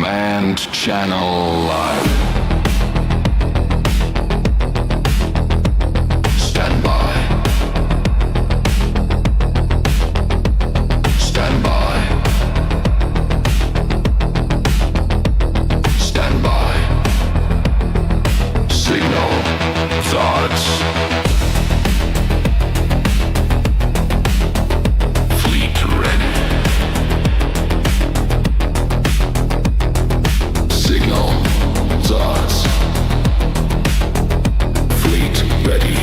Command channel live. Stand by. Stand by. Stand by. Signal. Thoughts. Fleet ready. Signal. Thoughts. Fleet ready.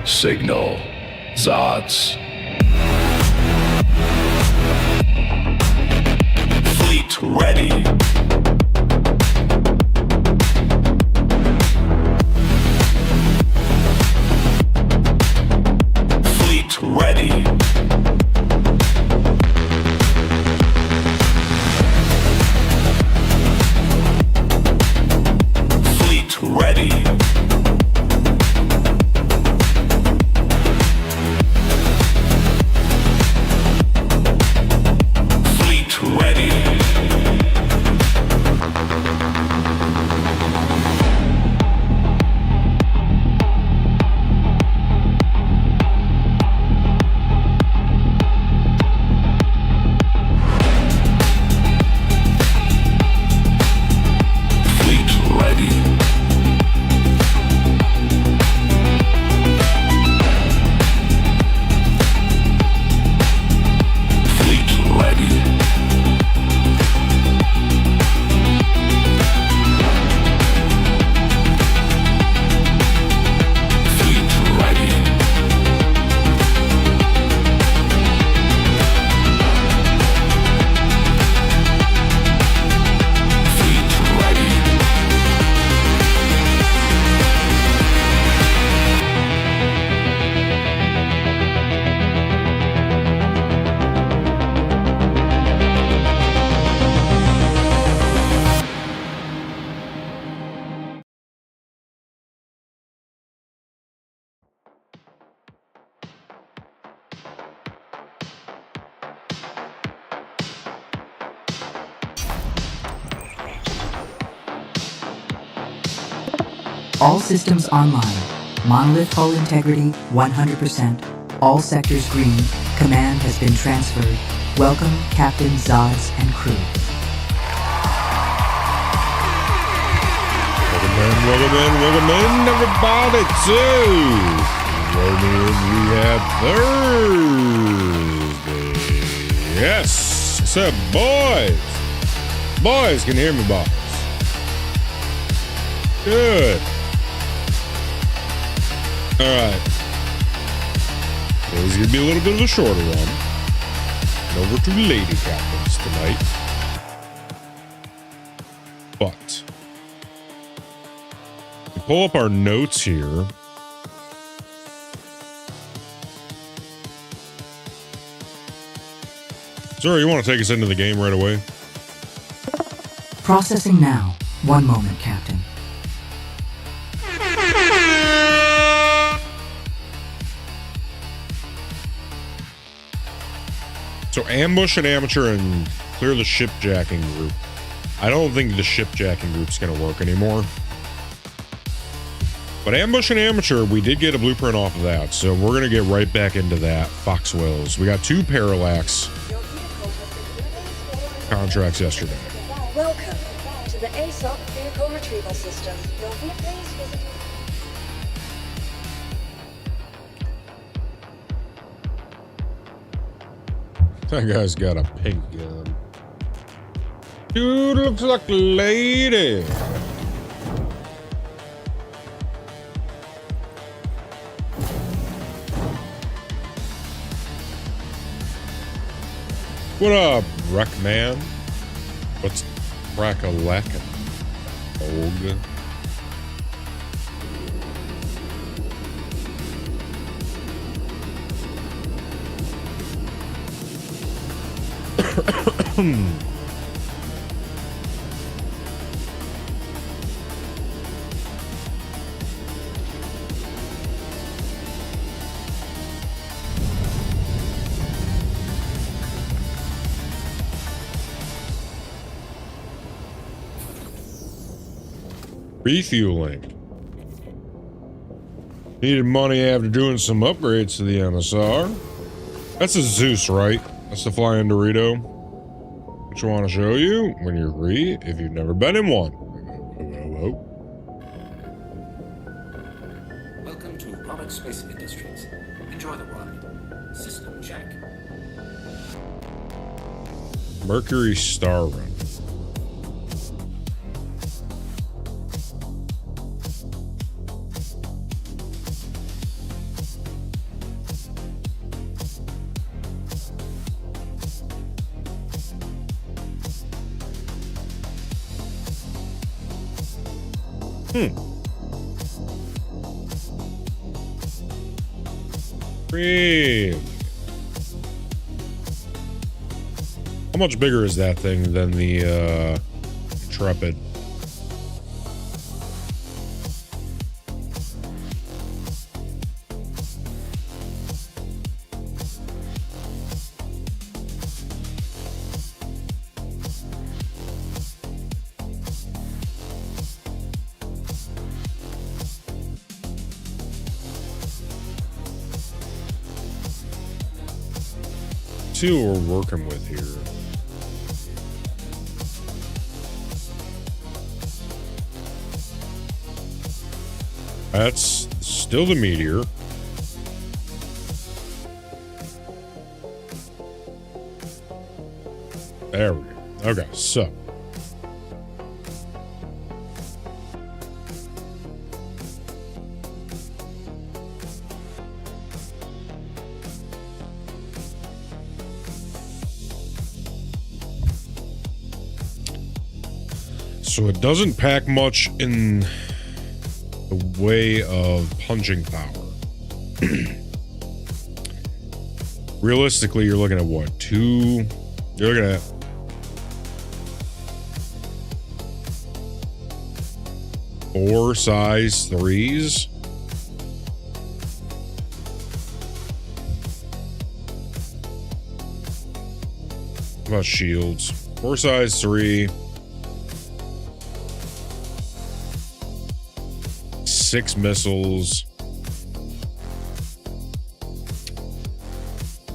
Signal. Zods. Fleet ready. Fleet ready. Fleet ready. All systems online. Monolith hull integrity 100%. All sectors green. Command has been transferred. Welcome, Captain, Zods, and crew. Welcome in, everybody, to Rehab Thursday. Yes, what's up, boys? Boys, can you hear me, boss? Good. All right. This is gonna be a little bit of a shorter one. Over to Lady Captains tonight. But we pull up our notes here. Sorry, you want to take us into the game right away? Processing now. One moment, Captain. So ambush an amateur and clear the shipjacking group. I don't think the shipjacking group's going to work anymore. But Ambush and Amateur, we did get a blueprint off of that, so we're going to get right back into that. Foxwells. We got 2 Parallax contracts yesterday. Welcome to the ASOC vehicle retrieval system. Your vehicle is visible. That guy's got a pink gun. Dude looks like a lady. What up, Wreckman? What's crack-a-lackin'? Old. Refueling. Needed money after doing some upgrades to the MSR. That's a Zeus, right? That's the Flying Dorito. Which I want to show you when you're free if you've never been in one. Welcome to Parallax Space Industries. Enjoy the ride. System check. Mercury Star Run. Really? How much bigger is that thing than the Intrepid? See what we're working with here. That's still the Meteor. There we go. Okay, so. So it doesn't pack much in the way of punching power. Realistically, you're looking at what? You're looking at four size 3s. What about shields? 4 size 3. 6 missiles.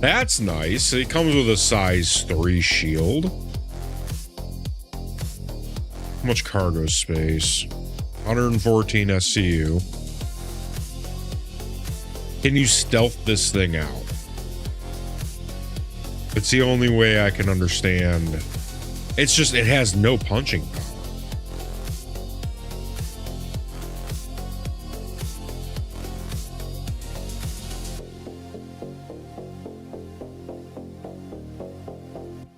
That's nice. It comes with a size 3 shield. How much cargo space? 114 SCU. Can you stealth this thing out? It's the only way I can understand. It's just, it has no punching power.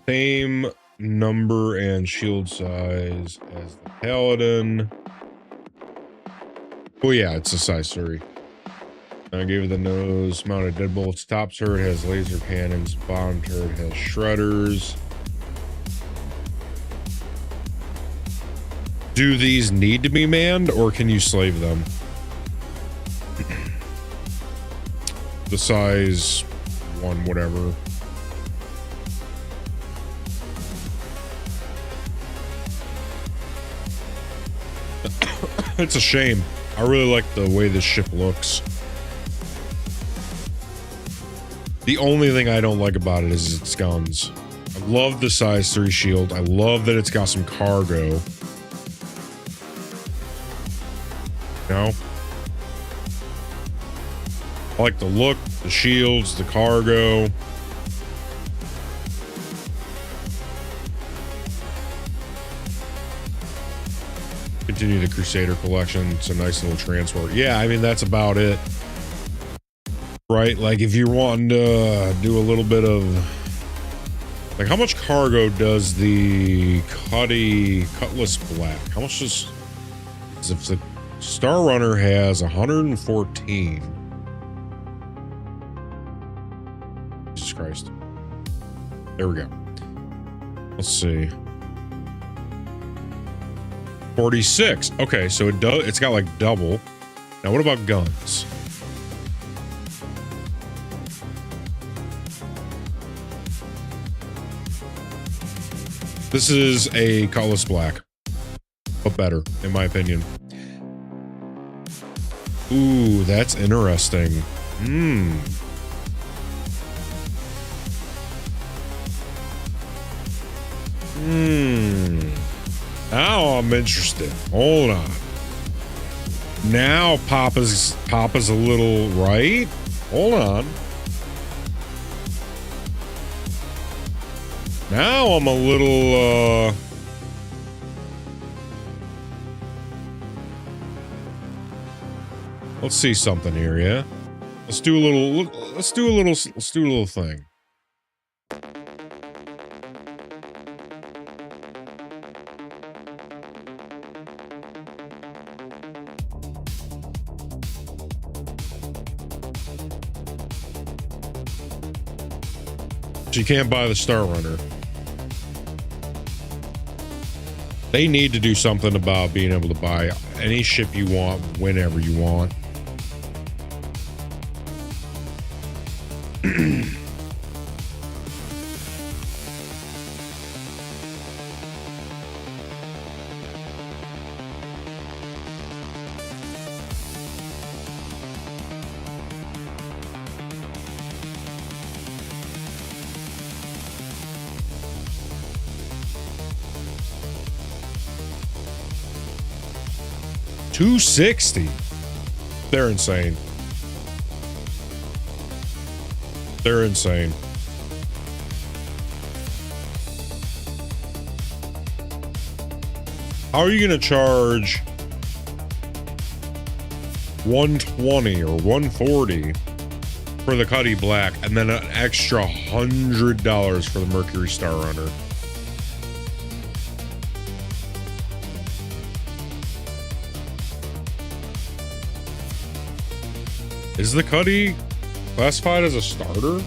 Same number and shield size as the Paladin. Oh yeah, it's a size 3. I gave it the nose. Mounted deadbolts. Top turret has laser cannons. Bottom turret has shredders. Do these need to be manned, or can you slave them? The size 1, whatever. It's a shame. I really like the way this ship looks. The only thing I don't like about it is its guns. I love the size 3 shield. I love that it's got some cargo. You know? I like the look, the shields, the cargo. Continue the Crusader collection. It's a nice little transport. Yeah, I mean, that's about it. Right? Like, if you're wanting to do a little bit of... Like, how much cargo does the Cutlass Black? How much does... If the Star Runner has 114... Jesus Christ. There we go. Let's see. 46. Okay, so it's got like double. Now what about guns? This is a Cutlass Black, but better, in my opinion. Ooh, that's interesting. Now I'm interested. Hold on. Now Papa's a little right. Hold on. Now I'm a little let's see something here, yeah? Let's do a little thing. You can't buy the Star Runner. They need to do something about being able to buy any ship you want whenever you want. $260. They're insane. They're insane. How are you going to charge $120 or $140 for the Cutty Black and then an extra $100 for the Mercury Star Runner? Is the Cutty classified as a starter?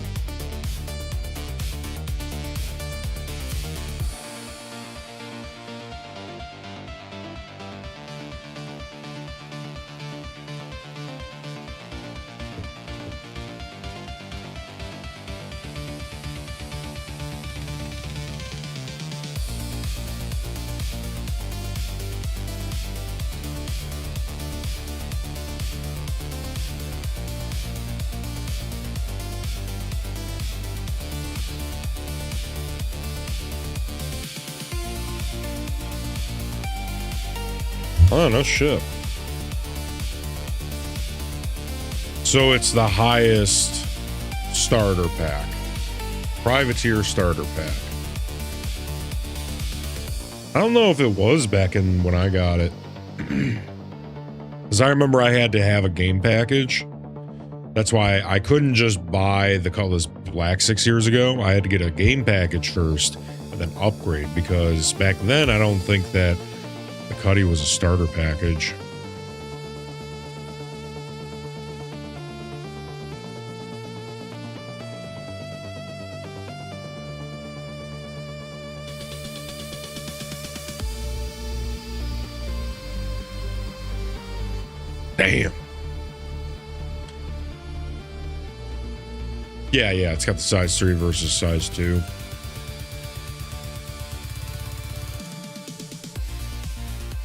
Oh, no shit. So it's the highest starter pack. Privateer starter pack. I don't know if it was back in when I got it. Because I remember I had to have a game package. That's why I couldn't just buy the Cutlass Black 6 years ago. I had to get a game package first and then upgrade. Because back then, I don't think that the Cutty was a starter package. Damn. Yeah, it's got the size 3 versus size 2.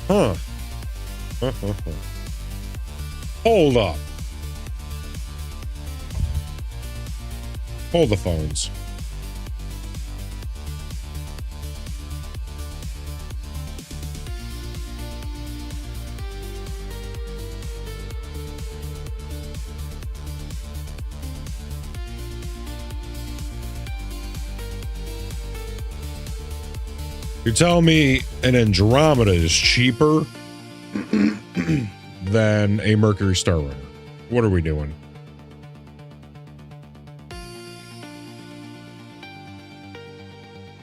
Huh. Hold up. Hold the phones. You're telling me an Andromeda is cheaper than a Mercury Star Runner? What are we doing?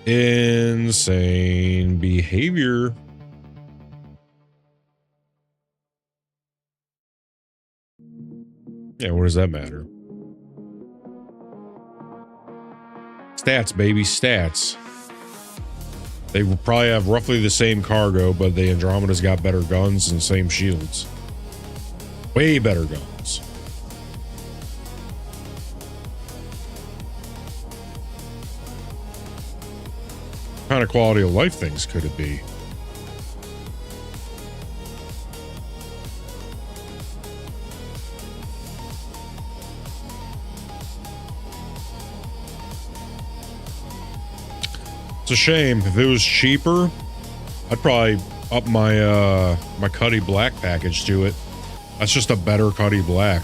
Insane behavior. Yeah, what does that matter? Stats, baby, stats. They will probably have roughly the same cargo, but the Andromeda's got better guns and same shields. Way better guns. What kind of quality of life things could it be? It's a shame. If it was cheaper, I'd probably up my my Cuddy Black package to it. That's just a better Cuddy Black.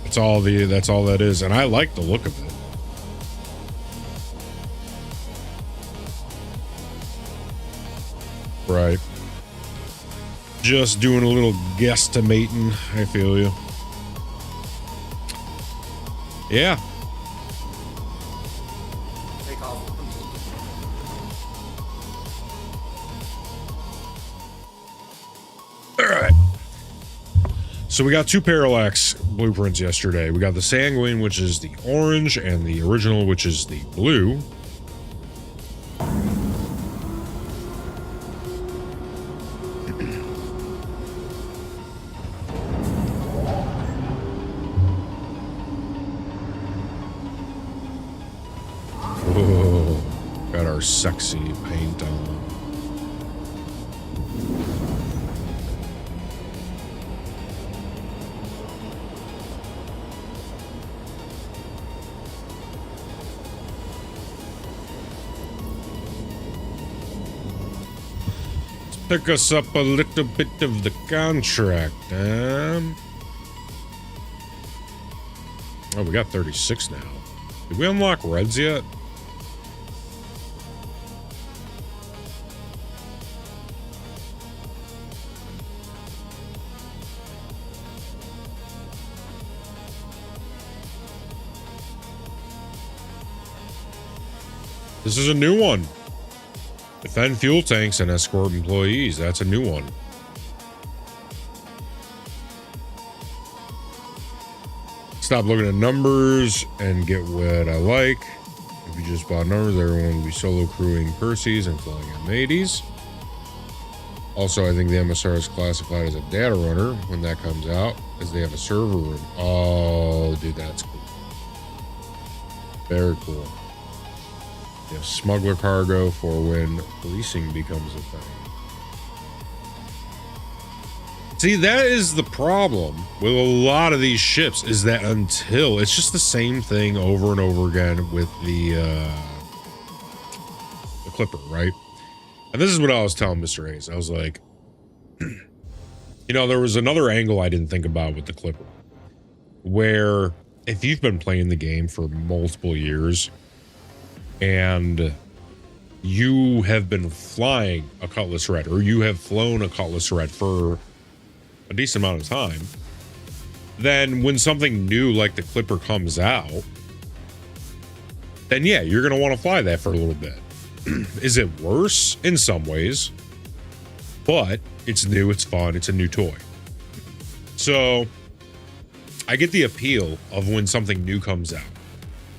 That's all that is, and I like the look of it. Right. Just doing a little guesstimating. I feel you. Yeah. Take off. All right. So we got two Parallax blueprints yesterday. We got the Sanguine, which is the orange, and the original, which is the blue. Whoa, got our sexy paint on. Pick us up a little bit of the contract, Oh, we got 36 now. Did we unlock reds yet? This is a new one. Defend fuel tanks and escort employees. That's a new one. Stop looking at numbers and get what I like. If you just bought numbers, everyone will be solo crewing Perseus and flying M80s. Also, I think the MSR is classified as a data runner when that comes out, as they have a server room. Oh, dude, that's cool. Very cool. You have smuggler cargo for when policing becomes a thing. See, that is the problem with a lot of these ships, is that until it's just the same thing over and over again with the Clipper, right? And this is what I was telling Mr. Hayes. I was like, you know, there was another angle I didn't think about with the Clipper, where if you've been playing the game for multiple years and you have been flying a Cutlass Red, or you have flown a Cutlass Red for a decent amount of time, then when something new like the Clipper comes out, then yeah, you're going to want to fly that for a little bit. Is it worse? In some ways. But it's new, it's fun, it's a new toy. So I get the appeal of when something new comes out.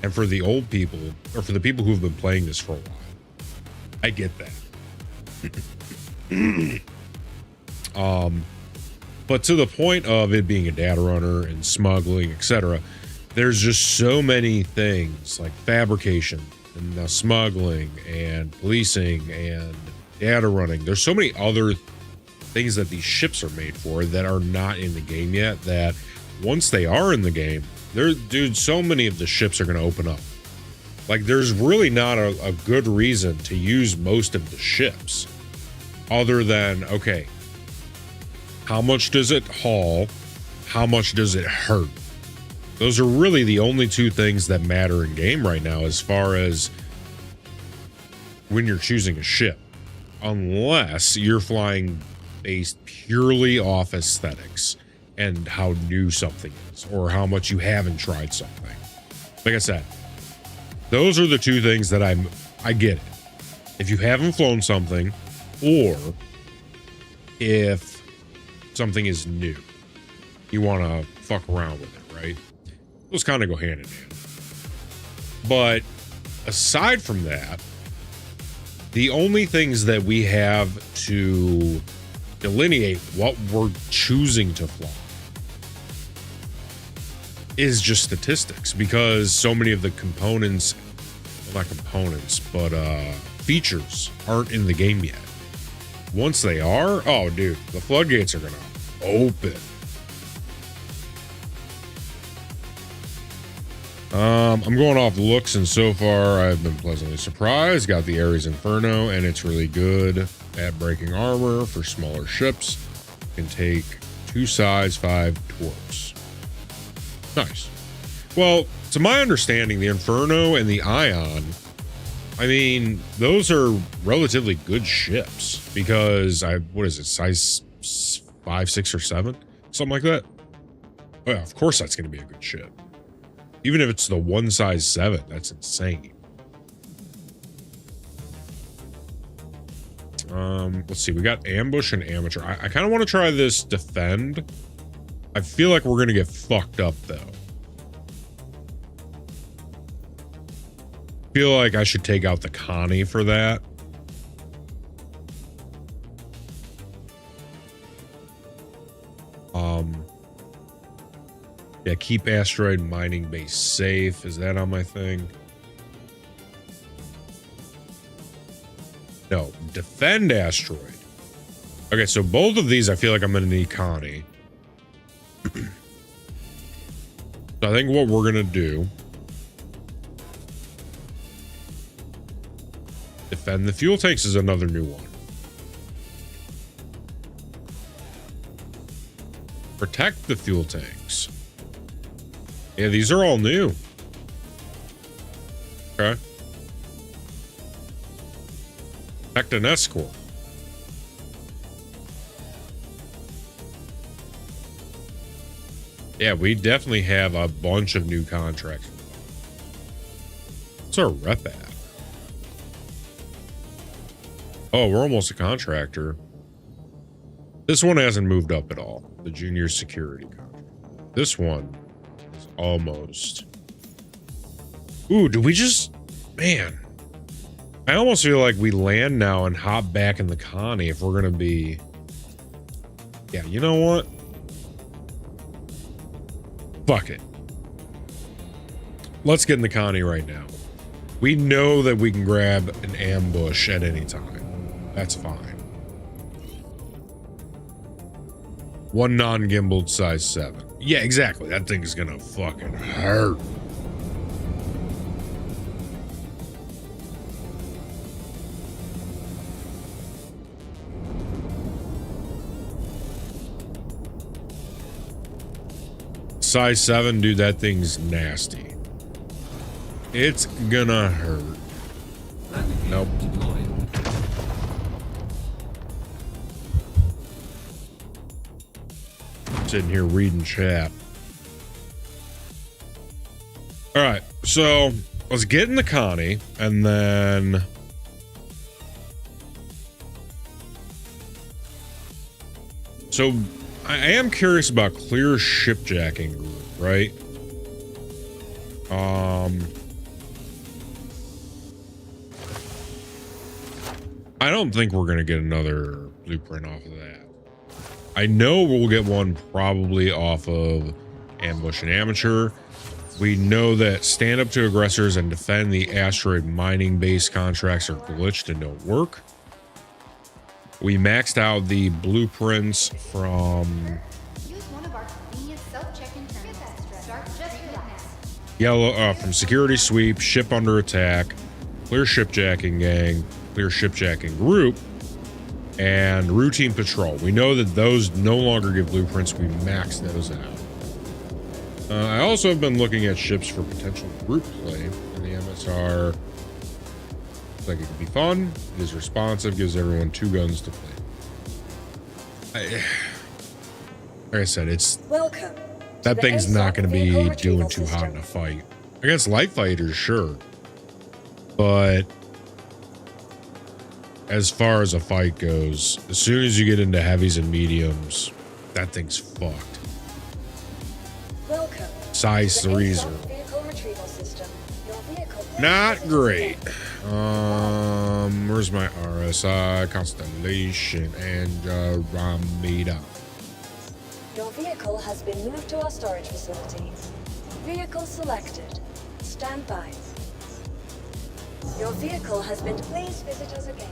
And for the old people, or for the people who've been playing this for a while, I get that. But to the point of it being a data runner and smuggling, etc., there's just so many things like fabrication and smuggling and policing and data running. There's so many other things that these ships are made for that are not in the game yet, that once they are in the game, dude, so many of the ships are going to open up. Like, there's really not a good reason to use most of the ships other than, okay, how much does it haul? How much does it hurt? Those are really the only two things that matter in game right now as far as when you're choosing a ship. Unless you're flying based purely off aesthetics and how new something is or how much you haven't tried something. Like I said, those are the two things that I get it. If you haven't flown something, or if something is new, you want to fuck around with it, right? Those kind of go hand in hand. But aside from that, the only things that we have to delineate what we're choosing to fly is just statistics, because so many of the components, well, not components, but features aren't in the game yet. Once they are, oh dude, the floodgates are gonna open. I'm going off looks, and so far I've been pleasantly surprised. Got the Ares Inferno, and it's really good at breaking armor for smaller ships. Can take 2 size 5 torps. Nice. Well, to my understanding, the Inferno and the Ion, I mean, those are relatively good ships, because what is it, size 5, 6, or 7? Something like that. Oh yeah, of course that's going to be a good ship. Even if it's the 1 size 7, that's insane. Let's see, we got ambush and amateur. I kind of want to try this defend. I feel like we're going to get fucked up though. Feel like I should take out the Connie for that. Yeah, keep asteroid mining base safe. Is that on my thing? No, defend asteroid. Okay, so both of these I feel like I'm gonna need Connie. So I think what we're gonna do, defend the fuel tanks is another new one. Protect the fuel tanks. Yeah, these are all new. Okay. Protect an escort. Yeah, we definitely have a bunch of new contracts. What's our rep at? Oh, we're almost a contractor. This one hasn't moved up at all. The junior security contract. This one is almost. Ooh, do we just... Man. I almost feel like we land now and hop back in the Connie if we're going to be... Yeah, you know what? Fuck it. Let's get in the Connie right now. We know that we can grab an ambush at any time. That's fine. One non-gimbaled size 7. Yeah, exactly. That thing is gonna fucking hurt. Size 7, dude, that thing's nasty. It's gonna hurt. Nope. Sitting here reading chat. All right, so let's get in the Connie, and then so I am curious about clear shipjacking group, right? I don't think we're gonna get another blueprint off of that. I know we'll get one probably off of ambush and amateur. We know that stand up to aggressors and defend the asteroid mining base contracts are glitched and don't work. We maxed out the blueprints from Use one of our convenient self-check-in terminals. Start just relax. yellow from security sweep, ship under attack, clear shipjacking gang, clear shipjacking group, and routine patrol. We know that those no longer give blueprints. We maxed those out. I also have been looking at ships for potential group play in the MSR. Looks like it could be fun. It is responsive, gives everyone 2 guns to play. Like I said, it's Welcome. that thing's not going to be doing too hot in a fight. Against light fighters, sure. But as far as a fight goes, as soon as you get into heavies and mediums, that thing's fucked. Welcome. Size to the 3s ASOC are vehicle retrieval system. Your vehicle not great. Where's my RSI? Constellation Andromeda. Your vehicle has been moved to our storage facility. Vehicle selected. Stand by. Your vehicle has been. Please visit us again.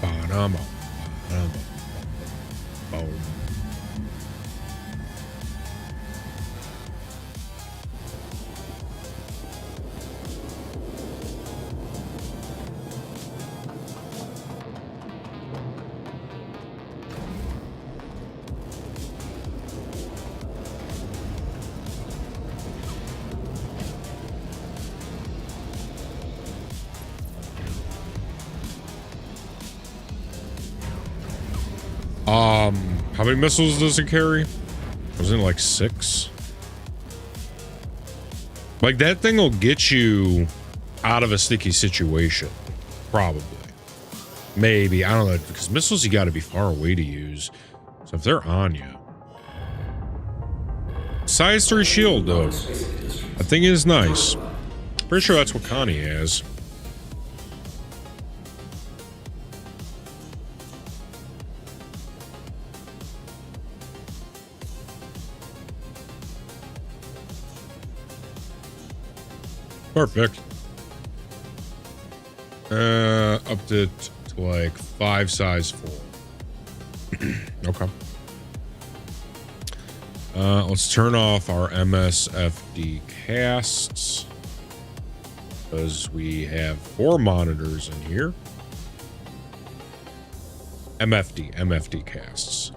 Banama. Boom. How many missiles does it carry? Wasn't it like 6? Like that thing will get you out of a sticky situation. Probably. Maybe. I don't know. Because missiles you got to be far away to use. So if they're on you. Size 3 shield though. That thing is nice. Pretty sure that's what Connie has. Perfect. Upped it to like 5 size 4. Okay. Let's turn off our MSFD casts because we have 4 monitors in here. MFD casts.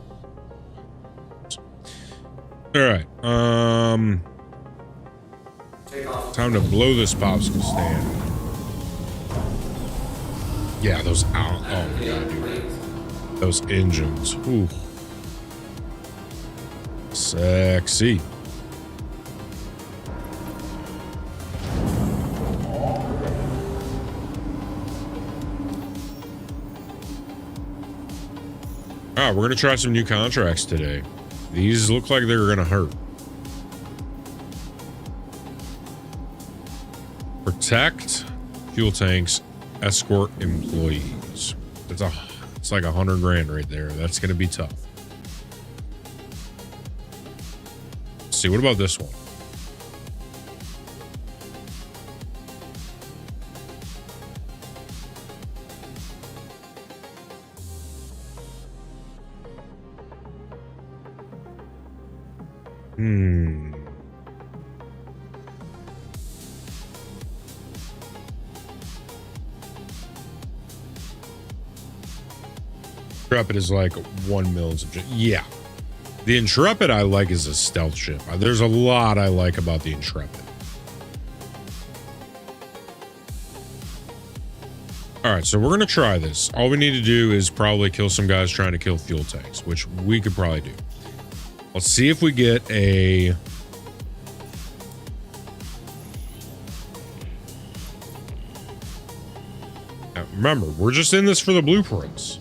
All right. Time to blow this popsicle stand. Yeah, those out. Oh my god, dude. Those engines. Ooh. Sexy. Alright, we're gonna try some new contracts today. These look like they're gonna hurt. Protect fuel tanks, escort employees. It's like 100 grand right there. That's gonna be tough. Let's see, what about this one? Intrepid is like 1 million subject. Yeah. The Intrepid I like is a stealth ship. There's a lot I like about the Intrepid. All right, so we're going to try this. All we need to do is probably kill some guys trying to kill fuel tanks, which we could probably do. Let's see if we get a... Now, remember, we're just in this for the blueprints.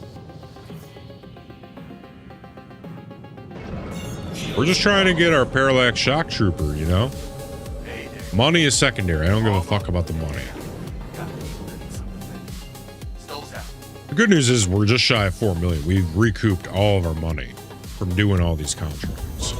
We're just trying to get our Parallax ShockTrooper, you know? Money is secondary. I don't give a fuck about the money. The good news is we're just shy of 4 million. We've recouped all of our money from doing all these contracts.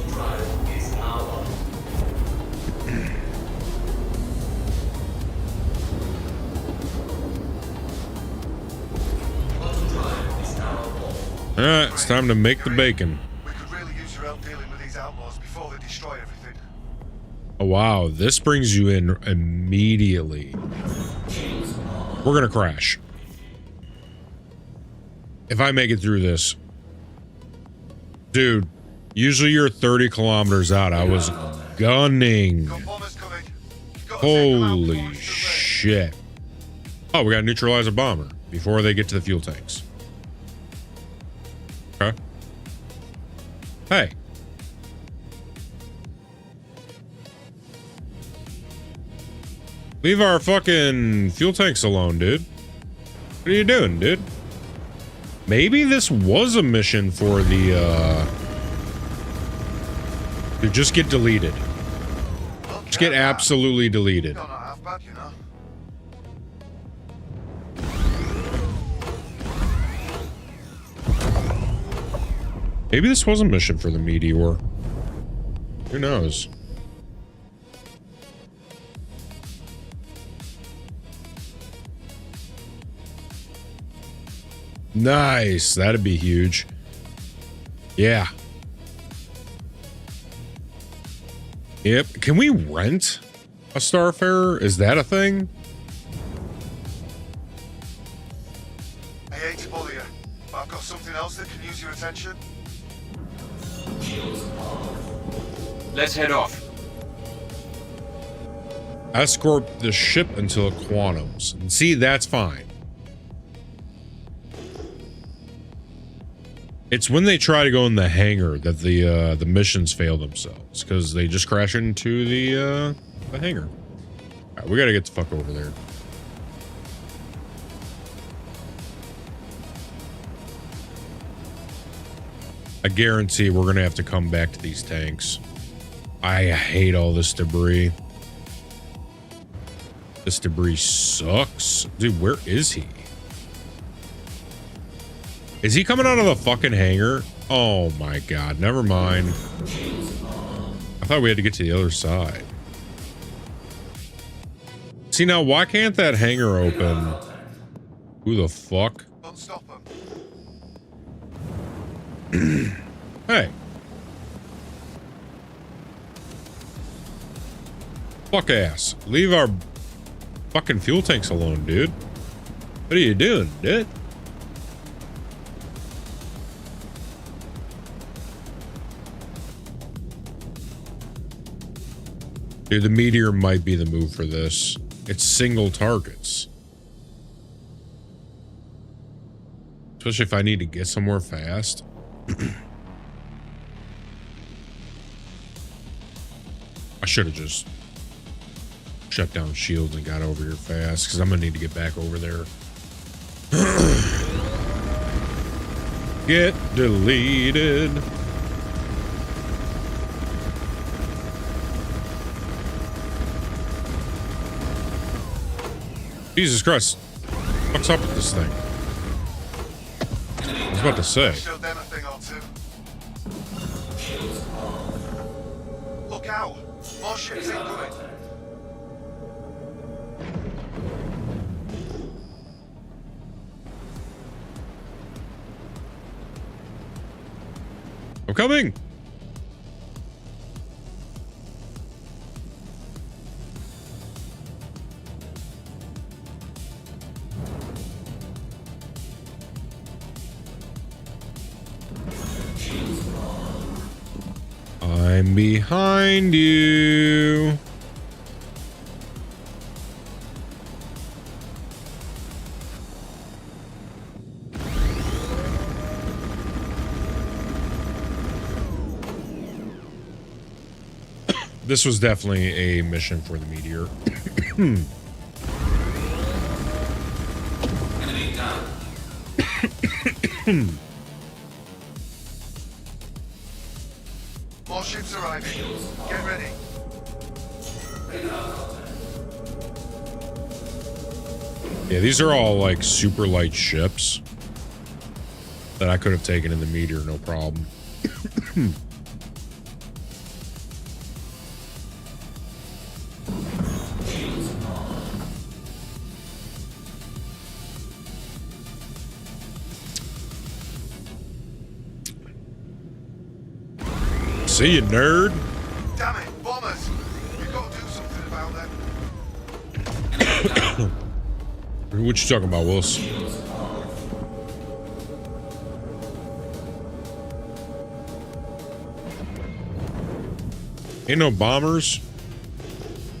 All right, it's time to make the bacon. We could really use your help dealing with these outlaws before they destroy everything. Oh, wow. This brings you in immediately. We're going to crash. If I make it through this. Dude, usually you're 30 kilometers out. I was gunning. Got bombers coming. You've got to take them out before Holy it's too late. shit. Oh, we got to neutralize a bomber before they get to the fuel tanks. Okay. Hey. Leave our fucking fuel tanks alone, dude. What are you doing, dude? Maybe this was a mission for the, to just get deleted. Just get absolutely deleted. Not half bad, you know. Maybe this was a mission for the Meteor. Who knows? Nice. That'd be huge. Yeah. Yep. Can we rent a Starfarer? Is that a thing? I hate to bother you, but I've got something else that can use your attention. Let's head off. Escort the ship until it quantums. And see, that's fine. It's when they try to go in the hangar that the missions fail themselves, because they just crash into the hangar. All right, we gotta get the fuck over there. I guarantee we're gonna have to come back to these tanks. I hate all this debris. This debris sucks. Dude, where is he? Is he coming out of the fucking hangar? Oh my god, never mind. I thought we had to get to the other side. See, now, why can't that hangar open? Who the fuck? Don't stop them. Hey. Fuck ass. Leave our fucking fuel tanks alone, dude. What are you doing, dude? Dude, the Meteor might be the move for this. It's single targets. Especially if I need to get somewhere fast. I should have just shut down shields and got over here fast, because I'm gonna need to get back over there. Get deleted. Jesus Christ. What's up with this thing? I was about to say. Show them a thing or two. Look out! More ships incoming. I'm coming. I'm behind you. This was definitely a mission for the Meteor. Enemy down. More ships arriving. Get ready. Yeah, these are all like super light ships that I could have taken in the meteor, no problem. See you, nerd. Damn it, bombers! You've got to do something about them. What you talking about, Willis? Ain't no bombers.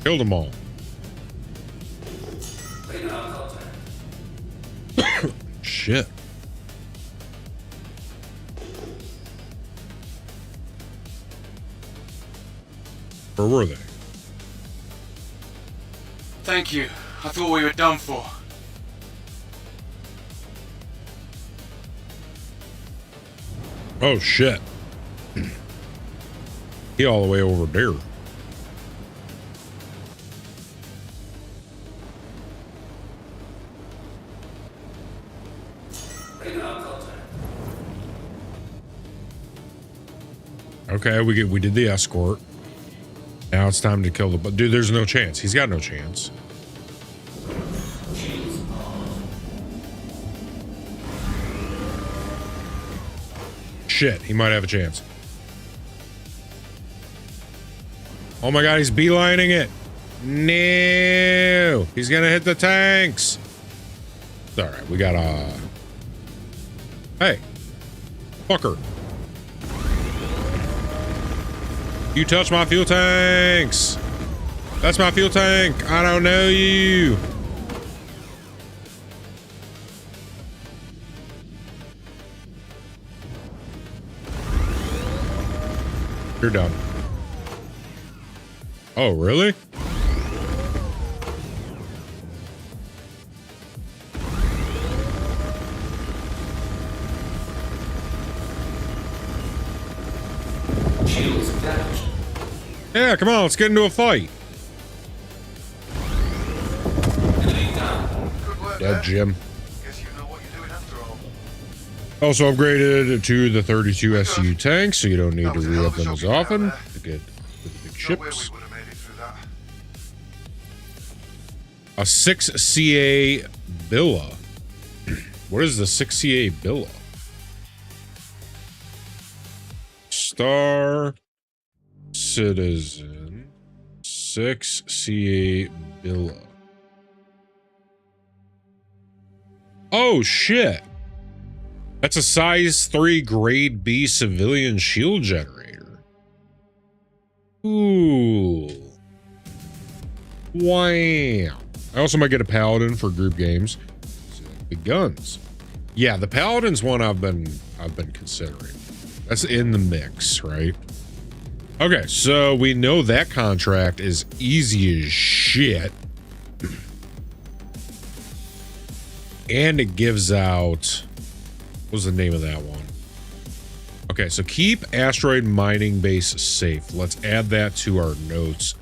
Killed them all. Shit. Where were they? Thank you. I thought we were done for. Oh shit. He all the way over there. Okay, we did the escort. Now it's time to kill the dude. There's no chance. He's got no chance. Shit, he might have a chance. Oh my god, he's beelining it. No, he's gonna hit the tanks. All right, we got hey, fucker. You touch my fuel tanks. That's my fuel tank. I don't know you. You're done. Oh, really? Yeah, come on, let's get into a fight. Dead Jim. Guess you know what you're doing after all. Also upgraded to the 32 SU tank, so you don't need to re-up them as often to get the big ships. A 6CA Billa. What is the 6CA Billa? Star Citizen 6CA Billa. Oh shit. That's a size 3 grade B civilian shield generator. Ooh. Wow. I also might get a Paladin for group games. The guns. Yeah, the Paladin's one I've been considering. That's in the mix, right? Okay, so we know that contract is easy as shit. And it gives out, what was the name of that one? Okay, so keep asteroid mining base safe. Let's add that to our notes.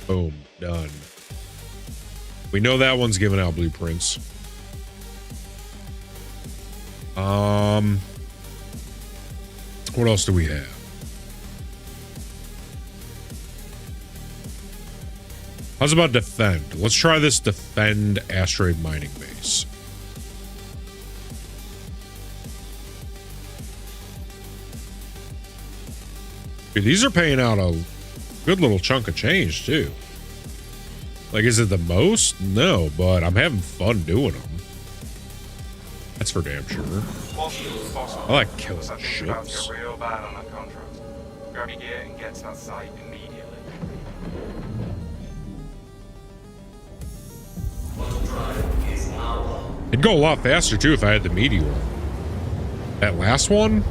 Boom, done. We know that one's giving out blueprints. What else do we have? How's about defend? Let's try this defend asteroid mining base. Dude, these are paying out a good little chunk of change too. Like, is it the most? No, but I'm having fun doing them. That's for damn sure. I like killing ships. Real bad on that contract. Grab your gear and get to that site immediately. It'd go a lot faster too if I had the meteor. That last one,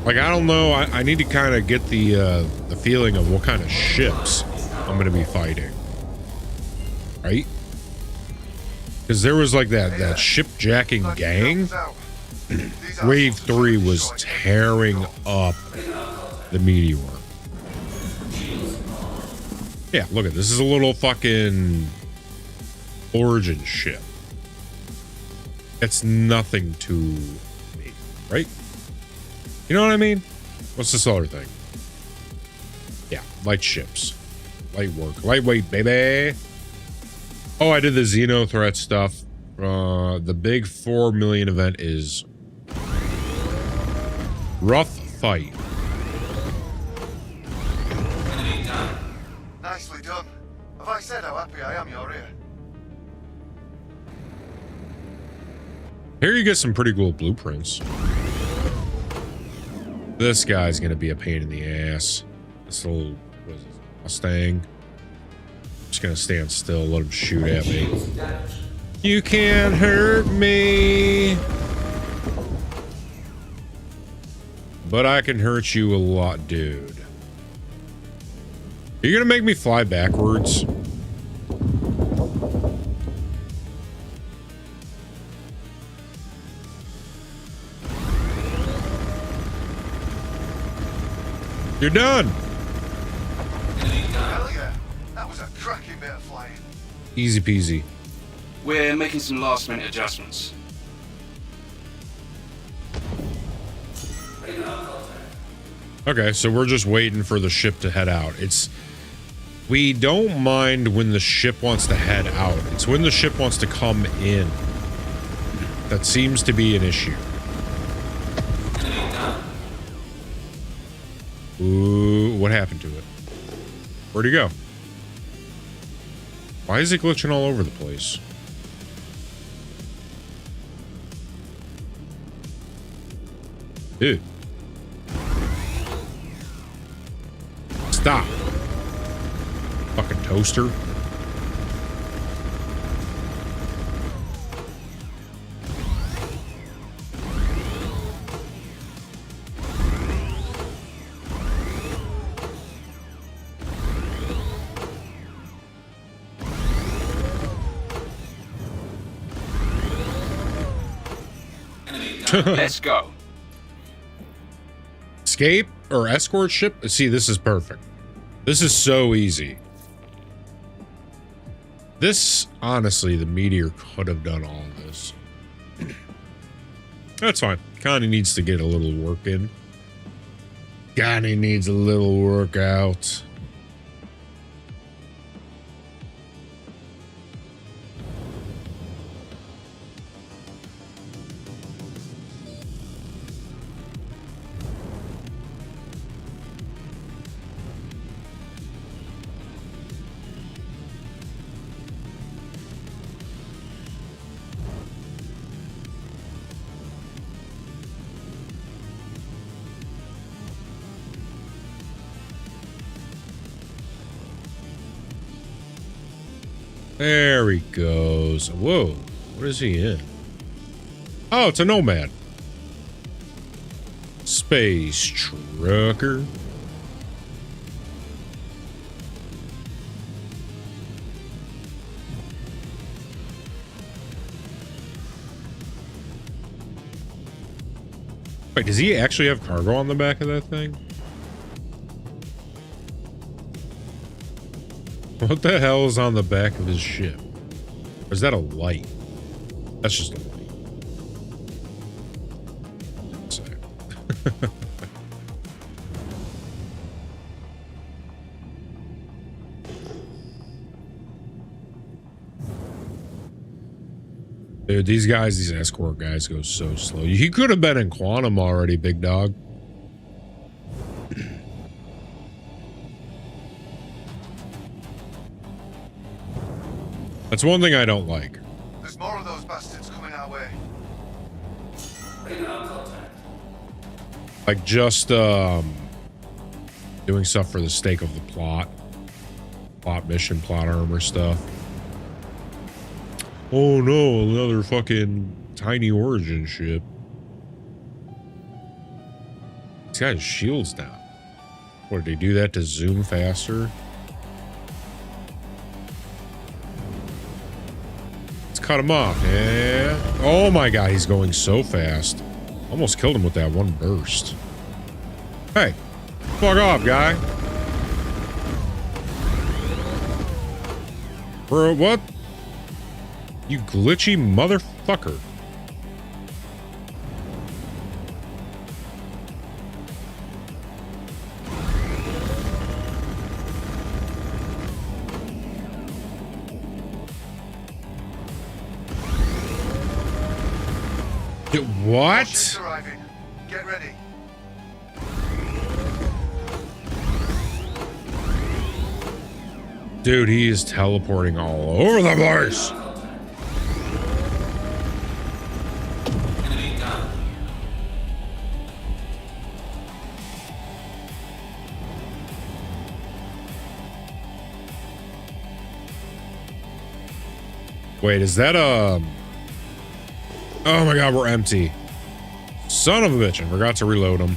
like, I don't know. I need to kind of get the feeling of what kind of ships I'm going to be fighting, right? Because there was like that ship jacking gang. Wave 3 was tearing up the meteor. Yeah, look at this. Is a little fucking origin ship. It's nothing to me, right? You know what I mean? What's this other thing? Yeah, light ships. Light work. Lightweight, baby. Oh, I did the Xeno threat stuff. The big 4 million event is rough fight. Nicely done. Have I said how happy I am you're here? Here you get some pretty cool blueprints. This guy's gonna be a pain in the ass. This little, what is this, Mustang? I'm just gonna stand still, let him shoot at me. You can't hurt me. But I can hurt you a lot, dude. Are you gonna make me fly backwards? You're done. Hell yeah. That was a cracking bit of flying. Easy peasy. We're making some last-minute adjustments. Okay, so we're just waiting for the ship to head out. We don't mind when the ship wants to head out. It's when the ship wants to come in. That seems to be an issue. Ooh, what happened to it? Where'd he go? Why is it glitching all over the place? Dude. Stop. Fucking toaster. Let's go. Escape or escort ship? See, this is perfect. This is so easy. This, honestly, the meteor could have done all of this. That's fine. Connie needs to get a little work in. Connie needs a little workout. There he goes. Whoa. What is he in? Oh, it's a Nomad. Space trucker. Wait, does he actually have cargo on the back of that thing? What the hell is on the back of his ship? Or is that a light? That's just a light. Dude, these guys, these escort guys go so slow. He could have been in Quantum already, big dog. That's one thing I don't like. There's more of those bastards coming our way. Like just doing stuff for the sake of the plot. Plot mission, plot armor stuff. Oh no, another fucking tiny origin ship. This guy's shield's down. What, did he do that to zoom faster? Cut him off. Yeah. Oh my god, he's going so fast. Almost killed him with that one burst. Hey, fuck off, guy. Bro, what? You glitchy motherfucker. What? Ship's arriving. Get ready. Dude, he is teleporting all over the place. Wait, is that a... Oh my god, we're empty. Son of a bitch, I forgot to reload them.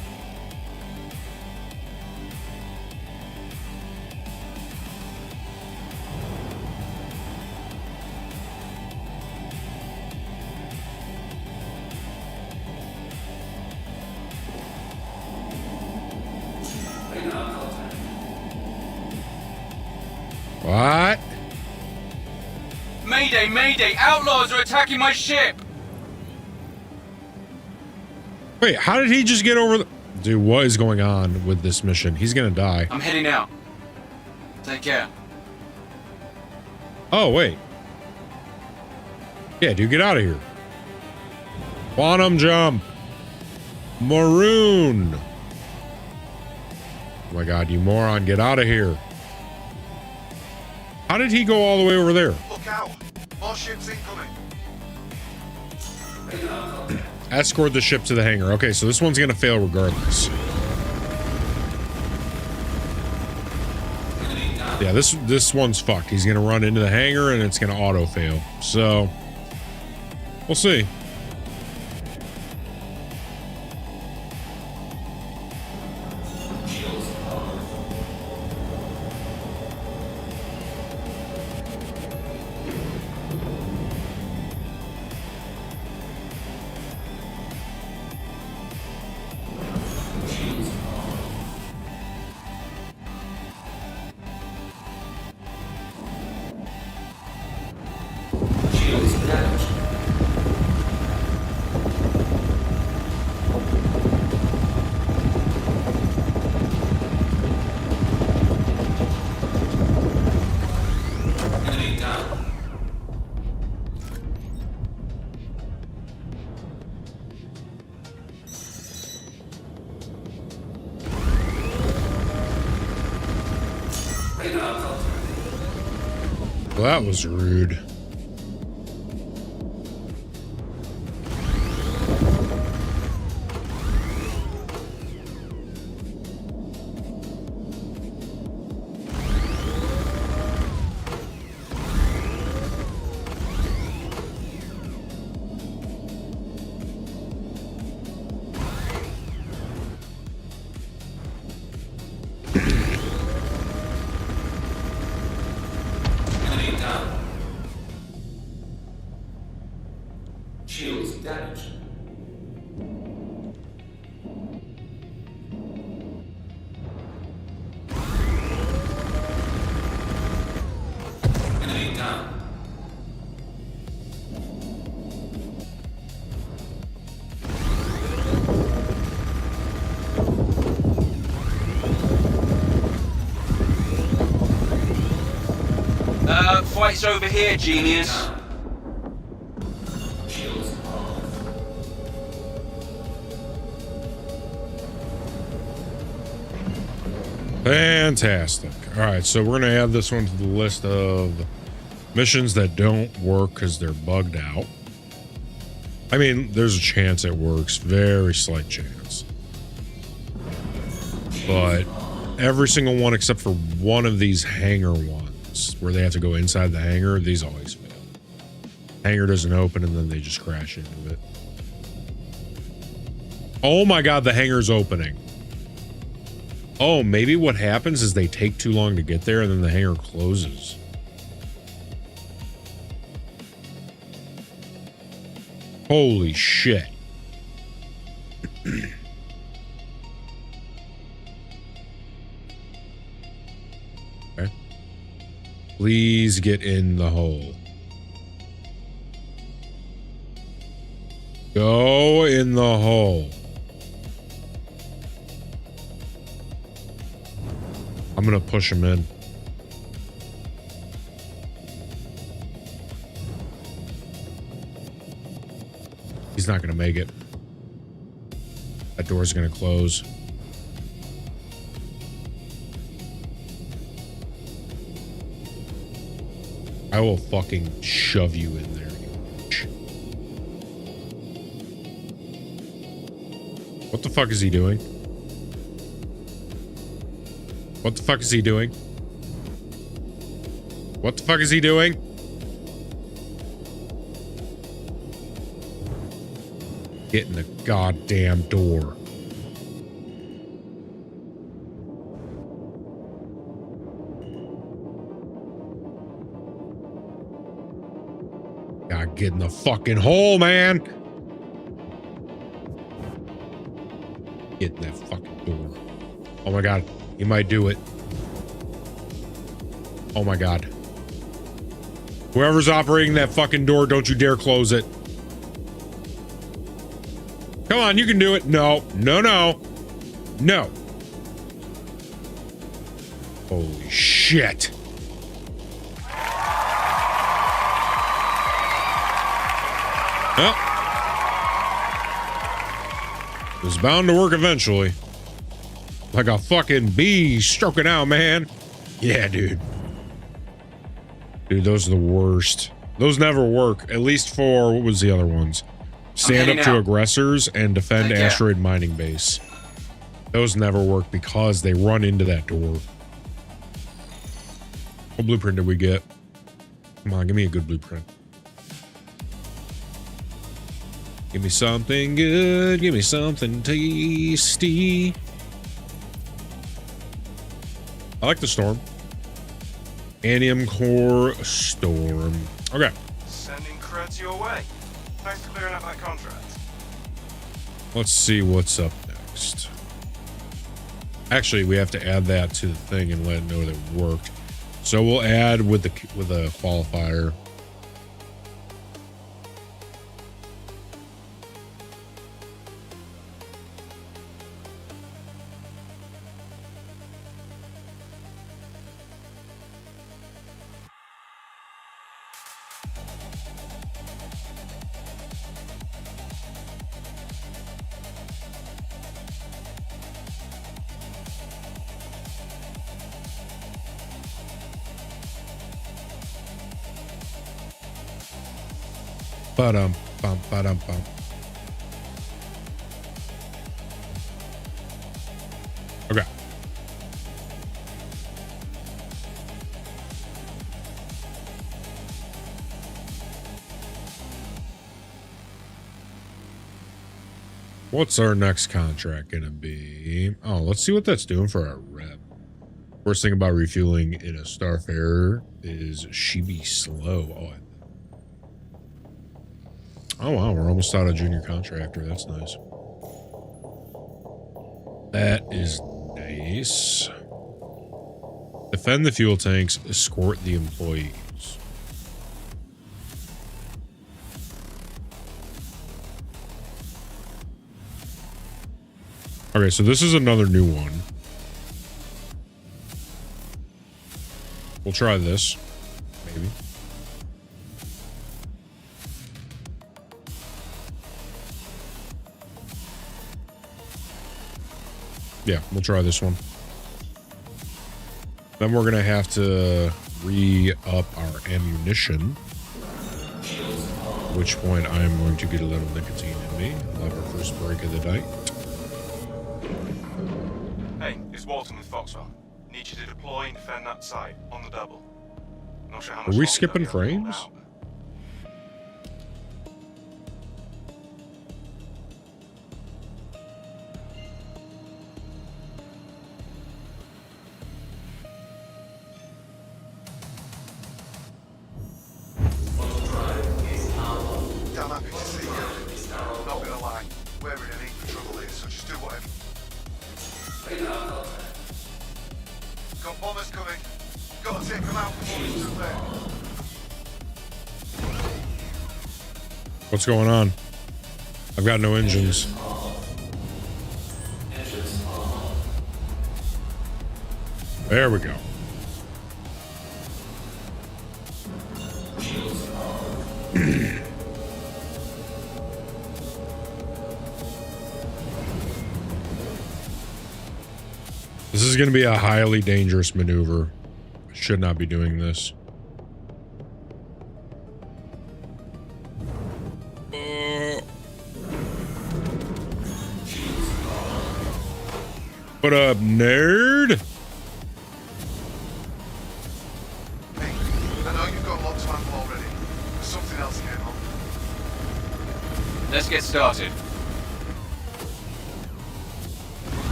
What? Mayday, mayday! Outlaws are attacking my ship! Wait, how did he just get over the... Dude, what is going on with this mission? He's gonna die. I'm heading out. Take care. Oh, wait. Yeah, dude, get out of here. Quantum jump. Maroon. Oh my god, you moron, get out of here. How did he go all the way over there? Look out. More ships incoming. Escort the ship to the hangar. Okay, so this one's gonna fail regardless. Yeah, this one's fucked. He's gonna run into the hangar and it's gonna auto fail. So we'll see. Well, that was rude. Shields damaged. Enemy down. Fight's over here, genius. Fantastic. All right, so we're gonna add this one to the list of missions that don't work because they're bugged out. I mean, there's a chance it works, very slight chance. But every single one except for one of these hangar ones where they have to go inside the hangar, these always fail. Hangar doesn't open and then they just crash into it. Oh my god, the hangar's opening. Oh, maybe what happens is they take too long to get there and then the hangar closes. Holy shit. Okay. Please get in the hole. Go in the hole. I'm gonna push him in. He's not gonna make it. That door's gonna close. I will fucking shove you in there, you bitch. What the fuck is he doing? What the fuck is he doing? What the fuck is he doing? Get in the goddamn door. God, get in the fucking hole, man. Get in that fucking door. Oh my god. He might do it. Oh my god. Whoever's operating that fucking door, don't you dare close it. Come on, you can do it. No, no, no. No. Holy shit. Well, it was bound to work eventually. Like a fucking bee stroking out, man. Yeah, dude. Dude, those are the worst. Those never work. At least for, what was the other ones? Stand up to aggressors and defend asteroid mining base. Those never work because they run into that door. What blueprint did we get? Come on, give me a good blueprint. Give me something good. Give me something tasty. I like the storm. Anium core storm. Okay. Sending creds your way. Thanks for clearing up that contract. Let's see what's up next. Actually, we have to add that to the thing and let it know that it worked. So we'll add with a qualifier. Ba-dum, bum, ba-dum, bum. Okay. What's our next contract gonna be? Oh, let's see what that's doing for our rep. Worst thing about refueling in a Starfarer is she be slow. Oh wow, we're almost out of junior contractor. That's nice. That is nice. Defend the fuel tanks, escort the employees. Okay, so this is another new one. We'll try this, maybe. Yeah, we'll try this one. Then we're gonna have to re-up our ammunition. At which point I am going to get a little nicotine in me. We'll have our first break of the night. Hey, it's Walton with Foxwell. Need you to deploy and defend that site on the double. Not sure how much Are we longer skipping they'll be able to frames? hold out. Damn happy to see you. Not gonna lie, we're in a need for trouble here, so just do whatever. Got bombers coming. Got Gotta take them out before it's too late. What's going on? I've got no engines. There we go. This is going to be a highly dangerous maneuver. I should not be doing this. What up, nerd? Hey, I know you've got lots of ammo already, but something else came up. Let's get started.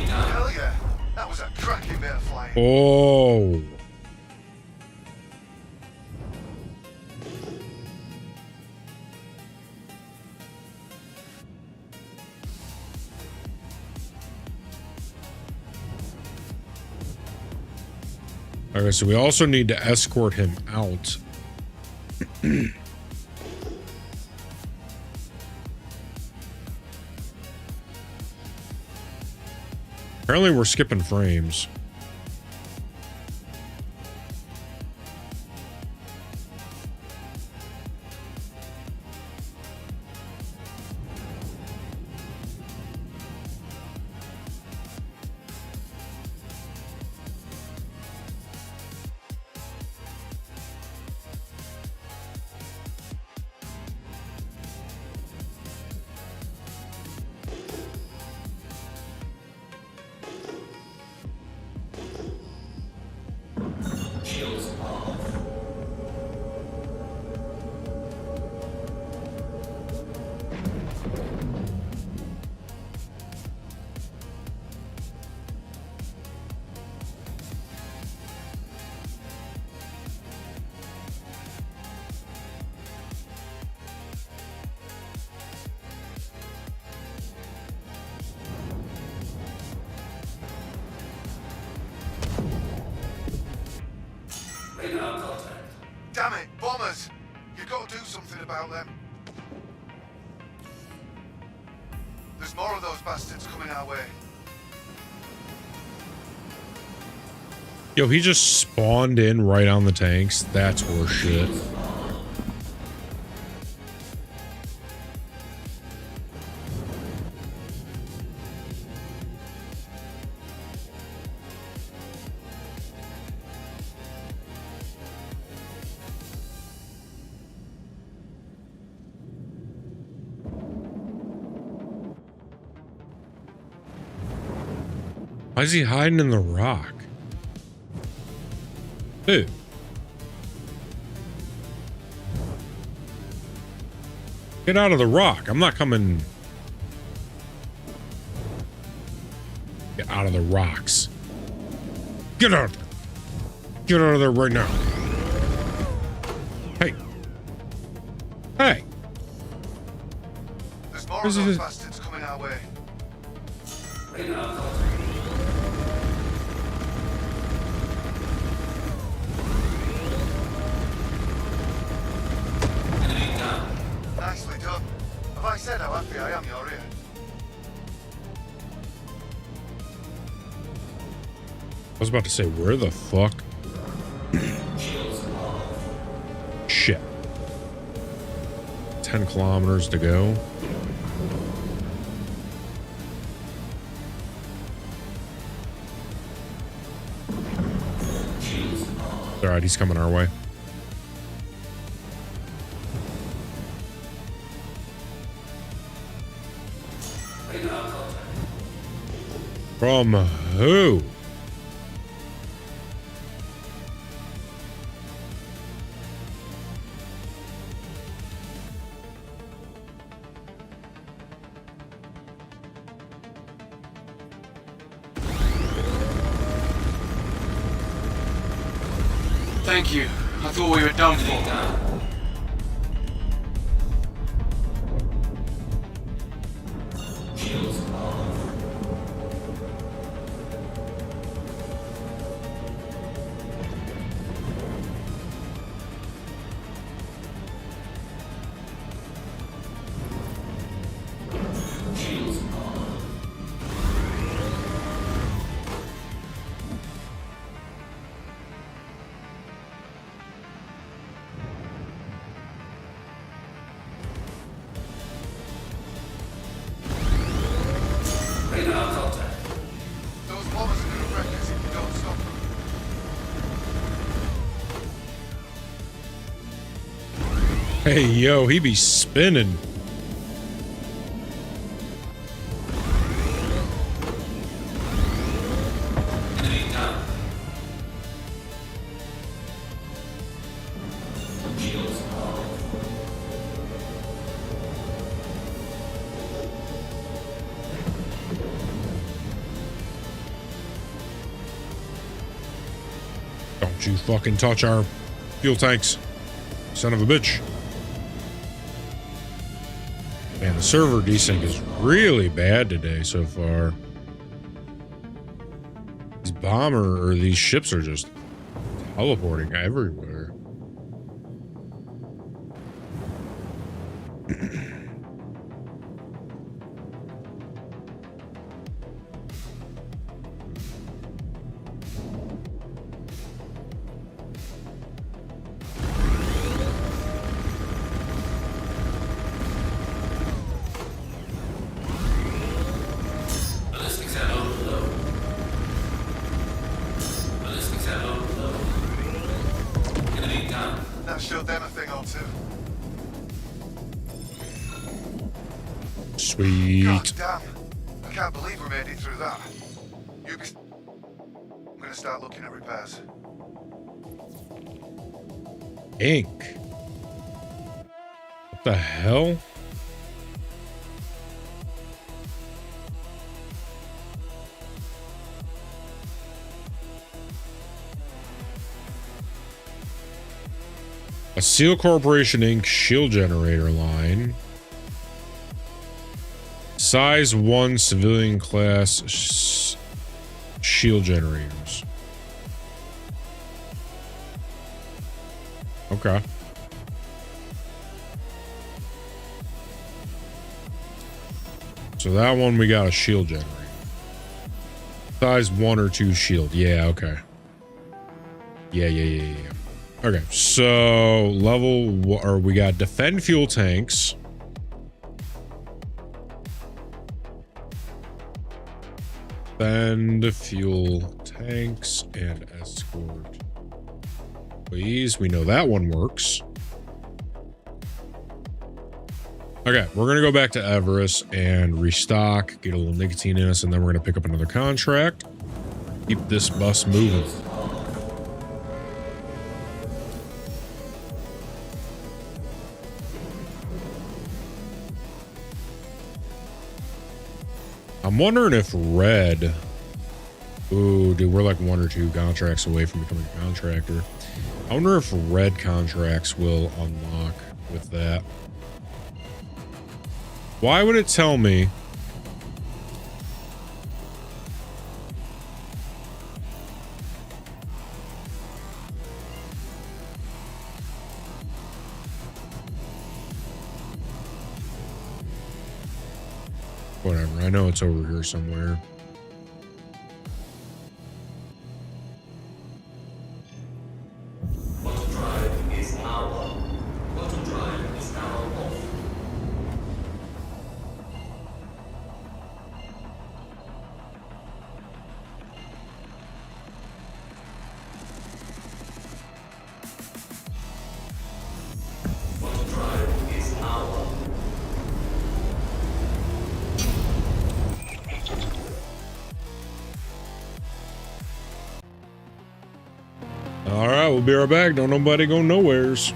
Hell yeah, that was a cracking bit of flying. Oh. Okay, so we also need to escort him out. Apparently we're skipping frames. Damn it, bombers! You gotta do something about them. There's more of those bastards coming our way. Yo, he just spawned in right on the tanks. That's horseshit. Why is he hiding in the rock? Dude. Get out of the rock. I'm not coming. Get out of the rocks. Get out of there. Get out of there right now. Hey. Hey. There's more of those bastards coming our way. Nicely done. Have I said how happy I am you're here? I was about to say, where the fuck? Shit. 10 kilometers to go. All right, he's coming our way. From who? Thank you. I thought we were done for. Hey, yo, he be spinning. Don't you fucking touch our fuel tanks, son of a bitch. Man, the server desync is really bad today so far. These ships are just teleporting everywhere. That showed them a thing or two. Sweet. God damn. I can't believe we made it through that. I'm gonna start looking at repairs. Ink. What the hell? A Seal Corporation Inc. shield generator line. Size 1 civilian class shield generators. Okay. So that one we got a shield generator. Size 1 or 2 shield. Yeah, okay. Yeah. Okay, so we got defend fuel tanks. Defend fuel tanks and escort. Please, we know that one works. Okay, we're gonna go back to Everest and restock, get a little nicotine in us, and then we're gonna pick up another contract. Keep this bus moving. I'm wondering if Red... Ooh, dude, we're like 1 or 2 contracts away from becoming a contractor. I wonder if Red contracts will unlock with that. Why would it tell me... Whatever, I know it's over here somewhere. All right, we'll be right back. Don't nobody go nowheres.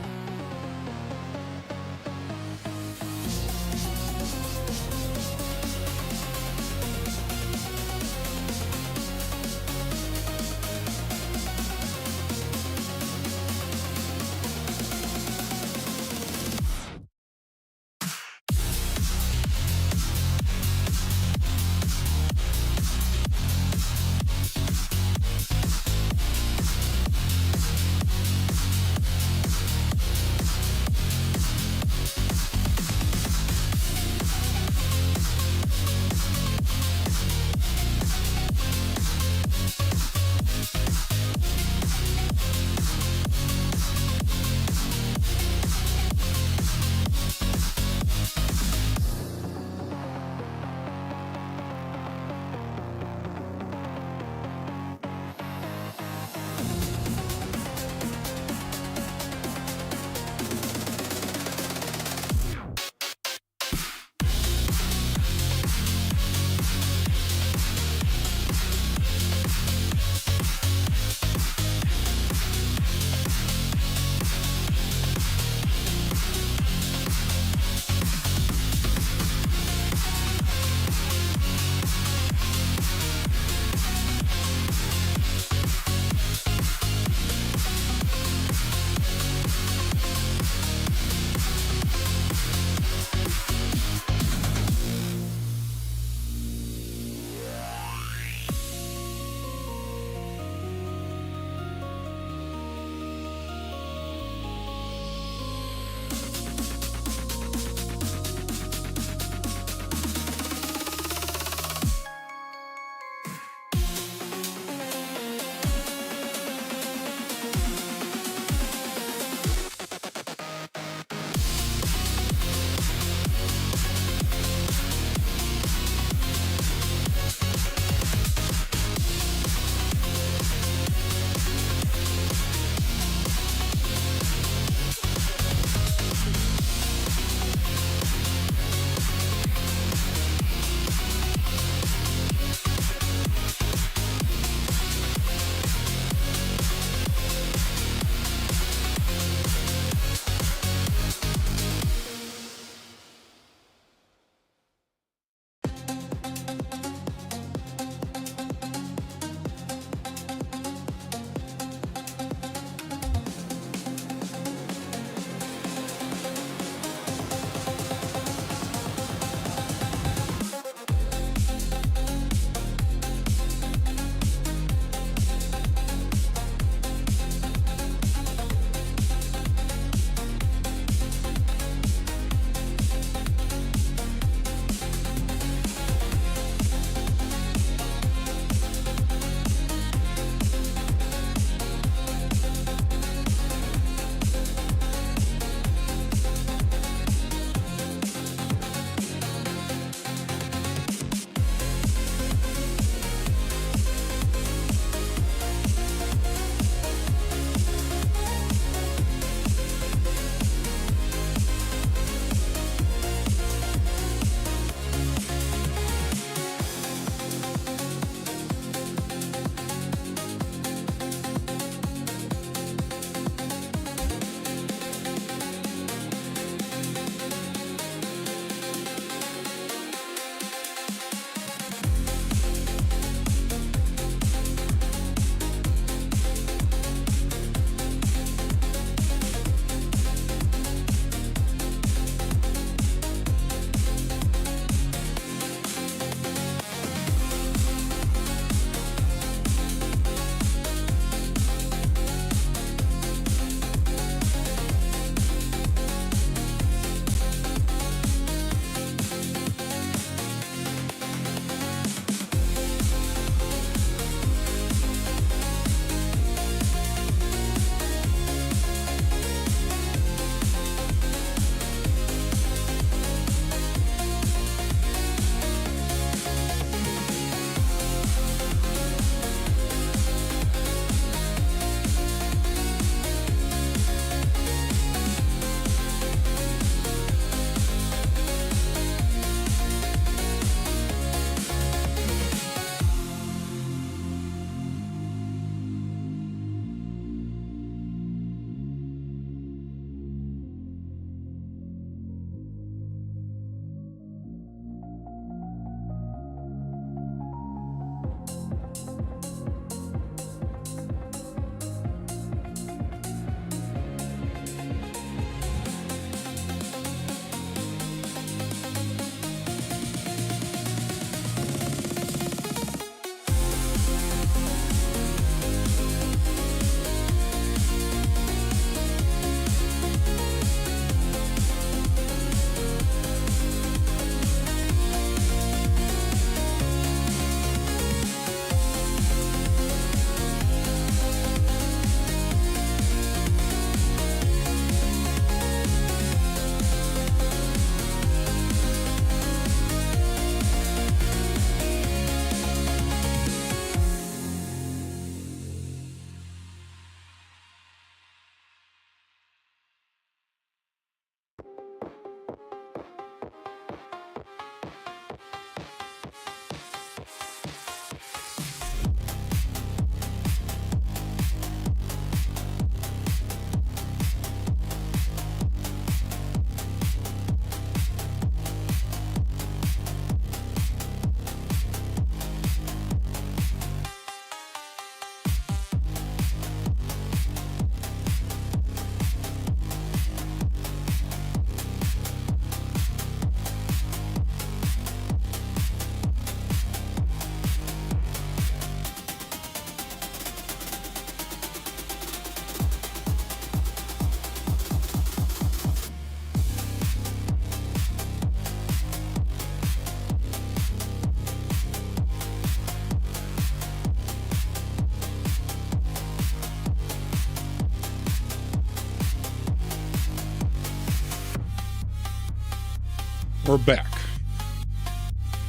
We're back.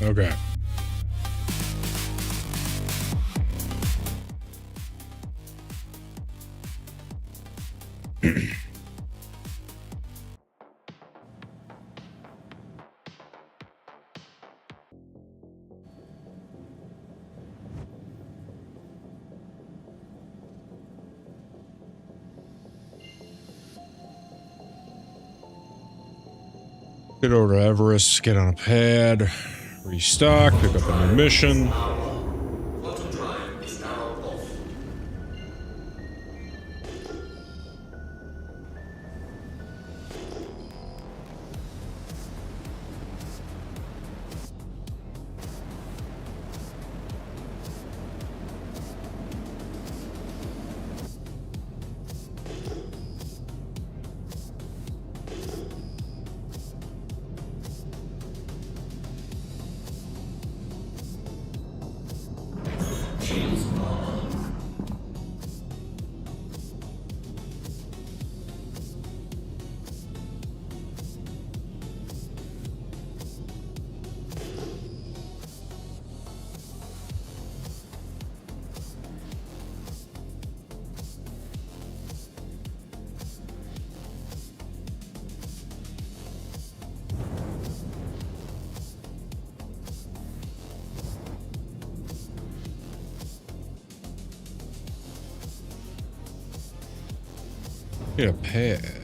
Okay. Get over to Everest, get on a pad, restock, pick up a new mission. Get a pad.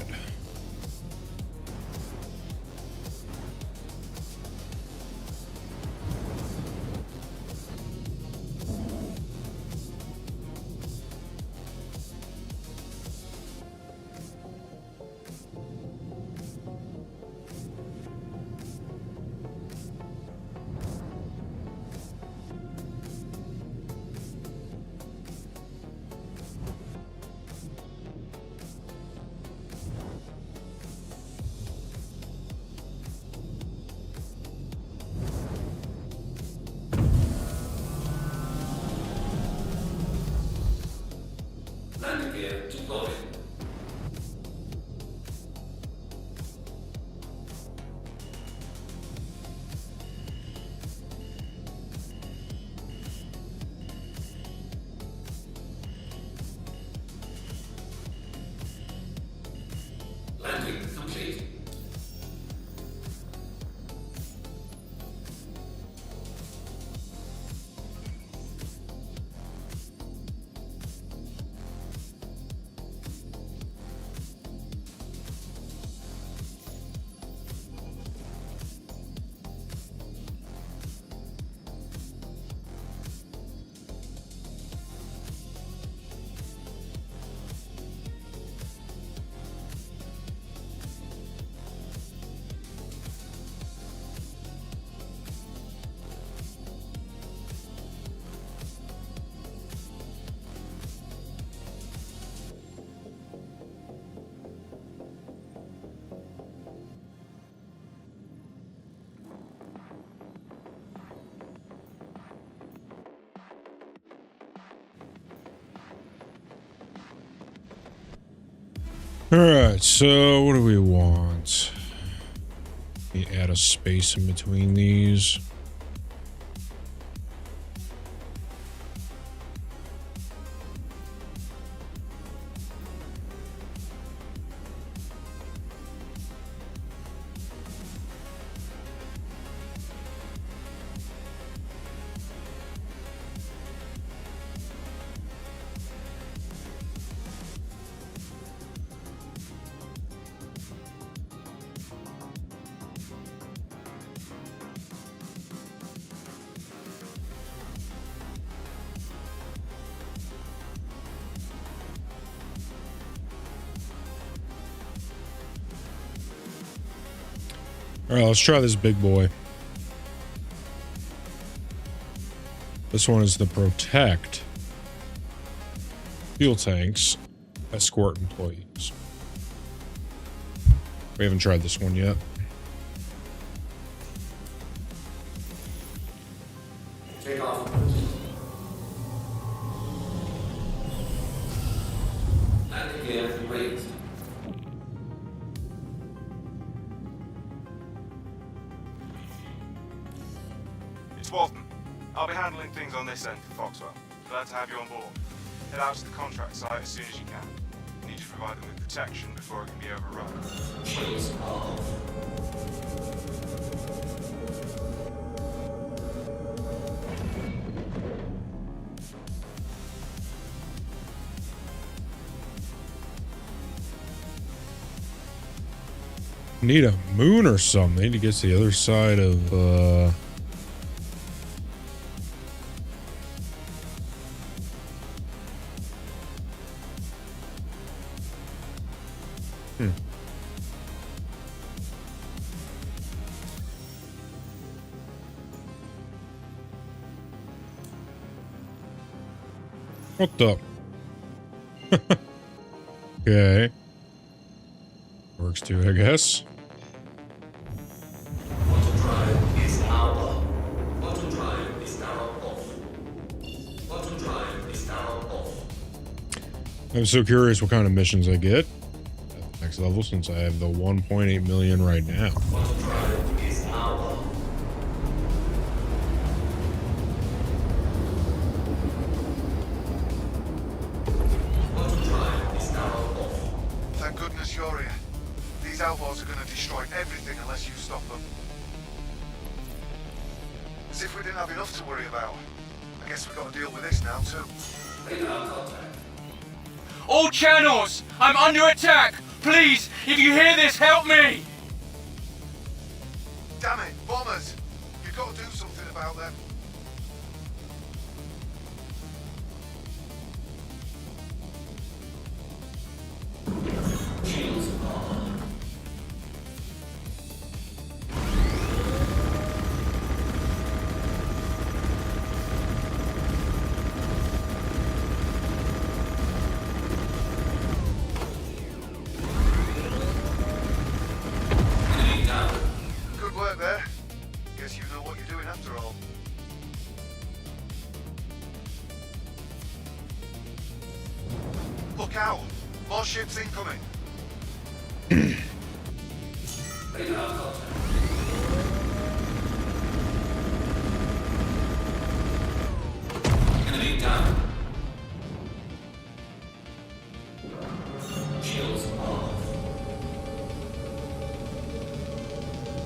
Alright, so what do we want? We add a space in between these. All right, let's try this big boy. This one is the protect fuel tanks, escort employees. We haven't tried this one yet. Take off. Landing gear raised. Walton. I'll be handling things on this end for Foxwell. Glad to have you on board. Head out to the contract site as soon as you can. Need to provide them with protection before it can be overrun. Shields off. Need a moon or something. Need to get to the other side of What the? Okay. Works too, I guess. Auto drive is now on. Auto drive is now off. Auto drive is now off. I'm so curious what kind of missions I get at the next level since I have the 1.8 million right now. Auto drive is now on. Auto drive is now off. Thank goodness you're here. These outlaws are going to destroy everything unless you stop them. As if we didn't have enough to worry about. I guess we've got to deal with this now too. Radar contact. All channels! I'm under attack! Please, if you hear this, help me! Damn it, bombers! You've got to do something about them. Shields on. Enemy down. Good work there. Guess you know what you're doing after all. Look out! More ships incoming. Radar contact. Enemy down. Shields off.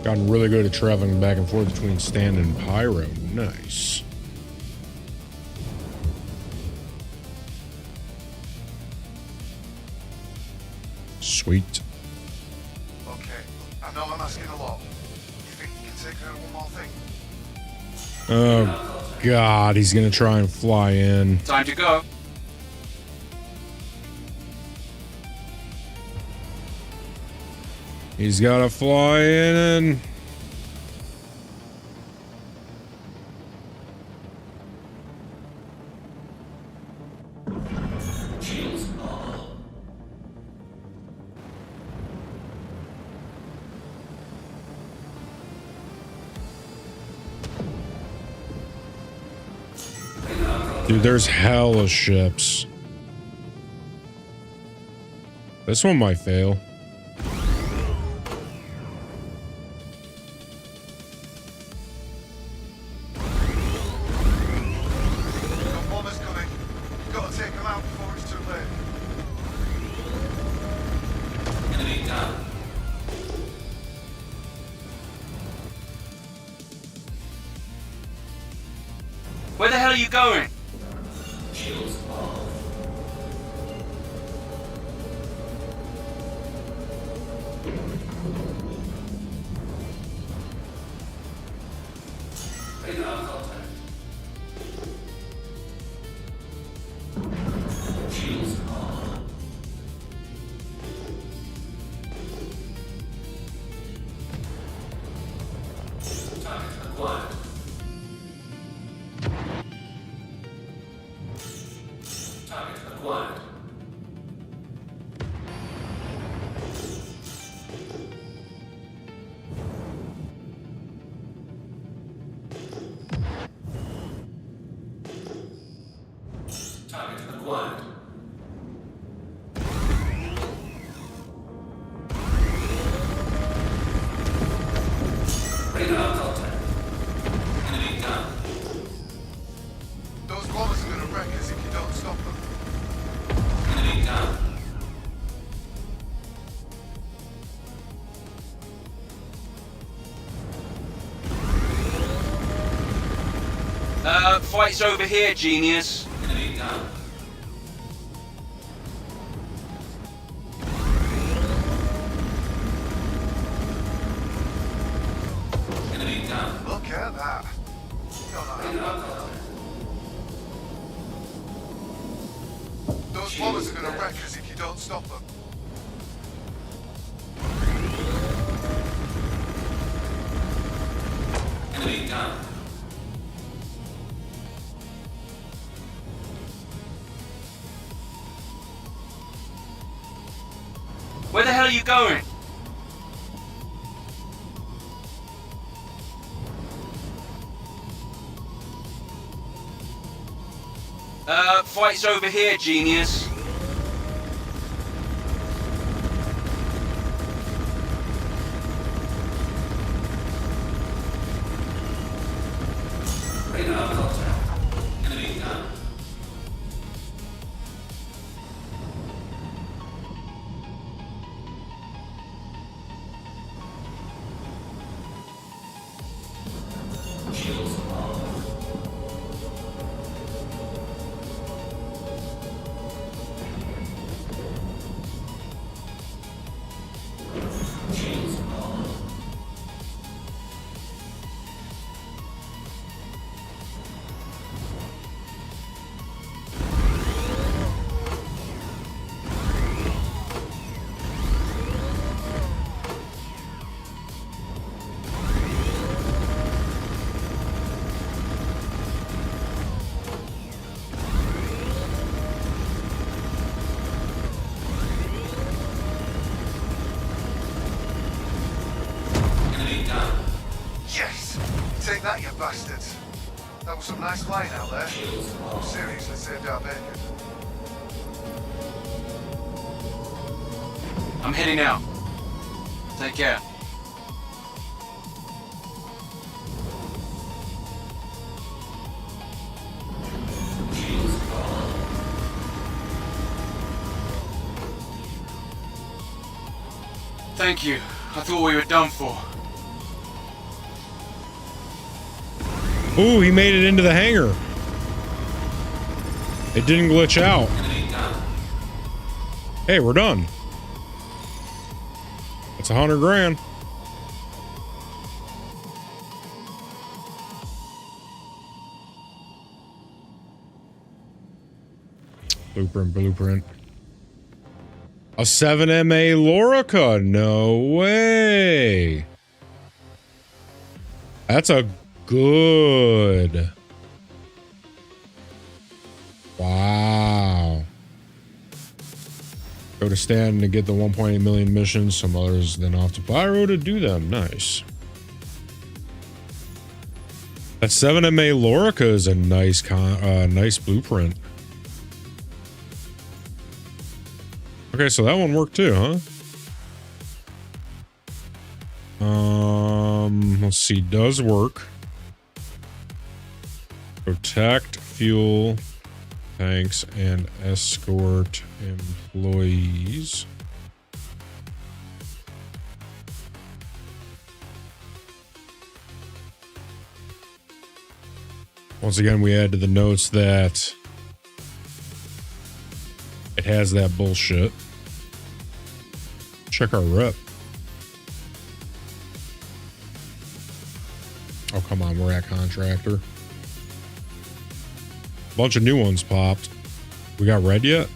Gotten really good at traveling back and forth between Stand and Pyro. Nice. Sweet. Okay, I know I'm asking a lot. You think you can take care of one more thing? Oh God, he's gonna try and fly in. Time to go. He's gotta fly in and Shields off. dude, there's hella ships. This one might fail. We've got bombers coming. You've got to take them out before it's too late. Enemy down. Where the hell are you going? Shields off. Radar contact. Shields off. Target acquired. Target acquired. Target acquired. Radar contact. Fight's over here, genius. Enemy down. Enemy down. Look at that. You're not Those bombers are gonna wreck us if you don't stop them. Enemy down. Where the hell are you going? Fight's over here, genius. Radar contact. Enemy down. Shields on. Shields on. Enemy down. Yes! Take that, you bastards. That was some nice flying out there. Seriously saved our bacon. I'm heading out. Take care. Thank you. I thought we were done for. Ooh, he made it into the hangar. It didn't glitch out. Enemy down. Hey, we're done. That's 100 grand. Blueprint. A 7MA Lorica. No way. That's a good. Wow. Go to stand to get the 1.8 million missions. Some others then off to Pyro to do them. Nice. That 7MA Lorica is a nice nice blueprint. Okay, so that one worked too, huh? Let's see, does work. Protect, fuel, tanks, and escort employees. Once again, we add to the notes that it has that bullshit. Check our rep. Oh, come on, we're at contractor. Bunch of new ones popped. We got red yet?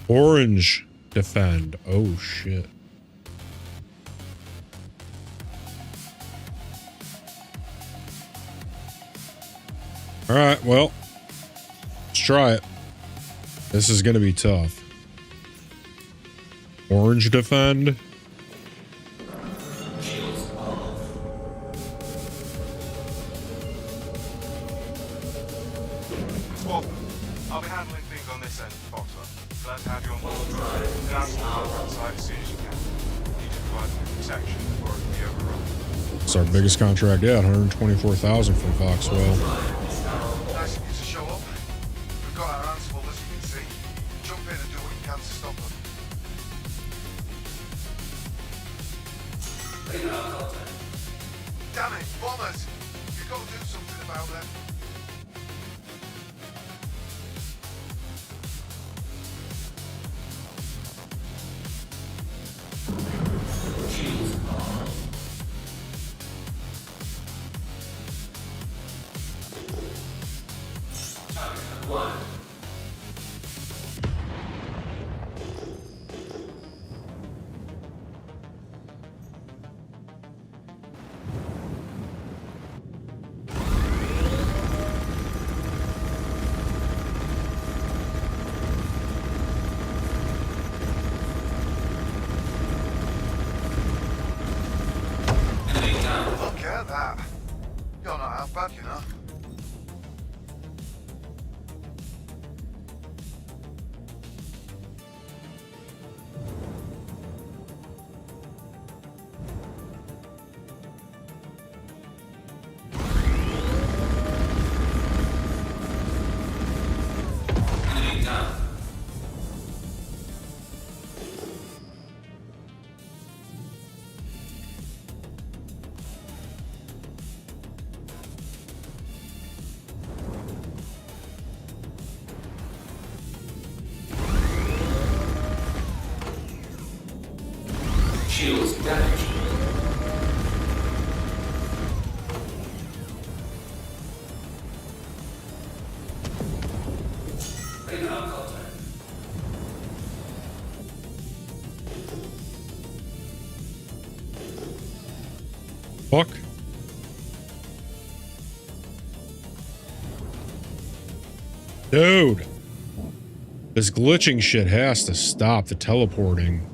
Orange defend. Oh shit. All right, well, let's try it. This is going to be tough. Orange defend. Well, I'll be handling things on this end, Foxwell. Glad to have you on board. Get out to the contract site as soon as you can. Need to provide me with protection before it can be overrun. It's our biggest contract yet, 124,000 from Foxwell. Nice of you to show up. We've got our hands full bombers! You've got to do something about them. Shields on. Target acquired. Enemy down. Look at that. You're not half bad, you know. Enemy down. Shields damaged. Radar contact. Fuck. Dude. This glitching shit has to stop, the teleporting.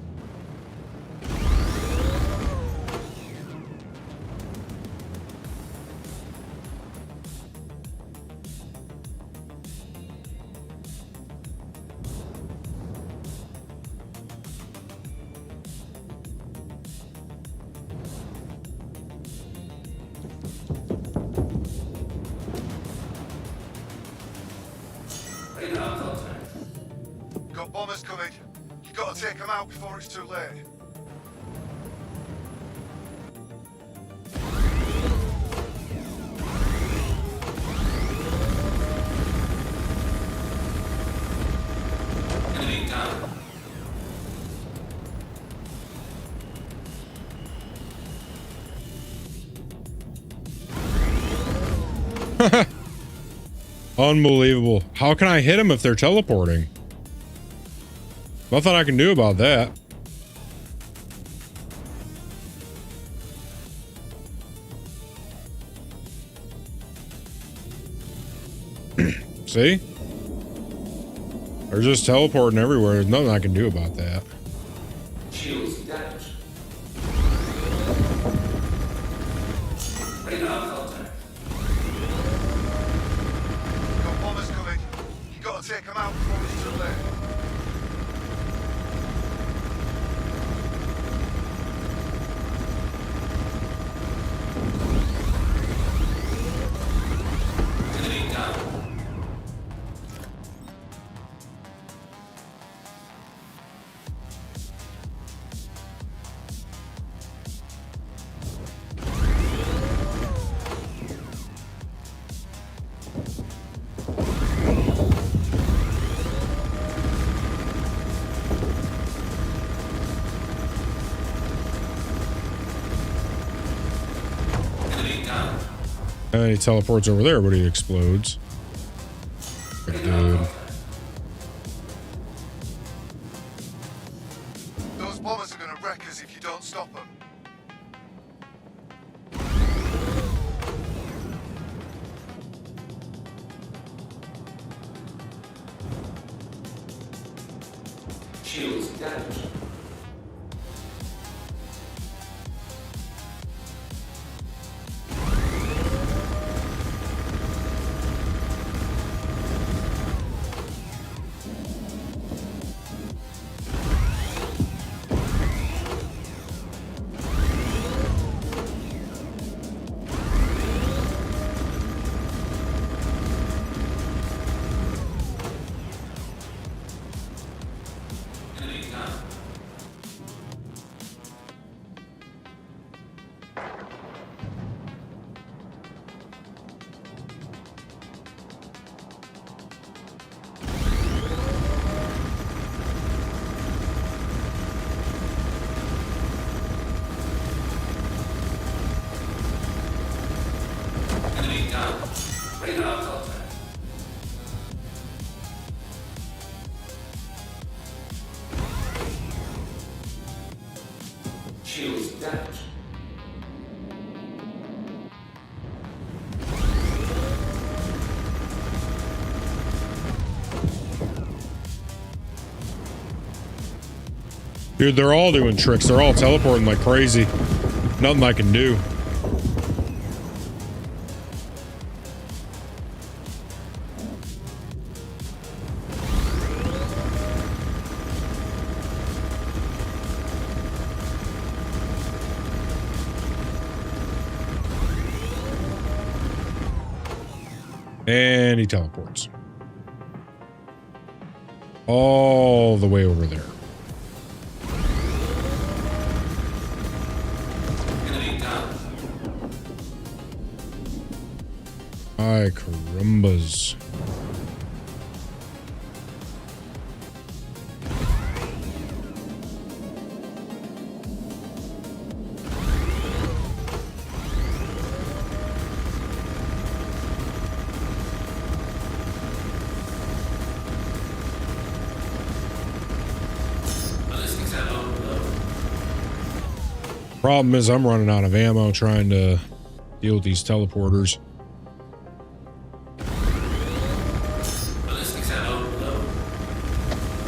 Radar contact. Got bombers coming. You got to take them out before it's too late. Enemy down. Unbelievable. How can I hit them if they're teleporting? Nothing I can do about that. See? They're just teleporting everywhere. There's nothing I can do about that. Shields damaged. Radar contact. Got bombers coming. You got to take them out before it's too late. Enemy down. Enemy down. And he teleports over there, but he explodes. Radar Dude. contact. Those bombers are going to wreck us if you don't stop them. Shields damaged. Enemy down. Enemy down. Radar contact. Shields damaged. Dude, they're all doing tricks. They're all teleporting like crazy. Nothing I can do. And he teleports. All the way over there. Enemy down. Ay, carambas. Ballistics ammo low. Problem is I'm running out of ammo trying to deal with these teleporters. Ballistics ammo low.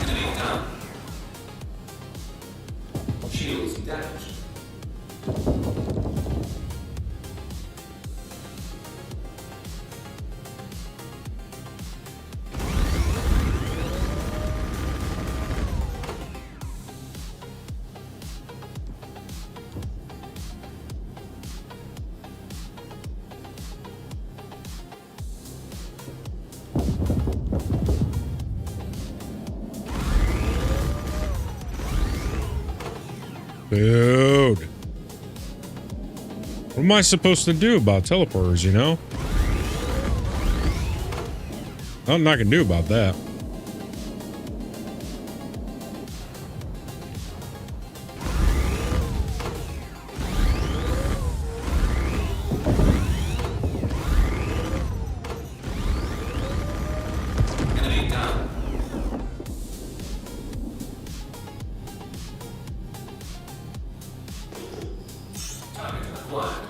Enemy down. Shields damaged. Dude. What am I supposed to do about teleporters, you know? Nothing I can do about that. Enemy down. Target acquired.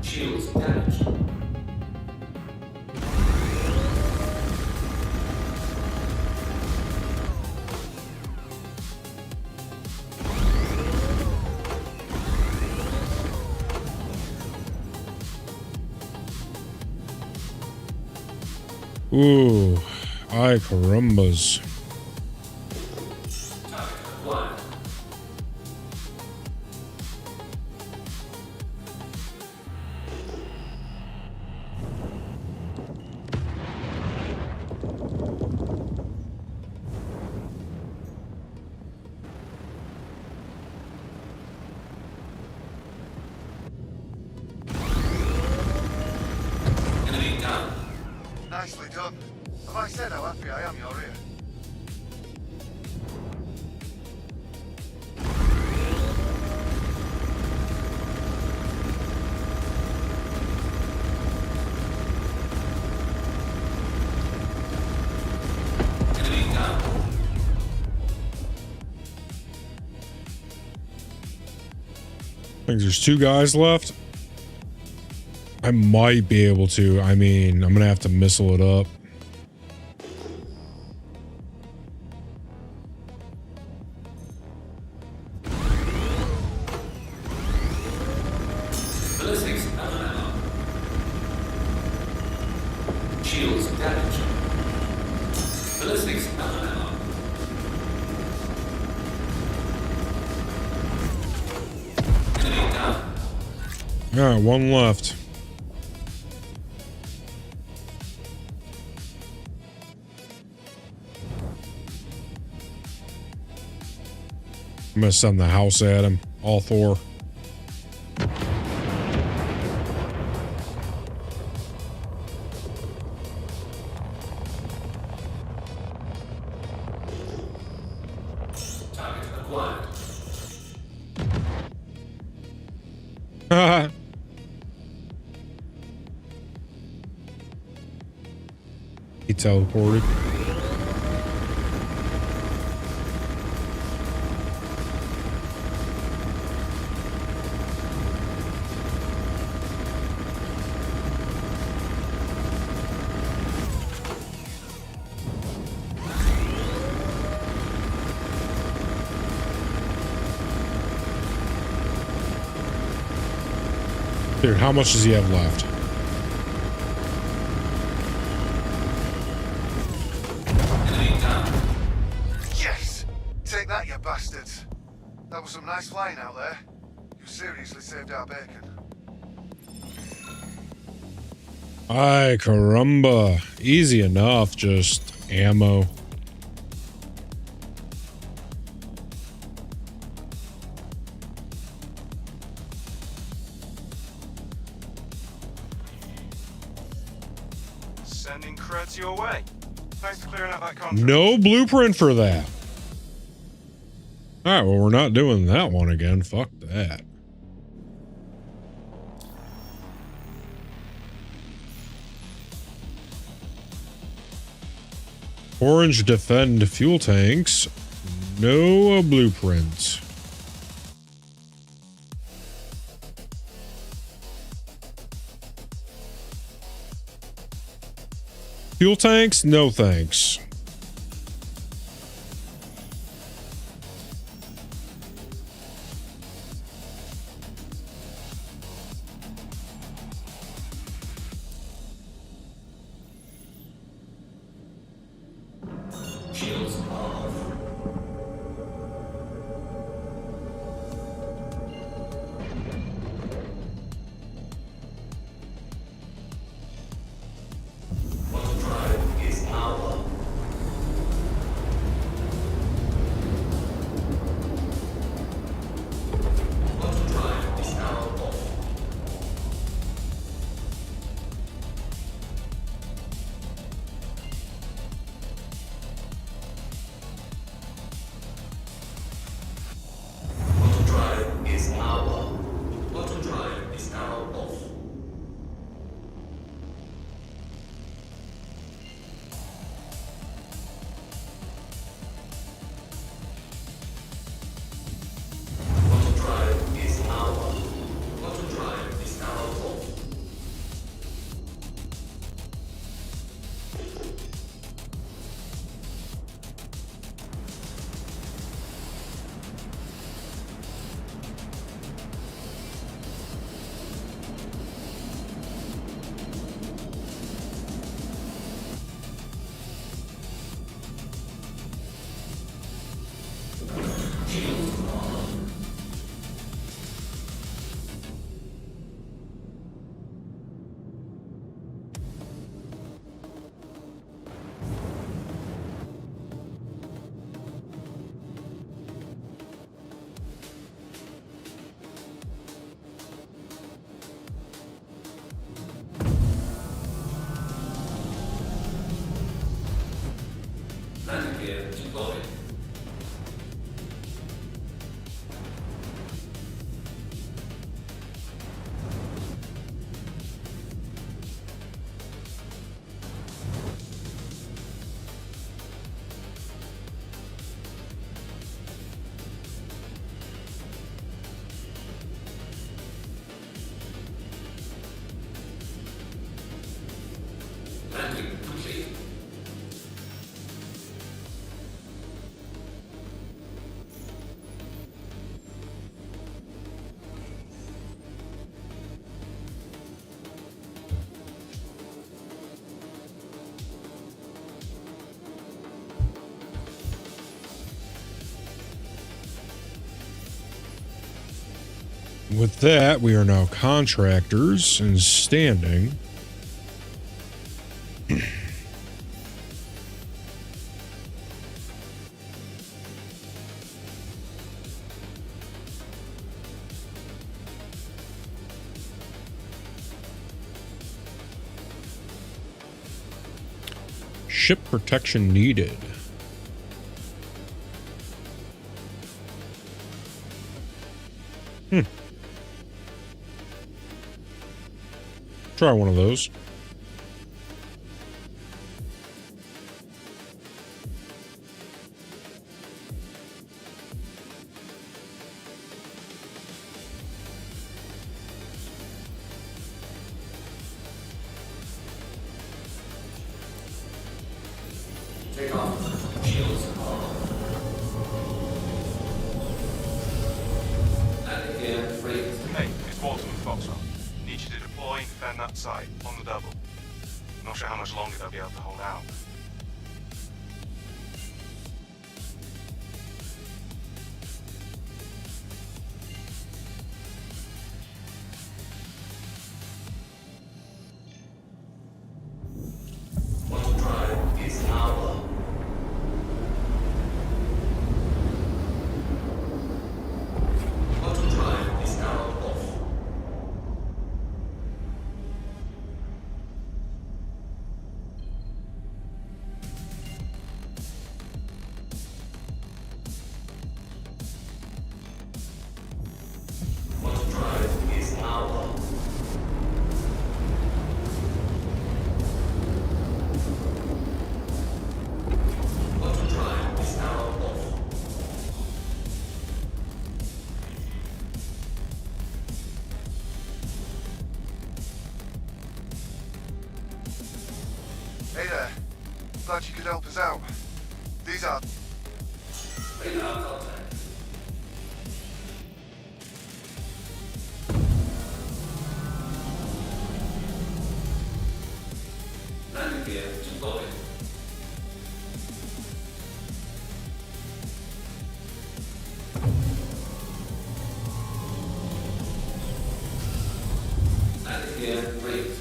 Shields damaged. Ooh. Ay, carambas. Target acquired. Enemy down. Nicely done. Have I said how happy I am you're here? Enemy down. I think there's 2 guys left. I might be able to. I mean, I'm gonna have to missile it up. Ballistics ammo. Shields damaged. Ballistics ammo. Enemy down. All right, 1 left. I'm gonna send the house at him. All four. Target acquired. He teleported. Dude, how much does he have left? Yes! Take that, you bastards. That was some nice flying out there. You seriously saved our bacon. Ay, caramba. Easy enough, just ammo. Sending creds your way. Thanks for clearing out that contract. No blueprint for that. Alright, well, we're not doing that one again. Fuck that. Orange defend fuel tanks. No blueprints. Fuel tanks? No thanks. Shields off. Auto drive is now up. Auto drive is now off. Auto drive is now up. Auto drive is now off. Auto drive is now up. Auto drive is now off. Landing gear deployed. Landing complete. With that, we are now contractors and standing. Ship protection needed. Try one of those. Take off. Shields on. And again, freeze. Hey, it's Walton with Foxwell. Need you to deploy and defend that site on the double. Not sure how much longer they'll be able to hold out. One drive is now up. One drive is now off. One drive is now up. One drive is now off. Hey there. Glad you could help us out. These are... Radar contact. Landing gear deployed. Landing gear raised.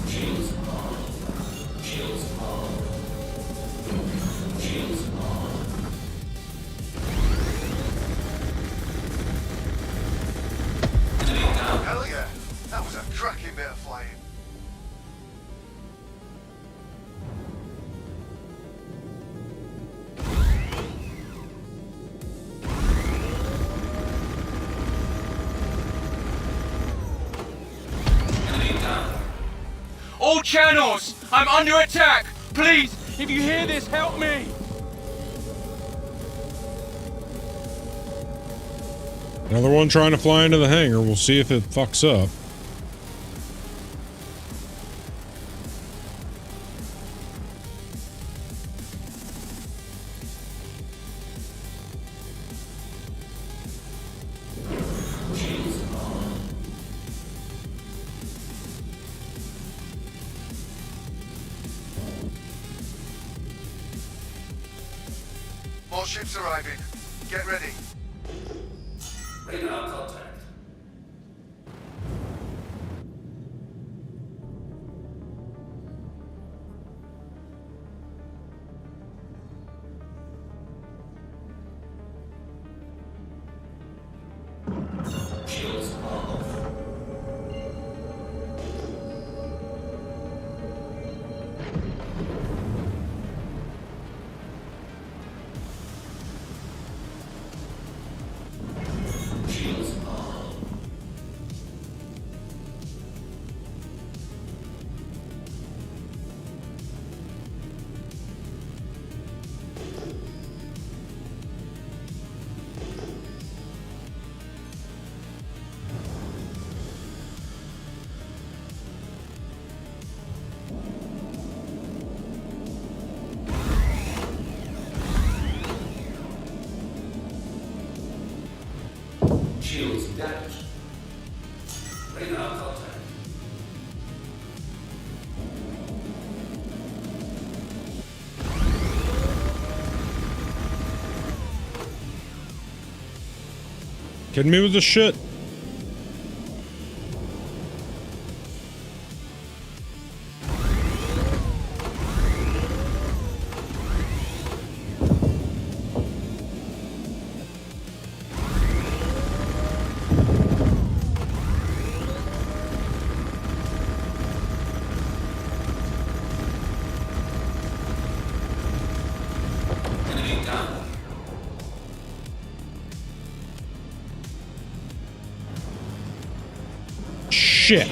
Shields on. Shields on. Shields on. Enemy down. Hell yeah! That was a cracking bit of flying. Enemy down. All channels! I'm under attack! Please, if you hear this, help me! Another one trying to fly into the hangar. We'll see if it fucks up. Shields on. More ships arriving. Get ready. Radar contact. Shields off. Shields on. Shields damaged. Radar contact. Kidding me with this shit? shit.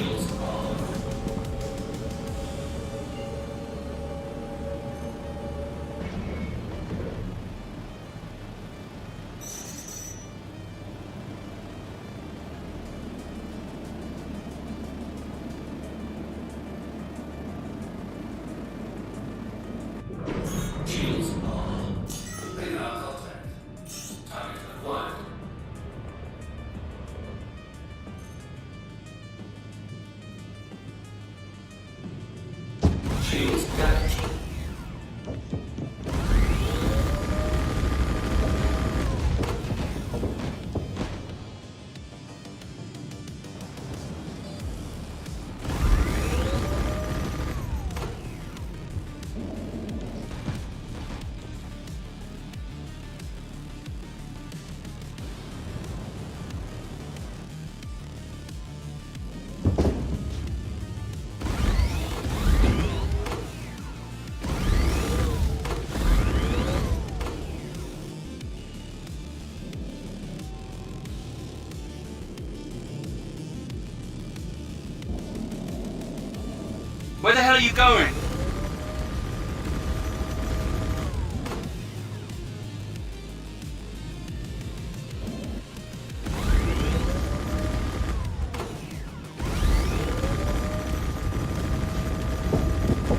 Where the hell are you going?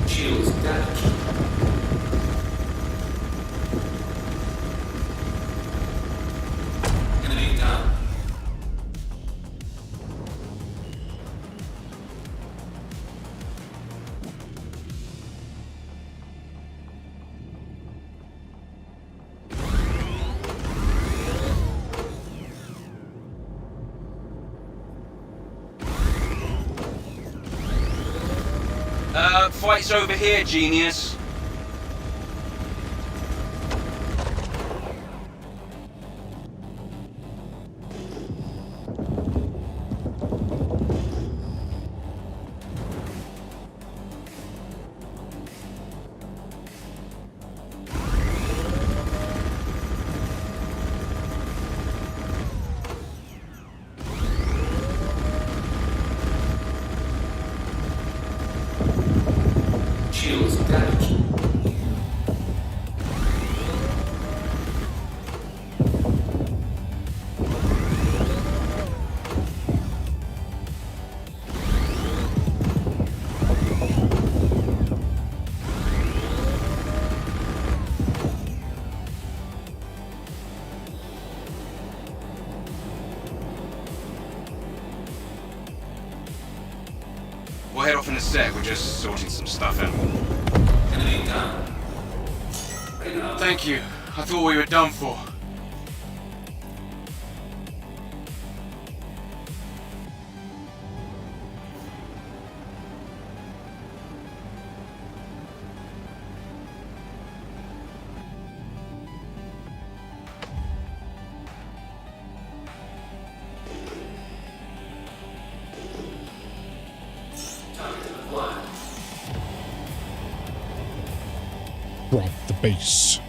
Shields damaged. Enemy down. Fight's over here, genius. Shields damaged. We'll head off in a sec. We're just sorting some stuff out. Enemy down. Thank you. I thought we were done for. Drop the base.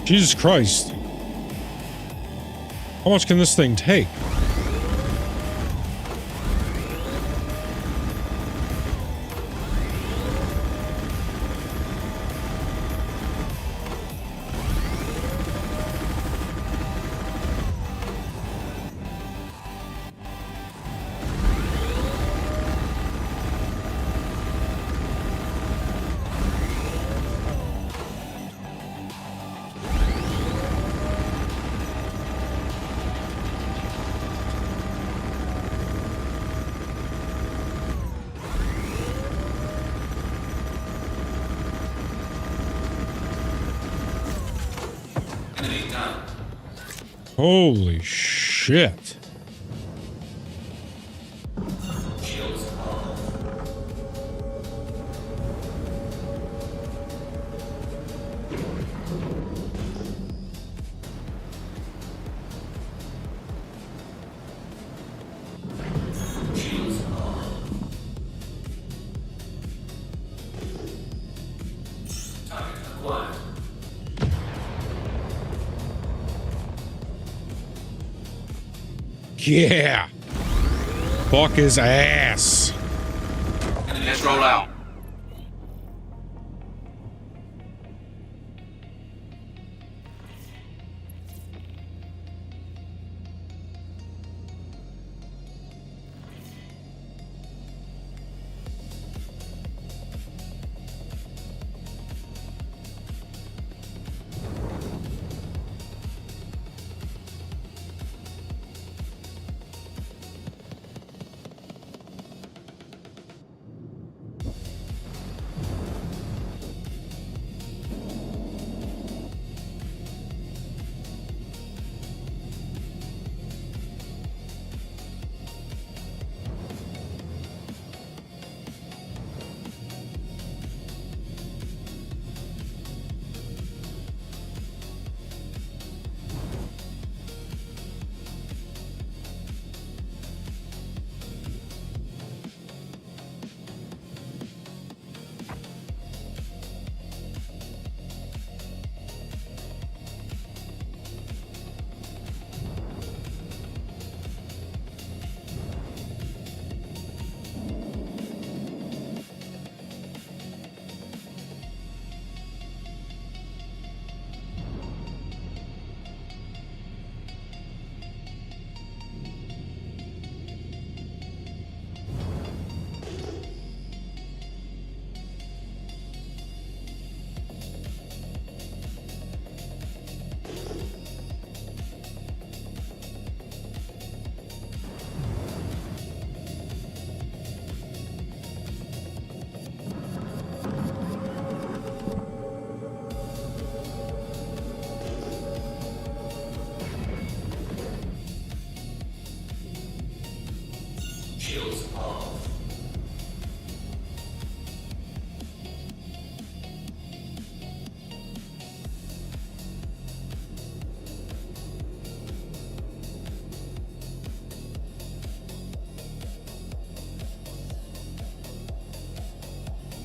Jesus Christ. How much can this thing take? Holy shit. Yeah. Fuck his ass. Let's roll out.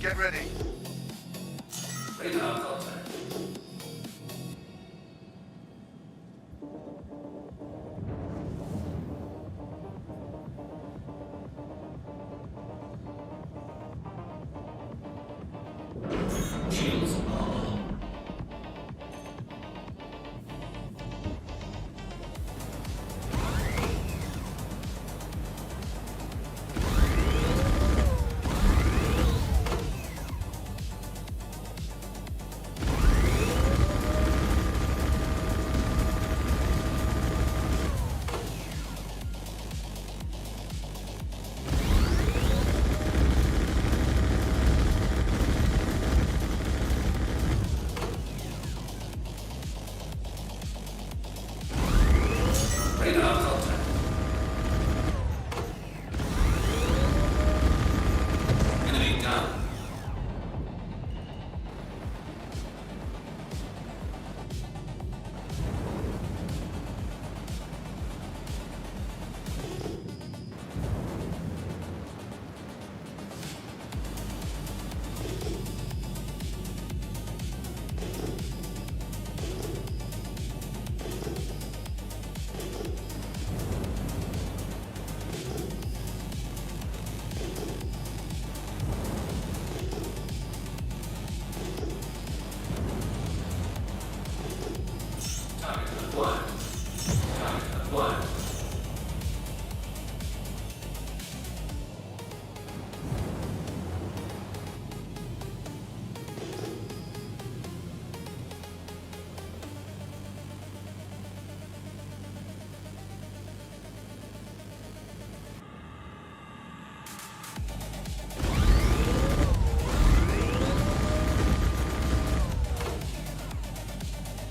Get ready. Radar contact. Shields on.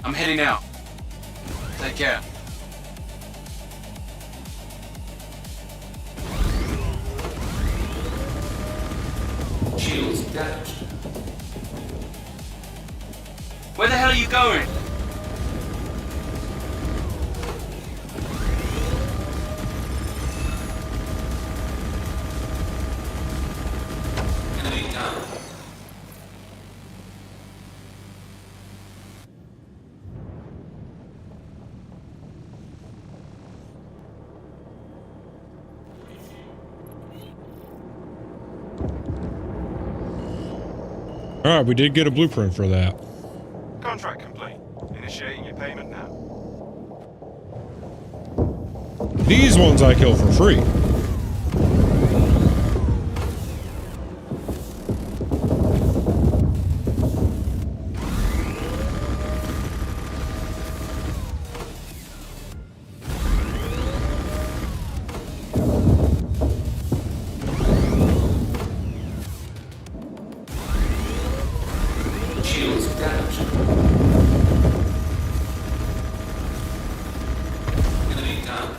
I'm heading out. Take care. Shields damaged. Where the hell are you going? Enemy down. All right, we did get a blueprint for that. Contract complete. Initiating your payment now. These ones I kill for free. Shields damaged. Enemy down.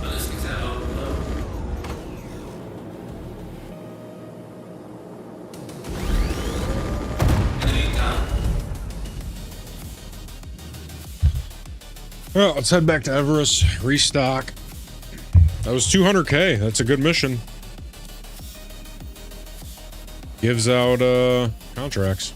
Ballistics ammo low. Enemy down. Well, let's head back to Everest, restock. That was 200K. That's a good mission. Gives out contracts.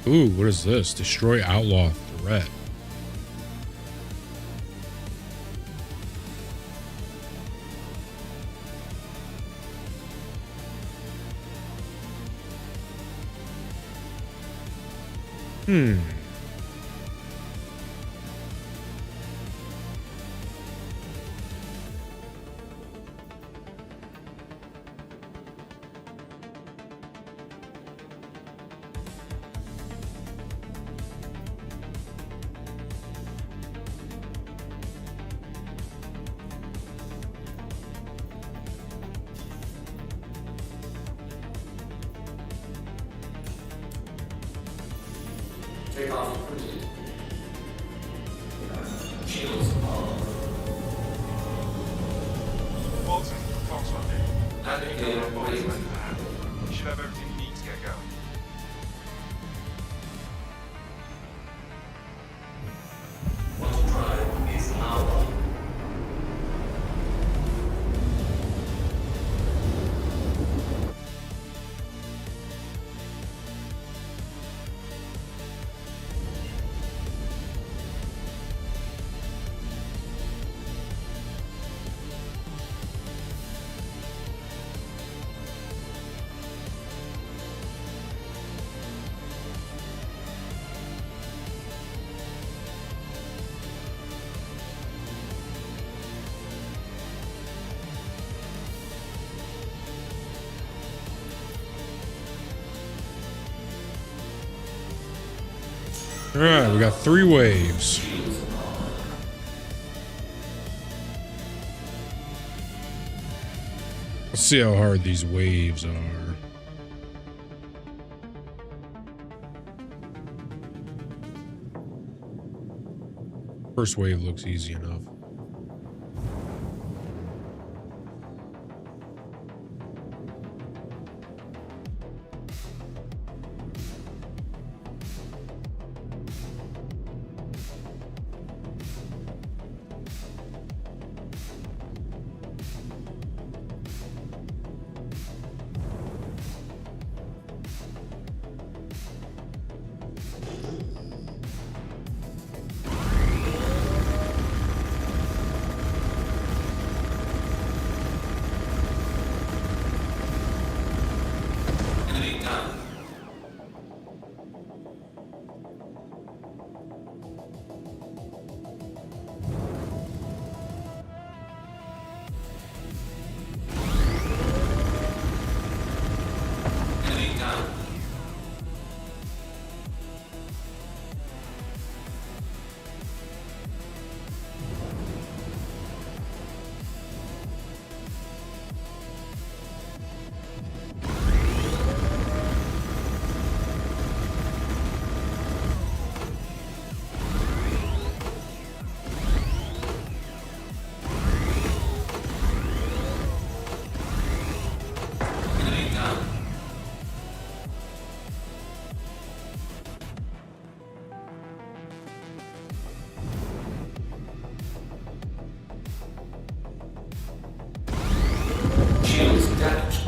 Ooh, what is this? Destroy outlaw threat. Take off completed. Shields on. Bolton, Foxtrot. Landing gear ready. You should have everything you need to get going. Quantum drive is now on. All right, we got 3 waves. Let's see how hard these waves are. First wave looks easy enough. Enemy down. Enemy down. Enemy down. Shields damaged.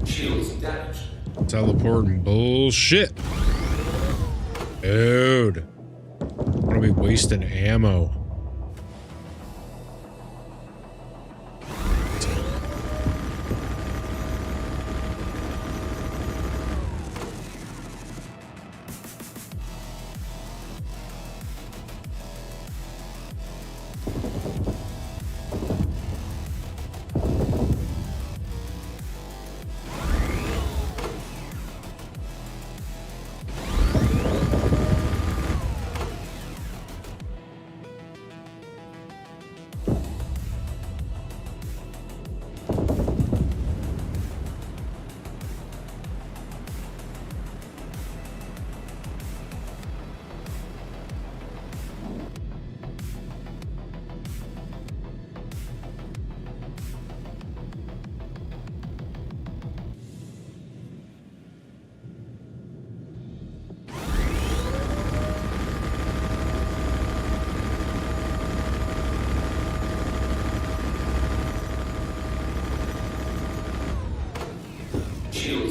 Shields damaged. Teleporting bullshit. Dude. I'm gonna be wasting ammo.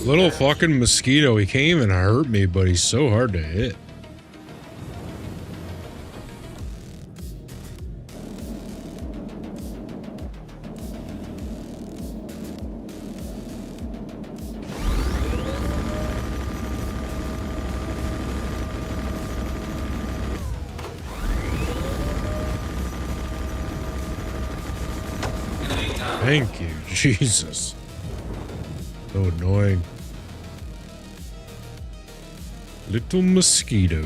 Little fucking mosquito. He can't even hurt me, but he's so hard to hit. Thank you, Jesus. So annoying. Little mosquito.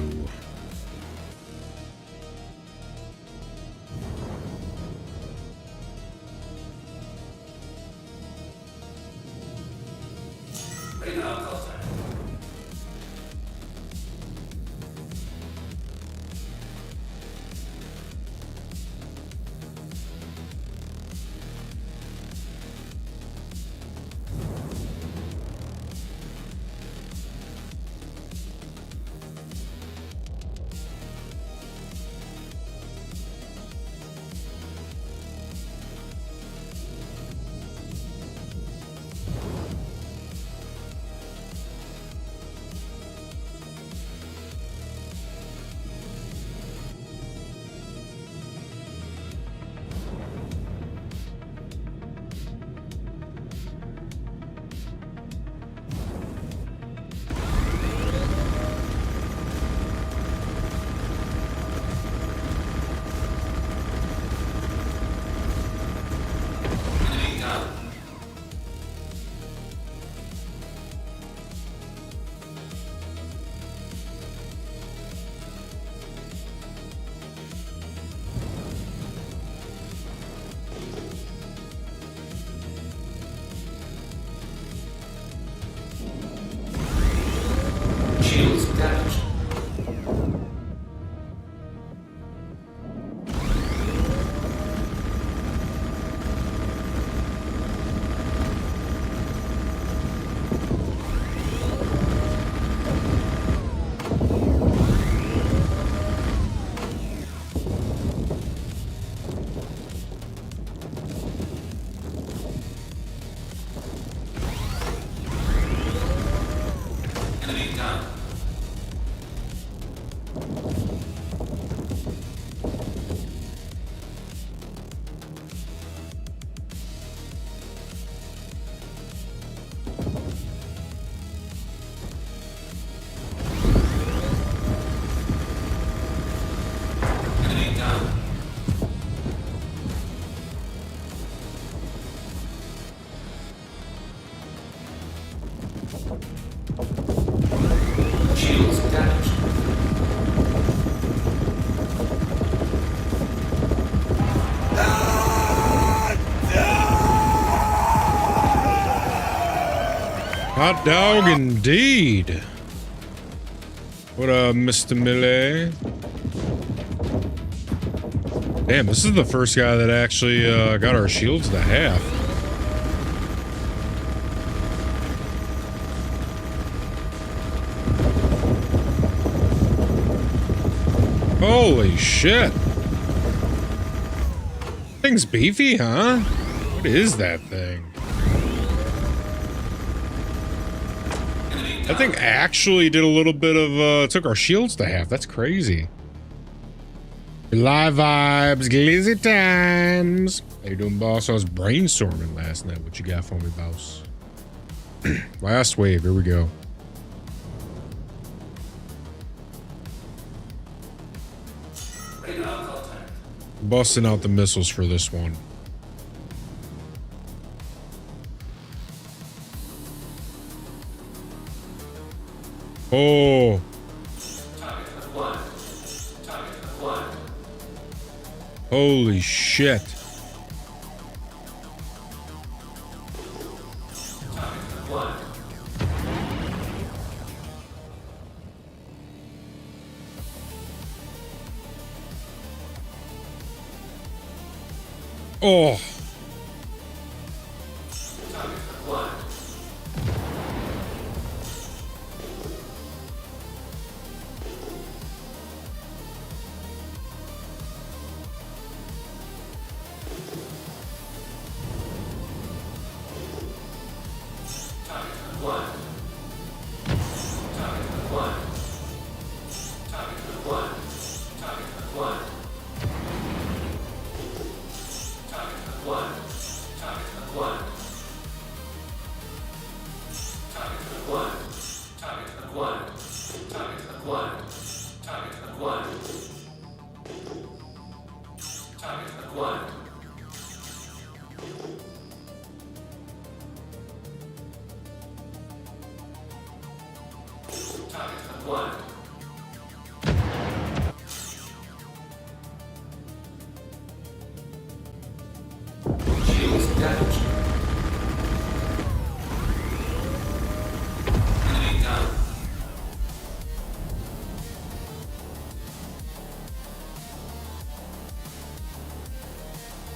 Hot dog indeed. What up, Mr. Millie? Damn, this is the first guy that actually got our shields to half. Holy shit. Thing's beefy, huh? What is that thing? That thing actually did a little bit of, took our shields to half. That's crazy. Live vibes, glizzy times. How you doing, boss? I was brainstorming last night. What you got for me, boss? Last wave, here we go. Busting out the missiles for this one. Oh. Holy shit. Oh. One.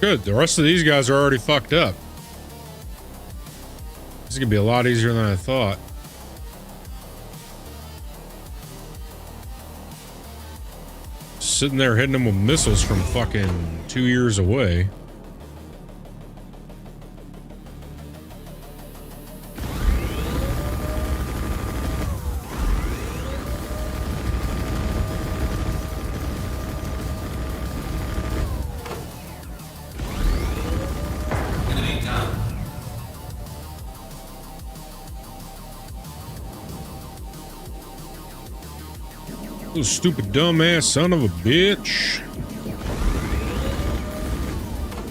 Good. The rest of these guys are already fucked up. This is gonna be a lot easier than I thought. Sitting there hitting them with missiles from fucking 2 years away. You stupid dumbass son of a bitch.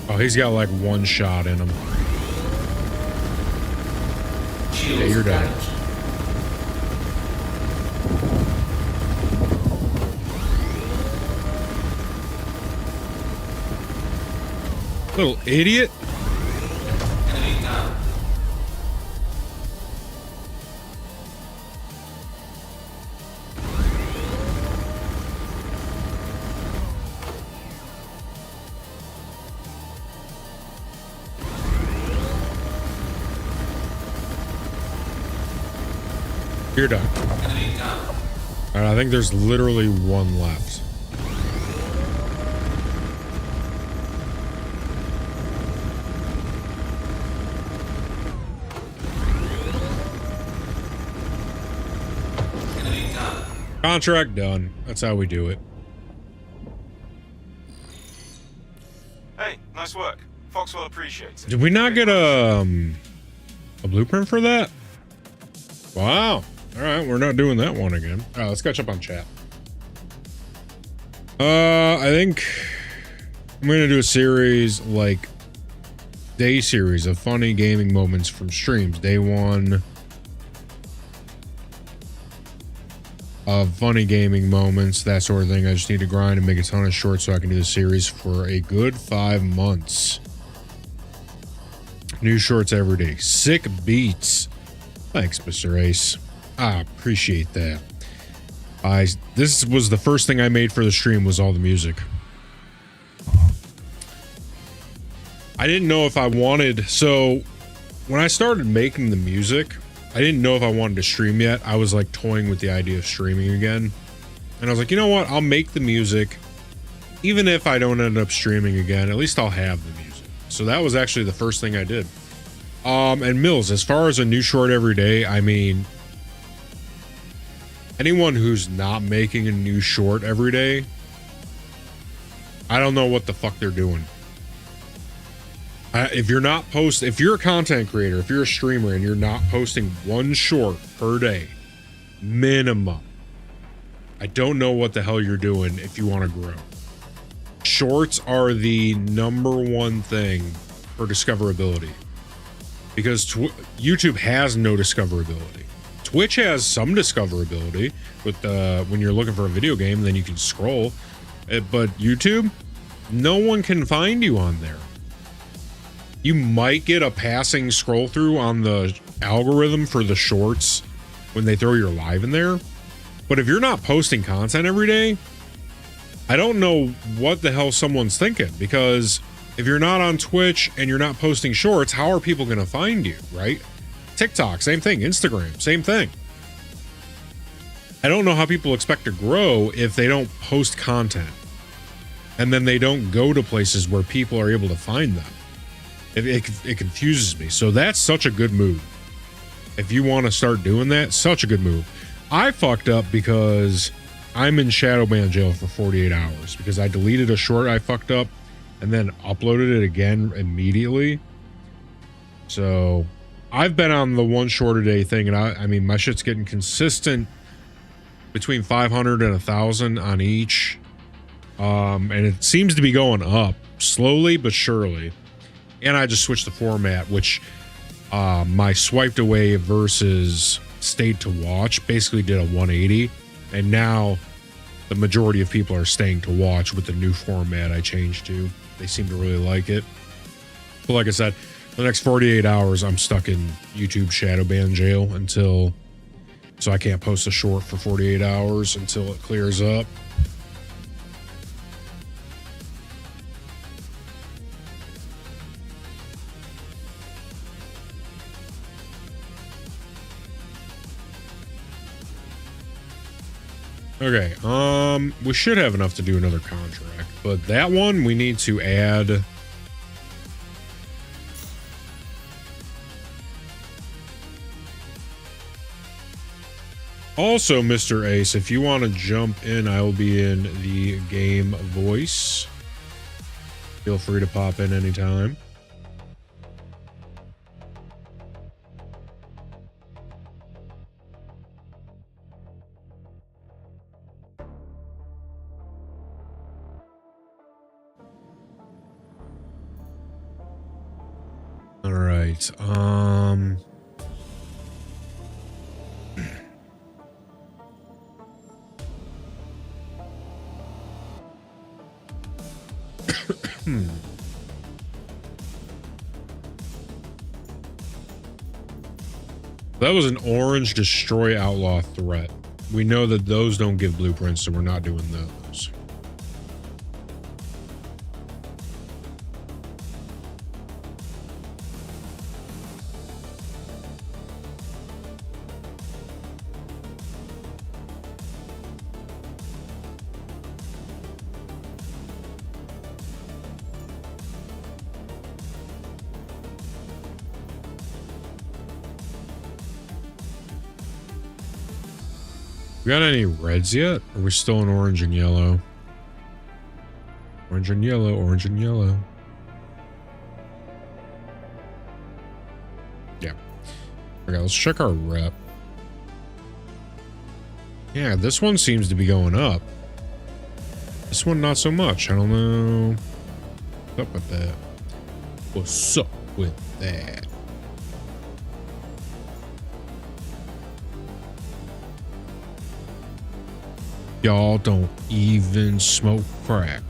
Oh, he's got like one shot in him. Yeah, you're done. Little idiot. You're done. Alright, I think there's literally one left. Contract done. That's how we do it. Hey, nice work. Foxwell appreciates it. Did we not get a blueprint for that? Wow. All right, we're not doing that one again. All right, let's catch up on chat. I think I'm gonna do a series, like day series of funny gaming moments from streams. Day one of funny gaming moments, that sort of thing. I just need to grind and make a ton of shorts so I can do the series for a good 5 months. New shorts every day. Sick beats. Thanks, Mr. Ace. I appreciate that. This was the first thing I made for the stream, was all the music. I didn't know if I wanted, so when I started making the music, I didn't know if I wanted to stream yet. I was like toying with the idea of streaming again. And I was like, you know what? I'll make the music. Even if I don't end up streaming again, at least I'll have the music. So that was actually the first thing I did. And Mills, as far as a new short every day, I mean, anyone who's not making a new short every day, I don't know what the fuck they're doing. If you're a content creator, if you're a streamer and you're not posting one short per day, minimum, I don't know what the hell you're doing if you want to grow. Shorts are the #1 thing for discoverability. Because YouTube has no discoverability. Twitch has some discoverability with when you're looking for a video game, then you can scroll. But YouTube, no one can find you on there. You might get a passing scroll through on the algorithm for the shorts when they throw your live in there. But if you're not posting content every day, I don't know what the hell someone's thinking, because if you're not on Twitch and you're not posting shorts, how are people going to find you, right? TikTok, same thing. Instagram, same thing. I don't know how people expect to grow if they don't post content and then they don't go to places where people are able to find them. It confuses me. So that's such a good move. If you want to start doing that, such a good move. I fucked up because I'm in Shadowban jail for 48 hours because I deleted a short I fucked up and then uploaded it again immediately. So I've been on the 1 short a day thing, and I mean, my shit's getting consistent between 500 and 1,000 on each. And it seems to be going up slowly but surely. And I just switched the format, which my swiped away versus stayed to watch basically did a 180. And now the majority of people are staying to watch with the new format I changed to. They seem to really like it. But like I said, the next 48 hours, I'm stuck in YouTube Shadowban jail until... So I can't post a short for 48 hours until it clears up. Okay, we should have enough to do another contract, but that one we need to add. Also, Mr. Ace, if you want to jump in, I will be in the game voice. Feel free to pop in anytime. All right. That was an orange destroy outlaw threat. We know that those don't give blueprints, so we're not doing those. We got any reds yet? Or are we still in orange and yellow? Orange and yellow, orange and yellow. Yeah. Okay, let's check our rep. Yeah, this one seems to be going up. This one not so much. I don't know. What's up with that? What's up with that? Y'all don't even smoke crack.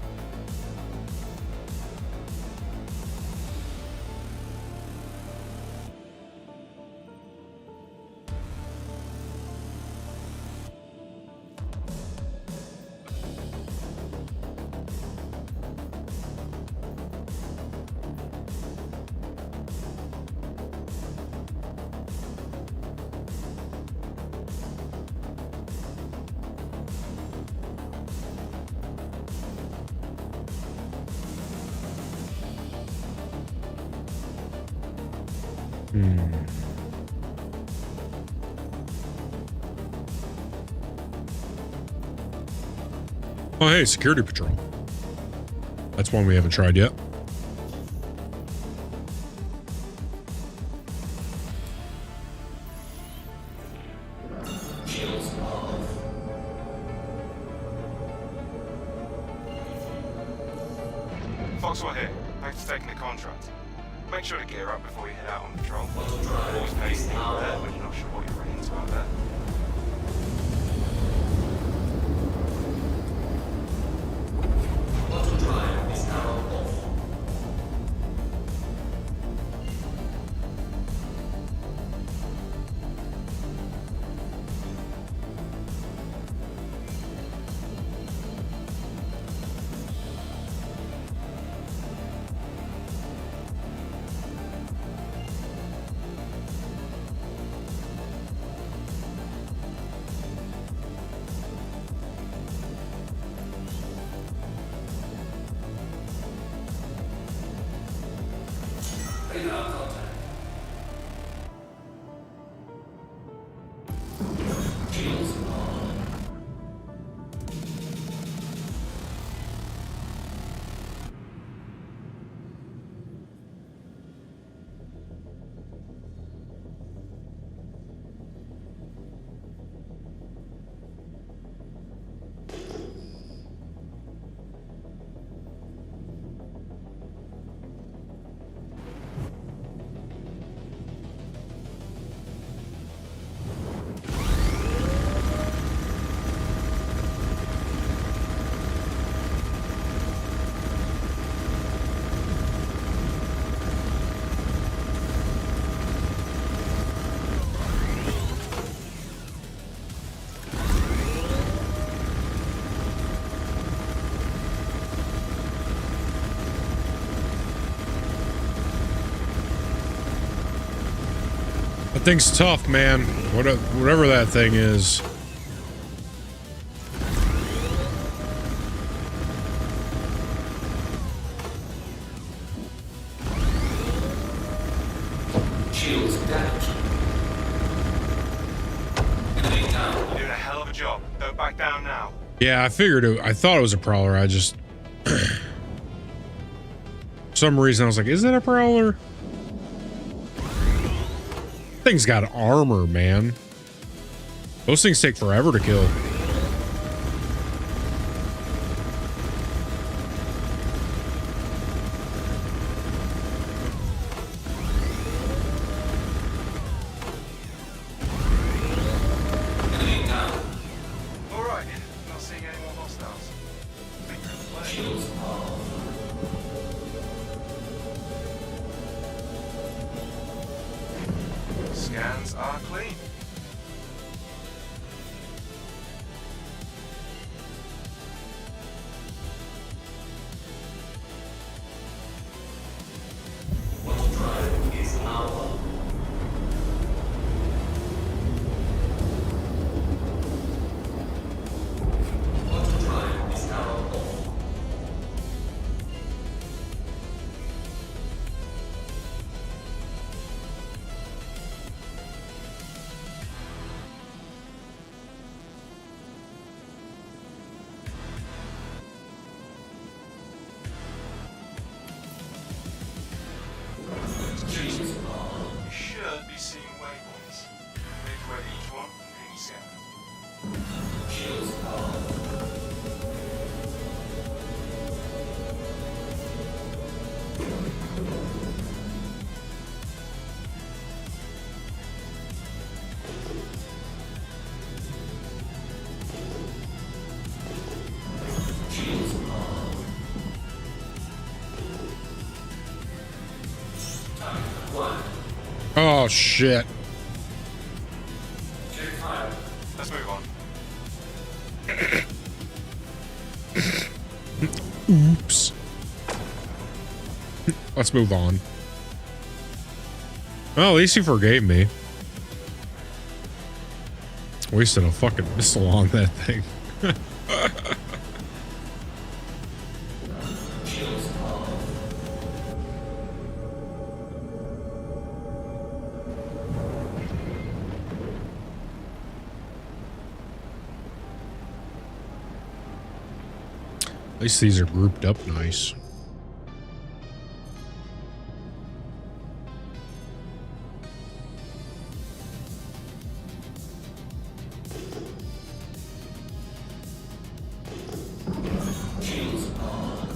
Oh, hey, security patrol. That's one we haven't tried yet. Shields off. Foxwell here. Thanks for taking the contract. Make sure to gear up before you head out on patrol. Auto drive Always pay is to now there on. when you're not sure what you're running into out there. Auto drive is now off. That thing's tough, man. Whatever that thing is. Shields damaged. Enemy down. You're doing a hell of a job. Don't back down now. Yeah, I figured it. I thought it was a prowler. I just... For some reason, I was like, is that a prowler? Thing's got armor, man. Those things take forever to kill. Enemy down. Alright, not seeing any more hostiles. Think you're in the play. Shields off. Scans are clean. Water drive is now up. Water drive is now off. Shields on. You should be seeing waypoints. Midway each one, being scanned. Shields on. Shields on. Target acquired. Oh, shit. Check fire. Let's move on. Oops. Let's move on. Well, at least he forgave me. Wasted a fucking missile on that thing. Shields on. At least these are grouped up nice. Shields on.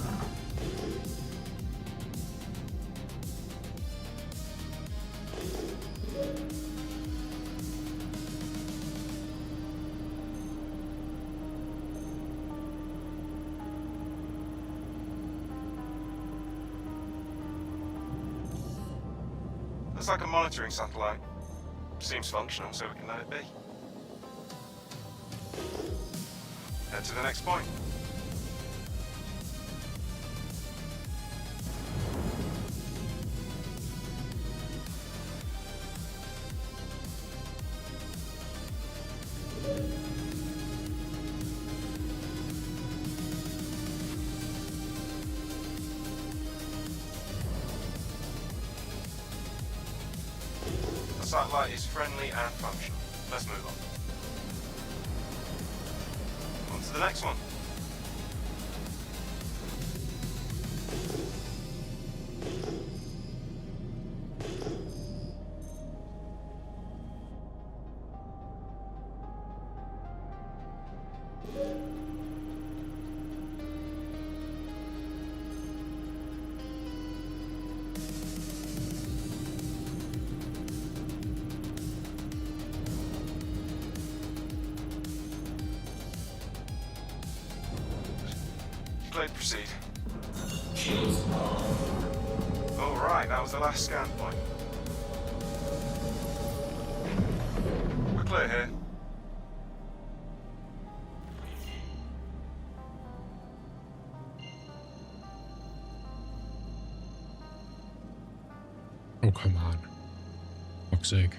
Looks like a monitoring satellite. Seems functional, so we can let it be. Head to the next point. The satellite is friendly and functional. Let's move on. On to the next one. Clear to proceed. Shields on. Alright, that was the last scan point. We're clear here. Oh, come on. Fuck's sake.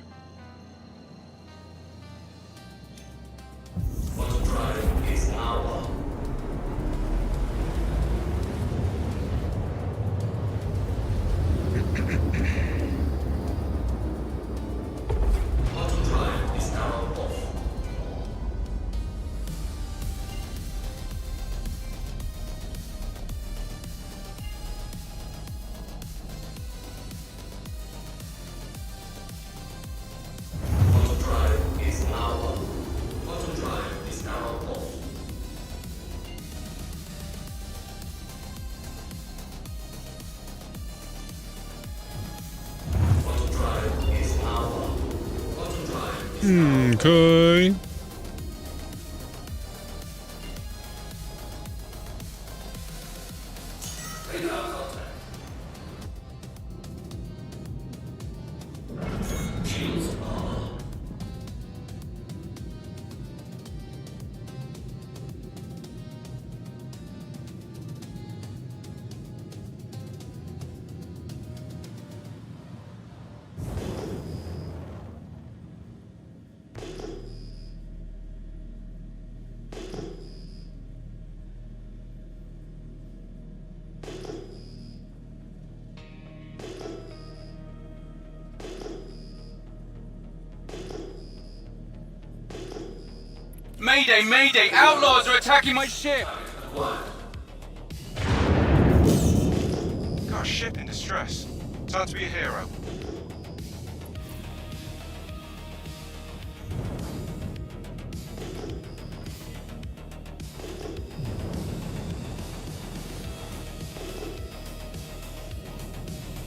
Okay. Mayday, mayday! Outlaws are attacking my ship! Got a ship in distress. Time to be a hero.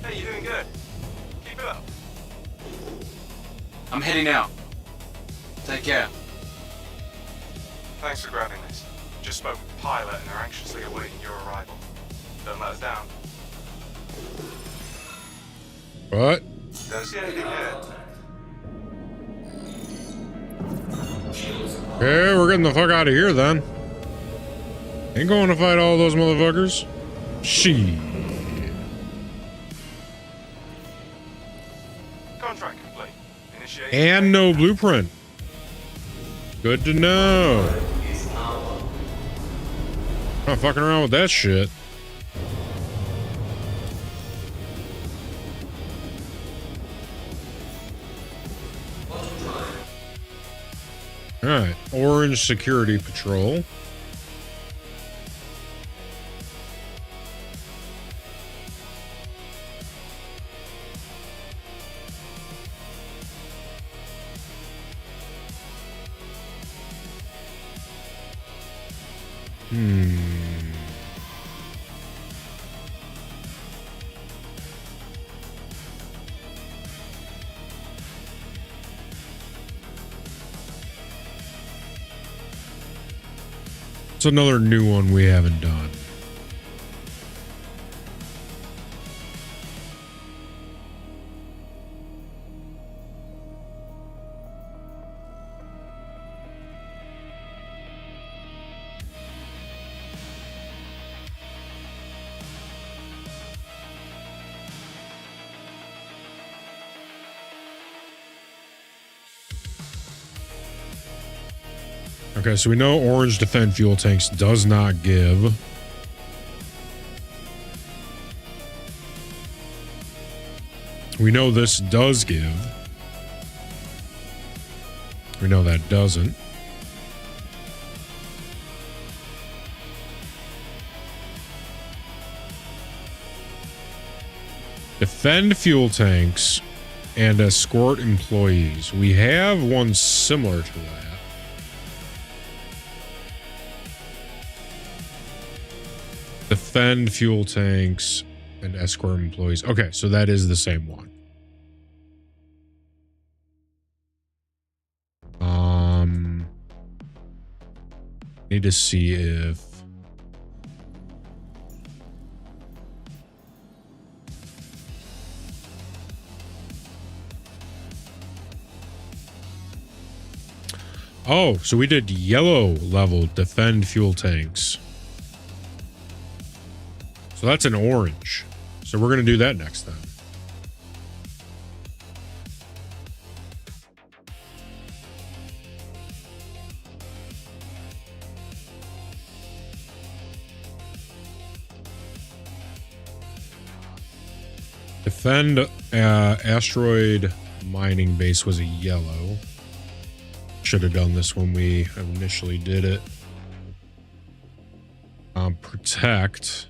Hey, you're doing good. Keep it up. I'm heading out. Take care. Thanks for grabbing this. Just spoke with the pilot and they're anxiously awaiting your arrival. Don't let us down. What? Don't see anything here. Okay, we're getting the fuck out of here then. Ain't going to fight all those motherfuckers. She. Contract complete. Initiate. And no blueprint. Good to know. Not fucking around with that shit. Alright, Orange Security Patrol. It's another new one we haven't done. Okay, so we know orange defend fuel tanks does not give. We know this does give. We know that doesn't. Defend fuel tanks and escort employees. We have one similar to that. Defend fuel tanks and escort employees. Okay, so that is the same one. Need to see if oh, so we did yellow level defend fuel tanks. So that's an orange. So we're going to do that next then. Defend asteroid mining base was a yellow. Should have done this when we initially did it. Protect.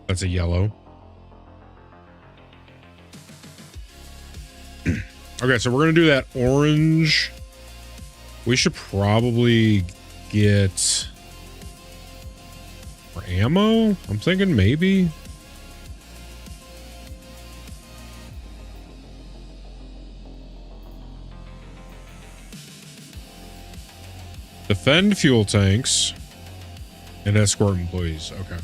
That's a yellow. Okay, so we're going to do that orange. We should probably get more ammo. I'm thinking maybe. Defend fuel tanks and escort employees. Okay.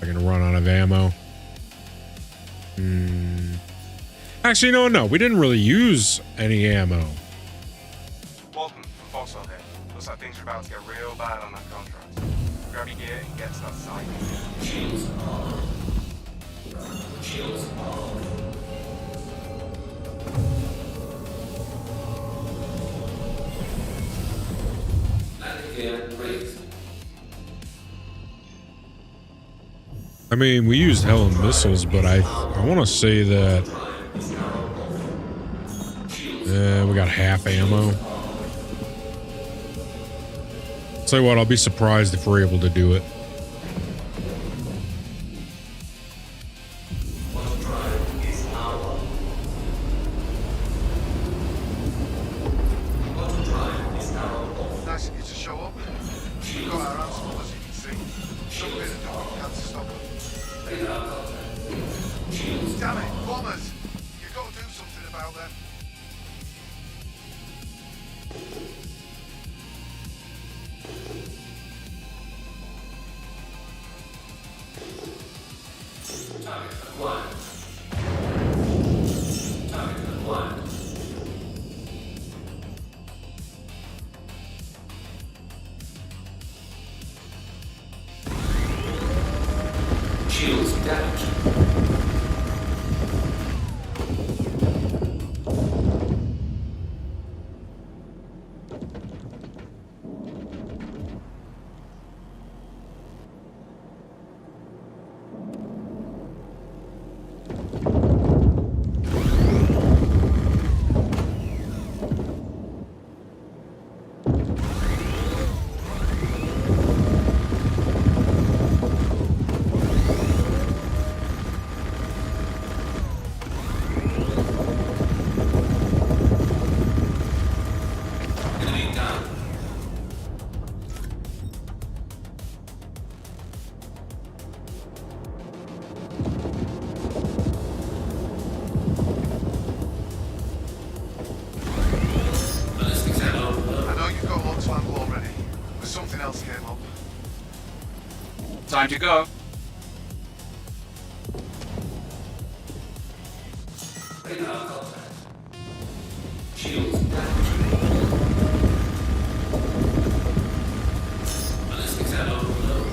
I'm gonna run out of ammo. Actually, no. We didn't really use any ammo. Welcome from Foxwell here. Looks like things are about to get real bad on that contract. Grab your gear and get to that site. Shields off. Shields off. Landing gear raised. I mean, we used Helen missiles, but I want to say that we got half ammo. Tell you what, I'll be surprised if we're able to do it. Nice of you to show up. We've got our hands full, as you can see. Some bit of doing can't stop them. Damn it, bombers! You've got to do something about them. Target acquired. Target acquired. Shields damaged. Enemy down. Ballistics ammo. I know you've got lots of ammo already, but something else came up. Time to go. Radar contact. Shields damaged. Ballistics ammo low.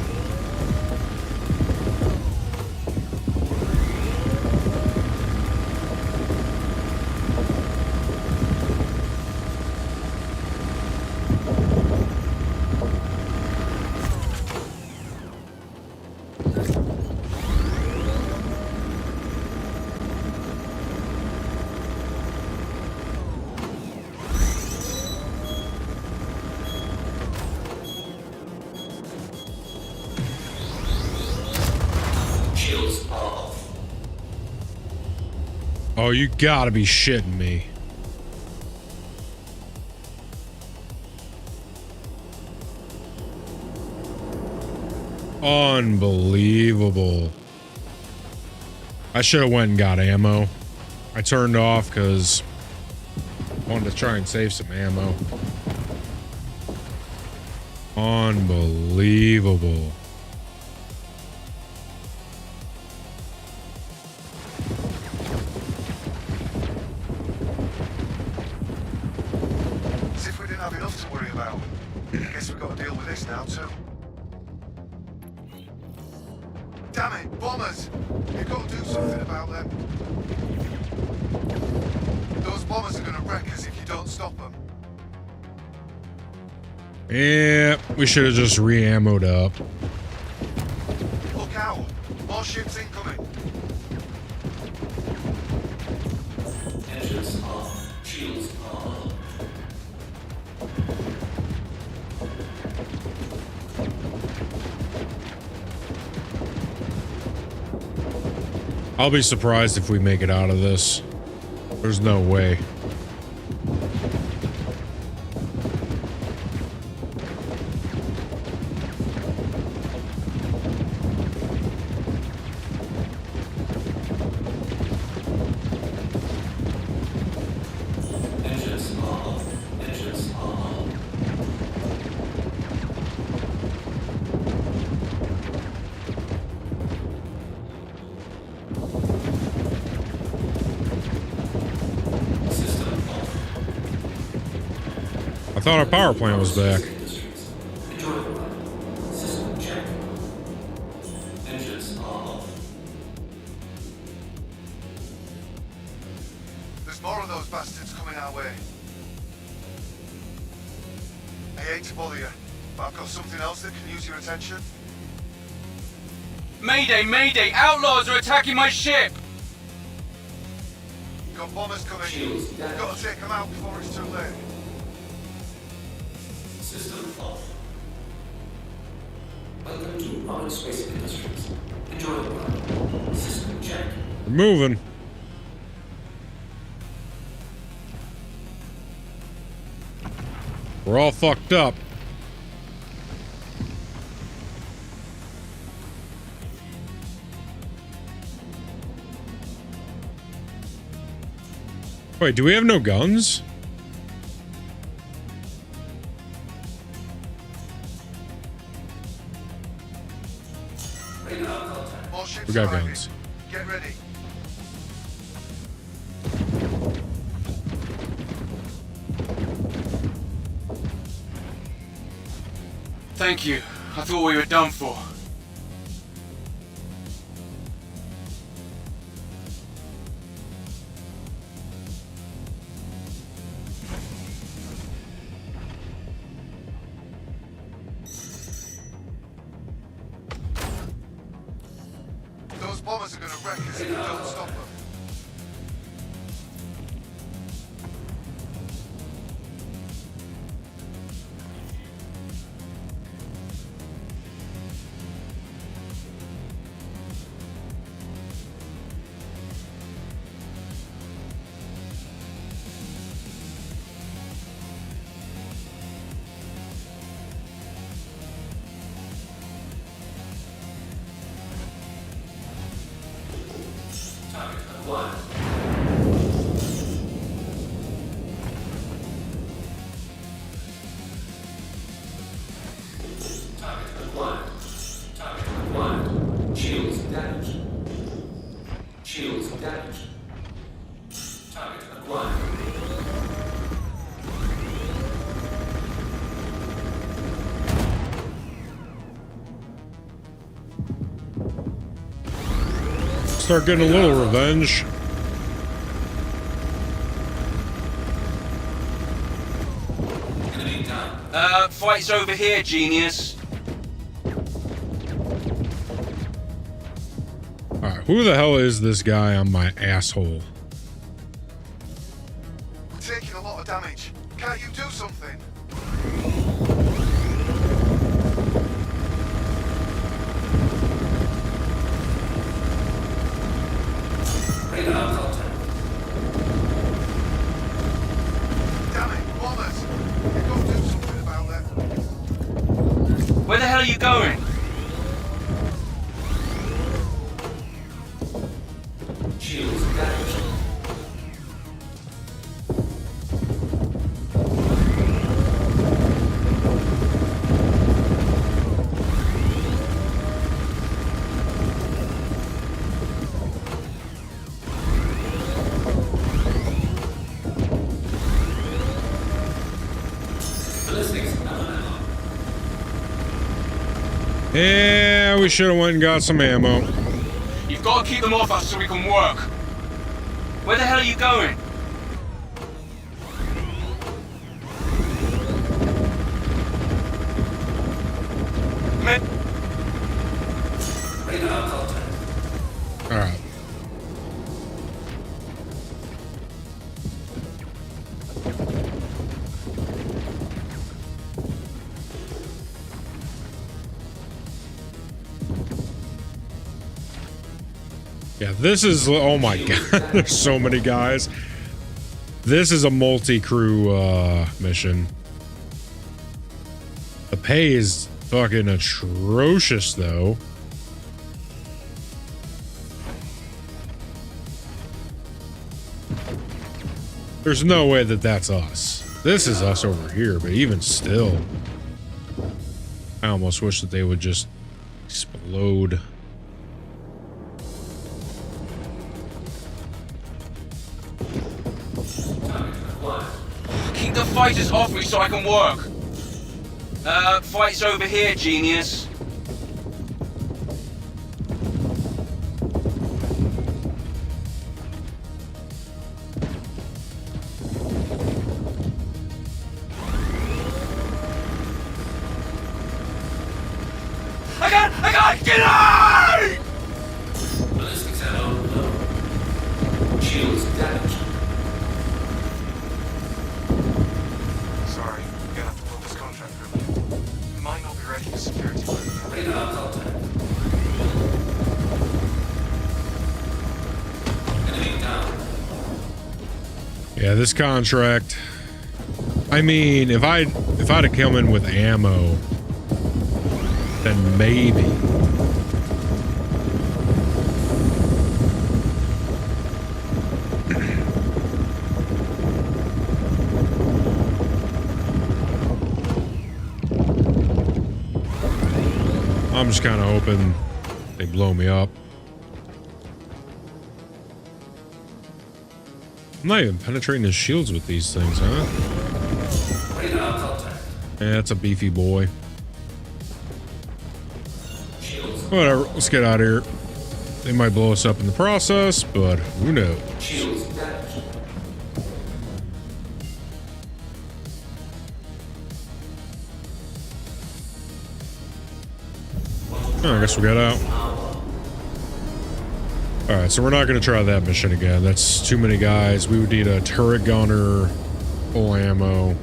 Shields off. Oh, you gotta be shitting me. Unbelievable. I should have went and got ammo. I turned off because I wanted to try and save some ammo. Unbelievable. As if we didn't have enough to worry about. I guess we've got to deal with this now, too. Damn it, bombers! You've got to do something about them. Those bombers are going to wreck us if you don't stop them. Yeah, we should have just re-ammoed up. Look out! More ships incoming! Engines on. Shields on. I'll be surprised if we make it out of this. There's no way. thought our power plant was back. Enjoy the ride. System check. Engines are off. There's more of those bastards coming our way. I hate to bother you, but I've got something else that can use your attention. Mayday, mayday! Outlaws are attacking my ship! Got bombers coming. You've got to take them out before it's too late. System off. Welcome to Modern Space Industries. Enjoy the ride. System check. We're moving. We're all fucked up. Wait, do we have no guns? More ships We got arriving. guns. Get ready. Thank you. I thought we were done for. Those bombers are going to wreck us if we don't stop them. Target acquired. Target acquired. Target acquired. Shields damaged. Shields damaged. Target acquired. Start getting a little revenge. Enemy down. Fight's over here, genius. Alright, who the hell is this guy on my asshole? We're taking a lot of damage. Can't you do something? Radar contact. Damn it, bombers! You've got to do something about that. Where the hell are you going? Shields damaged. Ballistics ammo. Yeah, we should have went and got some ammo. You've got to keep them off us so we can work. Where the hell are you going? Radar contact. Alright. Yeah, this is, oh my god, there's so many guys. This is a multi-crew mission. The pay is fucking atrocious though. There's no way that that's us. This is us over here, but even still, I almost wish that they would just explode. Keep the fighters off me so I can work. Fight's over here, genius. I got, get out! Ballistics ammo low. Shields damaged. Sorry, you're gonna have to pull this contract through. Might not be ready for security. Radar contact. Enemy down. Yeah, this contract. I mean, if I'd have come in with ammo, then maybe. I'm just kind of hoping they blow me up. I'm not even penetrating his shields with these things, huh? Radar contact. Yeah, that's a beefy boy. Shields. Whatever, let's get out of here. They might blow us up in the process, but who knows? Shields damaged. Oh, I guess we got out. Alright, so we're not going to try that mission again. That's too many guys. We would need a turret gunner, full ammo.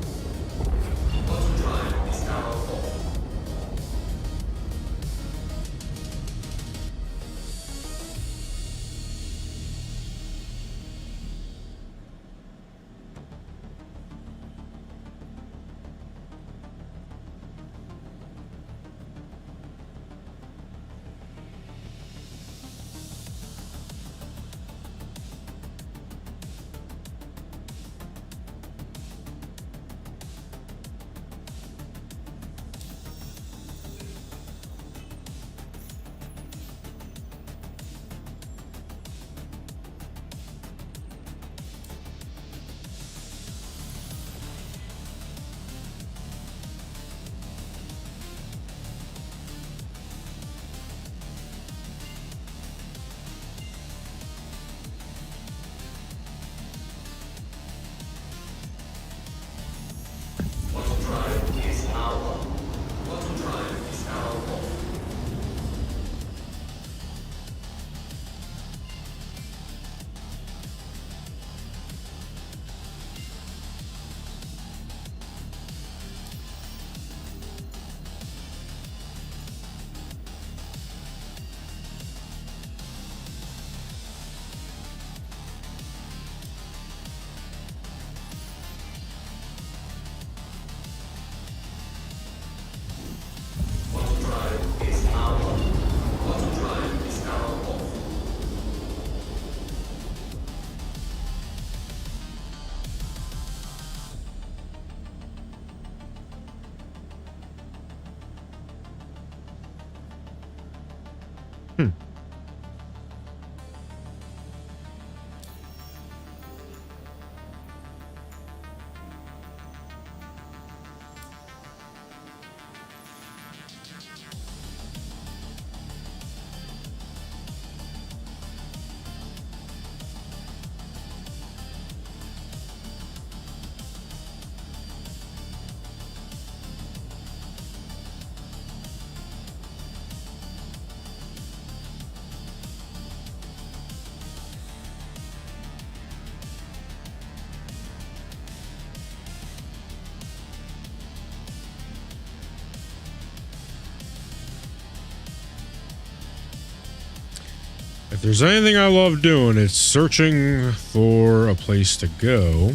If there's anything I love doing, it's searching for a place to go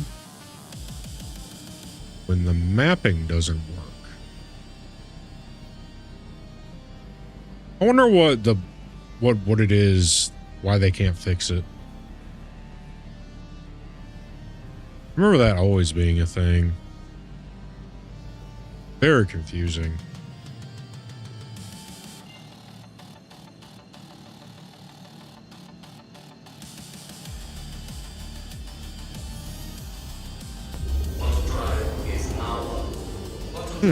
when the mapping doesn't work. I wonder what it is, why they can't fix it. I remember that always being a thing. Very confusing.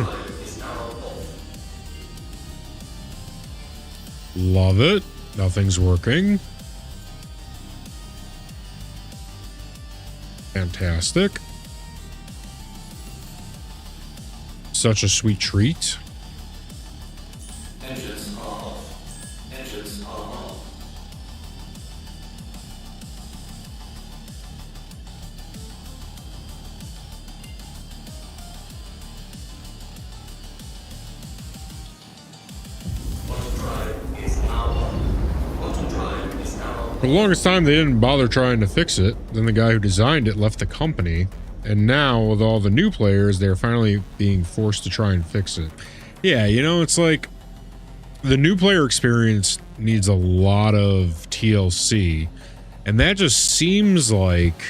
drive is now off. Love it. Nothing's working. Fantastic. Such a sweet treat. Engines are off. Engines are on. Quantum drive is now on. Quantum drive is now on. For the longest time, they didn't bother trying to fix it. Then the guy who designed it left the company. And now, with all the new players, they're finally being forced to try and fix it. Yeah, you know, it's like the new player experience needs a lot of TLC. And that just seems like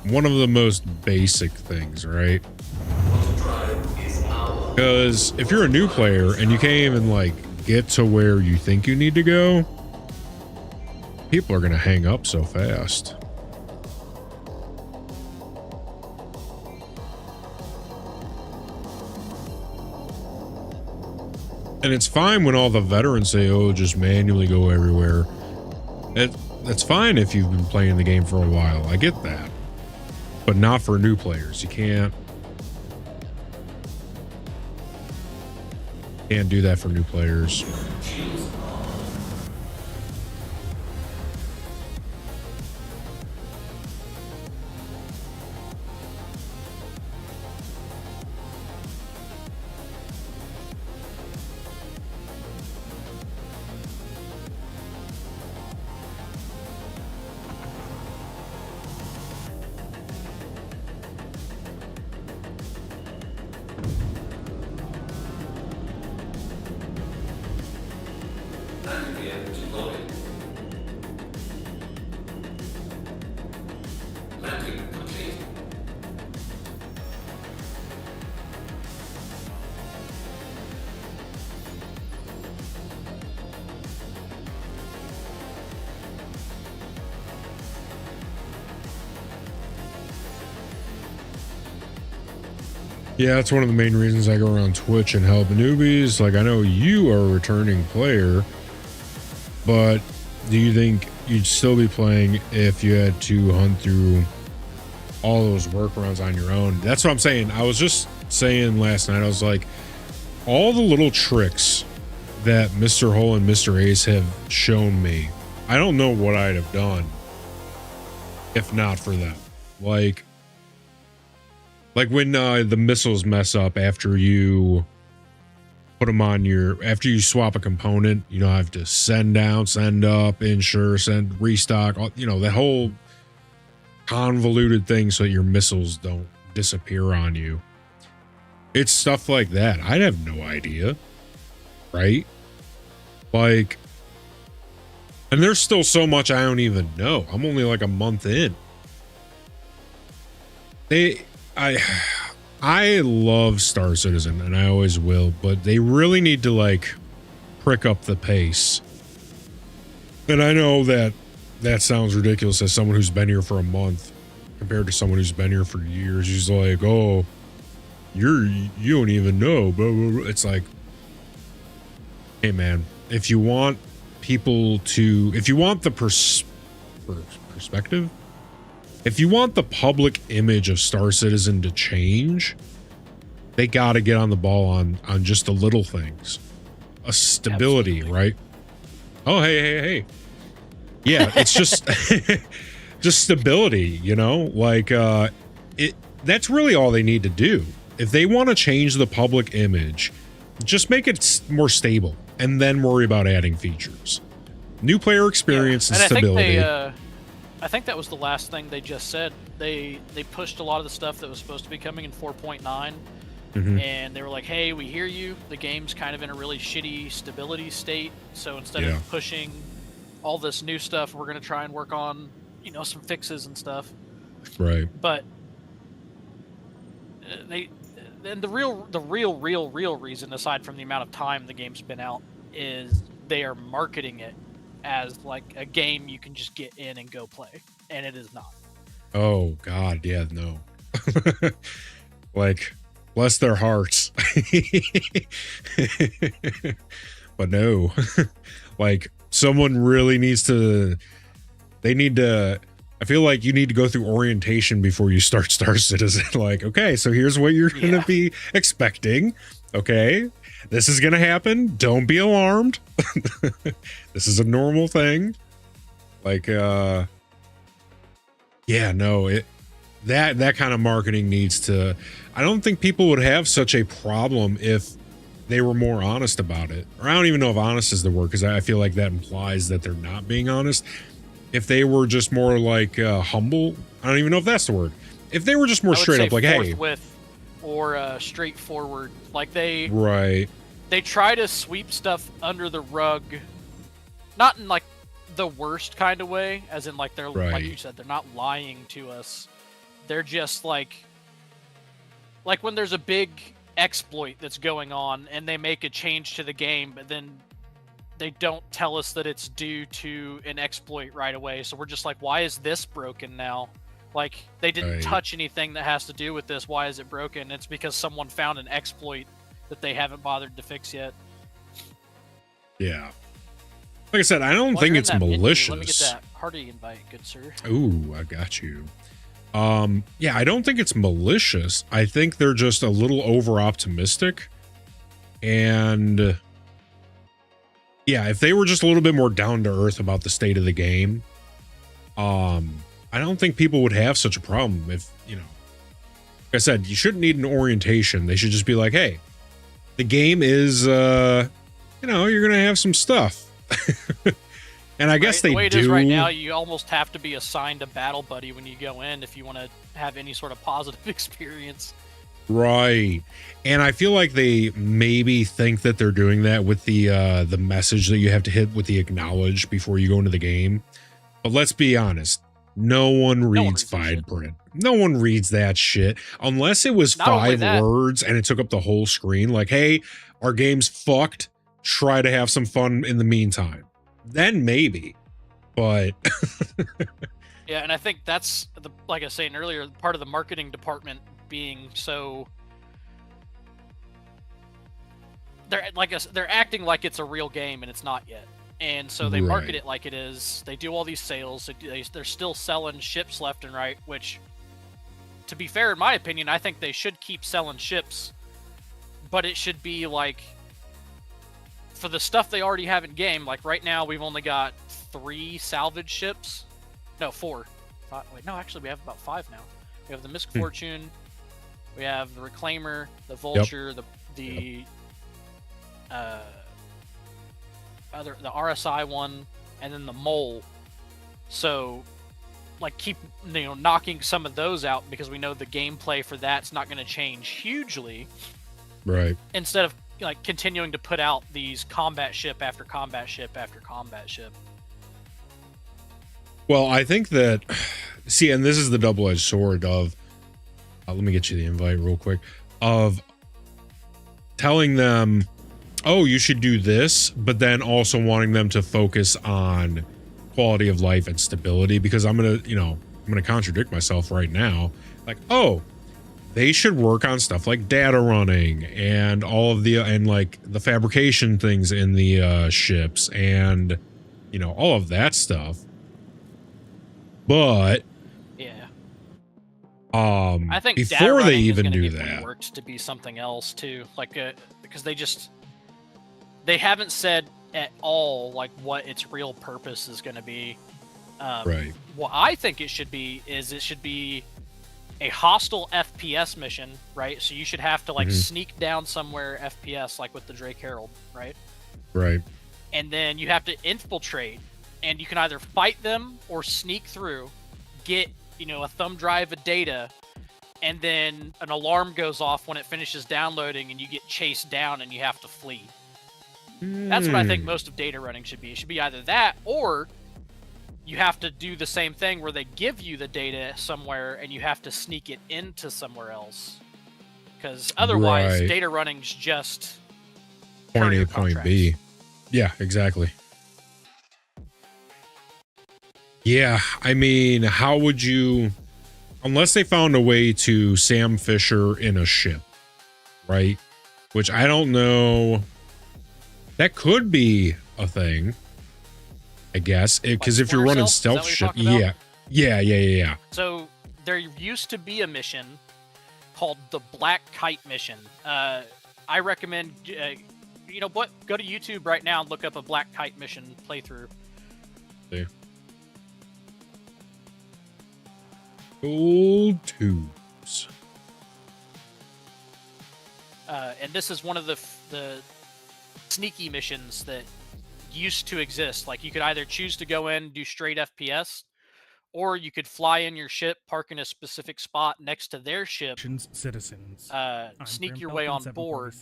one of the most basic things, right? Quantum drive is now on. Because if you're a new player and you can't even, like, get to where you think you need to go, people are going to hang up so fast. And it's fine when all the veterans say, oh, just manually go everywhere. That's fine if you've been playing the game for a while. I get that. But not for new players. You can't do that for new players. Landing gear deployed. Landing complete. Yeah, that's one of the main reasons I go around Twitch and help newbies. Like, I know you are a returning player, but do you think you'd still be playing if you had to hunt through all those workarounds on your own? That's what I'm saying. I was just saying last night, I was like, all the little tricks that Mr. Hole and Mr. Ace have shown me, I don't know what I'd have done if not for them. Like when the missiles mess up after you put them on after you swap a component, you don't have to send down, send up, insure, send, restock, you know, that whole convoluted thing so that your missiles don't disappear on you. It's stuff like that. I'd have no idea, right? Like, and there's still so much I don't even know. I'm only like a month in. I love Star Citizen, and I always will, but they really need to, like, prick up the pace. And I know that sounds ridiculous as someone who's been here for a month compared to someone who's been here for years. He's like, oh, you don't even know. Blah, blah, blah. It's like, hey, man, if you want people to, if you want the perspective, if you want the public image of Star Citizen to change, they got to get on the ball on just the little things. A stability, absolutely. Right? Oh, hey. Yeah, it's just just stability, you know? Like that's really all they need to do. If they want to change the public image, just make it more stable and then worry about adding features. New player experience and stability. I think that was the last thing they just said. They pushed a lot of the stuff that was supposed to be coming in 4.9, and they were like, hey, we hear you. The game's kind of in a really shitty stability state, so instead of pushing all this new stuff, we're going to try and work on, you know, some fixes and stuff. Right. But the real reason, aside from the amount of time the game's been out, is they are marketing it as like a game you can just get in and go play, and it is not. Oh God, yeah, no. Like Bless their hearts. But no, like someone really needs to, I feel like you need to go through orientation before you start Star Citizen. Like, okay, so here's what you're going to be expecting. Okay, this is going to happen. Don't be alarmed. This is a normal thing. Like, yeah, no, that kind of marketing needs to, I don't think people would have such a problem if they were more honest about it. Or I don't even know if honest is the word, because I feel like that implies that they're not being honest. If they were just more like humble, I don't even know if that's the word. If they were just more straight up, like, hey, or straightforward, like they try to sweep stuff under the rug, not in like the worst kind of way, as in like they're like you said, they're not lying to us. They're just like when there's a big exploit that's going on and they make a change to the game, but then they don't tell us that it's due to an exploit right away. So we're just like, why is this broken now? Like, they didn't touch anything that has to do with this. Why is it broken? It's because someone found an exploit that they haven't bothered to fix yet. Yeah. Like I said, I don't think it's malicious. Let me get that party invite, good sir. Ooh, I got you. Yeah, I don't think it's malicious. I think they're just a little over optimistic. And yeah, if they were just a little bit more down to earth about the state of the game, I don't think people would have such a problem. If, you know, like I said, you shouldn't need an orientation. They should just be like, hey, the game is, you know, you're going to have some stuff. And I guess they do. The way it is right now, you almost have to be assigned a battle buddy when you go in if you want to have any sort of positive experience. Right. And I feel like they maybe think that they're doing that with the message that you have to hit with the acknowledge before you go into the game. But let's be honest. No one reads fine print. No one reads that shit unless it was 5 words and it took up the whole screen. Like, hey, our game's fucked. Try to have some fun in the meantime. Then maybe. But yeah, and I think that's like I was saying earlier, part of the marketing department being so they're acting like it's a real game and it's not yet. And so they market it like it is. They do all these sales. They're still selling ships left and right, which, to be fair, in my opinion, I think they should keep selling ships. But it should be like, for the stuff they already have in game, like right now we've only got 3 salvage ships. No, 4. Wait, no, actually we have about 5 now. We have the Misk Fortune, we have the Reclaimer, the Vulture, the RSI one, and then the Mole. So, like, keep knocking some of those out because we know the gameplay for that's not going to change hugely. Right. Instead of like continuing to put out these combat ship after combat ship after combat ship. Well, I think that, see, and this is the double-edged sword of, let me get you the invite real quick, of telling them, oh, you should do this, but then also wanting them to focus on quality of life and stability, because I'm going to contradict myself right now. Like, oh, they should work on stuff like data running and all of the, and like the fabrication things in the ships and, all of that stuff. But yeah, I think before they even do that, worked to be something else too, like because they haven't said at all like what its real purpose is going to be. Right. What I think it should be is it should be a hostile FPS mission, right? So you should have to like sneak down somewhere FPS, like with the Drake Herald, right? Right. And then you have to infiltrate, and you can either fight them or sneak through, get, a thumb drive of data, and then an alarm goes off when it finishes downloading and you get chased down and you have to flee. That's what I think most of data running should be. It should be either that, or you have to do the same thing where they give you the data somewhere and you have to sneak it into somewhere else. Because otherwise, data running's just point A, point B. Yeah, exactly. Yeah, I mean, how would you, unless they found a way to Sam Fisher in a ship, right? Which I don't know. That could be a thing, I guess, because if you're running stealth ship, yeah. So there used to be a mission called the Black Kite mission. I recommend, you know what? Go to YouTube right now and look up a Black Kite mission playthrough. See. Gold tubes. And this is one of the sneaky missions that used to exist. Like, you could either choose to go in, do straight FPS, or you could fly in your ship, park in a specific spot next to their ship, citizens. sneak your way on board,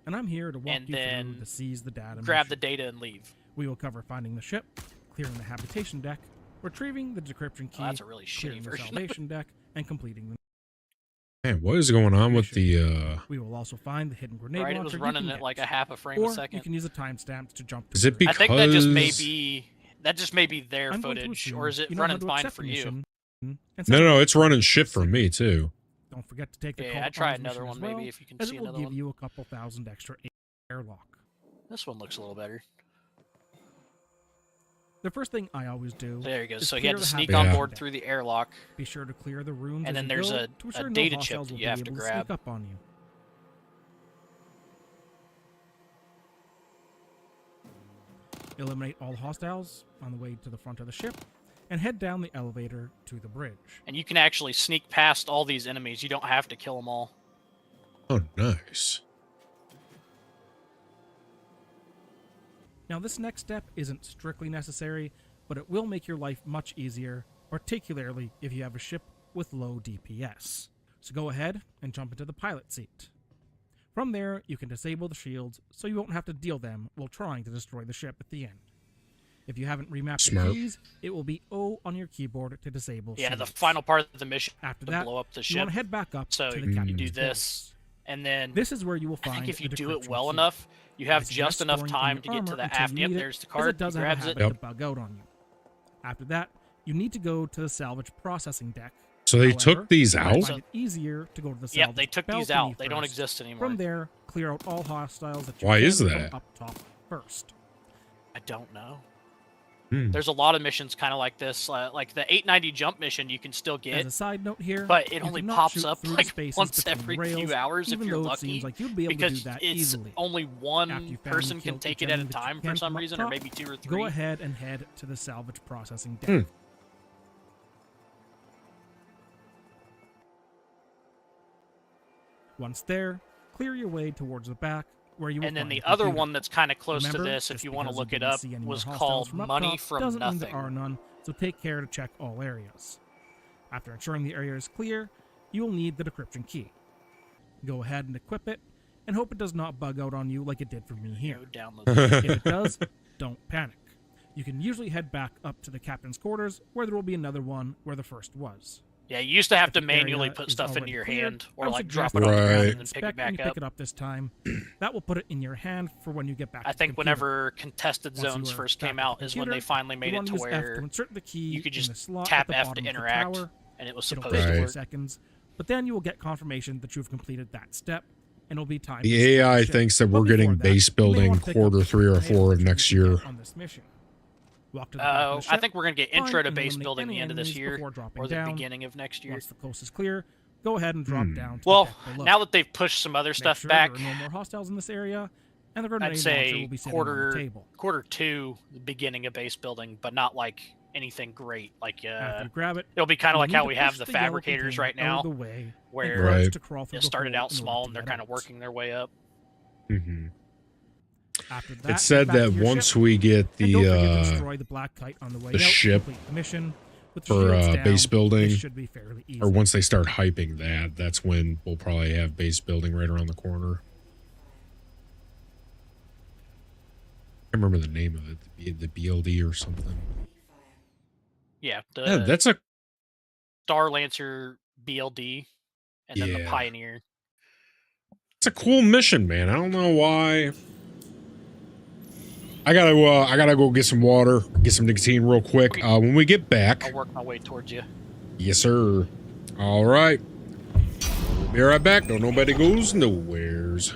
and I'm here to walk and you then through the seize the data grab mission. the data and leave. We will cover finding the ship, clearing the habitation deck, retrieving the decryption key, that's a really shitty clearing the version. salvation deck, and completing the Man, what is going on with the We will also find the hidden grenade Right, launcher. it was you running can at get. like a half a frame or a second. you can use the timestamps to jump to Is it because I think that just may be their I'm going to footage, assume or is it you know how running to fine accept for the you? mission and No, it's running shit for me too. Don't forget to take the Yeah, call I'd try on this another mission one as maybe well, if you can as see it will another give one. you a couple thousand extra airlock. This one looks a little better. The first thing I always do. There he goes. is So he clear had to the sneak habitation on board deck. through the airlock. Be sure to clear the rooms And as then you there's go a to ensure no data chip hostiles that will you be have to able grab. sneak up on you. Eliminate all hostiles on the way to the front of the ship, and head down the elevator to the bridge. And you can actually sneak past all these enemies. You don't have to kill them all. Oh, nice. Now, this next step isn't strictly necessary, but it will make your life much easier, particularly if you have a ship with low DPS. So go ahead and jump into the pilot seat. From there, you can disable the shields so you won't have to deal them while trying to destroy the ship at the end. If you haven't remapped the keys, it will be O on your keyboard to disable Yeah, shields. the final part of the mission After to that, blow up the you ship. want to head back up So to the you captain's do quarters. this, and then This is where you will I find think if you the do it decryption well key. enough, you have I just suggest enough storing time in to your get to armor the until aft. you Yep, need it, there's the as card. it does He have a grabs it. habit to bug out on you. After that, you need to go to the salvage processing deck. So they However, took these you might out? find it easier to go to the salvage Yep, they took these balcony out. They don't first. exist anymore. From there, clear out all hostiles that you Why can is from that? up top first. I don't know. Hmm. There's a lot of missions kind of like this. Like the 890 jump mission, you can still As get, a side note here, but it you only do not pops shoot up through the like spaces once between every rails, few hours if even you're though it lucky. seems like you'd be able to Because do that it's easily. only After one you found person and can killed take each it at a enemy that you time can for some from up reason, or top, maybe 2 or 3. Go ahead and head to the salvage processing deck. Hmm. Once there, clear your way towards the back, where you will And then find the a other computer. one that's kind of close Remember, to this, if just you want to because look you it didn't up, see any more was hostiles called from up Money top from doesn't mean Nothing. there are none, so take care to check all areas. After ensuring the area is clear, you will need the decryption key. Go ahead and equip it, and hope it does not bug out on you like it did for me here. Go download the If it does, don't panic. You can usually head back up to the captain's quarters, where there will be another one where the first was. Yeah, you used to have If to the manually area put is stuff into already your cleared, hand, I or would like suggest drop it on the Right. ground and then pick it inspect when back you up. pick it up this time. That will put it in your hand for when you get back I to the think computer. whenever contested Once you zones are first back came at the out is when they computer, finally made you it want to use F where to insert the key you could in just the slot tap at the F bottom to of the interact, tower. and it was It'll supposed take to a few work. seconds, but then you will get confirmation that you've completed that step, and it'll be time. The to start AI the ship. thinks that But we're getting before that, base you may building want to pick up quarter 3 or the 4 of grenade next launcher you year. get on this mission. Walk to the back of the I ship, think we're gonna get find intro to and base eliminate building any the end of this enemies year, before dropping or the down. beginning of next year. Once the coast is clear, go ahead and drop down to the Well, deck below. now that they've pushed some other Make stuff sure back, there are no more hostiles in this area, and the grenade I'd launcher say will be sitting on the table. quarter 2, the beginning of base building, but not like anything great. Like After you grab it, it'll be kind of you'll like need how to we have push the the yellow fabricators container right out now, of the way and where crouch to crawl through it the started hole out in order small to and they're get kind of out. working their way up. Mm-hmm. After that, It said get back that to your once ship, we get and don't forget to the destroy the black kite on the way the out, ship complete the mission. With the for shields down, base building, this should be fairly easy. or once they start hyping that, that's when we'll probably have base building right around the corner. I can't remember the name of it, the BLD or something. Yeah, Yeah, that's a Star Lancer BLD, and then the Yeah. Pioneer. it's a cool mission, man. I don't know why. I gotta go get some water, get some nicotine real quick. When we get back, I'll work my way towards you. yes, sir. All right. We'll Be right back. Don't nobody goes nowheres.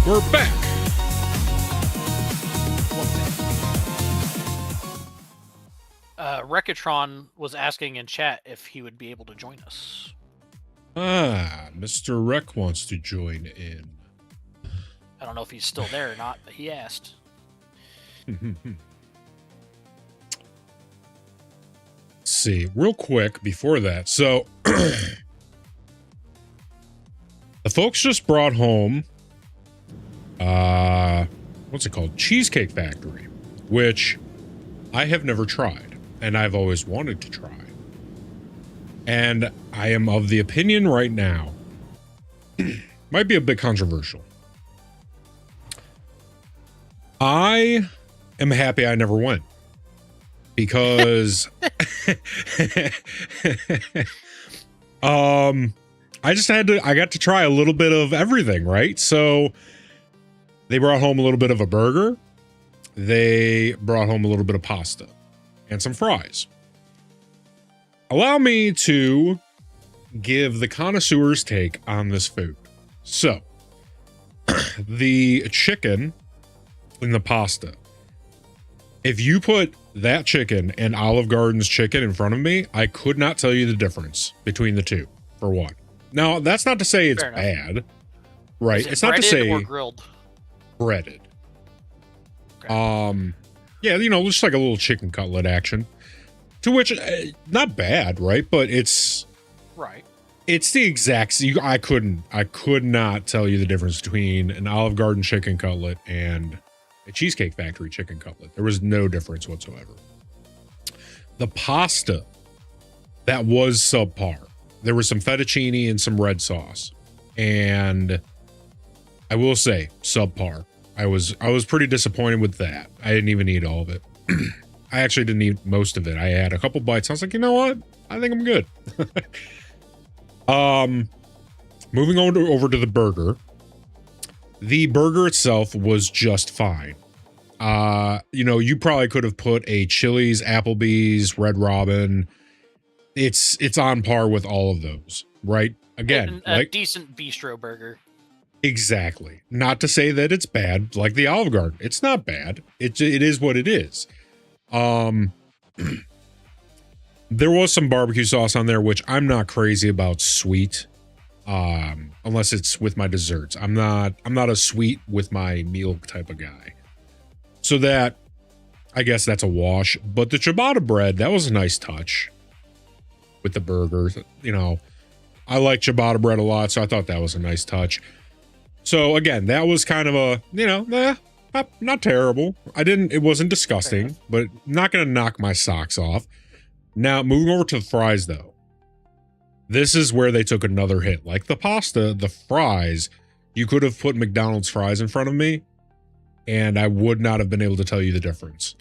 We're back. Rekatron was asking in chat if he would be able to join us. Ah, Mr. Rec wants to join in. I don't know if he's still there or not, but he asked. Let's see, real quick before that. So, the folks just brought home, what's it called? Cheesecake Factory, which I have never tried, and I've always wanted to try. And I am of the opinion right now, might be a bit controversial. I am happy I never went because I got to try a little bit of everything, right? So they brought home a little bit of a burger. They brought home a little bit of pasta and some fries. Allow me to give the connoisseur's take on this food. So, the chicken and the pasta. If you put that chicken and Olive Garden's chicken in front of me, I could not tell you the difference between the two, for one. Now, that's not to say it's bad, right? It's not to say or grilled. Breaded. Okay. Yeah, you know, just like a little chicken cutlet action. To which, not bad, right? But it's right. It's the exact. I could not tell you the difference between an Olive Garden chicken cutlet and a Cheesecake Factory chicken cutlet. There was no difference whatsoever. The pasta, that was subpar. There was some fettuccine and some red sauce, and I will say subpar. I was pretty disappointed with that. I didn't even eat all of it. I actually didn't eat most of it. I had a couple bites. I was like, you know what? I think I'm good. Moving on over to the burger. The burger itself was just fine. You know, you probably could have put a Chili's, Applebee's, Red Robin. It's on par with all of those, right? Again, a like decent bistro burger. Exactly. Not to say that it's bad, like the Olive Garden. It's not bad. It is what it is. There was some barbecue sauce on there, which I'm not crazy about sweet. Unless it's with my desserts. I'm not a sweet with my meal type of guy. So that, I guess that's a wash. But the ciabatta bread, that was a nice touch with the burger. You know, I like ciabatta bread a lot, so I thought that was a nice touch. So again, that was kind of a, you know, not terrible. It wasn't disgusting, but not going to knock my socks off. Now, moving over to the fries, though. This is where they took another hit. Like the pasta, the fries, you could have put McDonald's fries in front of me, and I would not have been able to tell you the difference.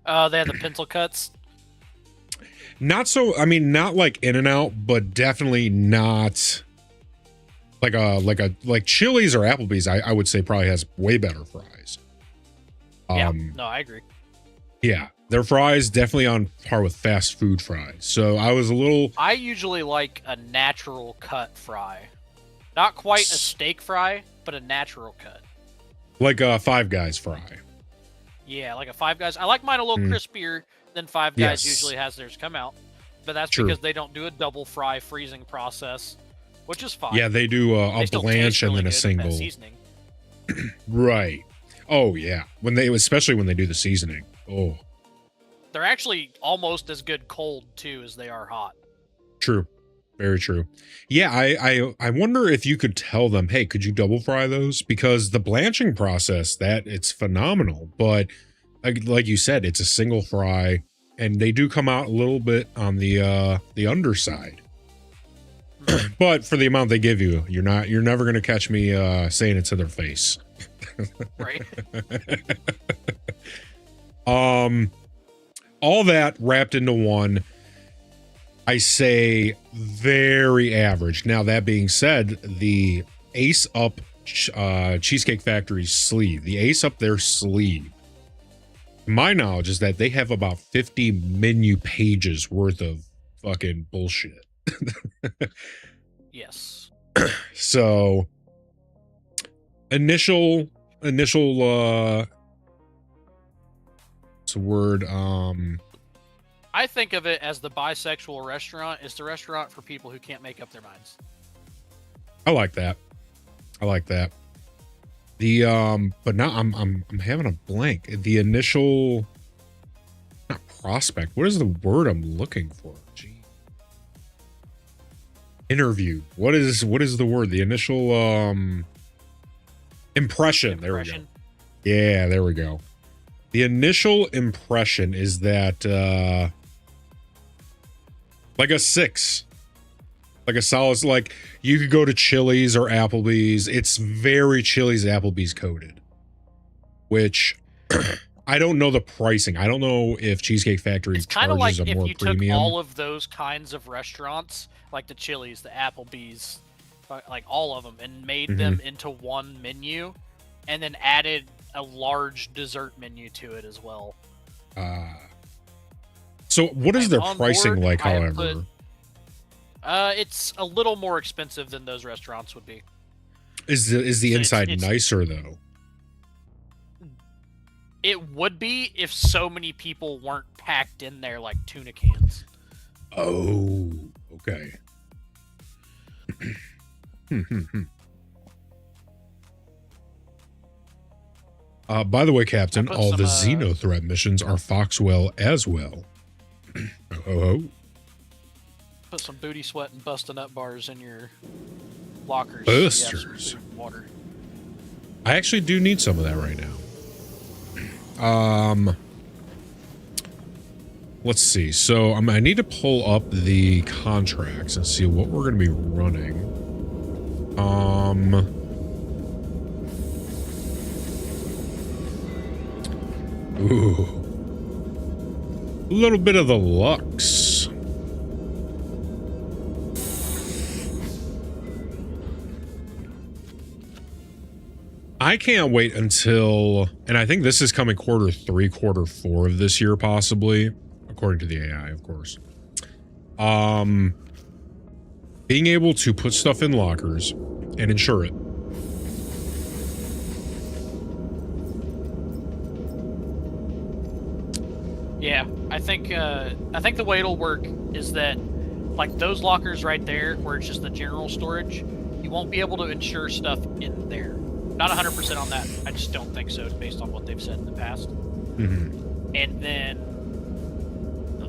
They had the pencil cuts. Not so, I mean, not like In-N-Out, but definitely not like Chili's or Applebee's. I would say probably has way better fries. Yeah, no, I agree. Yeah, their fries definitely on par with fast food fries. So I was a little. I usually like a natural cut fry, not quite a steak fry, but a natural cut. Like a Five Guys fry. Yeah, like a Five Guys. I like mine a little crispier than Five Guys usually has theirs come out, but that's because they don't do a double fry freezing process, which is fine. Yeah, they do a blanch and then a single seasoning. Right. Oh yeah, especially when they do the seasoning. Oh, they're actually almost as good cold too as they are hot. True, very true. Yeah, I wonder if you could tell them, hey, could you double fry those? Because the blanching process, it's phenomenal, but like you said, it's a single fry, and they do come out a little bit on the underside. But for the amount they give you, you're never gonna catch me saying it to their face. Right. All that wrapped into one, I say very average. Now, that being said, the Ace Up Cheesecake Factory sleeve, the Ace Up their sleeve, my knowledge is that they have about 50 menu pages worth of fucking bullshit. Yes. So initial what's the word? I think of it as the bisexual restaurant. It's the restaurant for people who can't make up their minds. I like that. The but now I'm having a blank. The initial, not prospect. What is the word I'm looking for? Gee. Interview. What is the word? The initial impression. There we go. Yeah, there we go. The initial impression is that like a 6. Like a solid, like you could go to Chili's or Applebee's. It's very Chili's, Applebee's coded, which I don't know the pricing. I don't know if Cheesecake Factory charges like a more if you premium. took all of those kinds of restaurants, like the Chili's, the Applebee's, like all of them, and made them into one menu, and then added a large dessert menu to it as well. So what is their pricing board, like, however? It's a little more expensive than those restaurants would be. Is the inside nicer though? It would be if so many people weren't packed in there like tuna cans. Oh, okay. By the way, Captain, all the Xenothreat missions are Foxwell as well. Oh. Put some booty sweat and busting nut bars in your lockers. Busters. So water. I actually do need some of that right now. Let's see. So I need to pull up the contracts and see what we're going to be running. Ooh. A little bit of the Lux. I can't wait until, and I think this is coming quarter 3, quarter 4 of this year, possibly, according to the AI, of course. Being able to put stuff in lockers and insure it. Yeah, I think the way it'll work is that, like those lockers right there, where it's just the general storage, you won't be able to insure stuff in there. Not 100% on that. I just don't think so, based on what they've said in the past. And then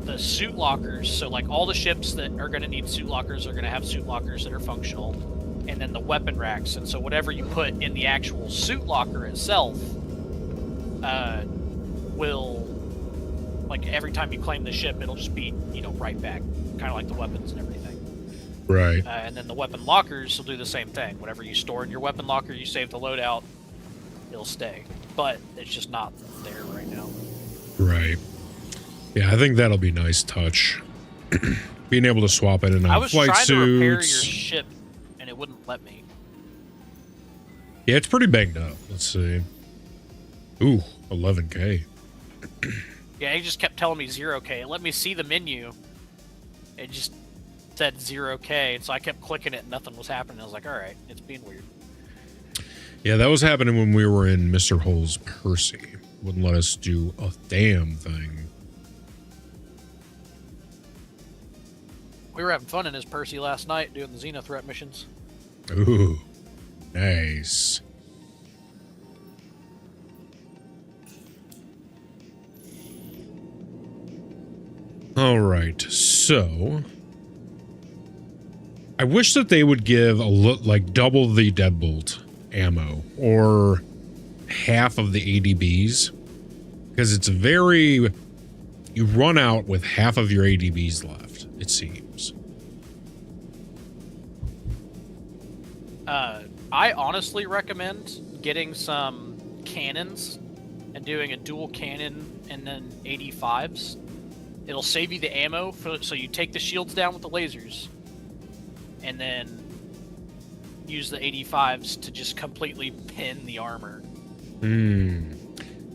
the suit lockers, so like all the ships that are going to need suit lockers are going to have suit lockers that are functional. And then the weapon racks, and so whatever you put in the actual suit locker itself will, like every time you claim the ship, it'll just be, right back. Kind of like the weapons and everything. Right. And then the weapon lockers will do the same thing. Whatever you store in your weapon locker, you save the loadout, it'll stay. But it's just not there right now. Right. Yeah, I think that'll be a nice touch. Being able to swap in and out of flight suits. I was trying to repair your ship, and it wouldn't let me. Yeah, it's pretty banged up. Let's see. Ooh, 11K. Yeah, he just kept telling me 0K. It let me see the menu. It just said 0K, and so I kept clicking it and nothing was happening. I was like, alright, it's being weird. Yeah, that was happening when we were in Mr. Hull's Percy. Wouldn't let us do a damn thing. We were having fun in his Percy last night doing the Xenothreat missions. Ooh, nice. All right, so I wish that they would give like double the deadbolt ammo or half of the ADBs, because it's very, you run out with half of your ADBs left, it seems. I honestly recommend getting some cannons and doing a dual cannon and then 85s. It'll save you the ammo, so you take the shields down with the lasers, and then use the 85s to just completely pin the armor.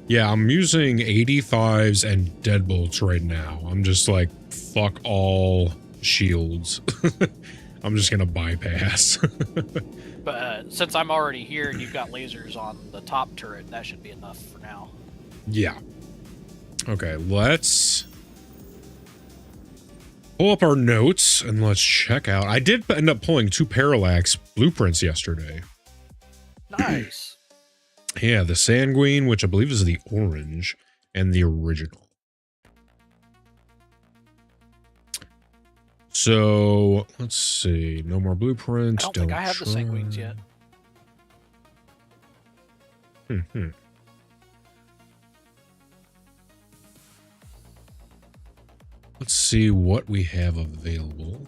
Yeah, I'm using 85s and deadbolts right now. I'm just like, fuck all shields. I'm just gonna bypass. But since I'm already here and you've got lasers on the top turret, that should be enough for now. Yeah. Okay, let's pull up our notes and let's check out. I did end up pulling 2 Parallax blueprints yesterday. Nice. Yeah, the Sanguine, which I believe is the orange, and the original. So, let's see. No more blueprints. I don't think I have the Sanguines yet. Let's see what we have available.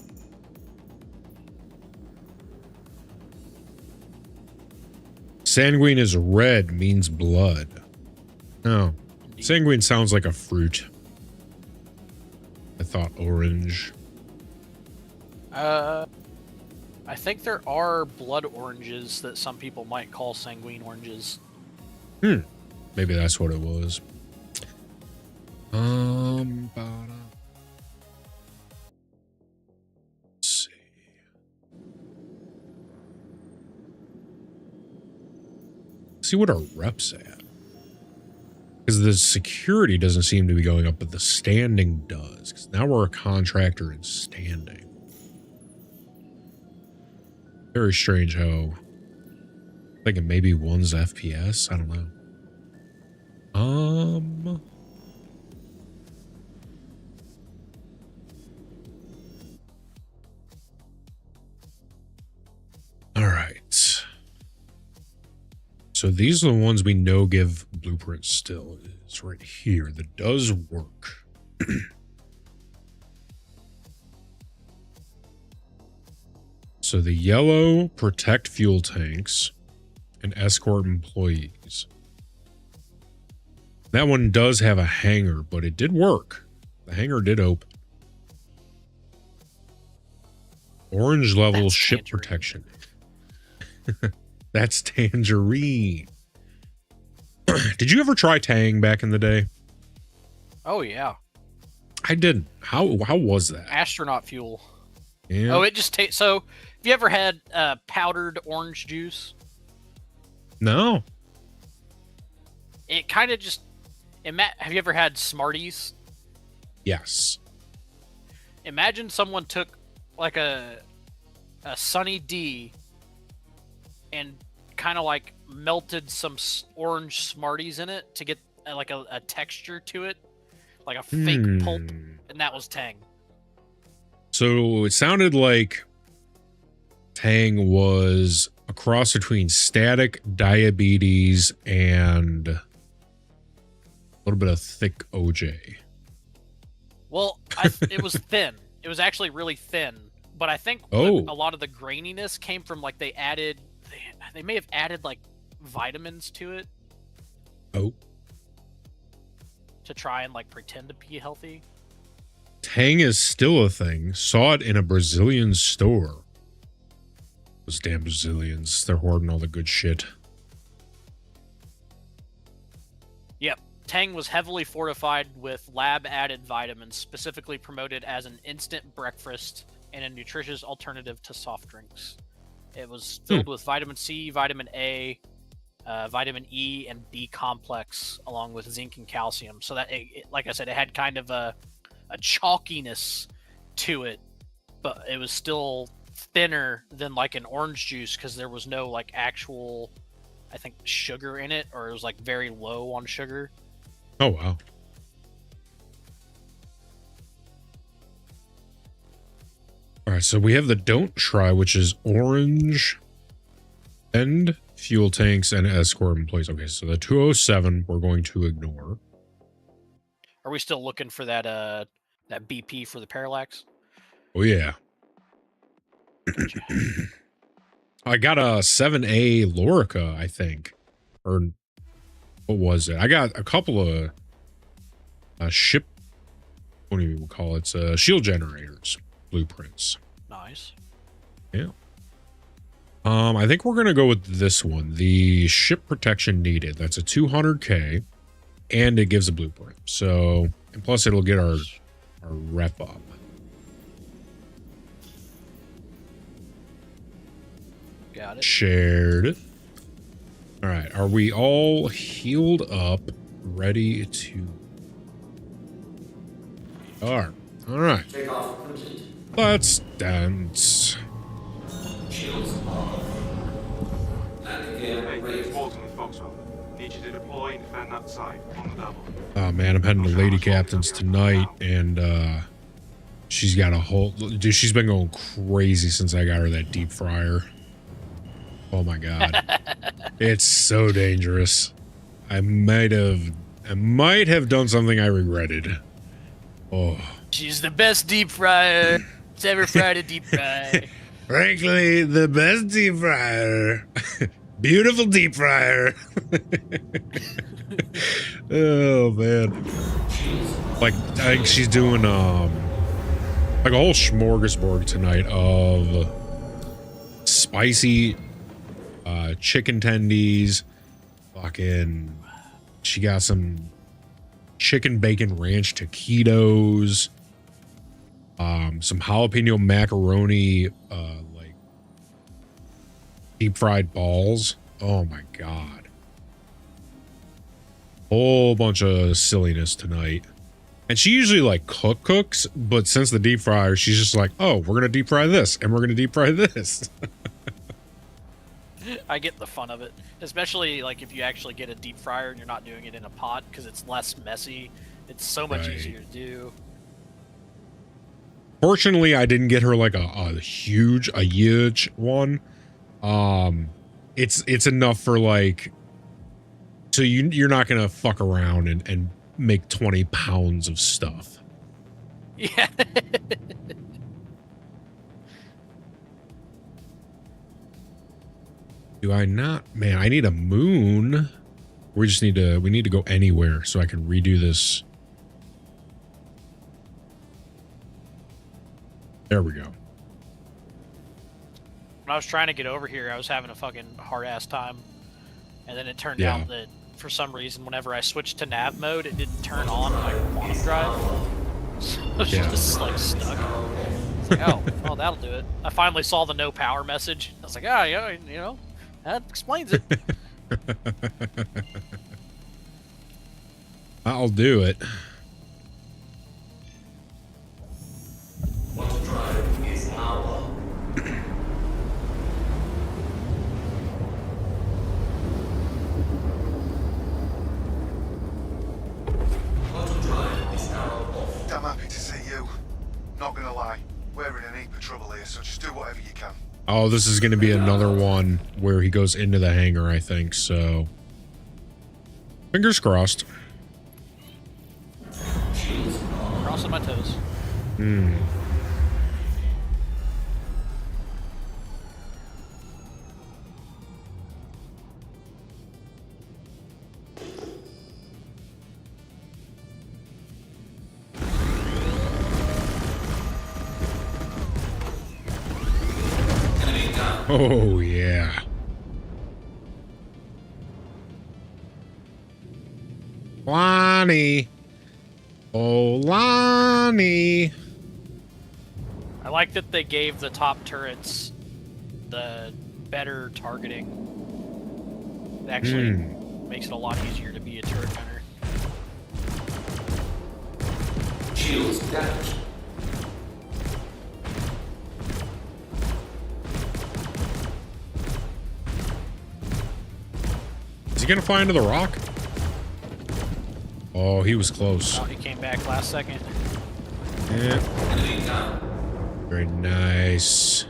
Sanguine is red, means blood. Oh. Sanguine sounds like a fruit. I thought orange. I think there are blood oranges that some people might call sanguine oranges. Maybe that's what it was. Let's see. See what our rep's at. Because the security doesn't seem to be going up, but the standing does. Because now we're a contractor in standing. Very strange how... I'm thinking maybe one's FPS? I don't know. Alright. So these are the ones we know give blueprints still. It's right here. That does work. So the yellow protect fuel tanks and escort employees. That one does have a hangar, but it did work. The hangar did open. Orange level ship protection. That's tangerine. Did you ever try Tang back in the day? Oh yeah. I didn't. How was that? Astronaut fuel. Yeah. Oh, it just tastes. So, have you ever had powdered orange juice? No. It kind of just. Have you ever had Smarties? Yes. Imagine someone took like a Sunny D and kind of like melted some orange Smarties in it to get like a texture to it, like a fake pulp, and that was Tang. So it sounded like Tang was a cross between static, diabetes, and a little bit of thick OJ. Well, it was thin. It was actually really thin, but I think a lot of the graininess came from like they may have added like vitamins to it. Oh. To try and like pretend to be healthy. Tang is still a thing. Saw it in a Brazilian store. Those damn Brazilians. They're hoarding all the good shit. Yep. Tang was heavily fortified with lab-added vitamins, specifically promoted as an instant breakfast and a nutritious alternative to soft drinks. It was filled with vitamin C, vitamin A, vitamin E, and B complex, along with zinc and calcium. So that, like I said, it had kind of a chalkiness to it, but it was still thinner than like an orange juice because there was no like actual, I think, sugar in it, or it was like very low on sugar. Oh, wow. All right, so we have the don't try, which is orange and fuel tanks and escort employees. Okay, so the 207 we're going to ignore. Are we still looking for that that BP for the Parallax? Oh, yeah. I got a 7A Lorica, I think. Or what was it? I got a couple of ship, what do you call it? Shield generators, blueprints. Nice. Yeah. I think we're going to go with this one. The ship protection needed. That's a 200K. And it gives a blueprint. So, and plus it'll get our rep up. Got it. Shared it. All right. Are we all healed up, ready to... All right. Takeoff complete. Let's dance. Shields off. Landing gear Hey, raised. Bolton with Foxwell. Need you to deploy and defend that site on the double. Oh man, I'm heading to Lady Captain's tonight, and she's got a whole... Dude, she's been going crazy since I got her that deep fryer. Oh my god. It's so dangerous. I might have done something I regretted. Oh. She's the best deep fryer that's ever fried a deep fry. Frankly, the best deep fryer. Beautiful deep fryer. Oh man. Like, I think she's doing like a whole smorgasbord tonight of spicy chicken tendies. Fucking, she got some chicken bacon ranch taquitos. Some jalapeno macaroni, like deep fried balls. Oh my god. Whole bunch of silliness tonight. And she usually like cooks, but since the deep fryer, she's just like, oh, we're gonna deep fry this and we're gonna deep fry this. I get the fun of it, especially like if you actually get a deep fryer and you're not doing it in a pot because it's less messy. It's so much easier to do. Fortunately, I didn't get her like a huge one. It's enough for like, so you're not gonna fuck around and make 20 pounds of stuff. Yeah. Do I not? Man, I need a moon. We need to go anywhere so I can redo this. There we go. When I was trying to get over here, I was having a fucking hard ass time. And then it turned out that for some reason, whenever I switched to nav mode, it didn't turn on my quantum drive. So I was just like stuck. It's like, oh, well, that'll do it. I finally saw the no power message. I was like, ah, yeah, you know, that explains it. I'll do it. Quantum drive is now up. Quantum drive is now off. I'm happy to see you. Not gonna lie, we're in a heap of trouble here, so just do whatever you can. Oh, this is going to be another one where he goes into the hangar, I think, so... Fingers crossed. Crossing my toes. Hmm. Oh, yeah. Lonnie. Oh, Lonnie. I like that they gave the top turrets the better targeting. It actually makes it a lot easier to be a turret gunner. Shields damaged. Is he going to fly into the rock? Oh, he was close. Oh, he came back last second. Yeah. Very nice.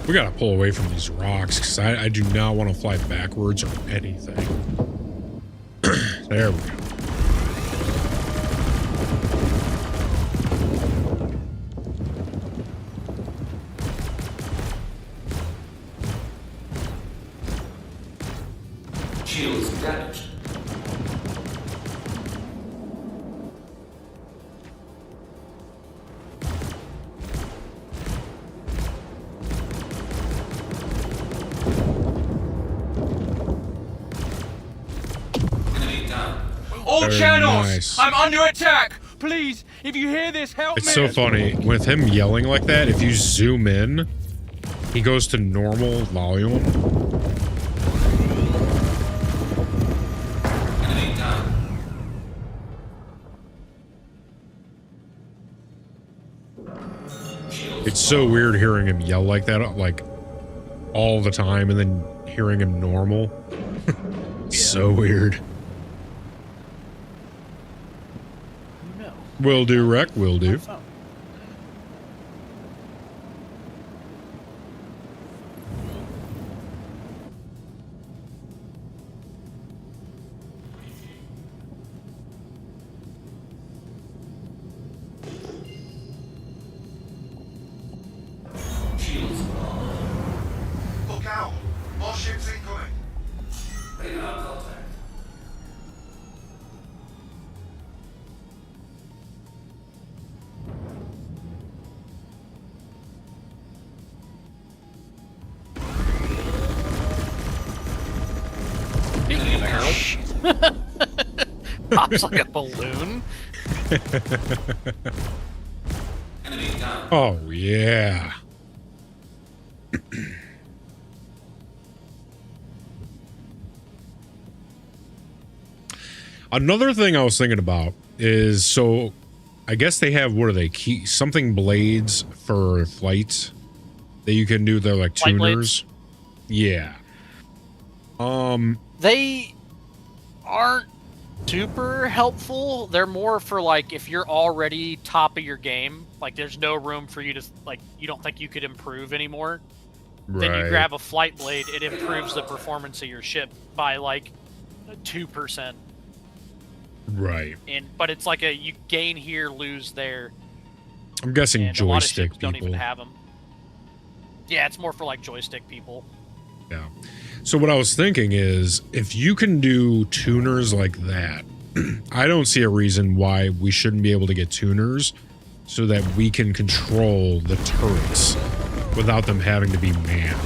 We gotta pull away from these rocks because I do not want to fly backwards or anything. There we go. Shields damaged. All Very channels! nice. I'm under attack! Please, if you hear this, help It's me! so funny. With him yelling like that, if you zoom in, he goes to normal volume. Enemy down. It's so weird hearing him yell like that, like, all the time, and then hearing him normal. So weird. No. Will do, Rec, will do. Phone. Shields on. Look out! More ships incoming. Radar contact. Pops like a balloon. Enemy down. Oh, yeah. Another thing I was thinking about is, so I guess they have, what are they, something blades for flights that you can do. They're like Flight tuners. Yeah. They aren't super helpful. They're more for like if you're already top of your game, like there's no room for you to, like, you don't think you could improve anymore. Then you grab a flight blade, it improves the performance of your ship by like 2%. Right. But it's like you gain here, lose there. I'm guessing And a lot of joystick ships don't people. even have them. Yeah, it's more for like joystick people. Yeah. So what I was thinking is, if you can do tuners like that, I don't see a reason why we shouldn't be able to get tuners so that we can control the turrets without them having to be manned.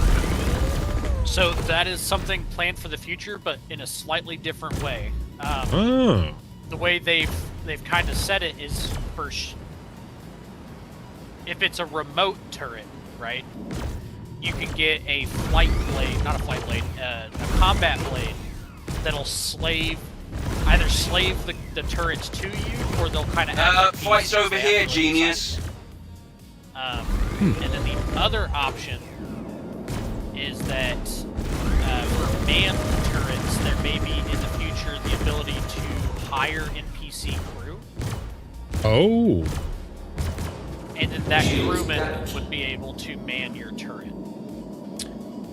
So that is something planned for the future, but in a slightly different way. The way they've kind of said it is if it's a remote turret, right? You can get a flight blade, not a flight blade, a combat blade that'll either slave the turrets to you, or they'll kind of Flight's over here, genius. And then the other option is that for manned turrets, there may be in the future the ability to hire NPC crew. Oh. And then that crewman would be able to man your turret.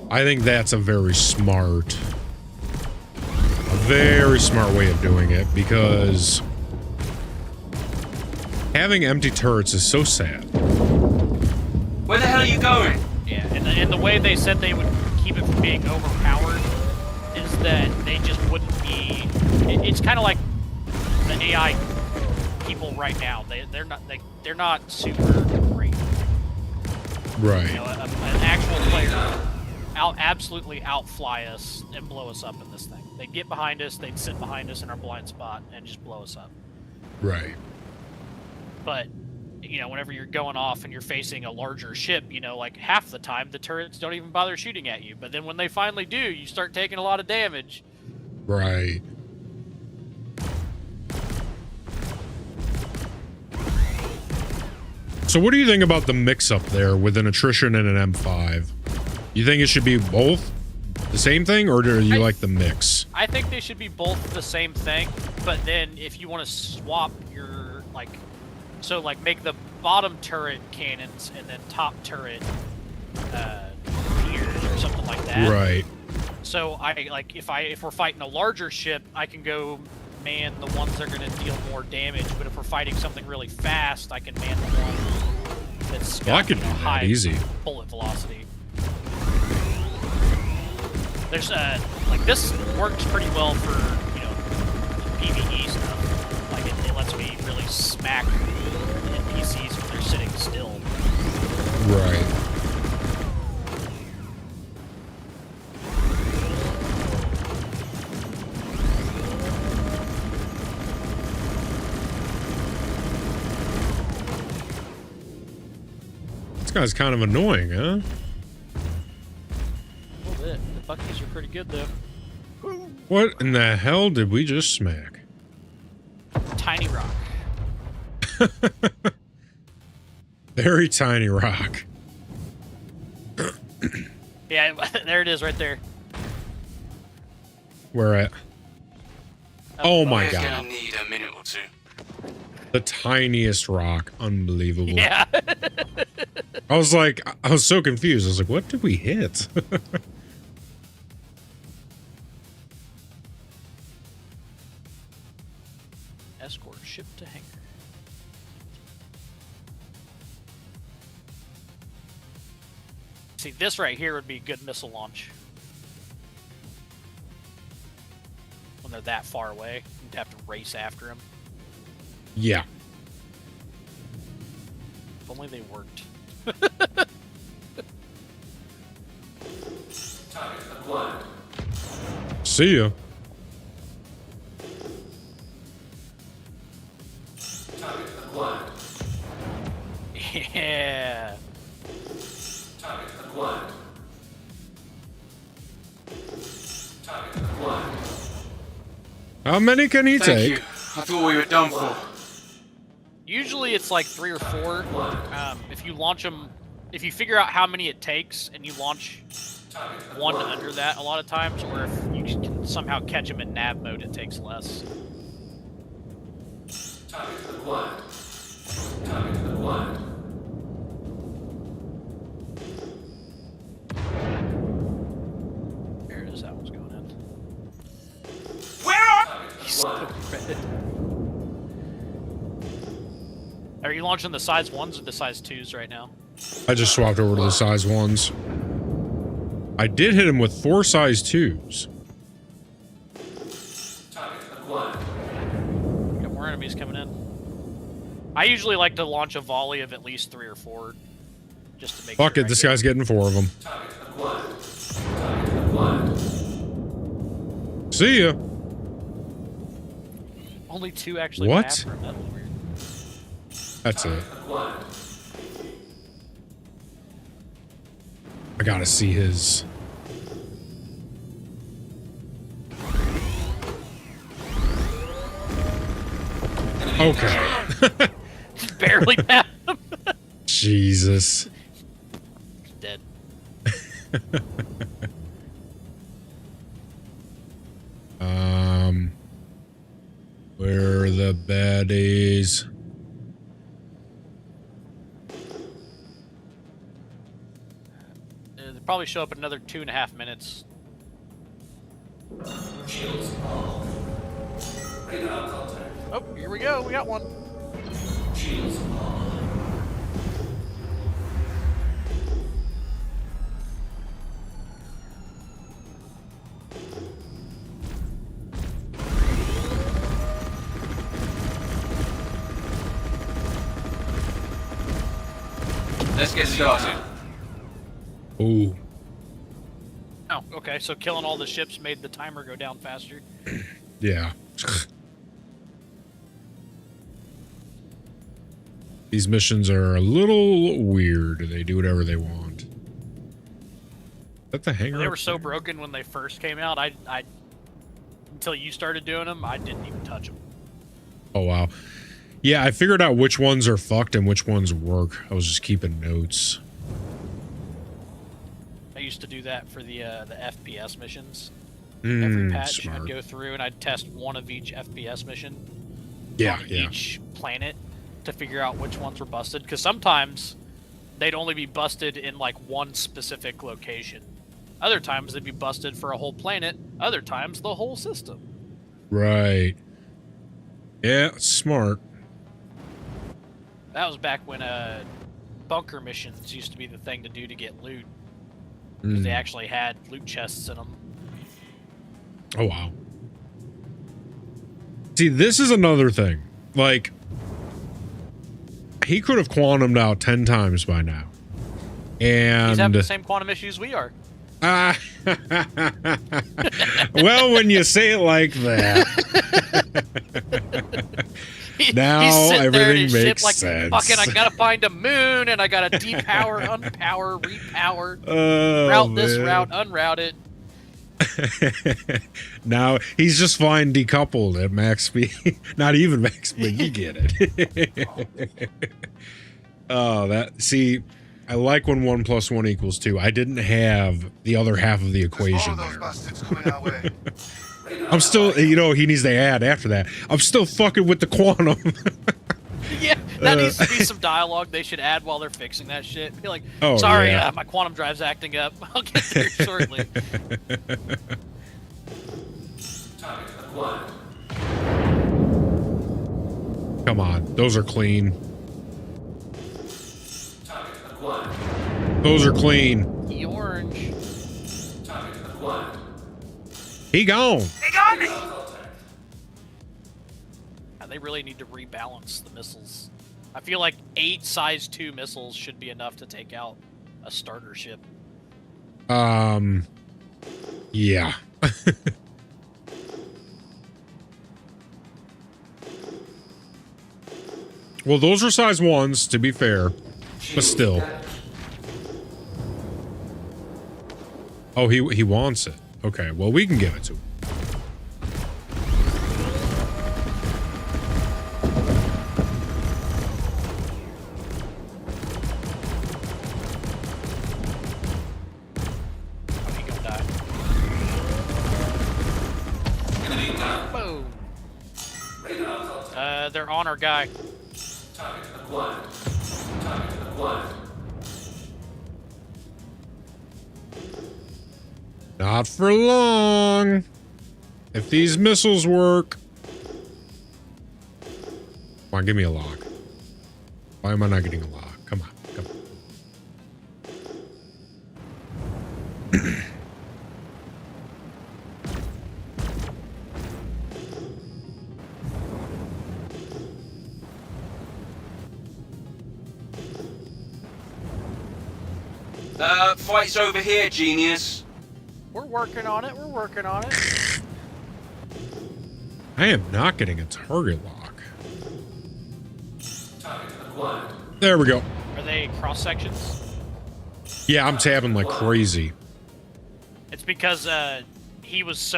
I think that's a very smart way of doing it, because having empty turrets is so sad. Where the hell are you going? Yeah, and the way they said they would keep it from being overpowered is that they just wouldn't be. It's kind of like the AI people right now. They're not super great. Right. You know, an actual player absolutely outfly us and blow us up in this thing. They'd get behind us, they'd sit behind us in our blind spot and just blow us up. Right. But, you know, whenever you're going off and you're facing a larger ship, you know, like half the time the turrets don't even bother shooting at you. But then when they finally do, you start taking a lot of damage. Right. So what do you think about the mix-up there with an attrition and an M5? You think it should be both the same thing, or do you like the mix? I think they should be both the same thing, but then if you want to swap your, like, so, like, make the bottom turret cannons and then top turret piers or something like that. Right. So, if we're fighting a larger ship, I can go man the ones that are going to deal more damage, but if we're fighting something really fast, I can man the one that's got, I could do that high easy. bullet velocity. There's like, this works pretty well for, you know, PvE stuff. Like, it lets me really smack NPCs when they're sitting still. Right. This guy's kind of annoying, huh? A little bit. The Buckies are pretty good, though. What in the hell did we just smack? Tiny rock. Very tiny rock. Yeah, there it is right there. Where at? Oh my He's god. gonna need a minute or two. The tiniest rock. Unbelievable. Yeah. I was so confused. I was like, what did we hit? Escort ship to hangar. See, this right here would be a good missile launch. When they're that far away, you'd have to race after them. Yeah. If only they worked. Target acquired. See ya. Target acquired. Yeah. Target acquired. Target acquired. How many can he Thank take? you. I thought we were done for. Usually it's like 3 or 4. If you launch them, if you figure out how many it takes and you launch one under that a lot of times, or if you can somehow catch them in nav mode, it takes less. Target acquired. Target acquired. There it is, that one's going in. Where are? He's so red. Are you launching the size 1s or the size 2s right now? I just swapped over to the size 1s. I did hit him with 4 size 2s. Target acquired. Got more enemies coming in. I usually like to launch a volley of at least 3 or 4, just to make Fuck sure it, I this get- guy's getting 4 of them. Target acquired. Target acquired. See ya. Only 2 actually What? went after him. That was weird. That's it. Acquired. I gotta see his. Okay. Barely passed him. Jesus. He's dead. Where are the baddies? They'll probably show up in another 2.5 minutes. Shields off. Radar contact. Oh, here we go. We got one. Shields off. Let's get started. Ooh. Oh, okay. So killing all the ships made the timer go down faster. Yeah. These missions are a little weird. They do whatever they want. Is that the hangar? They were up so there? broken when they first came out. I until you started doing them, I didn't even touch them. Oh, wow. Yeah, I figured out which ones are fucked and which ones work. I was just keeping notes. I used to do that for the FPS missions. Every patch, Smart. I'd go through and I'd test one of each FPS mission Yeah, on yeah. each planet to figure out which ones were busted. Because sometimes they'd only be busted in like one specific location. Other times they'd be busted for a whole planet. Other times the whole system. Right. Yeah, smart. That was back when bunker missions used to be the thing to do to get loot. Hmm. Because they actually had loot chests in them. Oh, wow. See, this is another thing. Like, he could have quantumed out 10 times by now. And He's having the same quantum issues we are. well, when you say it like that. Now He's sitting there in everything his ship makes like, sense. fucking, I gotta find a moon, and I gotta depower, unpower, repower, Oh, route this man. route, unroute it. Now he's just fine decoupled at max speed. Not even max speed. You get it. Oh, see, I like when 1 + 1 = 2. I didn't have the other half of the equation there. I'm still, he needs to add after that. I'm still fucking with the quantum. Yeah, that needs to be some dialogue they should add while they're fixing that shit. Be like, Oh, sorry, yeah. my quantum drive's acting up. I'll get there shortly. Target acquired. Come on, those are clean. Target acquired. Those are clean. The orange. Target acquired. He gone. They got me! They really need to rebalance the missiles. I feel like 8 size 2 missiles should be enough to take out a starter ship. Yeah. Well, those are size 1s, to be fair, but still. Oh, he wants it. Okay, well, we can give it to him. Boom. They're on our guy. Target acquired. Target acquired. Not for long. If these missiles work. Come on, give me a lock. Why am I not getting a lock? Come on, come on. Fight's over here, genius. We're working on it. We're working on it. I am not getting a target lock. Target acquired. There we go. Are they cross sections? Yeah, I'm tabbing like crazy. It's because he was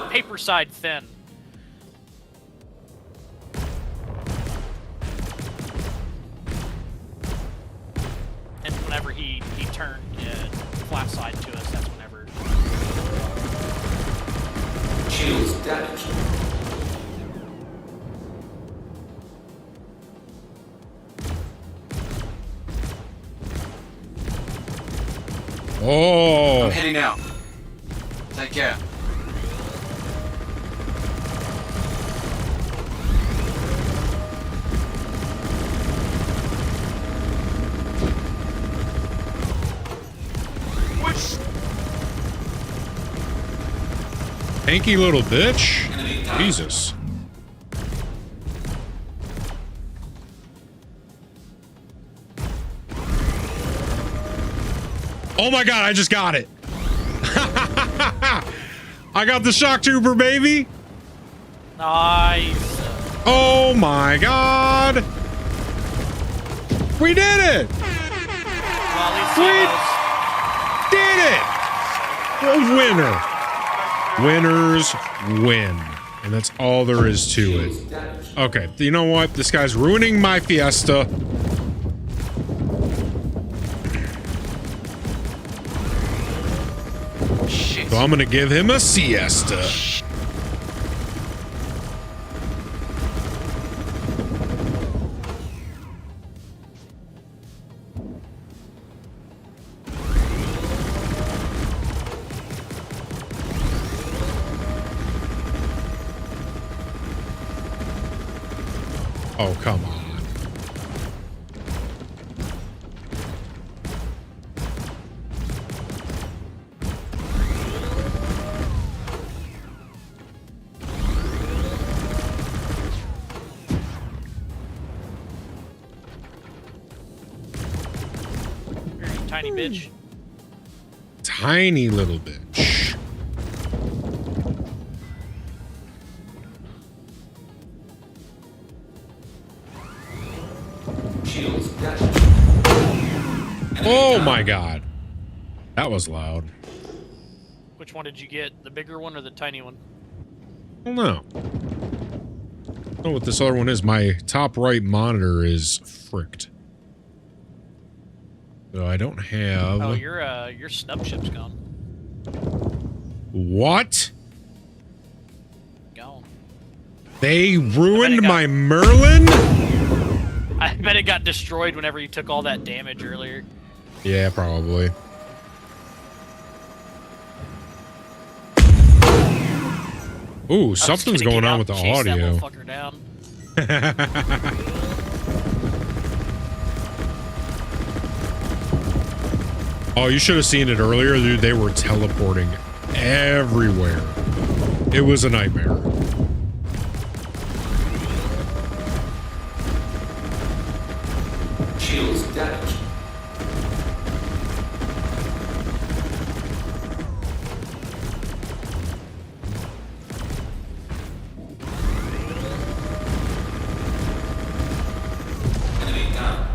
paper side thin. And whenever he turned flat side to us, that's whenever. Shields damaged. Oh. I'm heading out. Take care. Tanky little bitch. Jesus. Oh my god, I just got it. I got the ShockTrooper, baby. Nice. Oh my god. We did it. Well, We did it. A winner. Winners win. And that's all there is to it. Okay, you know what? This guy's ruining my fiesta. Shit. So I'm gonna give him a siesta. Oh, come on. tiny bitch. Tiny little bitch. Shields damaged. Oh my god. That was loud. Which one did you get? The bigger one or the tiny one? I don't know. I don't know what this other one is. My top right monitor is fricked. So I don't have... Oh, your snub ship's gone. What? Gone. They ruined my Merlin? I bet it got destroyed whenever you took all that damage earlier. Yeah, probably. Ooh, something's going on with the audio. That motherfucker down. Oh, you should have seen it earlier, dude. They were teleporting everywhere. It was a nightmare. Shields damaged. Enemy down.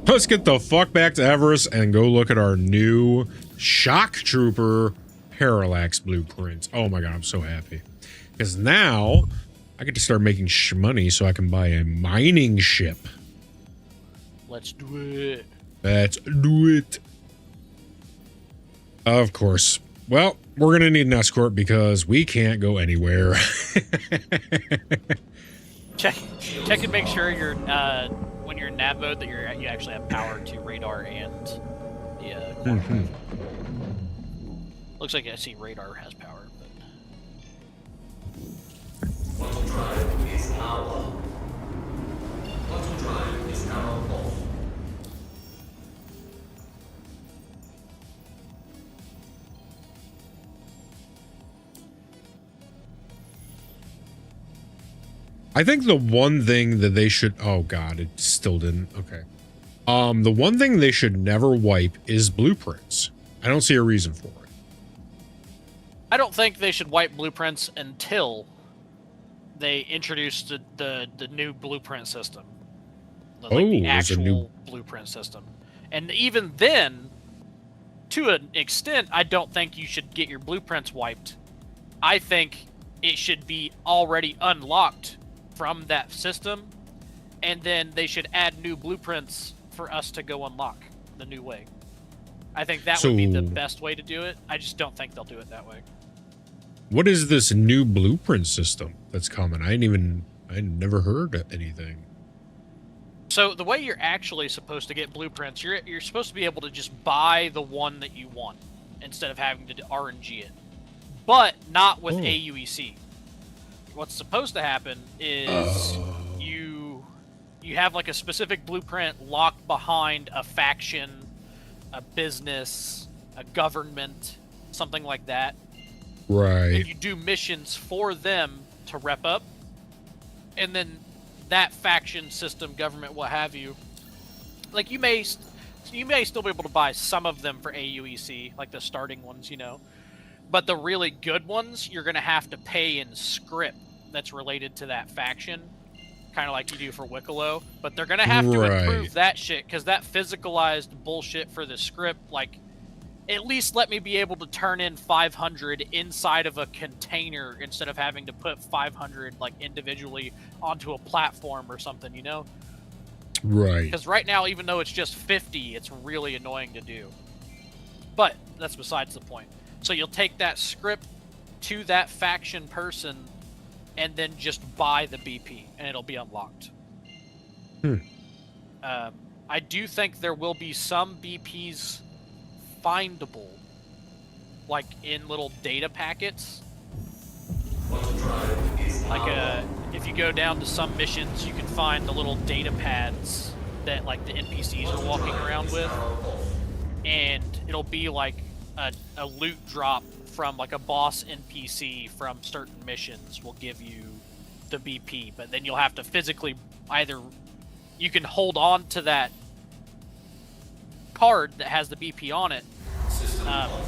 Let's get the fuck back to Everest and go look at our new ShockTrooper Parallax blueprints. Oh my god, I'm so happy. Because now I get to start making money so I can buy a mining ship. Let's do it. Let's do it. Of course. Well, we're going to need an escort because we can't go anywhere. Check and make sure you're when you're in nav mode that you actually have power to radar and the Looks like I see radar has power, but Auto drive is now off. Auto drive is now off. I think the one thing that they should... Oh, God, it still didn't. Okay. The one thing they should never wipe is blueprints. I don't see a reason for it. I don't think they should wipe blueprints until they introduce the new blueprint system. The actual blueprint system. And even then, to an extent, I don't think you should get your blueprints wiped. I think it should be already unlocked from that system, and then they should add new blueprints for us to go unlock the new way. I think that would be the best way to do it. I just don't think they'll do it that way. What is this new blueprint system that's coming? I never heard of anything. So the way you're actually supposed to get blueprints, you're supposed to be able to just buy the one that you want instead of having to RNG it, but not with AUEC. What's supposed to happen is you have like a specific blueprint locked behind a faction, a business, a government, something like that. Right. And you do missions for them to rep up, and then that faction, system, government, what have you, like you may still be able to buy some of them for AUEC, like the starting ones, you know. But the really good ones, you're going to have to pay in script that's related to that faction, kind of like you do for Wicklow. But they're going to have to improve that shit, because that physicalized bullshit for the script, like, at least let me be able to turn in 500 inside of a container instead of having to put 500, like, individually onto a platform or something, you know? Right. Because right now, even though it's just 50, it's really annoying to do. But that's besides the point. So you'll take that script to that faction person and then just buy the BP, and it'll be unlocked. I do think there will be some BPs findable, like in little data packets. Like if you go down to some missions, you can find the little data pads that like the NPCs are walking around with, and it'll be like a loot drop from like a boss NPC from certain missions will give you the BP, but then you'll have to physically either you can hold on to that card that has the BP on it,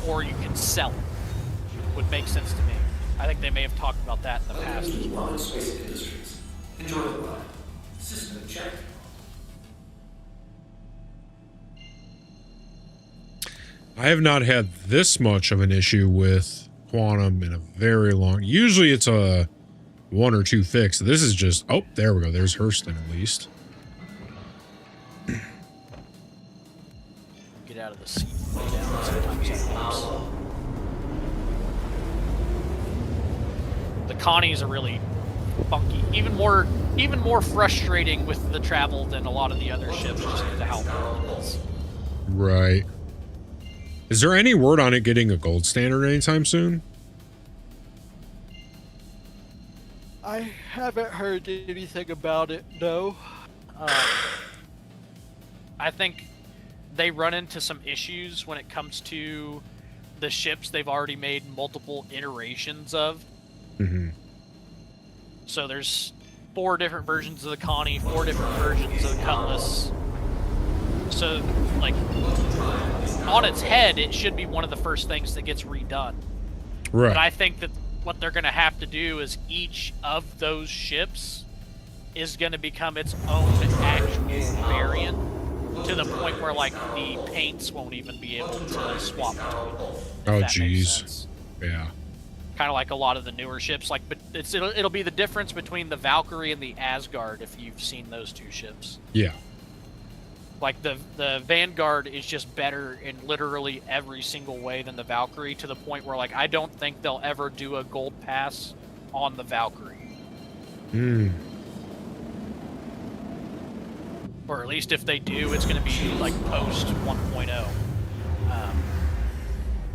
or you can sell it. Would make sense to me. I think they may have talked about that in the past as well. Enjoy the ride. System check. I have not had this much of an issue with Quantum in a very long. Usually it's a 1 or 2 fix. This is just, oh, there we go. There's Hurston at least. Get out of the seat. Lay down. Sometimes that helps. The Connies are really funky. Even more frustrating with the travel than a lot of the other ships, just because of how hard it is. Right. Is there any word on it getting a gold standard anytime soon? I haven't heard anything about it, no. I think they run into some issues when it comes to the ships they've already made multiple iterations of. Mm-hmm. So there's 4 different versions of the Connie, 4 different versions of the Cutlass. So, like, on its head, it should be one of the first things that gets redone. Right. But I think that what they're going to have to do is each of those ships is going to become its own actual variant, to the point where, like, the paints won't even be able to swap between them. Oh, jeez. Yeah. Kind of like a lot of the newer ships. Like, but it'll be the difference between the Valkyrie and the Asgard, if you've seen those 2 ships. Yeah. Like, the Vanguard is just better in literally every single way than the Valkyrie, to the point where, like, I don't think they'll ever do a gold pass on the Valkyrie. Hmm. Or at least if they do, it's going to be, like, post 1.0.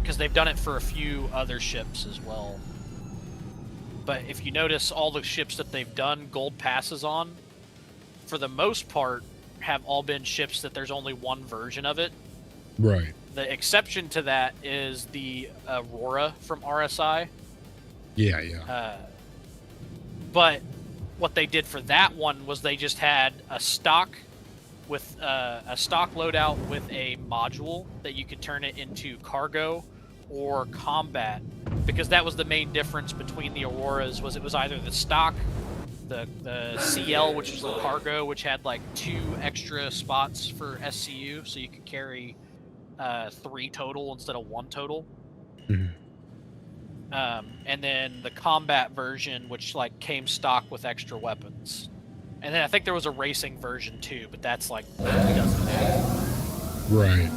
Because they've done it for a few other ships as well. But if you notice, all the ships that they've done gold passes on, for the most part, have all been ships that there's only one version of it. Right. The exception to that is the Aurora from RSI. Yeah, yeah. But what they did for that one was they just had a stock with a stock loadout with a module that you could turn it into cargo or combat, because that was the main difference between the Auroras. Was it was either the stock, the CL, which was the cargo, which had like 2 extra spots for SCU, so you could carry 3 total instead of 1 total. Mm-hmm. And then the combat version, which like came stock with extra weapons. And then I think there was a racing version too, but that's like right.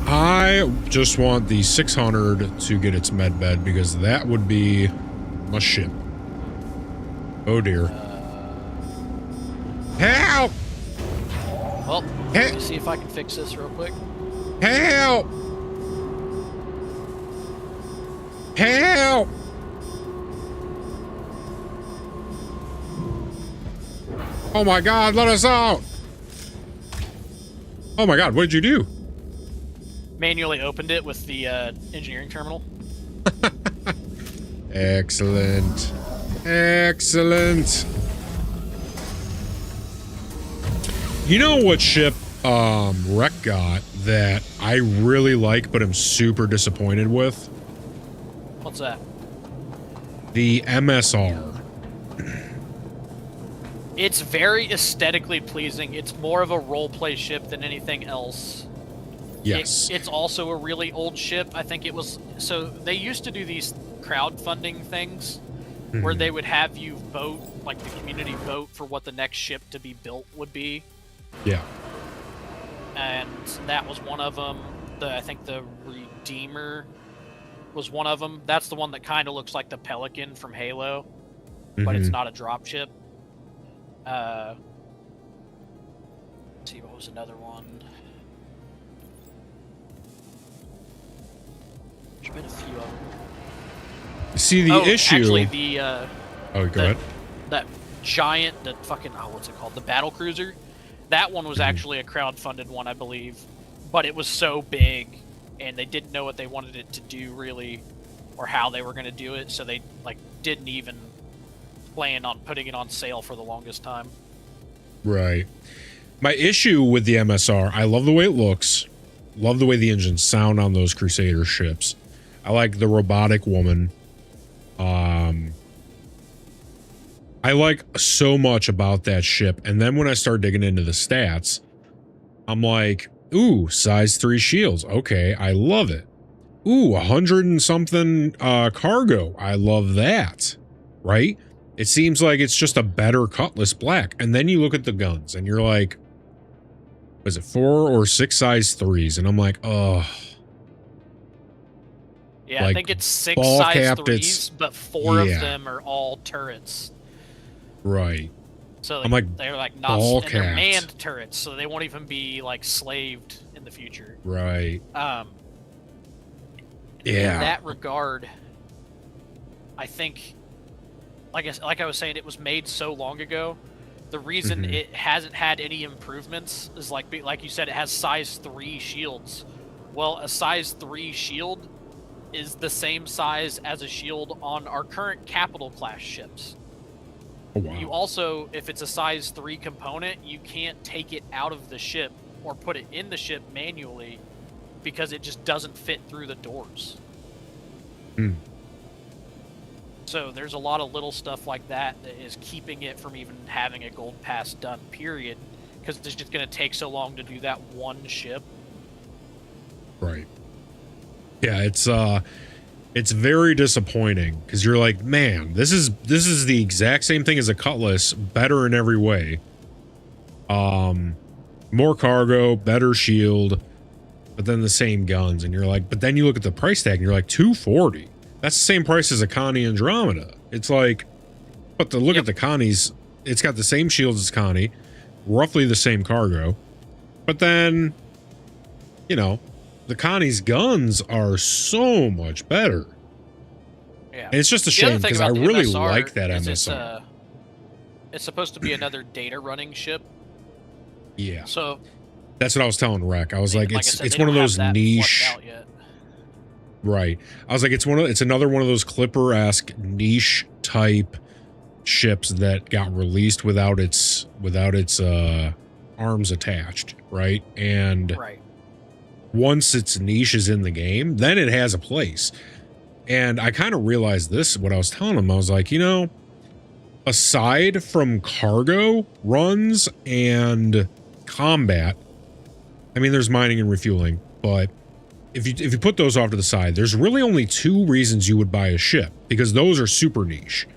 I just want the 600 to get its med bed, because that would be a ship. Oh dear. Help! Well, let me see if I can fix this real quick. Help! Help! Oh my God, let us out! Oh my God, what did you do? Manually opened it with the engineering terminal. Excellent. Excellent. You know what ship Rec got that I really like, but I'm super disappointed with? What's that? The MSR. It's very aesthetically pleasing. It's more of a roleplay ship than anything else. Yes. It's also a really old ship. I think it was... So they used to do these crowdfunding things where they would have you vote, like the community vote for what the next ship to be built would be. Yeah. And that was one of them. I think the Redeemer was one of them. That's the one that kind of looks like the Pelican from Halo, but it's not a dropship. Let's see, what was another one? There's been a few of them. See, the issue... Actually, the... oh, go ahead. That giant, the fucking... Oh, what's it called? The battle cruiser? That one was actually a crowdfunded one, I believe. But it was so big, and they didn't know what they wanted it to do, really, or how they were going to do it, so they, like, didn't even plan on putting it on sale for the longest time. Right. My issue with the MSR, I love the way it looks. Love the way the engines sound on those Crusader ships. I like the robotic woman. I like so much about that ship. And then when I start digging into the stats, I'm like, ooh, size 3 shields. Okay, I love it. Ooh, 100 and something cargo. I love that. Right? It seems like it's just a better Cutlass Black. And then you look at the guns and you're like, was it 4 or 6 size 3s? And I'm like, oh. Yeah, like, I think it's 6 ball size capped, 3s, but 4 of them are all turrets. Right. So I'm like, they're like not, ball and they're capped. manned turrets, so they won't even be like slaved in the future. Right. In that regard, I think, like I was saying, it was made so long ago. The reason it hasn't had any improvements is like you said, it has size 3 shields. Well, a size 3 shield is the same size as a shield on our current capital class ships. Oh, wow. You also, if it's a size 3 component, you can't take it out of the ship or put it in the ship manually because it just doesn't fit through the doors. So there's a lot of little stuff like that is keeping it from even having a gold pass done, period, because it's just going to take so long to do that one ship. Right. Yeah, it's very disappointing because you're like, man, this is the exact same thing as a Cutlass, better in every way. More cargo, better shield, but then the same guns, and you're like, but then you look at the price tag and you're like, $240. That's the same price as a Connie Andromeda. It's like, but to look at the Connies, it's got the same shields as Connie, roughly the same cargo, but then, you know, the Connie's guns are so much better. Yeah. And it's just a shame because I really like that MSR. It's supposed to be another data running ship. Yeah. So that's what I was telling Rec. I was like, it's they one of don't those have that niche. fleshed out yet. Right. I was like, it's another one of those Clipper-esque niche type ships that got released without its arms attached, right? And once its niche is in the game, then it has a place. And I kind of realized this, what I was telling him. I was like, you know, aside from cargo runs and combat, I mean, there's mining and refueling, but if you put those off to the side, there's really only 2 reasons you would buy a ship, because those are super niche.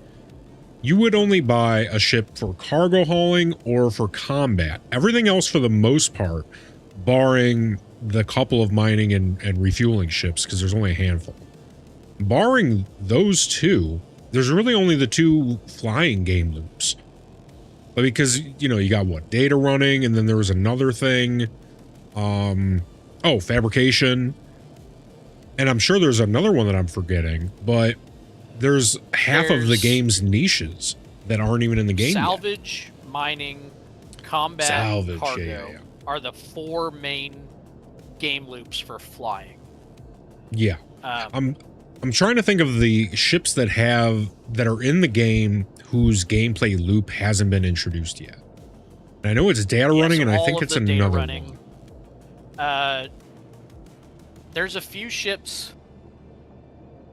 You would only buy a ship for cargo hauling or for combat. Everything else, for the most part, barring the couple of mining and refueling ships, because there's only a handful. Barring those 2, there's really only the 2 flying game loops. But because, you know, you got what? Data running, and then there was another thing. Fabrication. And I'm sure there's another one that I'm forgetting, but there's half of the game's niches that aren't even in the game Salvage, mining, combat, cargo are the 4 main game loops for flying. Yeah. I'm trying to think of the ships that are in the game whose gameplay loop hasn't been introduced yet. And I know it's data running, and I think it's another one. There's a few ships.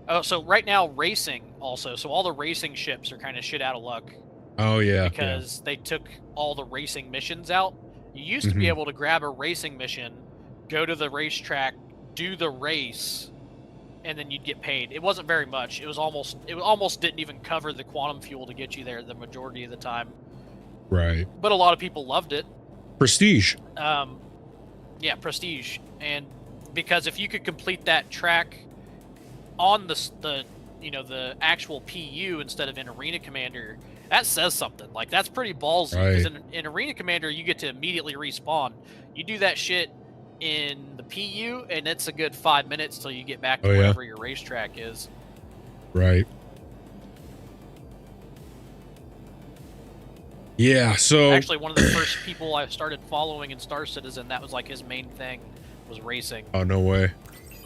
Oh, so right now racing also. So all the racing ships are kind of shit out of luck. Oh yeah. Because they took all the racing missions out. You used to be able to grab a racing mission, go to the racetrack, do the race, and then you'd get paid. It wasn't very much. It almost didn't even cover the quantum fuel to get you there the majority of the time. Right. But a lot of people loved it. Prestige. Yeah, prestige. And because if you could complete that track on the actual PU instead of in Arena Commander, that says something. Like, that's pretty ballsy. Because in Arena Commander, you get to immediately respawn. You do that shit in the PU, and it's a good 5 minutes till you get back to wherever your racetrack is. Right. Yeah, so... Actually, one of the first people I started following in Star Citizen, that was like his main thing, was racing. Oh, no way.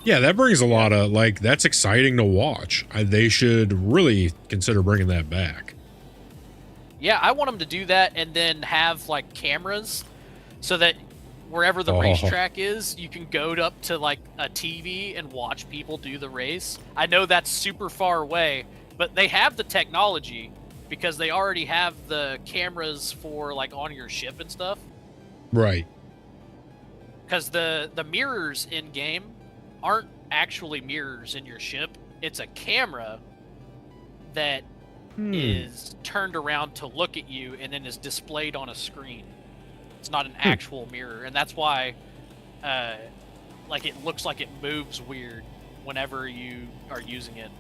Yeah, that brings a lot of, like, that's exciting to watch. They should really consider bringing that back. Yeah, I want them to do that and then have, like, cameras so that wherever the racetrack is, you can go up to, like, a TV and watch people do the race. I know that's super far away, But they have the technology because they already have the cameras for like on your ship and stuff. Right. Because the mirrors in game aren't actually mirrors in your ship. It's a camera that is turned around to look at you and then is displayed on a screen. It's not an actual mirror, and that's why like it looks like it moves weird whenever you are using it.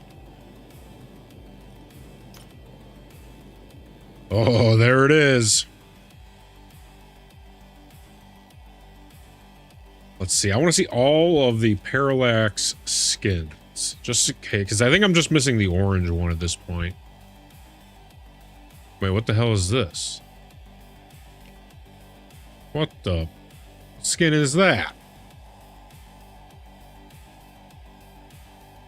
Oh, there it is. Let's see. I want to see all of the Parallax skins. Just okay, because I think I'm just missing the orange one at this point. Wait, what the hell is this? What the skin is that?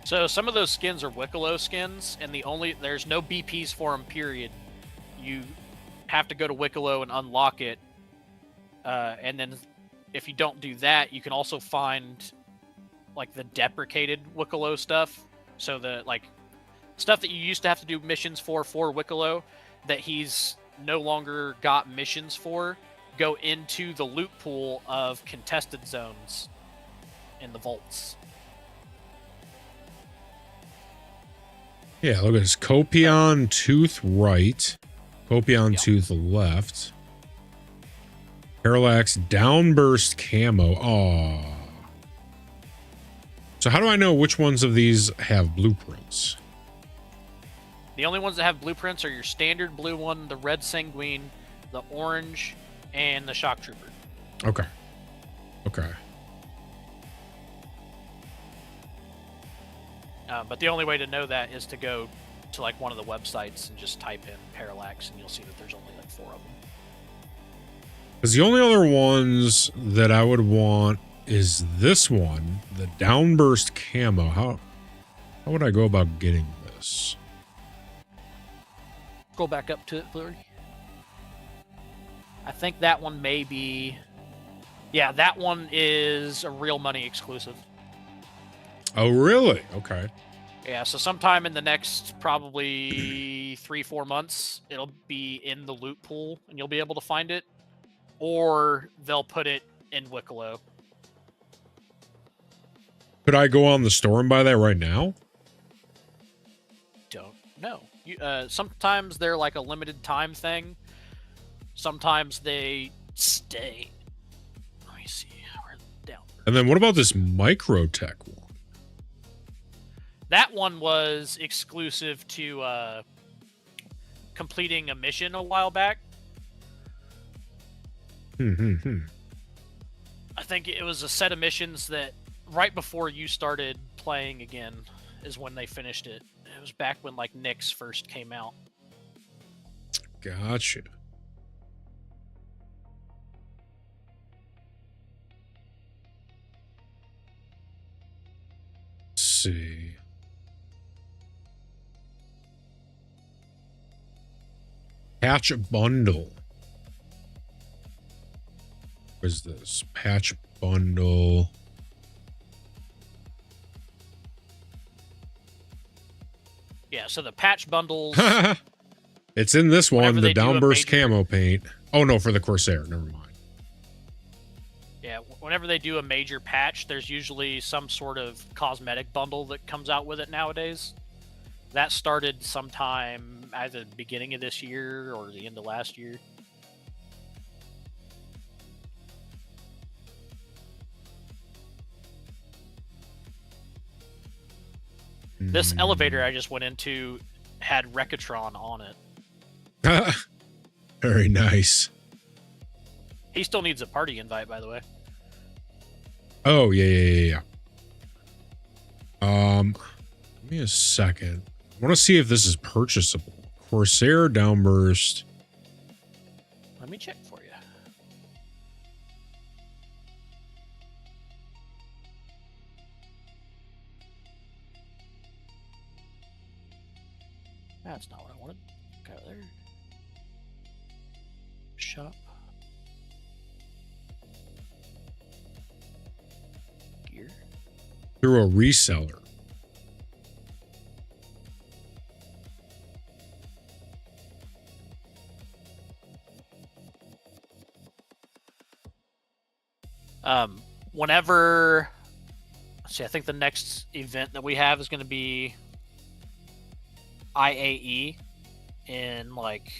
So some of those skins are Wicklow skins, and there's no BPs for them, period. You have to go to Wicklow and unlock it, and then if you don't do that, you can also find like the deprecated Wicklow stuff. So the like stuff that you used to have to do missions for Wicklow that he's no longer got missions for go into the loot pool of contested zones in the vaults. Yeah, look at this. Copion tooth right. Copion tooth left. Parallax downburst camo. Aww. So how do I know which ones of these have blueprints? The only ones that have blueprints are your standard blue one, the red sanguine, the orange, and the ShockTrooper. Okay. Okay. But the only way to know that is to go to like one of the websites and just type in Parallax, and you'll see that there's only like 4 of them. Because the only other ones that I would want is this one, the downburst camo. How would I go about getting this? Go back up to it, Flurry. I think that one may be... Yeah, that one is a real money exclusive. Oh, really? Okay. Yeah, so sometime in the next probably 3-4 months, it'll be in the loot pool, and you'll be able to find it. Or they'll put it in Wicklow. Could I go on the store and buy that right now? Don't know. Sometimes they're like a limited time thing. Sometimes they stay. Let me see. We're down. And then what about this Microtech one? That one was exclusive to completing a mission a while back. I think it was a set of missions that right before you started playing again is when they finished it. It was back when like Nyx first came out. Gotcha. Let's see. Patch bundle. What is this? Patch bundle. Yeah, so the patch bundles. It's in this one, the they do a downburst major- camo paint. Oh no, for the Corsair. Never mind. Yeah, whenever they do a major patch, there's usually some sort of cosmetic bundle that comes out with it nowadays. That started sometime either the beginning of this year or the end of last year. This elevator I just went into had Recatron on it. Very nice. He still needs a party invite, by the way. Oh, yeah. Give me a second. I want to see if this is purchasable. Corsair downburst. Let me check for you. That's not what I wanted. Go there. Shop. Gear. Through a reseller. Whenever, let's see, I think the next event that we have is going to be IAE in like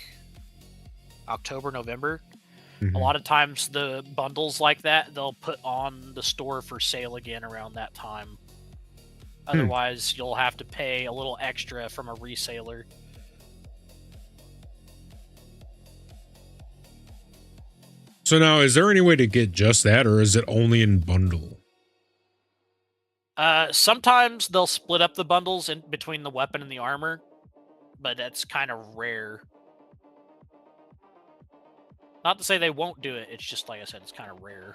October, November. A lot of times the bundles like that, they'll put on the store for sale again around that time. Otherwise, you'll have to pay a little extra from a reseller. So now, is there any way to get just that, or is it only in bundle? Sometimes they'll split up the bundles in between the weapon and the armor, but that's kind of rare. Not to say they won't do it, it's just, like I said, it's kind of rare.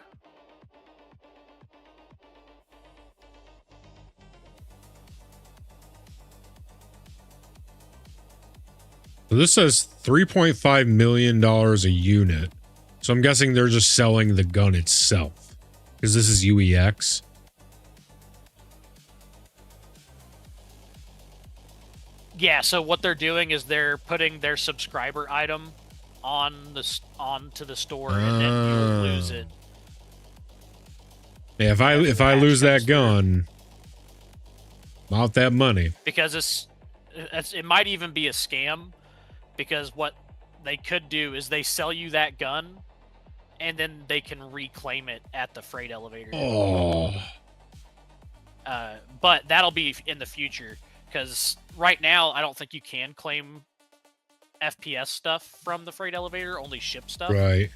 So this says $3.5 million a unit. So I'm guessing they're just selling the gun itself, because this is UEX. Yeah, so what they're doing is they're putting their subscriber item onto the store, and then you'll lose it. Yeah, if I lose that gun, I'm out that money. Because it might even be a scam, because what they could do is they sell you that gun, and then they can reclaim it at the freight elevator. Oh. But that'll be in the future, because right now I don't think you can claim FPS stuff from the freight elevator, only ship stuff. Right.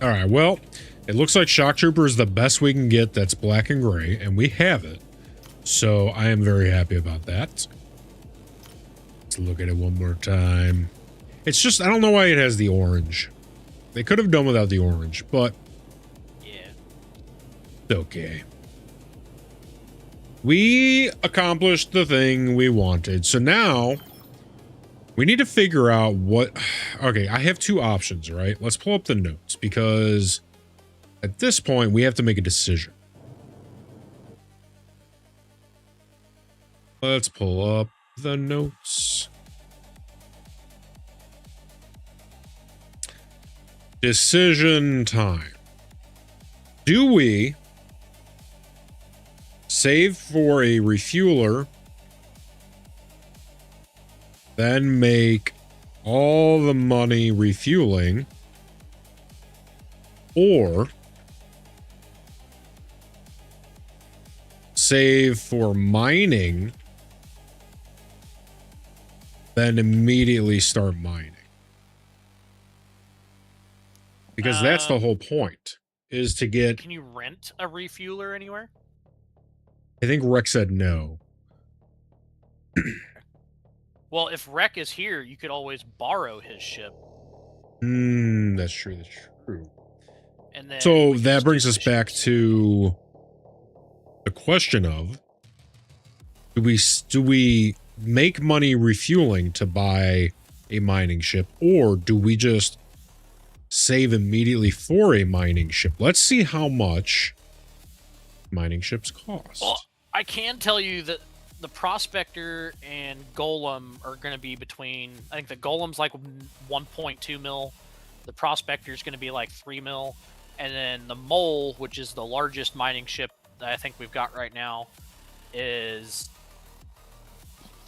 All right, well, it looks like ShockTrooper is the best we can get that's black and gray, and we have it. So I am very happy about that. Let's look at it one more time. It's just, I don't know why it has the orange. They could have done without the orange, but yeah, it's okay. We accomplished the thing we wanted. So now we need to figure out what... Okay, I have two options, right? Let's pull up the notes, because at this point we have to make a decision. Let's pull up the notes. Decision time. Do we save for a refueler, then make all the money refueling, or save for mining, then immediately start mining? Because that's the whole point, is to get... Can you rent a refueler anywhere? I think Rex said no. Well, if Rec is here, you could always borrow his ship. That's true, that's true. And then so that brings us back to the question of, do we make money refueling to buy a mining ship, or do we just save immediately for a mining ship? Let's see how much mining ships cost. Well, I can tell you that the Prospector and Golem are going to be between... I think the Golem's like 1.2 mil. The Prospector is going to be like 3 mil. And then the Mole, which is the largest mining ship that I think we've got right now, is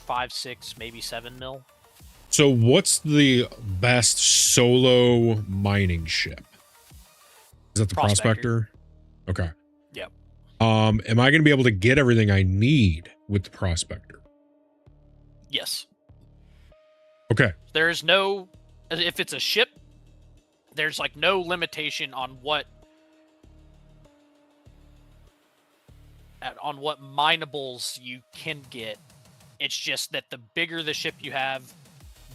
5, 6, maybe 7 mil. So what's the best solo mining ship? Is that the Prospector? Okay. Yep. Am I going to be able to get everything I need with the Prospector? Yes. Okay. There's no... If it's a ship, there's like no limitation on what minables you can get. It's just that the bigger the ship you have,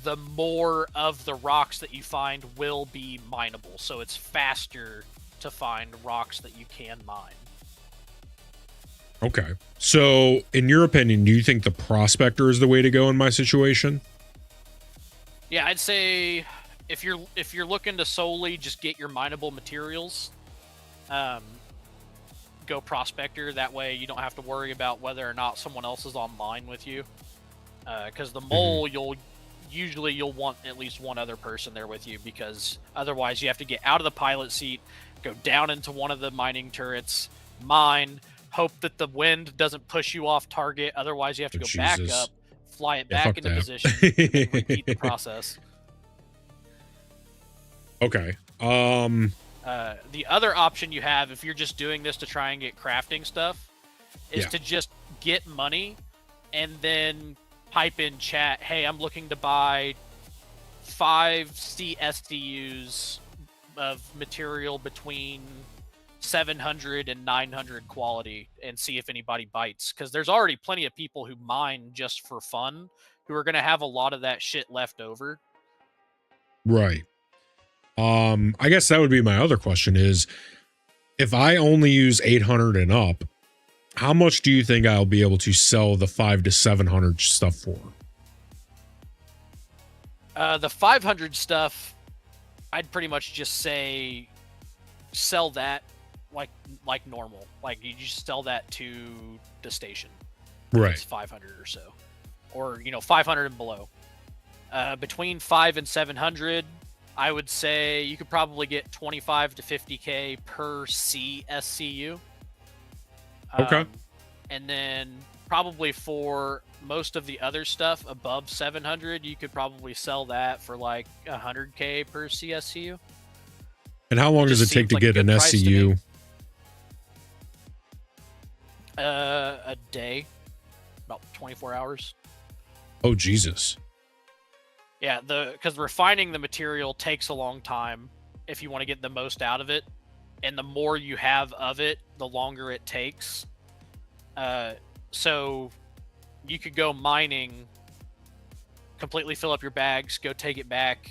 the more of the rocks that you find will be mineable. So it's faster to find rocks that you can mine. Okay. So, in your opinion, do you think the Prospector is the way to go in my situation? Yeah, I'd say if you're looking to solely just get your mineable materials, go Prospector. That way you don't have to worry about whether or not someone else is online with you. Because the Mole, usually you'll want at least one other person there with you, because otherwise you have to get out of the pilot seat, go down into one of the mining turrets, mine, hope that the wind doesn't push you off target. Otherwise you have to go back up, fly it back into position, and then repeat the process. Okay. The other option you have, if you're just doing this to try and get crafting stuff, is to just get money and then type in chat, hey, I'm looking to buy 5 CSDUs of material between 700 and 900 quality, and see if anybody bites. Because there's already plenty of people who mine just for fun who are going to have a lot of that shit left over. Right. I guess that would be my other question is, if I only use 800 and up, how much do you think I'll be able to sell the 500 to 700 stuff for? The 500 stuff, I'd pretty much just say sell that like normal. Like, you just sell that to the station. Right. It's 500 or so. Or, 500 and below. Between 5 and 700, I would say you could probably get 25 to 50K per CSCU. Okay. And then probably for most of the other stuff above 700, you could probably sell that for like 100K per CSCU. And how long does it take to get an SCU? A day, about 24 hours. Oh, Jesus. Yeah, because refining the material takes a long time if you want to get the most out of it, and the more you have of it, the longer it takes. So you could go mining, completely fill up your bags, go take it back,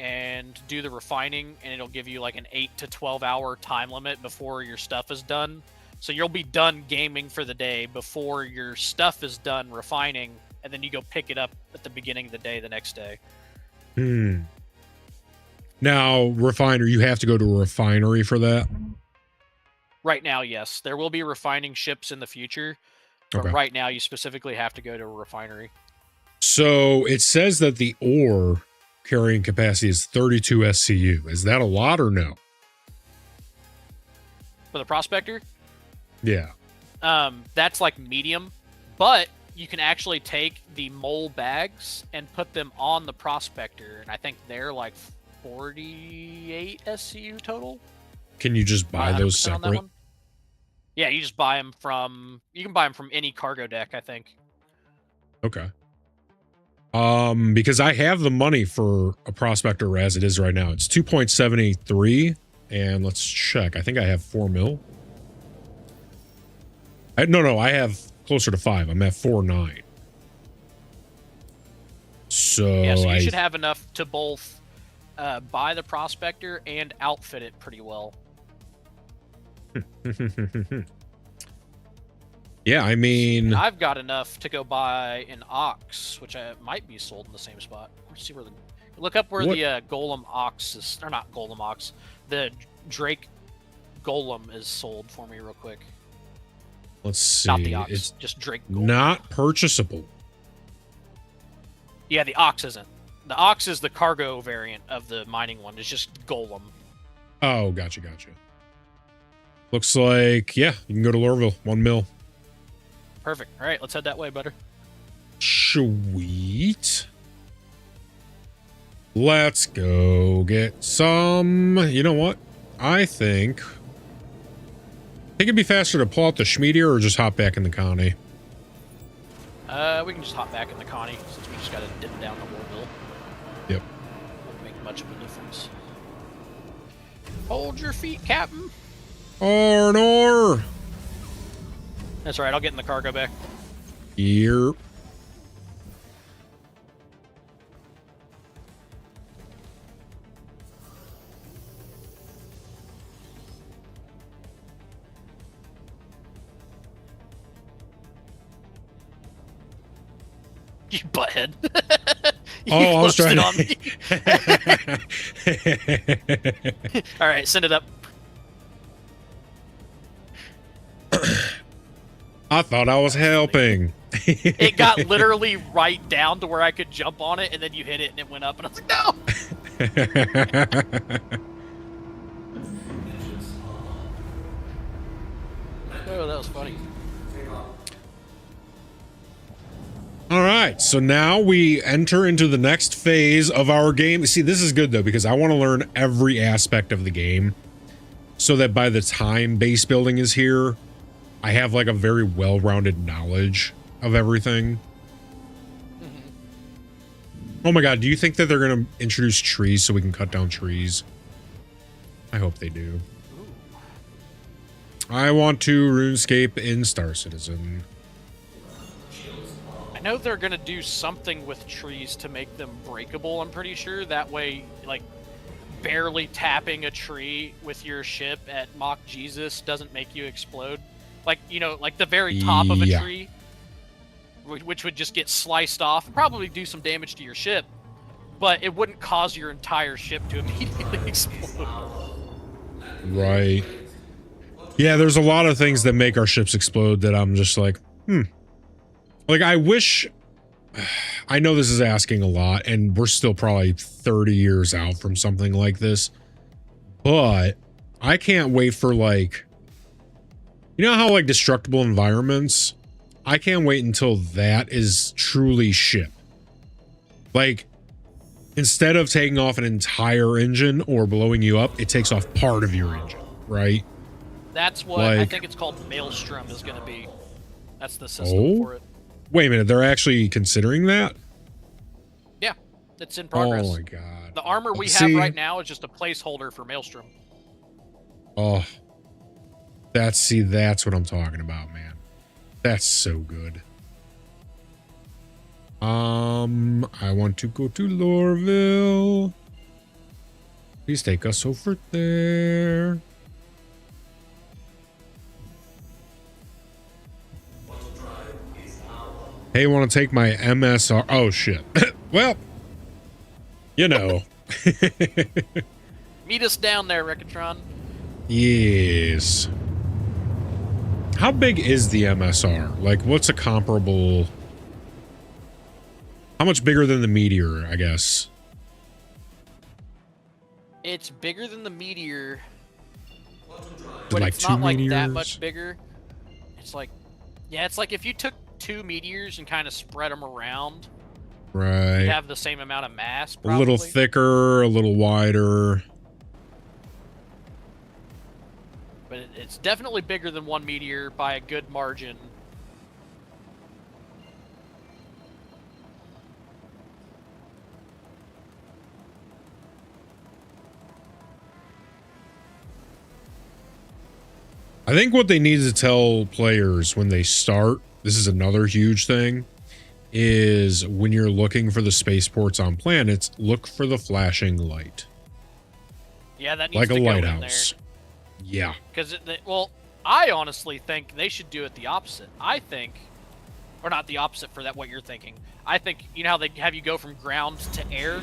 and do the refining, and it'll give you like an 8 to 12 hour time limit before your stuff is done. So you'll be done gaming for the day before your stuff is done refining, and then you go pick it up at the beginning of the day the next day. Now, refiner, you have to go to a refinery for that? Right now, yes. There will be refining ships in the future, but right now you specifically have to go to a refinery. So it says that the ore carrying capacity is 32 SCU. Is that a lot or no? For the prospector? Yeah. That's like medium, but you can actually take the mole bags and put them on the prospector, and I think they're like 48 SCU total. Can you just buy those separate? Yeah, you just buy them from, you can buy them from any cargo deck, I think. Okay. Because I have the money for a prospector as it is right now. It's 2.783, and let's check. I think I have 4 mil. No, I have closer to 5. I'm at 4.9. So yeah, so you should have enough to both buy the prospector and outfit it pretty well. Yeah, I mean, and I've got enough to go buy an ox, which might be sold in the same spot. Let's see where look up where the golem ox is, or not golem ox, the Drake golem is sold for me real quick. Let's see. Not the ox, it's just Drake golem. Not purchasable. Yeah, the ox isn't. The ox is the cargo variant of the mining one. It's just golem. Oh, gotcha. Looks like, yeah, you can go to Lorville. 1 mil. Perfect. All right, let's head that way, butter. Sweet. Let's go get some. You know what? I think it'd be faster to pull out the Schmiedier or just hop back in the Connie. We can just hop back in the Connie since we just got to dip down to Lorville. Yep. Won't make much of a difference. Hold your feet, Captain. Arnor. That's all right. I'll get in the cargo back. Here. You butthead. You I was trying on me. All right, send it up. I thought I was helping. It got literally right down to where I could jump on it, and then you hit it, and it went up, and I was like, no! Oh, that was funny. All right, so now we enter into the next phase of our game. See, this is good, though, because I want to learn every aspect of the game so that by the time base building is here, I have, like, a very well-rounded knowledge of everything. Oh my god, do you think that they're going to introduce trees so we can cut down trees? I hope they do. I want to RuneScape in Star Citizen. I know they're gonna do something with trees to make them breakable, I'm pretty sure. That way, like, barely tapping a tree with your ship at Mach Jesus doesn't make you explode. Like, you know, like the very top of a tree, which would just get sliced off and probably do some damage to your ship, but it wouldn't cause your entire ship to immediately explode. Right. Yeah, there's a lot of things that make our ships explode that I'm just like, Like, I wish... I know this is asking a lot, and we're still probably 30 years out from something like this, but I can't wait for, like... You know how, like, destructible environments? I can't wait until that is truly ship. Like, instead of taking off an entire engine or blowing you up, it takes off part of your engine, right? That's what I think it's called. Maelstrom is going to be. That's the system for it. Wait a minute, they're actually considering that? Yeah, it's in progress. Oh my god. The armor we have right now is just a placeholder for Maelstrom. Oh. That's what I'm talking about, man. That's so good. I want to go to Lorville. Please take us over there. Hey, want to take my MSR? Oh, shit. Well, you know. Meet us down there, Rekatron. Yes. How big is the MSR? Like, what's a comparable... How much bigger than the Meteor, I guess? It's bigger than the Meteor. But But like it's not like that meteors? much bigger. It's like... Yeah, it's like if you took 2 meteors and kind of spread them around. Right. You'd have the same amount of mass, probably. A little thicker, a little wider. But it's definitely bigger than 1 meteor by a good margin. I think what they need to tell players when they start, this is another huge thing, is when you're looking for the spaceports on planets, look for the flashing light. Yeah, that needs like to a go in lighthouse. Yeah. Because, well, I honestly think they should do it the opposite. I think, or not the opposite for that, what you're thinking. I think, you know how they have you go from ground to air?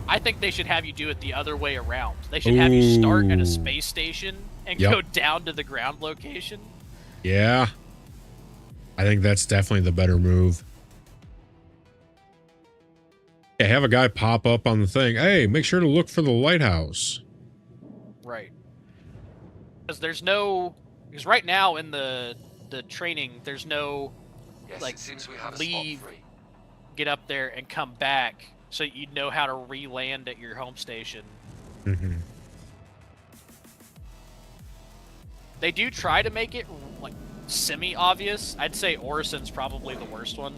I think they should have you do it the other way around. They should have you start at a space station and go down to the ground location. Yeah. I think that's definitely the better move. Yeah, have a guy pop up on the thing. Hey, make sure to look for the lighthouse. Right. Because there's no... Because right now in the training, there's no, like, leave, get up there, and come back so you know how to re-land at your home station. Mm-hmm. They do try to make it, like, semi-obvious. I'd say Orison's probably the worst one.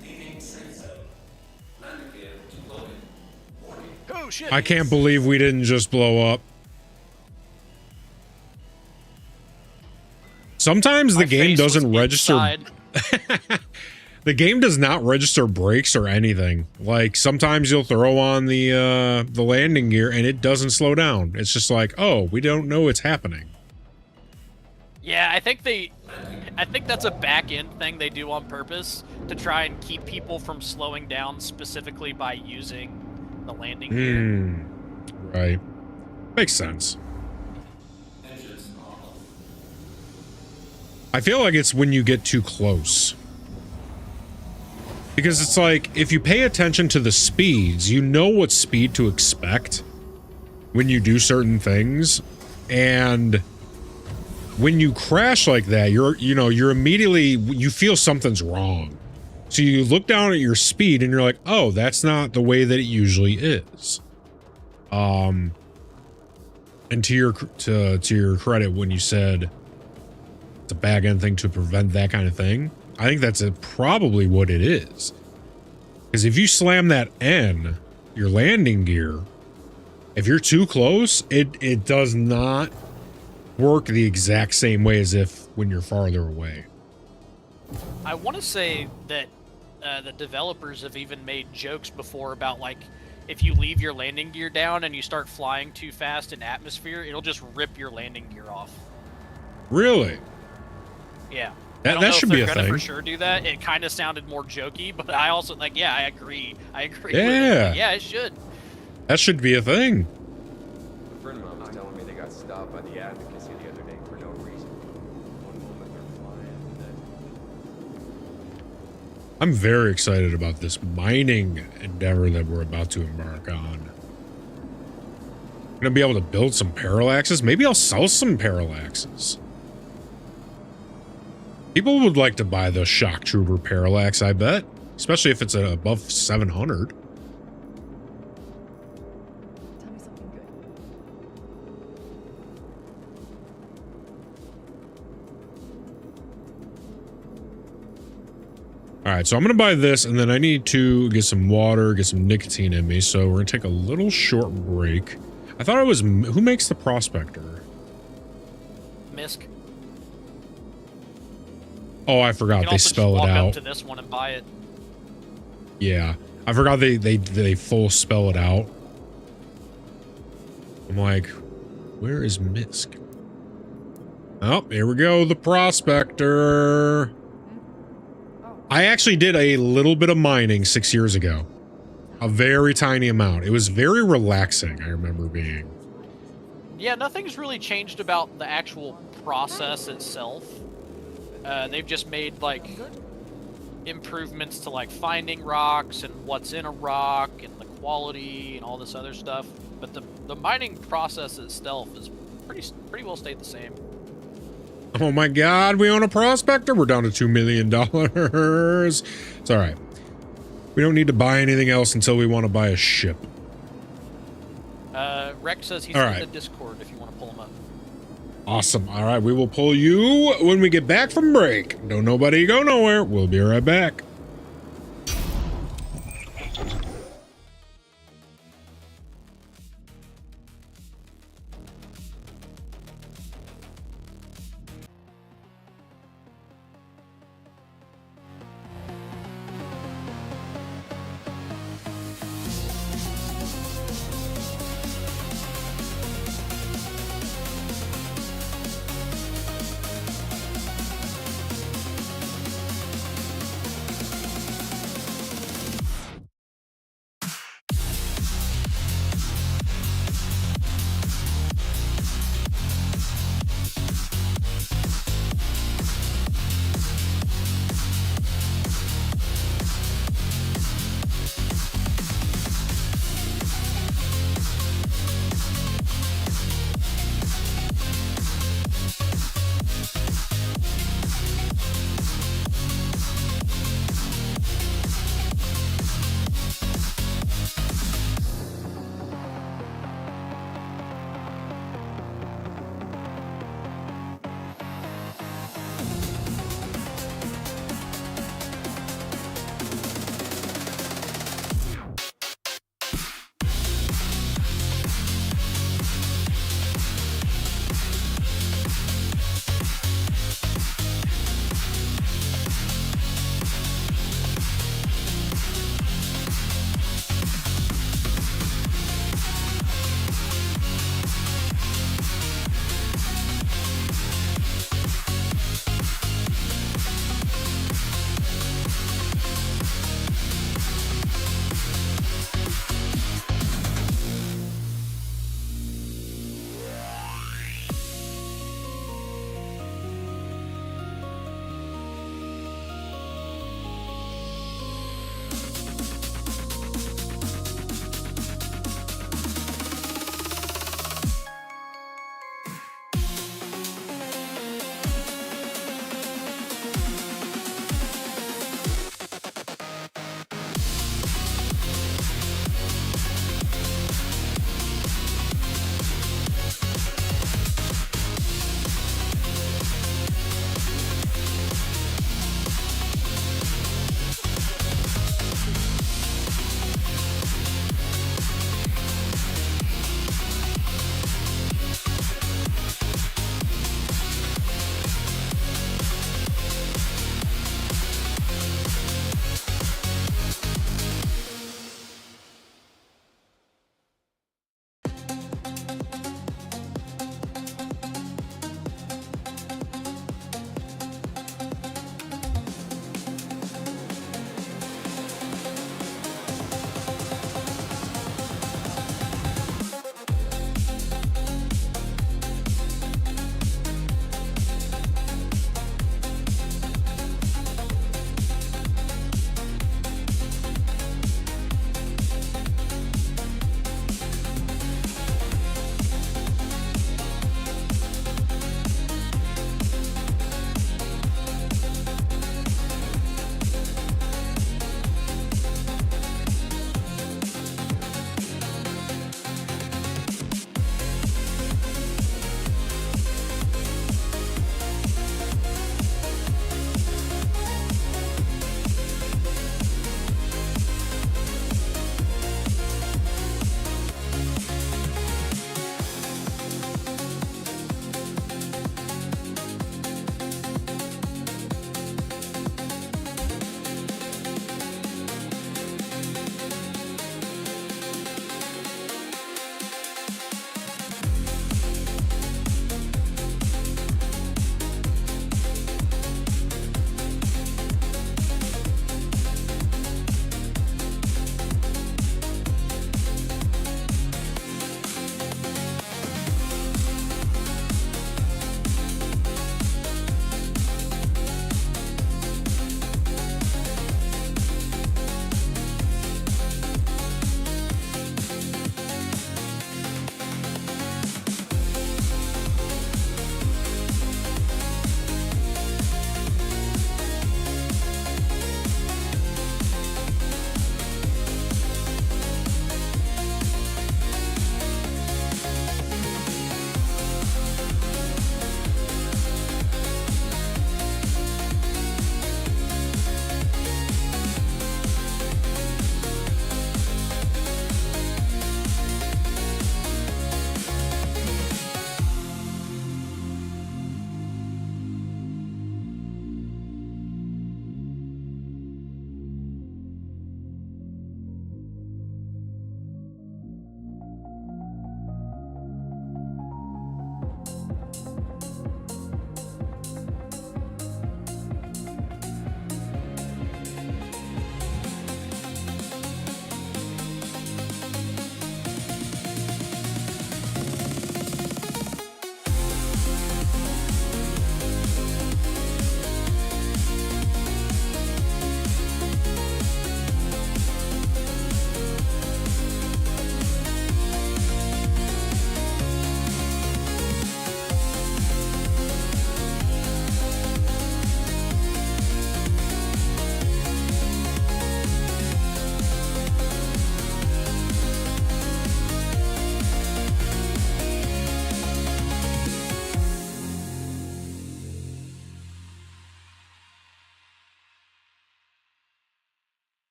Oh, shit. I can't believe we didn't just blow up. Sometimes the game doesn't register. The game does not register brakes or anything. Like, sometimes you'll throw on the landing gear and it doesn't slow down. It's just like, oh, we don't know it's happening. Yeah, I think that's a back-end thing they do on purpose to try and keep people from slowing down specifically by using the landing gear. Right. Makes sense. I feel like it's when you get too close. Because it's like, if you pay attention to the speeds, you know what speed to expect when you do certain things. And when you crash like that, you're immediately, you feel something's wrong. So you look down at your speed and you're like, oh, that's not the way that it usually is. And to your credit, when you said it's a back end thing to prevent that kind of thing, I think that's probably what it is. Because if you slam that N, your landing gear, if you're too close, it does not work the exact same way as if when you're farther away. I want to say that the developers have even made jokes before about, like, if you leave your landing gear down and you start flying too fast in atmosphere, it'll just rip your landing gear off. Really? Yeah. That should be a thing. For sure do that. It kind of sounded more jokey, but I also, like, yeah, I agree. I agree. Yeah. With it. Yeah, it should. That should be a thing. A friend of mine was telling me they got stopped by the advocacy the other day for no reason. One moment they're flying, and then... I'm very excited about this mining endeavor that we're about to embark on. I'm gonna be able to build some parallaxes. Maybe I'll sell some parallaxes. People would like to buy the ShockTrooper Parallax, I bet. Especially if it's above 700. Tell me something good. Alright, so I'm gonna buy this, and then I need to get some water, get some nicotine in me, so we're gonna take a little short break. I thought it was... Who makes the Prospector? Misk. Oh, I forgot they spell it walk out. Up to this one and buy it. Yeah, I forgot they full spell it out. I'm like, where is Misk? Oh, here we go, the Prospector. I actually did a little bit of mining 6 years ago. A very tiny amount. It was very relaxing, I remember being. Yeah, nothing's really changed about the actual process itself. They've just made, like, improvements to, like, finding rocks and what's in a rock and the quality and all this other stuff. But the mining process itself is pretty well stayed the same. Oh my god, we own a Prospector? We're down to $2 million. It's alright. We don't need to buy anything else until we want to buy a ship. Rex says he's Alright. in the Discord if you want to pull him up. Awesome. Alright, we will pull you when we get back from break. Don't nobody go nowhere. We'll be right back.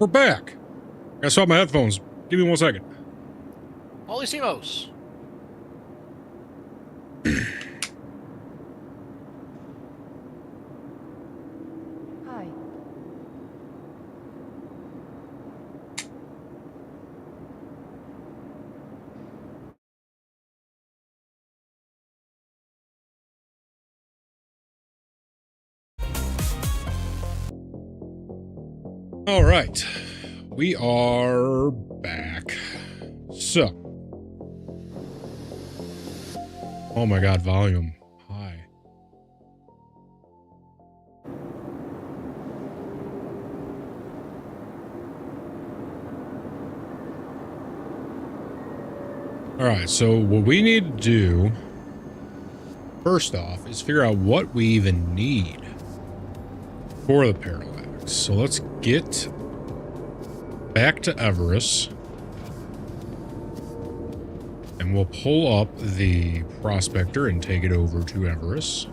We're back. I swap my headphones. Give me 1 second. Polysimos. Hi. All right. We are back. So. Oh my god, volume. Hi. All right, so what we need to do first off is figure out what we even need for the Parallax. So let's get back to Everest and we'll pull up the Prospector and take it over to Everest.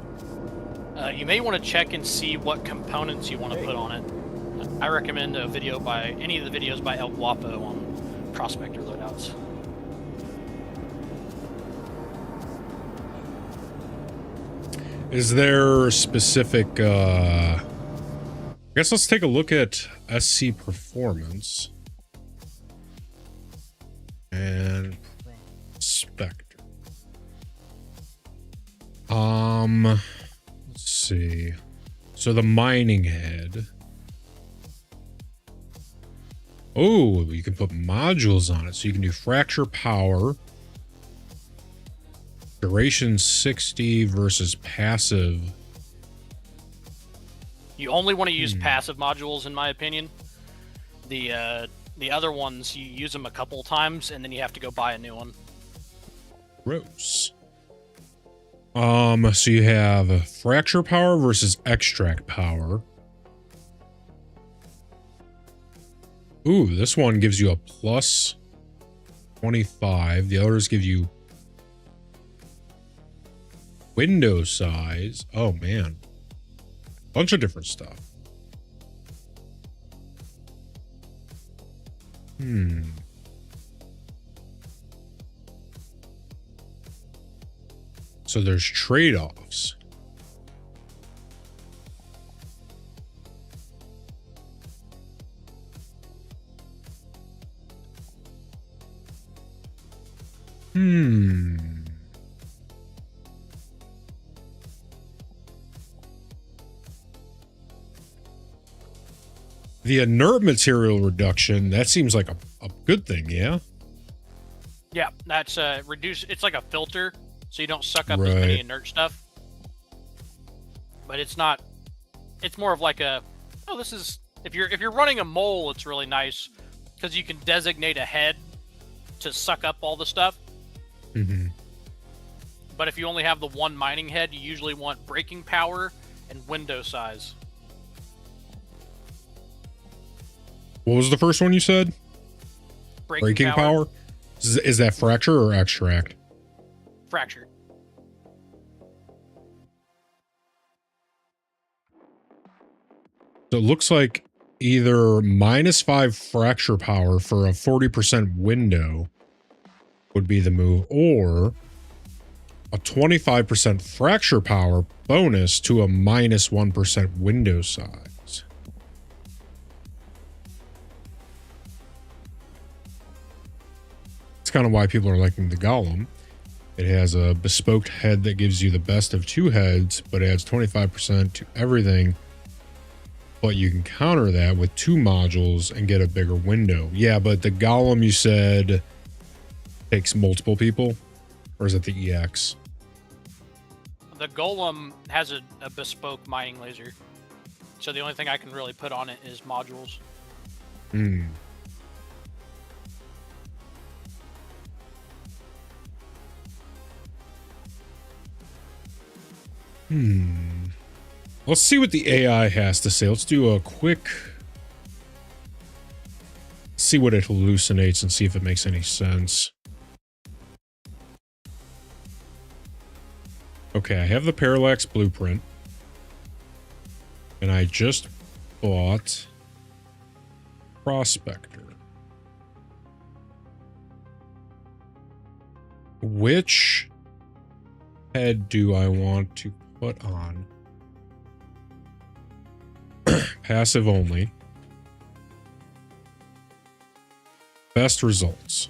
You may want to check and see what components you want to put on it. I recommend a video by any of the videos by El Guapo on Prospector loadouts. Is there specific, I guess let's take a look at SC performance and Prospector. Let's see. So the mining head. Oh, you can put modules on it. So you can do fracture power. Duration 60 versus passive. You only want to use passive modules, in my opinion. The other ones, you use them a couple times, and then you have to go buy a new one. Gross. So you have fracture power versus extract power. Ooh, this one gives you a plus 25. The others give you window size. Oh man, bunch of different stuff. So there's trade-offs. The inert material reduction, that seems like a good thing, yeah? Yeah, that's reduce. It's like a filter, so you don't suck up as many inert stuff. But it's not. It's more of like a. Oh, this is if you're running a mole, it's really nice because you can designate a head to suck up all the stuff. But if you only have the one mining head, you usually want braking power and window size. What was the first one you said? Braking power? Is that fracture or extract? Fracture. So it looks like either -5 fracture power for a 40% window would be the move, or a 25% fracture power bonus to a -1% window size. It's kind of why people are liking the Golem. It has a bespoke head that gives you the best of two heads, but adds 25% to everything. But you can counter that with two modules and get a bigger window. Yeah, but the Golem, you said, takes multiple people? Or is it the EX? The Golem has a bespoke mining laser. So the only thing I can really put on it is modules. Let's see what the AI has to say. Let's do a quick... see what it hallucinates and see if it makes any sense. Okay, I have the Parallax blueprint. And I just bought Prospector. Which head do I want to put on? Passive only. Best results.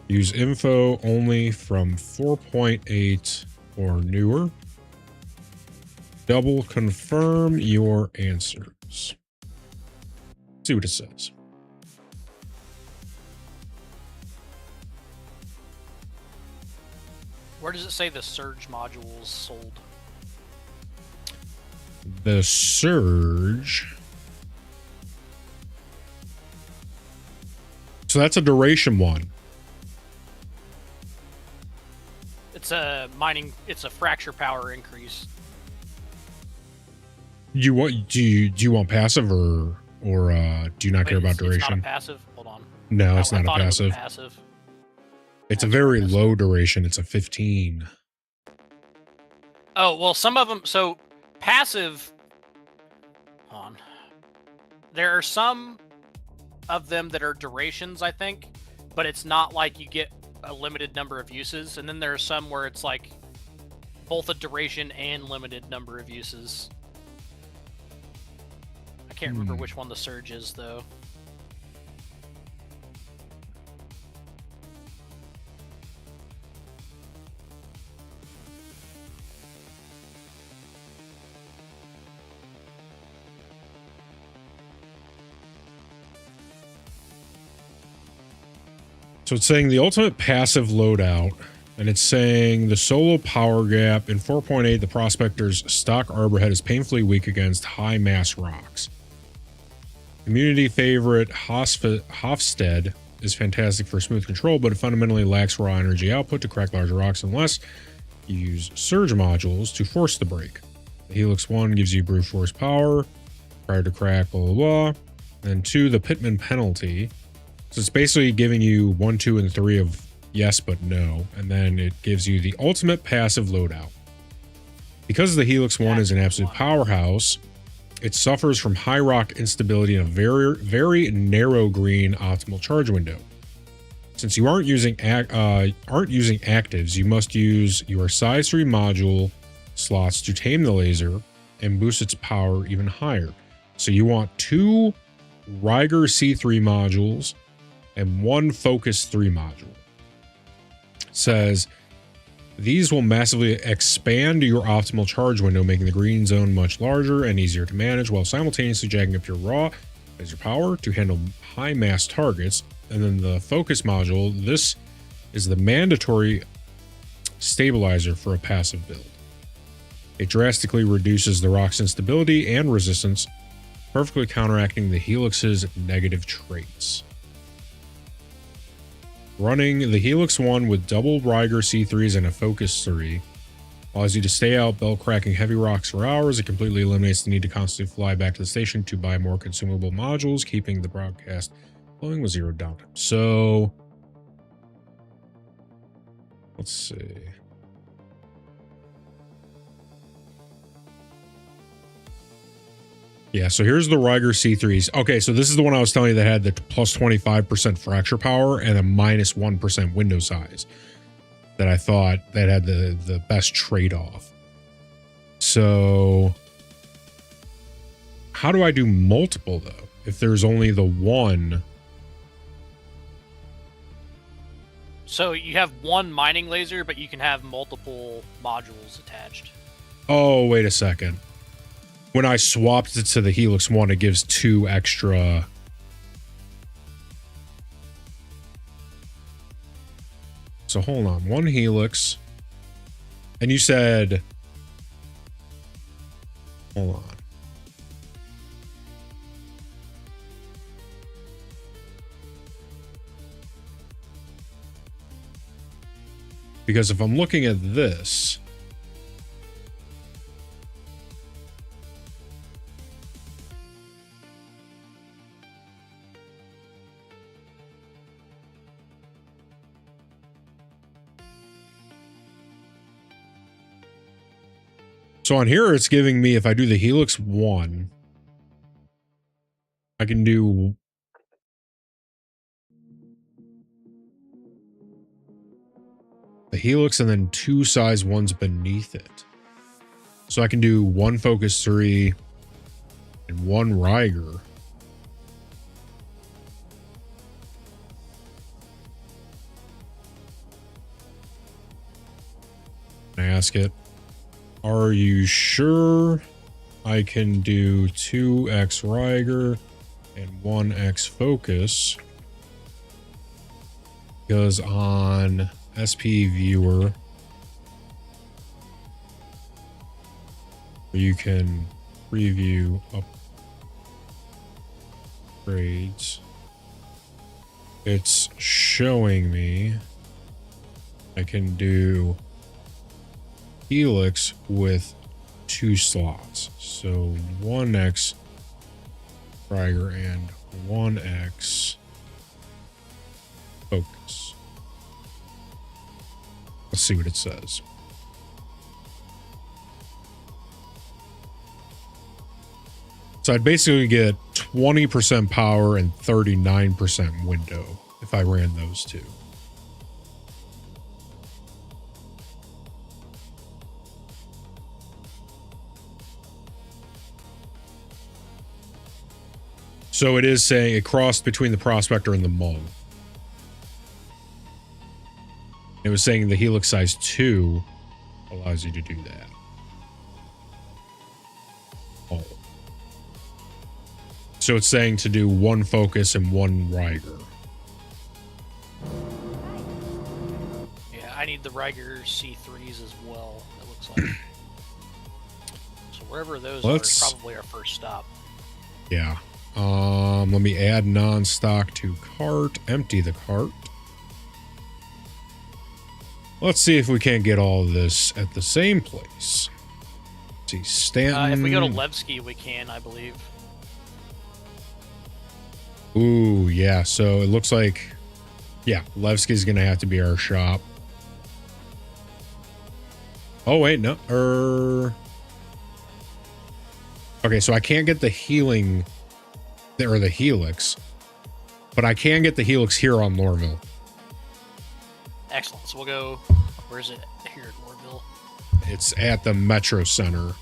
Use info only from 4.8 or newer. Double confirm your answers. See what it says. Where does it say the Surge modules sold? The Surge. So that's a duration one. It's a mining. It's a fracture power increase. Do you want passive or do you not care about duration? It's not a passive. Hold on. No, it's not a thought it was passive. passive. It's a very low duration. It's a 15. Oh well, some of them. So passive. Hold on. There are some of them that are durations, I think, but it's not like you get a limited number of uses. And then there are some where it's like both a duration and limited number of uses. I can't remember which one the Surge is, though. So it's saying the ultimate passive loadout, and it's saying the solo power gap in 4.8, the Prospector's stock Arborhead is painfully weak against high mass rocks. Community favorite Hofstede is fantastic for smooth control, but it fundamentally lacks raw energy output to crack large rocks unless you use surge modules to force the break. The Helix 1 gives you brute force power prior to crack, blah, blah, blah. And 2, the Pittman penalty. So it's basically giving you 1, 2, and 3 of yes, but no. And then it gives you the ultimate passive loadout. Because the Helix 1 is an absolute powerhouse, it suffers from high rock instability and a very, very narrow green optimal charge window. Since you aren't using actives, you must use your size 3 module slots to tame the laser and boost its power even higher. So you want 2 Riger C3 modules and 1 Focus 3 module. It says these will massively expand your optimal charge window, making the green zone much larger and easier to manage while simultaneously jacking up your raw laser power to handle high mass targets. And then the Focus module, this is the mandatory stabilizer for a passive build. It drastically reduces the rock's instability and resistance, perfectly counteracting the Helix's negative traits. Running the Helix 1 with double Riger C3s and a Focus 3 allows you to stay out belt cracking heavy rocks for hours. It completely eliminates the need to constantly fly back to the station to buy more consumable modules, keeping the broadcast flowing with 0 downtime. So, let's see. Yeah, so here's the Riger C3s. Okay, so this is the one I was telling you that had the plus 25% fracture power and a minus 1% window size. That I thought that had the best trade-off. So, how do I do multiple, though? If there's only the one. So you have one mining laser, but you can have multiple modules attached. Oh, wait a second. When I swapped it to the Helix 1, it gives 2 extra. So hold on. 1 Helix. And you said. Hold on. Because if I'm looking at this. So on here, it's giving me, if I do the Helix 1, I can do helix and then 2 size ones beneath it. So I can do 1 focus 3 and 1 Riger. I ask it, are you sure I can do 2x Riger and 1x focus? Because on SP Viewer, you can preview upgrades. It's showing me I can do helix with 2 slots. So 1x Riger and 1x focus. Let's see what it says. So I'd basically get 20% power and 39% window if I ran those two. So it is saying it crossed between the Prospector and the Mung. It was saying the Helix size 2 allows you to do that. Oh. So it's saying to do 1 focus and 1 Riger. Yeah, I need the Riger C3s as well, it looks like. So wherever those are is probably our first stop. Yeah. Let me add non-stock to cart, empty the cart. Let's see if we can't get all of this at the same place. Let's see, Stanton. If we go to Levski, we can, I believe. Ooh, yeah. So it looks like, yeah, Levski's going to have to be our shop. Oh, wait, no. Okay, so I can't get the healing or the helix, but I can get the helix here on Lorville. Excellent. So we'll go, where is it? Here at Lorville. It's at the Metro Center.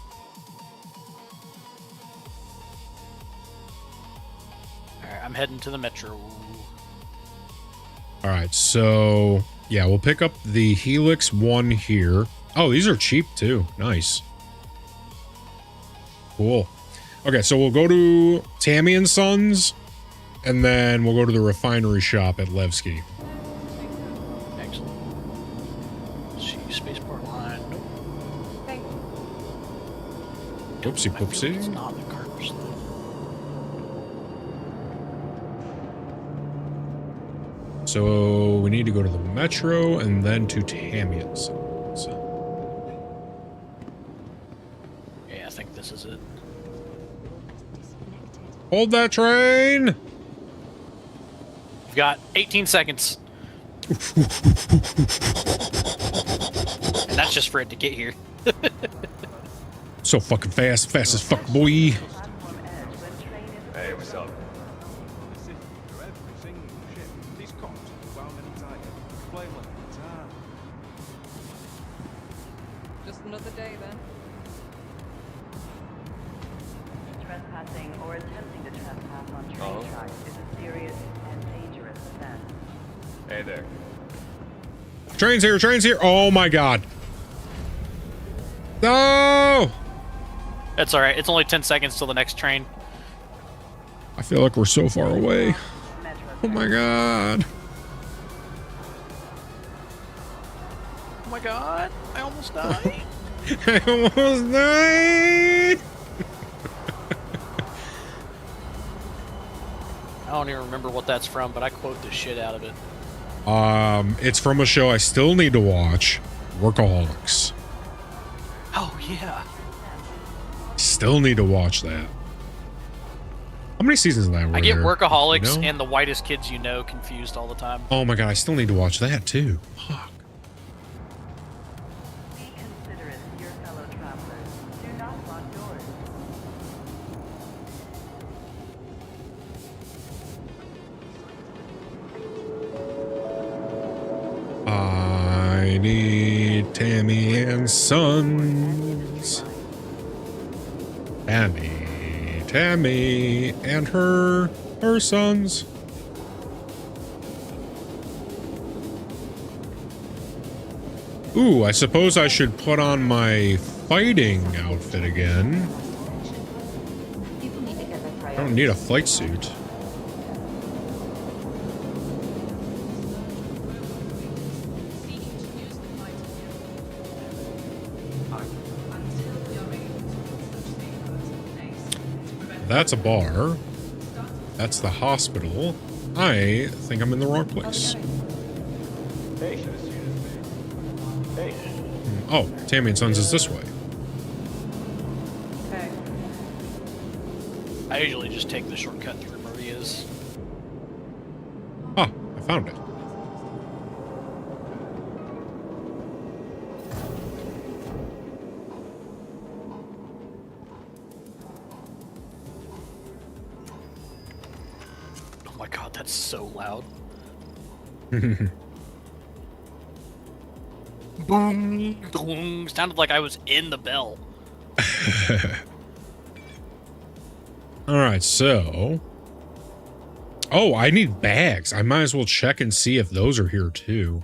Alright, I'm heading to the Metro. Alright, so yeah, we'll pick up the Helix 1 here. Oh, these are cheap too. Nice. Cool. Okay, so we'll go to Tammy and Sons, and then we'll go to the refinery shop at Levski. Excellent. See, spaceport line. Nope. Whoopsie poopsie. It's not the Carter's though. So we need to go to the Metro and then to Tammy and Sons. Yeah, I think this is it. Hold that train! We've got 18 seconds. And that's just for it to get here. So fucking fast. Fast as fuck, boy. Hey, what's up? Just another day then. Trespassing or attempting to trespass on train tracks is a serious and dangerous offense. Hey there. Train's here, train's here. Oh my god. No! That's alright. It's only 10 seconds till the next train. I feel like we're so far away. Oh my god. Oh my god. I almost died. I almost died. I don't even remember what that's from, but I quote the shit out of it. It's from a show I still need to watch, Workaholics. Oh, yeah. Still need to watch that. How many seasons of that were I get there? Workaholics You know? and The Whitest Kids You Know confused all the time. Oh my god, I still need to watch that too. Fuck. Be considerate of your fellow travelers. Do not lock doors. I need Tammy and Sons. Tammy and her sons. Ooh, I suppose I should put on my fighting outfit again. I don't need a flight suit. That's a bar. That's the hospital. I think I'm in the wrong place. Oh, Tammy and Sons is this way. Okay. I usually just take the shortcut through Maria's. Ah, I found it. Oh my god, that's so loud. Boom, boom. Sounded like I was in the bell. All right, so. Oh, I need bags. I might as well check and see if those are here too.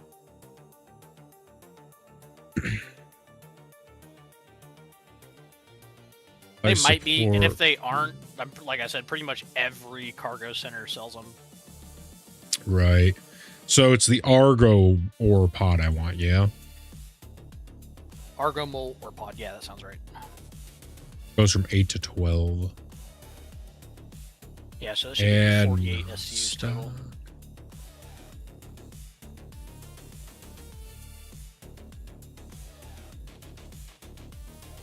They might be, and if they aren't, like I said, pretty much every cargo center sells them. Right. So it's the Argo ore pod I want, yeah? Argo mole or pod, yeah, that sounds right. Goes from 8 to 12. Yeah, so that should be 48 SCUs total.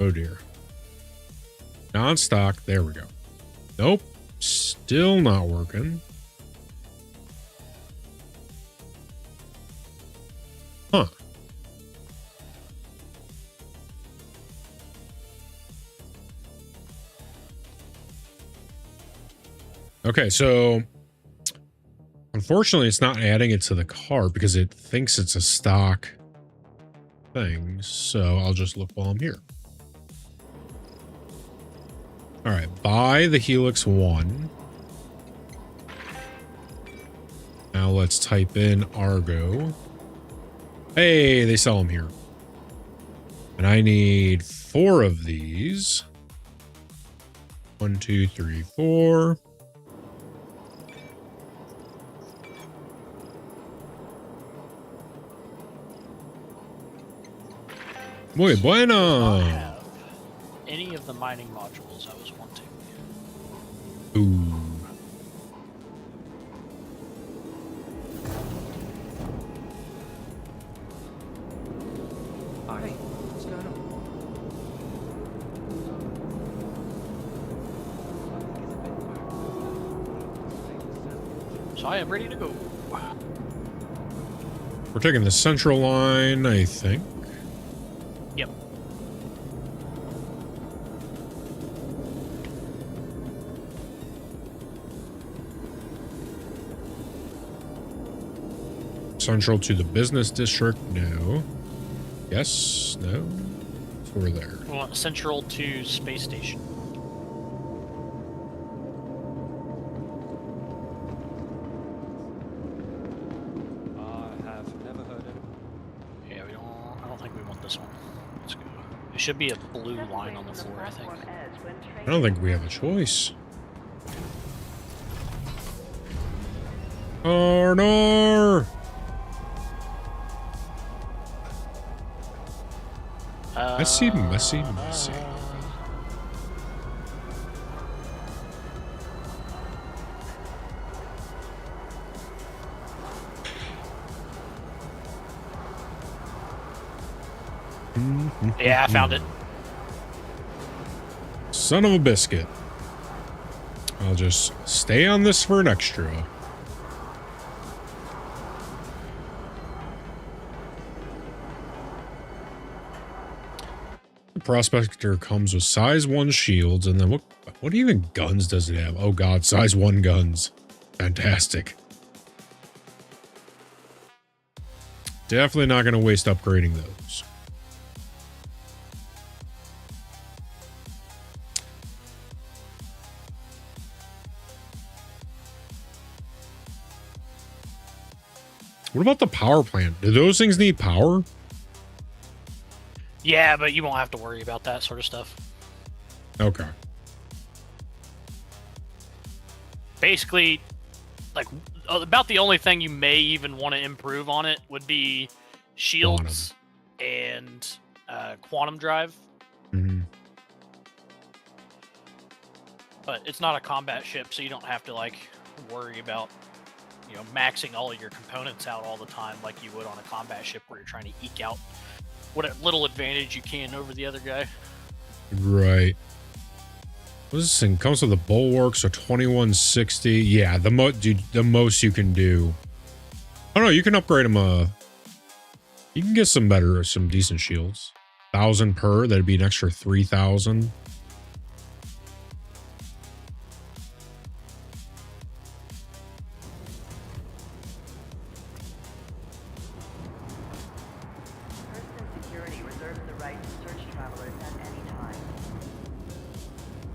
Oh dear. Non-stock, there we go. Nope, still not working. Huh. Okay, so unfortunately it's not adding it to the cart because it thinks it's a stock thing. So I'll just look while I'm here. All right, buy the Helix 1. Now let's type in Argo. Hey, they sell them here. And I need 4 of these. 1, 2, 3, 4. Muy bueno. Any of the mining modules I was wanting. Ooh. Hey, what's going on? So I am ready to go. We're taking the central line, I think. Yep. Central to the business district? No. Yes? No? So we're there. We want central to space station. I have never heard of it. Yeah, I don't think we want this one. Let's go. It should be a blue line on the floor, I think. I don't think we have a choice. Arnar! Messy. Yeah, I found it. Son of a biscuit. I'll just stay on this for an extra. The Prospector comes with size 1 shields, and then what even guns does it have? Oh god, size 1 guns. Fantastic. Definitely not going to waste upgrading those. What about the power plant? Do those things need power? Yeah, but you won't have to worry about that sort of stuff. Okay. Basically, like, about the only thing you may even want to improve on it would be shields and quantum drive. Mm-hmm. But it's not a combat ship, so you don't have to, like, worry about, you know, maxing all of your components out all the time like you would on a combat ship where you're trying to eke out what little advantage you can over the other guy. Right. What is this thing? Comes with a bulwark, so 2160. Yeah, the most you can do. Oh no, you can upgrade them. You can get some decent shields. 1,000 per. That'd be an extra 3,000.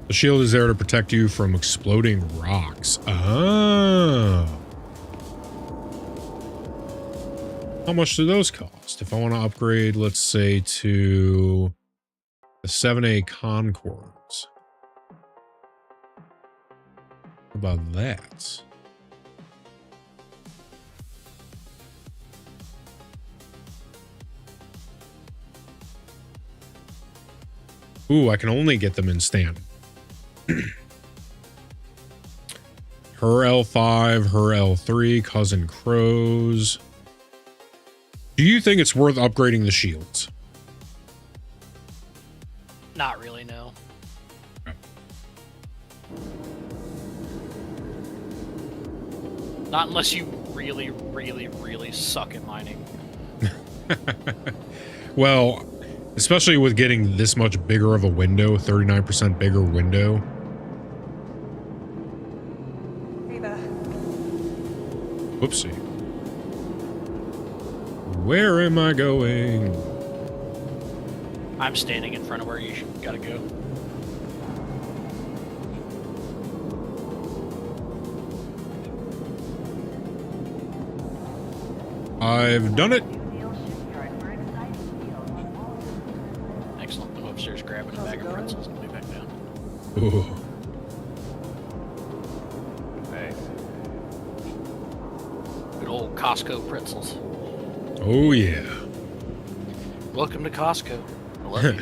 The shield is there to protect you from exploding rocks. Oh. How much do those cost? If I want to upgrade, let's say, to the 7A Concords. How about that? Ooh, I can only get them in stand. Her L5, her L3, Cousin Crows. Do you think it's worth upgrading the shields? Not really, no. Not unless you really, really, really suck at mining. Well, especially with getting this much bigger of a window, 39% bigger window. Whoopsie. Where am I going? I'm standing in front of where you gotta go. I've done it. Excellent. I'm upstairs grabbing a bag of pretzels and be back down. Ooh. Thanks. Good old Costco pretzels. Oh, yeah. Welcome to Costco. I love you.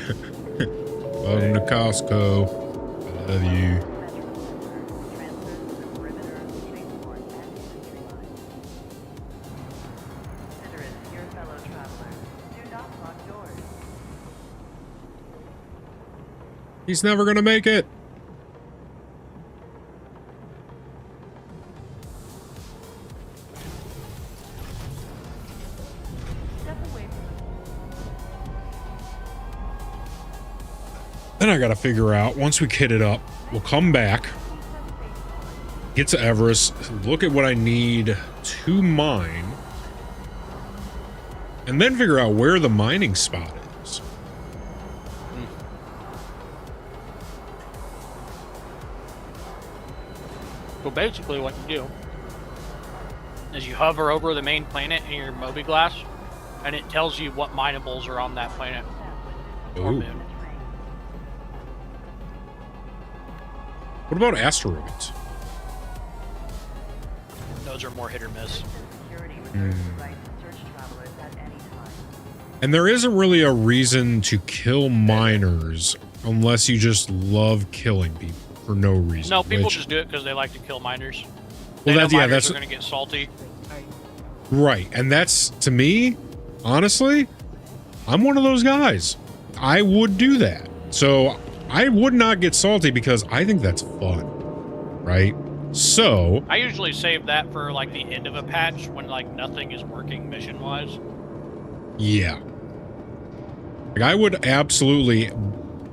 Welcome to Costco. I love you. He's never gonna make it. Then I gotta figure out, once we kit it up, we'll come back, get to Everest, look at what I need to mine, and then figure out where the mining spot is. So basically what you do is you hover over the main planet in your Moby glass, and it tells you what minables are on that planet. Ooh. What about asteroids? Those are more hit or miss. And there isn't really a reason to kill miners unless you just love killing people for no reason. No, people just do it because they like to kill miners. Well, They know that's yeah, miners that's are going to get salty. right, and that's, to me, honestly, I'm one of those guys. I would do that. So I would not get salty because I think that's fun, right? So I usually save that for like the end of a patch when like nothing is working mission wise. yeah, like I would absolutely,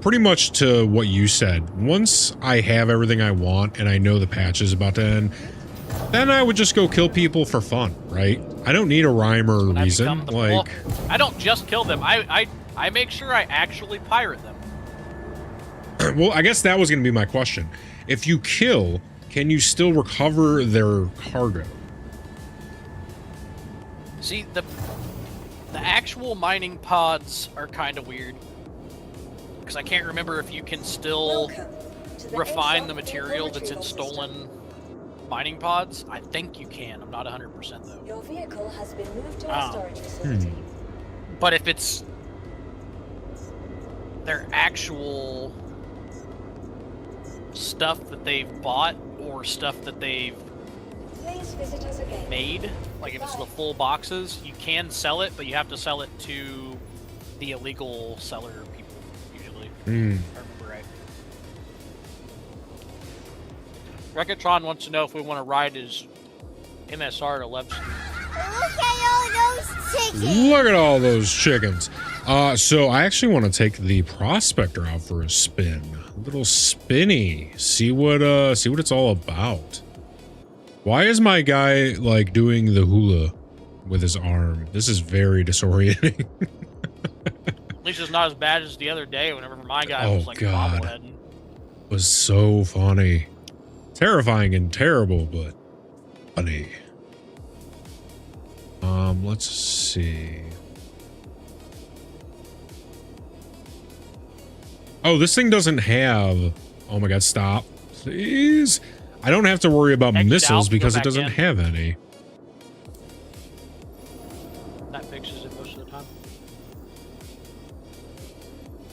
pretty much to what you said. Once I have everything I want and I know the patch is about to end, then I would just go kill people for fun, right? I don't need a rhyme or a reason. Like, well, I don't just kill them. I make sure I actually pirate them. well, I guess that was going to be my question. If you kill, can you still recover their cargo? See, the actual mining pods are kind of weird. Because I can't remember if you can still refine the material that's in stolen mining pods. I think you can. I'm not 100% though. Your vehicle has been moved to a storage facility. But if it's their actual stuff that they've bought or stuff that they've Please visit us again. made, like if it's the full boxes, you can sell it, but you have to sell it to the illegal seller people, usually. If I remember right. Recatron wants to know if we want to ride his MSR to Love Street. Look at all those chickens! Look at all those chickens. So I actually want to take the Prospector out for a spin. A little spinny. See what it's all about. Why is my guy like doing the hula with his arm? This is very disorienting. At least it's not as bad as the other day whenever my guy was like bobbleheading. It was so funny. Terrifying and terrible, but funny. Let's see. Oh, this thing doesn't have... Oh my god, stop. Please. I don't have to worry about missiles because it doesn't have any. That fixes it most of the time.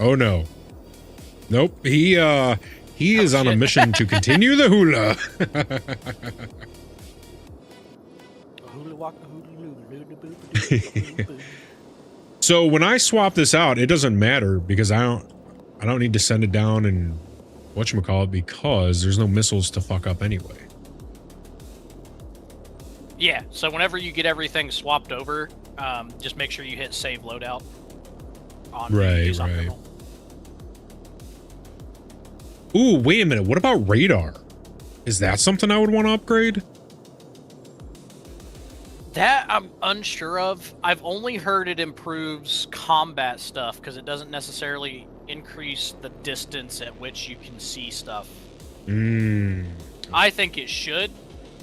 Oh no. Nope. He is on a mission to continue the hula. So when I swap this out, it doesn't matter because I don't need to send it down and whatchamacallit because there's no missiles to fuck up anyway. Yeah, so whenever you get everything swapped over, just make sure you hit save loadout on right. Ooh, wait a minute. What about radar? Is that something I would want to upgrade? That I'm unsure of. I've only heard it improves combat stuff because it doesn't necessarily increase the distance at which you can see stuff. I think it should,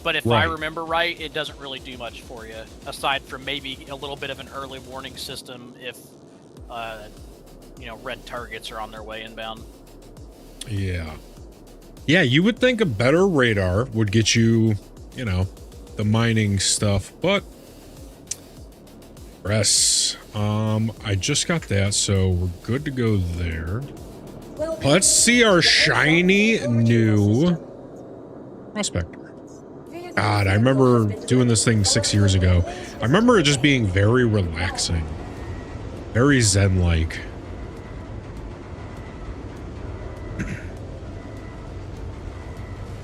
but if I remember right, it doesn't really do much for you, aside from maybe a little bit of an early warning system if, red targets are on their way inbound. Yeah. Yeah, you would think a better radar would get you, the mining stuff, but press. I just got that, so we're good to go there. Let's see our shiny new Prospector. God, I remember doing this thing 6 years ago. I remember it just being very relaxing. Very zen-like.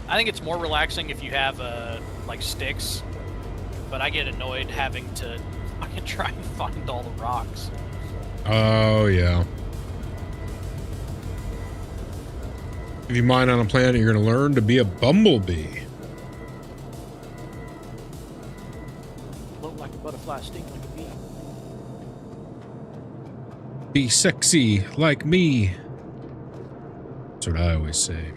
I think it's more relaxing if you have like sticks, but I get annoyed having to fucking try and find all the rocks. Oh yeah. If you mine on a planet, you're gonna learn to be a bumblebee. Float like a butterfly, sting like a bee. Be sexy like me. That's what I always say.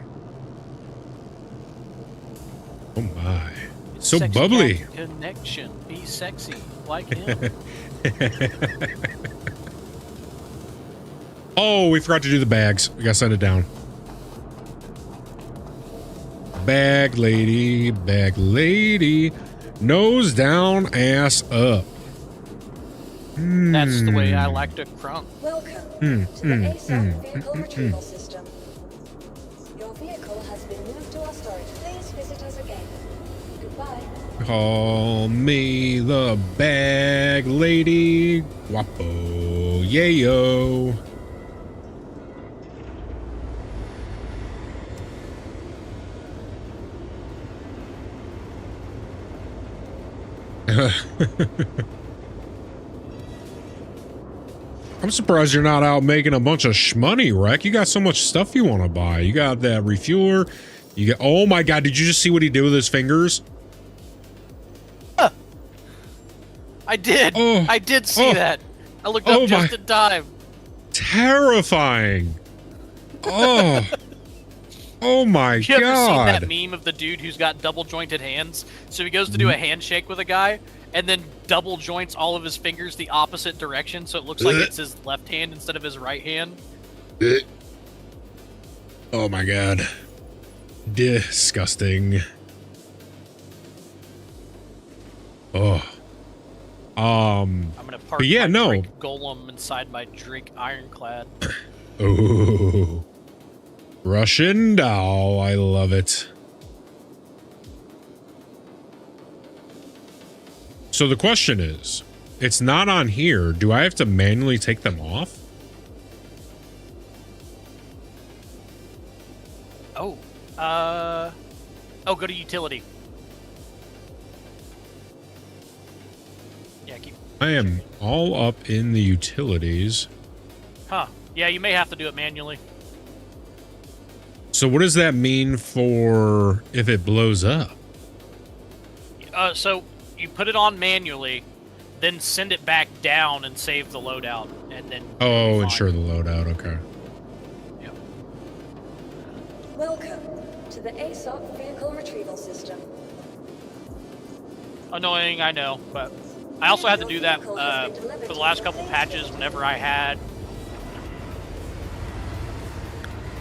Oh my. So Sexy bubbly. Connection. Be sexy like him. Oh, we forgot to do the bags. We gotta send it down. Bag lady. Nose down, ass up. That's the way I like to crunk. Welcome to the ASAP vehicle retrieval system. Your vehicle has been moved to our storage. Please visit us again. Goodbye. Call me the bag lady. Guapo. Yayo. I'm surprised you're not out making a bunch of shmoney, Rec. You got so much stuff you want to buy. You got that refueler. You got. Oh my god! Did you just see what he did with his fingers? I did. Oh, I did see that. I looked up just in time. Terrifying. Oh. Oh my you god. ever seen that meme of the dude who's got double jointed hands? So he goes to do a handshake with a guy, and then double joints all of his fingers the opposite direction, so it looks like it's his left hand instead of his right hand. Oh my god. Disgusting. Oh. I'm gonna park but yeah, my no. Drake Golem inside my Drake Ironclad. Ooh. Russian doll. I love it. So the question is, it's not on here. Do I have to manually take them off? Oh. Go to utility. Yeah, keep. I am all up in the utilities. Huh. Yeah, you may have to do it manually. So what does that mean for if it blows up? So you put it on manually, then send it back down and save the loadout, and then. Oh, ensure the loadout. Okay. Yep. Welcome to the ASOP vehicle retrieval system. Annoying, I know, but I also had to do that for the last couple patches whenever I had.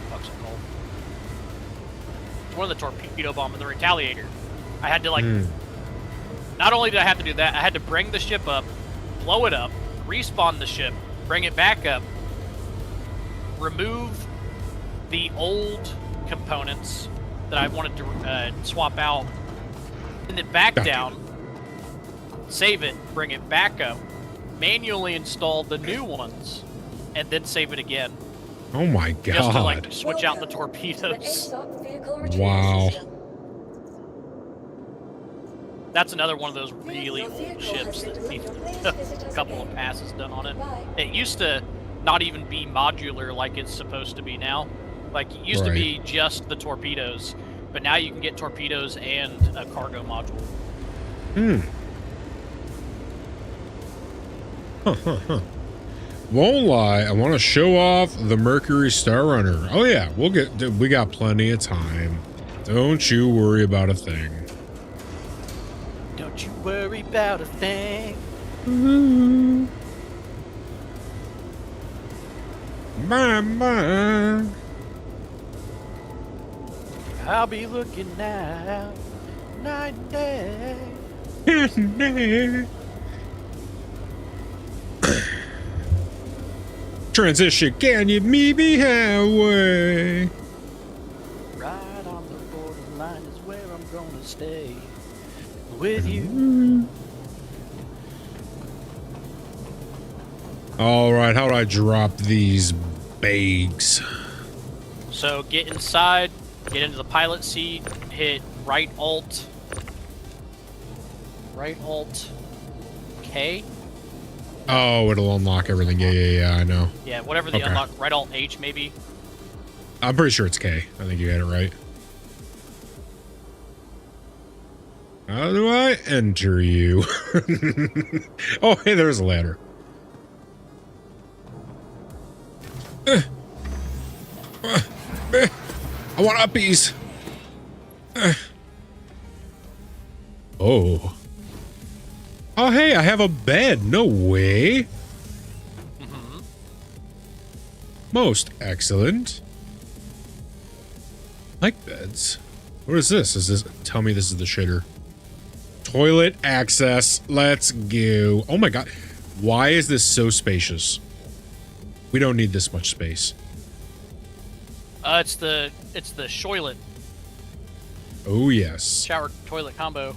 What's it called? It's one of the torpedo bomb and the retaliator. I had to like. Not only did I have to do that, I had to bring the ship up, blow it up, respawn the ship, bring it back up, remove the old components that I wanted to swap out, send it back down, save it, bring it back up, manually install the new ones, and then save it again. Oh my god. Just to like switch out the torpedoes. Wow. That's another one of those really old ships that needs a couple of passes done on it. It used to not even be modular like it's supposed to be now. Like, it used to be just the torpedoes, but now you can get torpedoes and a cargo module. Won't lie, I want to show off the Mercury Star Runner. Oh yeah, we got plenty of time. Don't you worry about a thing. Don't you worry about a thing. Bye. I'll be looking now, night and day. Transition, can you meet me halfway? Right on the borderline is where I'm gonna stay with you. All right, how do I drop these bags? So get inside, get into the pilot seat, hit right alt K. Oh, it'll unlock everything. Yeah, I know. Yeah, whatever the unlock, right alt H maybe. I'm pretty sure it's K. I think you had it right. How do I enter you? Oh, hey, there's a ladder. I want uppies. Oh. Oh, hey, I have a bed. No way. Most excellent. Like beds. What is this? Is this? Tell me this is the shitter. Toilet access. Let's go. Oh my god. Why is this so spacious? We don't need this much space. It's the shoilet. Oh yes. Shower toilet combo.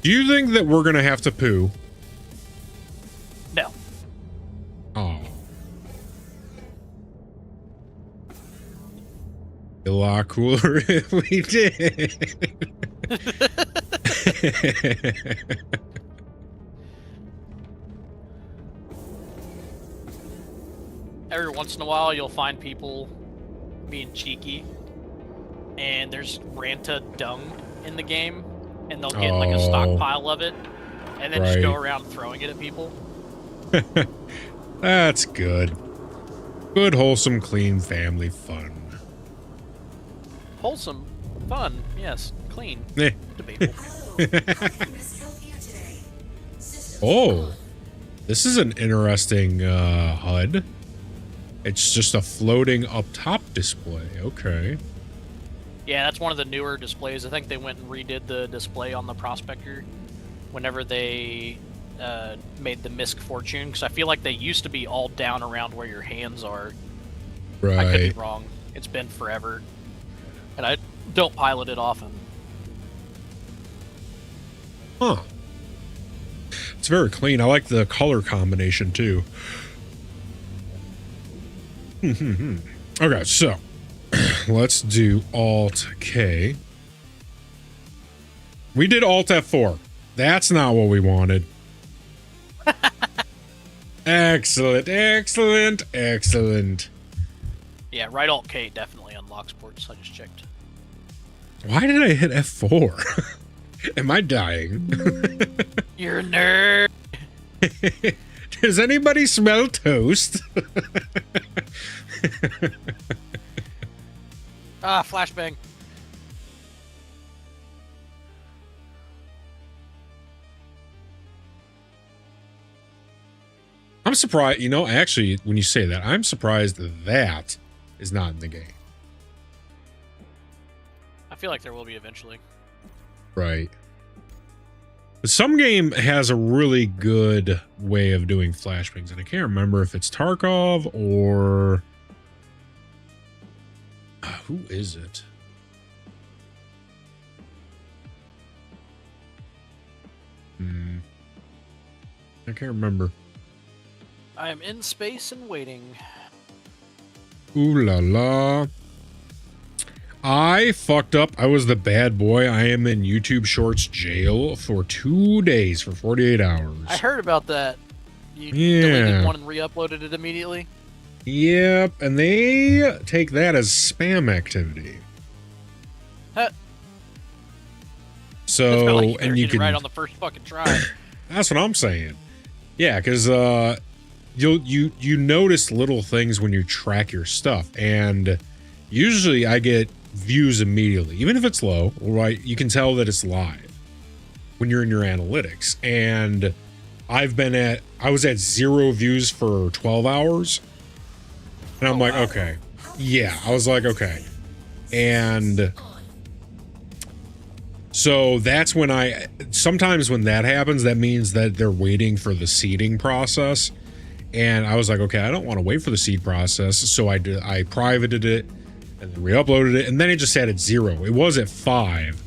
Do you think that we're gonna have to poo? No. Oh. A lot cooler if we did. Every once in a while, you'll find people being cheeky, and there's Ranta dung in the game, and they'll get like a stockpile of it, and then just go around throwing it at people. That's good. Good, wholesome, clean family fun. Wholesome, fun, yes. clean. Eh. Debatable. Oh, this is an interesting HUD. It's just a floating up top display. Okay. Yeah, that's one of the newer displays. I think they went and redid the display on the Prospector whenever they made the MISC Fortune, because I feel like they used to be all down around where your hands are. Right. I could be wrong. It's been forever. And I don't pilot it often. Huh. It's very clean. I like the color combination too. Okay, so let's do Alt K. We did Alt F4. That's not what we wanted. Excellent, excellent, excellent. Yeah, right Alt K definitely unlocks ports. I just checked. Why did I hit F4? Am I dying? You're a nerd. Does anybody smell toast? Ah, flashbang. I'm surprised, you know, actually, when you say that, I'm surprised that is not in the game. I feel like there will be eventually. Right. But some game has a really good way of doing flashbangs, and I can't remember if it's Tarkov or... who is it? I can't remember. I am in space and waiting. Ooh la la. I fucked up. I was the bad boy. I am in YouTube Shorts jail for 2 days for 48 hours. I heard about that. You Yeah. deleted one and re-uploaded it immediately? Yep, and they take that as spam activity. Huh. So, Like and you can right on the first fucking try. That's what I'm saying. Yeah, because you notice little things when you track your stuff, and usually I get views immediately, even if it's low. Right, you can tell that it's live when you're in your analytics. And I was at 0 views for 12 hours, and I'm like, okay, yeah, I was like, okay, and. So that's when sometimes when that happens, that means that they're waiting for the seeding process. And I was like, okay, I don't want to wait for the seed process. So I privated it and then re-uploaded it. And then it just sat at 0. It was at 5.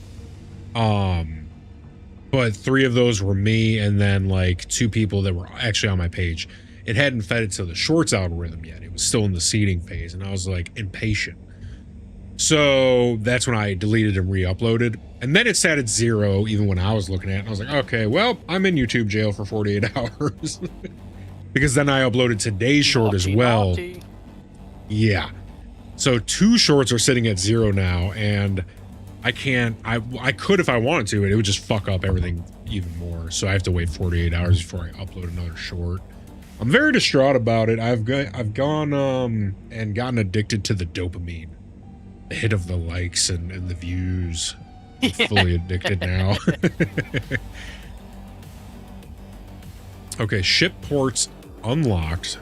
But 3 of those were me and then like 2 people that were actually on my page. It hadn't fed it to the shorts algorithm yet. It was still in the seeding phase. And I was like impatient. So that's when I deleted and re-uploaded. And then it sat at 0 even when I was looking at it. And I was like, okay, well, I'm in YouTube jail for 48 hours. Because then I uploaded today's short as well. Yeah. So 2 shorts are sitting at 0 now. And I can't, I could if I wanted to, and it would just fuck up everything even more. So I have to wait 48 hours before I upload another short. I'm very distraught about it. I've gone and gotten addicted to the dopamine. The hit of the likes and the views. I'm fully addicted now. Okay, ship ports unlocked.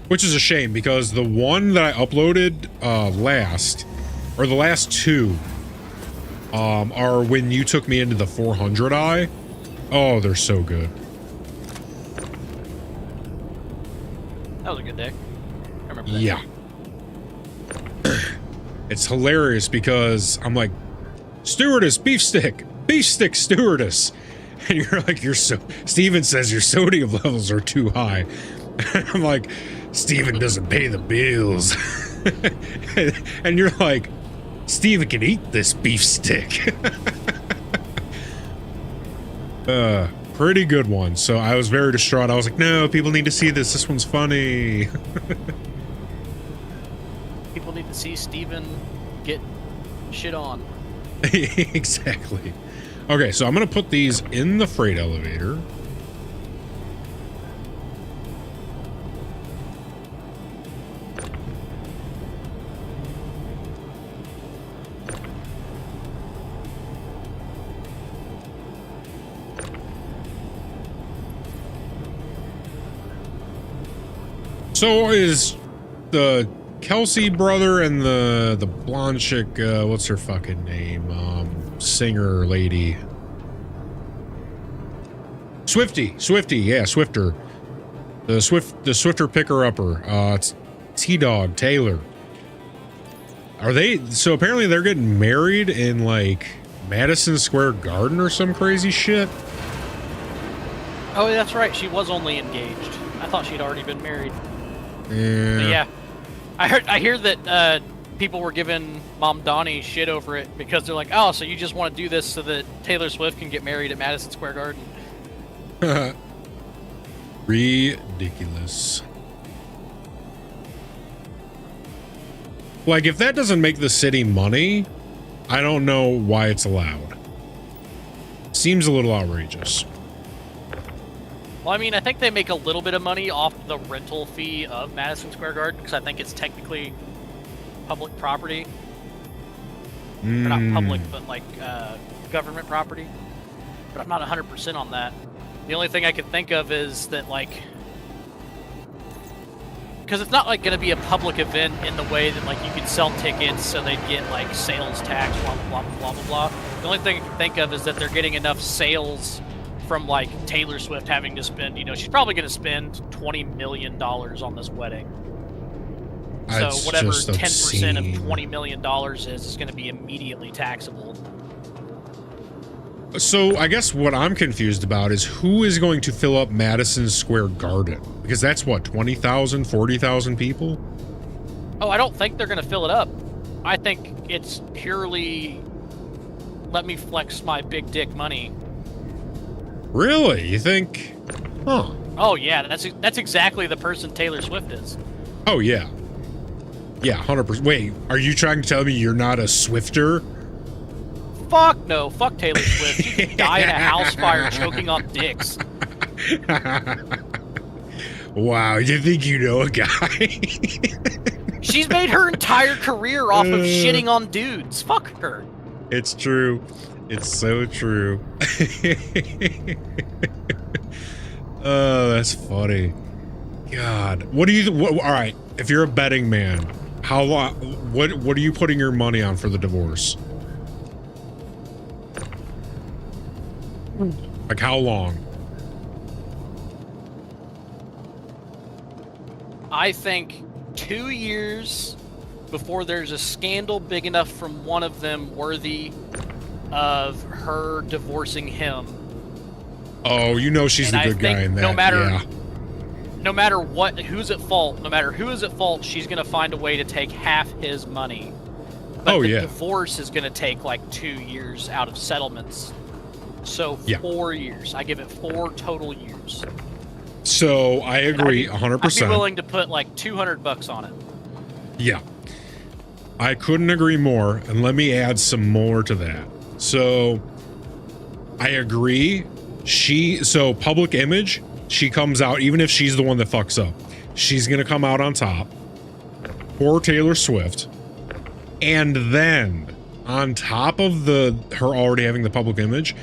Which is a shame because the one that I uploaded last, or the last 2, are when you took me into the 400i. Oh, they're so good. That was a good day. I remember that. Yeah. It's hilarious because I'm like, stewardess, beef stick, stewardess. And you're like, Steven says your sodium levels are too high. And I'm like, Steven doesn't pay the bills. And you're like, Steven can eat this beef stick. Pretty good one. So I was very distraught. I was like, no, people need to see this. This one's funny. People need to see Steven get shit on. Exactly. Okay, so I'm going to put these in the freight elevator. So is the Kelsey brother and the blonde chick, what's her fucking name? Singer lady. Swifty, yeah, Swifter. The Swifter picker-upper. It's T-Dog, Taylor. Are they, so apparently they're getting married in, like, Madison Square Garden or some crazy shit? Oh, that's right. She was only engaged. I thought she'd already been married. Yeah. But yeah. I hear that people were giving Mom Donnie shit over it because they're like, oh, so you just want to do this so that Taylor Swift can get married at Madison Square Garden. Ridiculous. Like, if that doesn't make the city money, I don't know why it's allowed. Seems a little outrageous. Well, I mean, I think they make a little bit of money off the rental fee of Madison Square Garden because I think it's technically public property. Or not public, but like government property. But I'm not 100% on that. The only thing I can think of is that, like, because it's not like going to be a public event in the way that, like, you could sell tickets so they'd get, like, sales tax, blah, blah, blah, blah, blah, blah. The only thing I can think of is that they're getting enough sales from, like, Taylor Swift having to spend, you know, she's probably going to spend $20 million on this wedding. So whatever 10% of $20 million is going to be immediately taxable. So I guess what I'm confused about is who is going to fill up Madison Square Garden? Because that's what, 20,000, 40,000 people? Oh, I don't think they're going to fill it up. I think it's purely let me flex my big dick money. Really? You think? Huh. Oh yeah, that's exactly the person Taylor Swift is. Oh yeah. Yeah, 100%. Wait, are you trying to tell me you're not a Swifter? Fuck no. Fuck Taylor Swift. She could die in a house fire choking on dicks. Wow, you think you know a guy? She's made her entire career off of shitting on dudes. Fuck her. It's true. It's so true. Oh, that's funny. God. What do you... all right, if you're a betting man, how long... What are you putting your money on for the divorce? Like, how long? I think 2 years before there's a scandal big enough from one of them worthy of her divorcing him. Oh, you know she's the good guy in that. No matter, yeah. no matter what, who's at fault, no matter who is at fault, she's going to find a way to take half his money. But the divorce is going to take like 2 years out of settlements. So 4 years. I give it 4 total years. So I agree 100%. I'd be willing to put like $200 on it. Yeah. I couldn't agree more. And let me add some more to that. So I agree. So public image, she comes out, even if she's the one that fucks up, she's going to come out on top. Poor Taylor Swift. And then on top of her already having the public image,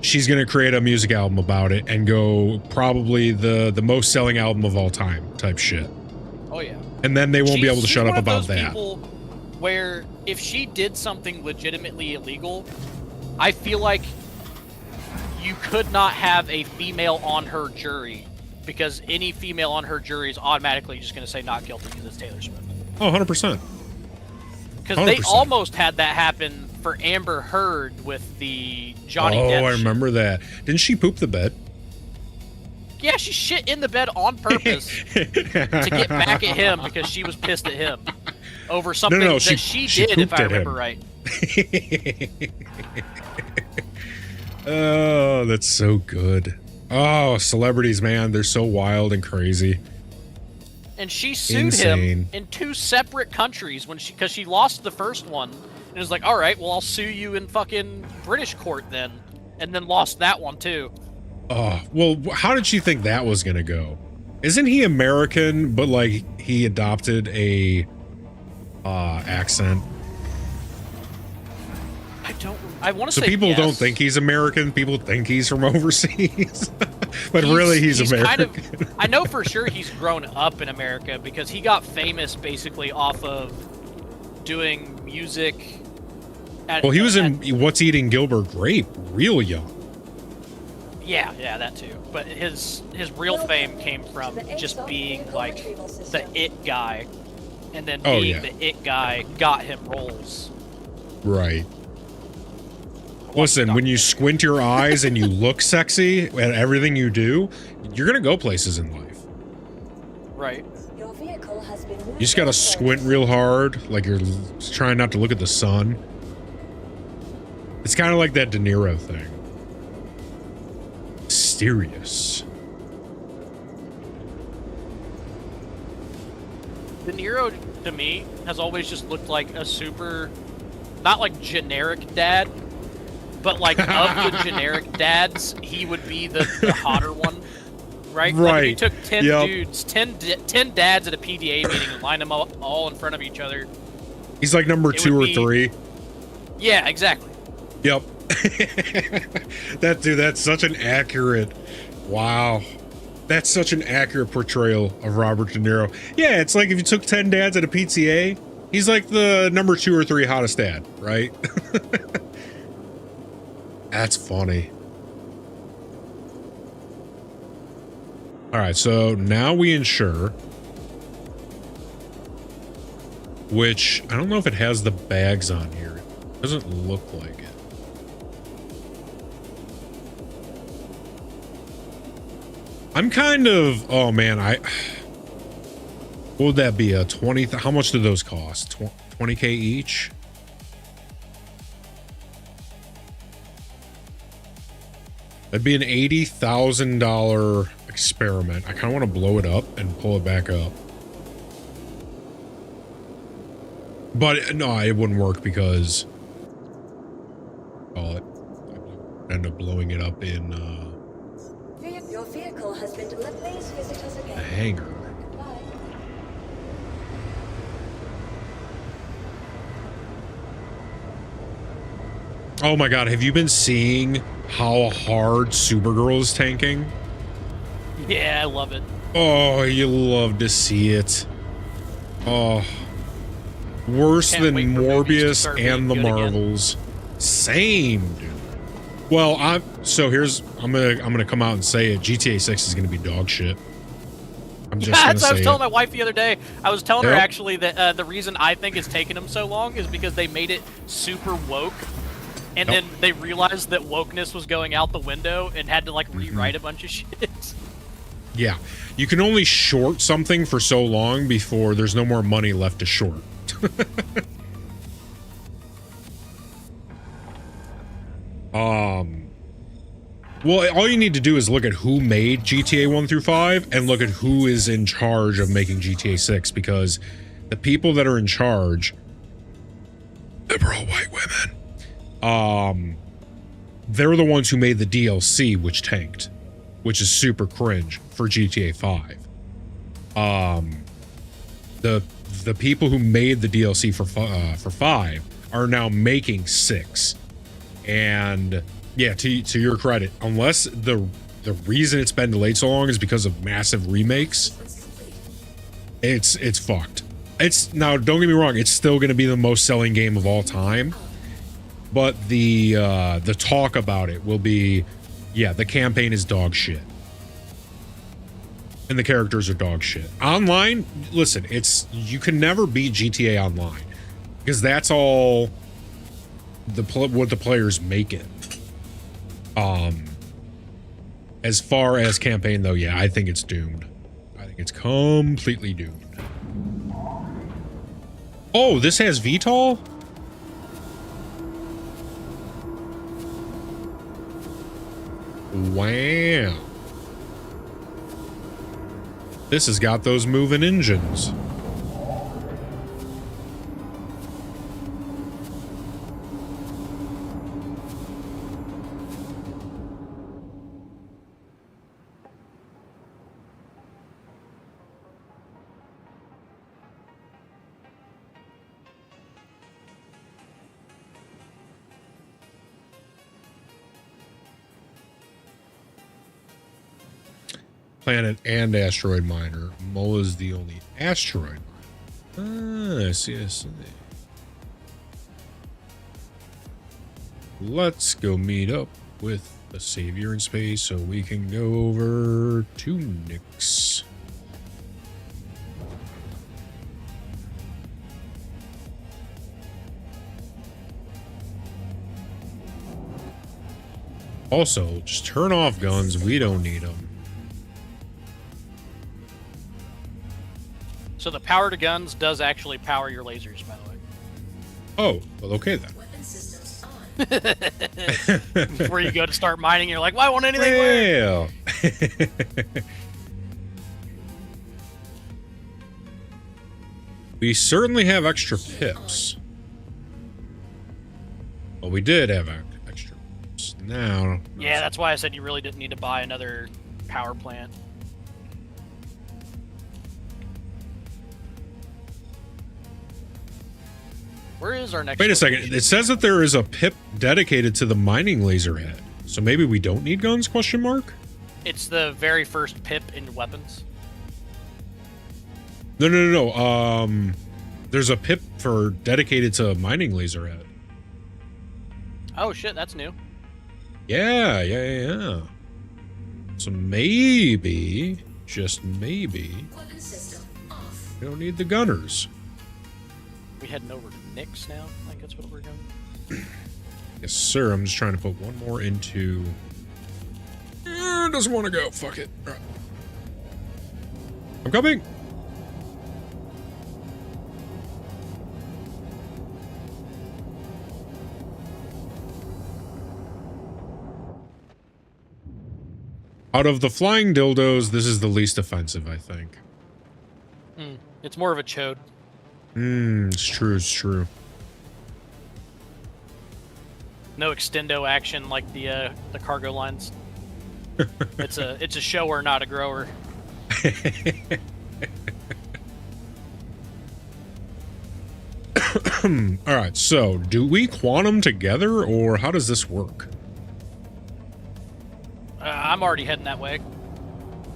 she's going to create a music album about it and go probably the most selling album of all time type shit. Oh, yeah. And then they won't be able to shut up about that. People where if she did something legitimately illegal, I feel like you could not have a female on her jury because any female on her jury is automatically just going to say not guilty because it's Taylor Swift. Oh, 100%. Because they almost had that happen for Amber Heard with the Johnny Depp. Oh, I remember that. Didn't she poop the bed? Yeah, she shit in the bed on purpose to get back at him because she was pissed at him over something that she did, if I remember right. Oh, that's so good. Oh, celebrities, man, they're so wild and crazy. And she sued him in 2 separate countries because she lost the first one. And it was like, all right, well, I'll sue you in fucking British court then. and then lost that one too. Oh, well, how did she think that was gonna go? Isn't he American, but like he adopted a accent? I want to So say people yes. don't think he's American. People think he's from overseas, but really he's American. Kind of, I know for sure he's grown up in America because he got famous basically off of doing music. Well, he was in What's Eating Gilbert Grape real young. Yeah, that too. But his real fame came from just being like the it guy, and then being the it guy got him roles. Right. Listen, when you squint your eyes and you look sexy at everything you do, you're gonna go places in life. Right. Your vehicle has been You just gotta squint real hard, like you're trying not to look at the sun. It's kind of like that De Niro thing. Mysterious. De Niro, to me, has always just looked like a super, not like generic dad, but like of the generic dads, he would be the hotter one, right? Right. Like if you took 10 dudes, 10 dads at a PDA meeting and lined them all in front of each other. He's like number 2 or 3. Yeah, exactly. Yep. That's such an accurate, wow. That's such an accurate portrayal of Robert De Niro. Yeah, it's like if you took 10 dads at a PTA, he's like the number 2 or 3 hottest dad, right? That's funny. All right, so now we insure, which I don't know if it has the bags on here. It doesn't look like it. I'm kind of, oh man, what would that be? A 20, how much do those cost? 20K each? That'd be an $80,000 experiment. I kind of want to blow it up and pull it back up. But no, it wouldn't work because I'd end up blowing it up in Your vehicle has been delivered. Please visit us again. a hangar. Oh my god, have you been seeing how hard Supergirl is tanking? Yeah, I love it. Oh, you love to see it. Oh. Worse than Morbius and the Marvels. Same, dude. Well, I'm gonna come out and say it. GTA 6 is gonna be dog shit. I'm just Yeah, gonna that's what I was say telling it. my wife the other day. I was telling her Yep. actually that the reason I think it's taken them so long is because they made it super woke, and Yep. then they realized that wokeness was going out the window and had to like rewrite a bunch of shit. Yeah. You can only short something for so long before there's no more money left to short. Well, all you need to do is look at who made GTA 1 through 5 and look at who is in charge of making GTA 6, because the people that are in charge, liberal white women, they're the ones who made the DLC, which tanked, which is super cringe for GTA 5. The people who made the DLC for 5 are now making 6, and yeah, to your credit, unless the reason it's been delayed so long is because of massive remakes, it's fucked. It's now, don't get me wrong, it's still going to be the most selling game of all time, but the talk about it will be, yeah, the campaign is dog shit. And the characters are dog shit. Online, listen, you can never beat GTA Online because that's all what the players make it. As far as campaign though, yeah, I think it's doomed. I think it's completely doomed. Oh, this has VTOL? Wow. This has got those moving engines. planet and asteroid miner. Mola is the only asteroid miner. I see, I see. Let's go meet up with the Savior in space so we can go over to Nyx. Also, just turn off guns. We don't need them. So the power to guns does actually power your lasers, by the way. Oh, well, okay then. Before you go to start mining, you're like, why won't anything work? We certainly have extra pips. Well, we did have extra pips. Now... Yeah, that's why I said you really didn't need to buy another power plant. Where is our next... Wait a second. It says that there is a pip dedicated to the mining laser head. So maybe we don't need guns, question mark? It's the very first pip in weapons. No. There's a pip for dedicated to mining laser head. Oh shit, that's new. Yeah. So maybe, just maybe, we don't need the gunners. We heading over to Nyx now? I think that's what we're doing. Yes, sir. I'm just trying to put one more into... doesn't want to go. Fuck it. Right. I'm coming. Out of the flying dildos, this is the least offensive, I think. It's more of a chode. It's true. No extendo action like the cargo lines. It's a shower, not a grower. All right, so do we quantum together, or how does this work? I'm already heading that way.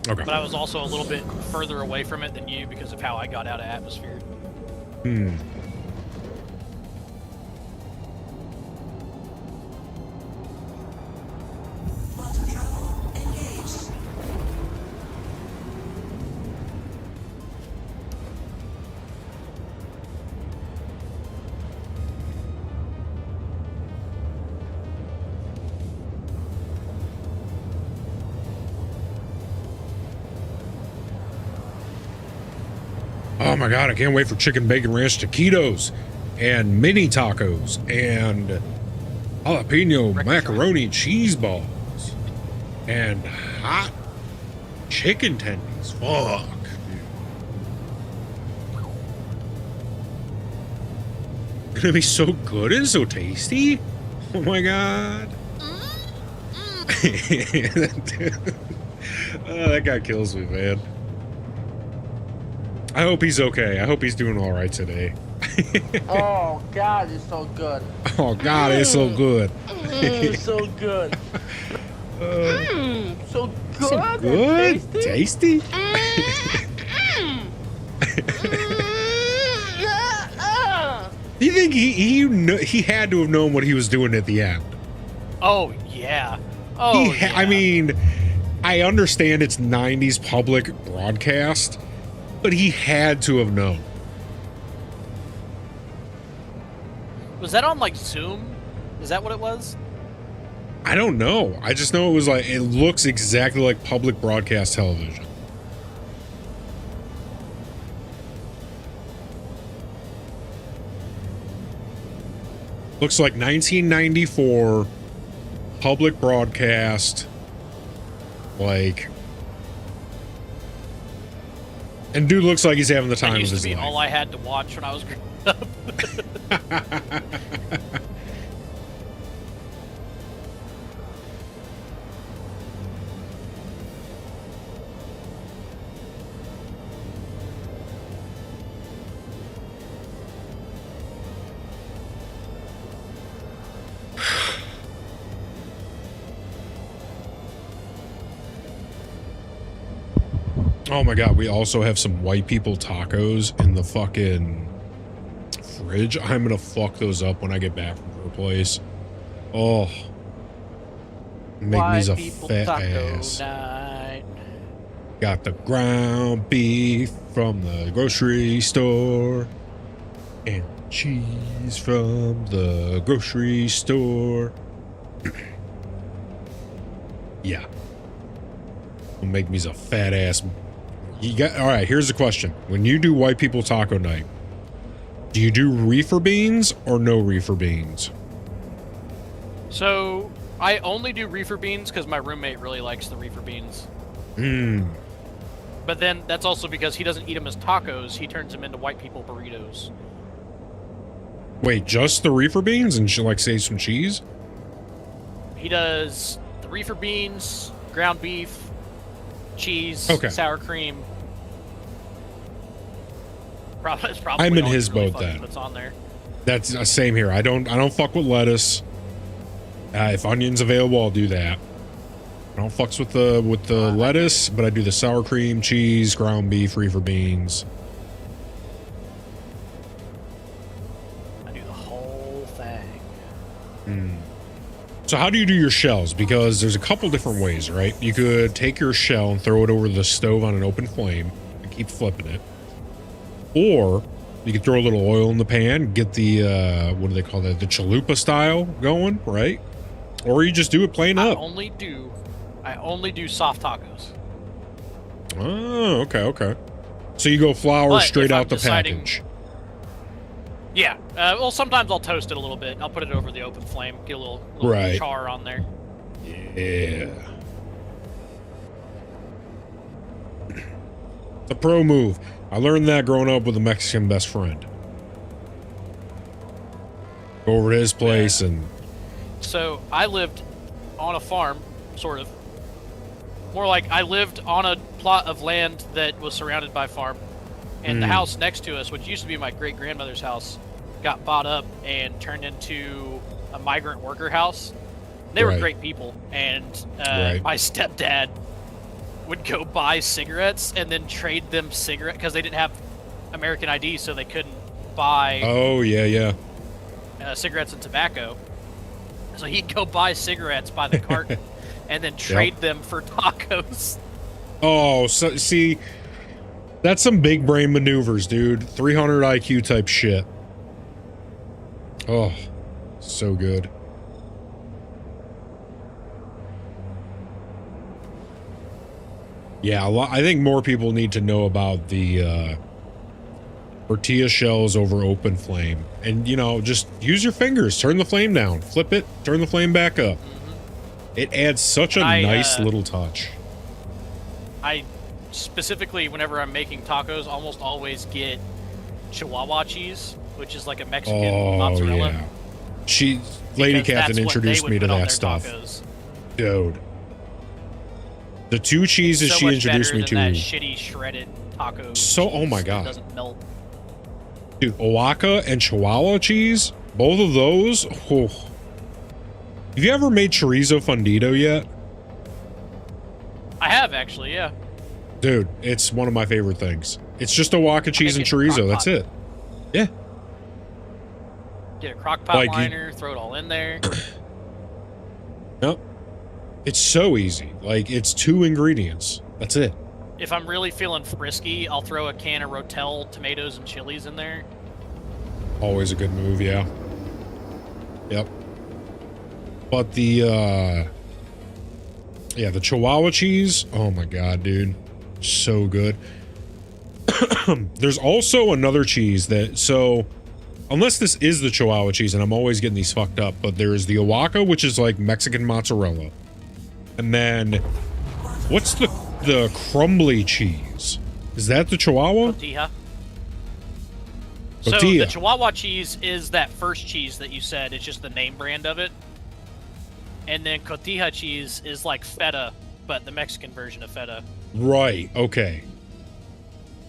Okay. But I was also a little bit further away from it than you because of how I got out of atmosphere. Oh my god, I can't wait for chicken bacon ranch taquitos and mini tacos and jalapeno macaroni cheese balls and hot chicken tendies. Fuck, dude. Gonna be so good and so tasty. Oh my god. Oh, that guy kills me, man. I hope he's okay. I hope he's doing all right today. Oh God, it's so good. Oh God, it's so good. So good. So good. So good. Tasty. Do you think he had to have known what he was doing at the end? Oh yeah. Oh yeah. I mean, I understand it's 90s public broadcast, but he had to have known. Was that on like Zoom? Is that what it was? I don't know. I just know it was like, it looks exactly like public broadcast television. Looks like 1994 public broadcast, like, and dude looks like he's having the time of his life. That used to be all I had to watch when I was growing up. Oh my god, we also have some white people tacos in the fucking fridge. I'm gonna fuck those up when I get back from her place. Oh. Make White me's a people fat taco ass. night. Got the ground beef from the grocery store. And cheese from the grocery store. Yeah. Will make me's a fat ass. You got all right, here's the question. When you do white people taco night, do you do reefer beans or no reefer beans? So I only do reefer beans because my roommate really likes the reefer beans. Mmm. But then that's also because he doesn't eat them as tacos. He turns them into white people burritos. Wait, just the reefer beans and like say some cheese? He does the reefer beans, ground beef, cheese, Okay. sour cream. It's probably I'm in all he his really boat fucking then. puts on there. That's the same here. I don't fuck with lettuce. If onions available, I'll do that. I don't fucks with the lettuce, but I do the sour cream, cheese, ground beef, reefer beans. I do the whole thing. So how do you do your shells? Because there's a couple different ways, right? You could take your shell and throw it over the stove on an open flame and keep flipping it. Or you could throw a little oil in the pan, get the, what do they call that? The chalupa style going, right? Or you just do it plain up. I only do soft tacos. Oh, okay. So you go flour But straight if I'm out the deciding- package. Yeah. Well, sometimes I'll toast it a little bit. I'll put it over the open flame, get a little Right. char on there. Yeah. The pro move. I learned that growing up with a Mexican best friend. Go over to his place and... So I lived on a farm, sort of. More like I lived on a plot of land that was surrounded by farm. And the house next to us, which used to be my great-grandmother's house, got bought up and turned into a migrant worker house. They were Right. great people. And Right. my stepdad would go buy cigarettes and then trade them cigarettes because they didn't have American ID, so they couldn't buy Oh, yeah. cigarettes and tobacco. So he'd go buy cigarettes by the carton and then trade them for tacos. Oh, so see... That's some big brain maneuvers, dude. 300 IQ type shit. Oh, so good. Yeah, I think more people need to know about the tortilla shells over open flame. And, you know, just use your fingers. Turn the flame down. Flip it. Turn the flame back up. It adds such a nice little touch. I specifically, whenever I'm making tacos, almost always get Chihuahua cheese, which is like a Mexican mozzarella. Yeah. Lady Because Captain that's what introduced they me would to put on that their stuff. tacos. Dude. The two cheeses So she much introduced better me to. than that shitty shredded taco. So, oh my cheese that God. doesn't melt. Dude, Oaxaca and Chihuahua cheese, both of those. Oh. Have you ever made chorizo fundido yet? I have actually, yeah. Dude, it's one of my favorite things. It's just Oaxaca cheese and make it in a chorizo. crock That's pot. it. Yeah. Get a crock pot Like you- liner, throw it all in there. Yep. It's so easy. Like, it's 2 ingredients. That's it. If I'm really feeling frisky, I'll throw a can of Rotel tomatoes and chilies in there. Always a good move, yeah. Yep. But the the Chihuahua cheese, oh my god, dude. So good. There's also another cheese that, so, unless this is the Chihuahua cheese, and I'm always getting these fucked up, but there's the Oaxaca, which is like Mexican mozzarella. And then, what's the crumbly cheese? Is that the Chihuahua? Tortilla. So Tortilla. the Chihuahua cheese is that first cheese that you said. It's just the name brand of it. And then cotija cheese is like feta, but the Mexican version of feta. Right, okay.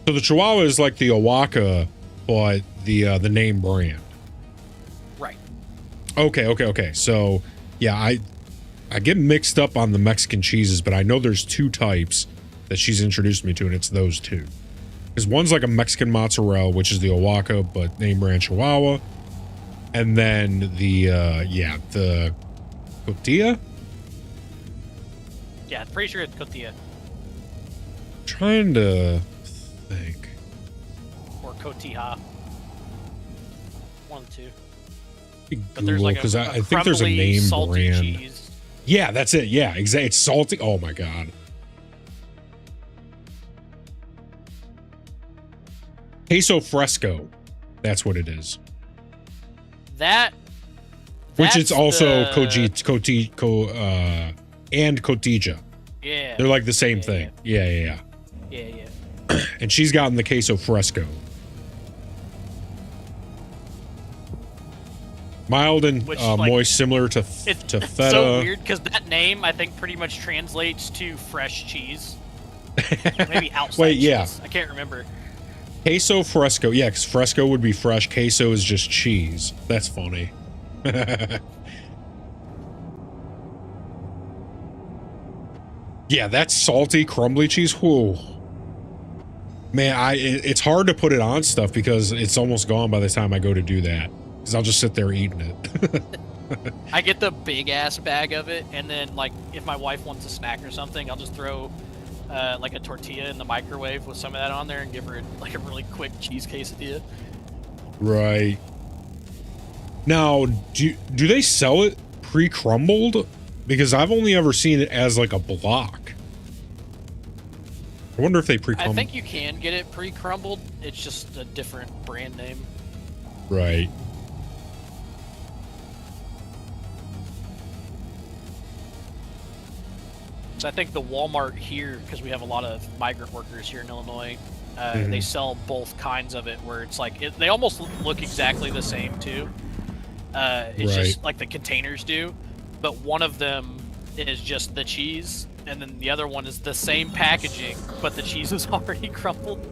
So the Chihuahua is like the Oaxaca, but the name brand. Right. Okay. So, yeah, I get mixed up on the Mexican cheeses, but I know there's 2 types. that she's introduced me to, and it's those two. Because one's like a Mexican mozzarella, which is the Oaxaca, but name brand Chihuahua. And then the cotija? Yeah, I'm pretty sure it's cotija. Trying to think. Or cotija. One of the two. But there's like because I think there's a name brand. Cheese. Yeah, that's it. Yeah, exactly. It's salty. Oh my god. Queso fresco. That's what it is. Which is also and cotija. Yeah. They're like the same thing. Yeah. And she's gotten the queso fresco. Mild and moist, similar to feta. It's so weird because that name, I think, pretty much translates to fresh cheese. Maybe outside Wait, cheese. yeah. I can't remember. Queso fresco. Yeah, because fresco would be fresh. Queso is just cheese. That's funny. Yeah, that's salty, crumbly cheese. Whoa. Man, it's hard to put it on stuff because it's almost gone by the time I go to do that. Because I'll just sit there eating it. I get the big ass bag of it, and then like if my wife wants a snack or something, I'll just throw like a tortilla in the microwave with some of that on there and give her like a really quick cheese quesadilla. Right. Now, do they sell it pre-crumbled? Because I've only ever seen it as like a block. I wonder if they pre-crumbled. I think you can get it pre-crumbled. It's just a different brand name. Right. So I think the Walmart here, because we have a lot of migrant workers here in Illinois, they sell both kinds of it, where it's like they almost look exactly the same too. It's just like the containers do, but one of them is just the cheese, and then the other one is the same packaging, but the cheese is already crumbled.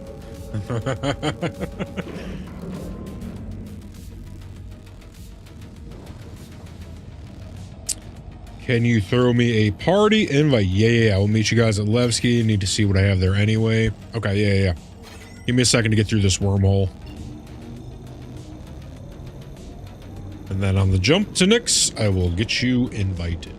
Can you throw me a party invite? Yeah. We'll meet you guys at Levski. Need to see what I have there anyway. Okay, yeah. Give me a second to get through this wormhole. And then on the jump to Nyx, I will get you invited.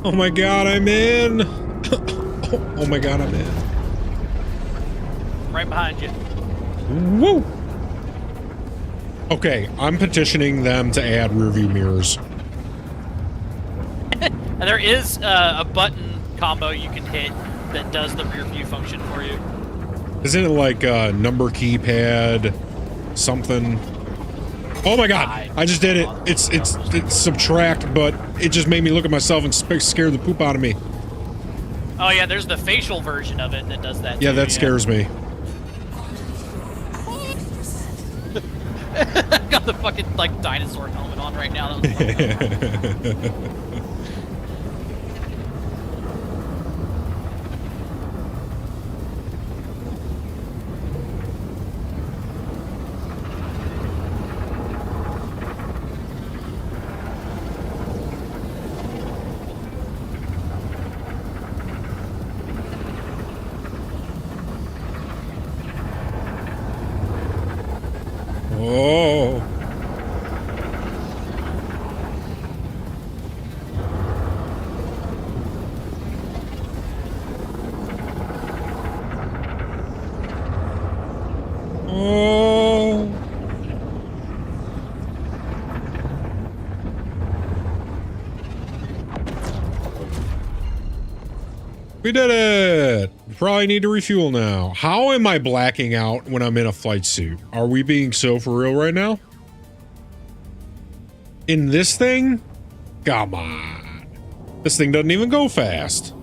Oh my god, I'm in! Oh my god, I'm in. Right behind you. Woo! Okay, I'm petitioning them to add rearview mirrors. And there is a button combo you can hit that does the rear view function for you. Isn't it like a number keypad something? Oh my god, I just did it. It's subtract, but it just made me look at myself and scare the poop out of me. Oh yeah, there's the facial version of it that does that Yeah, too, that scares me. Got the fucking like dinosaur helmet on right now. Oh. Oh. We did it! Probably need to refuel now. How am I blacking out when I'm in a flight suit? Are we being so for real right now? In this thing? Come on. This thing doesn't even go fast.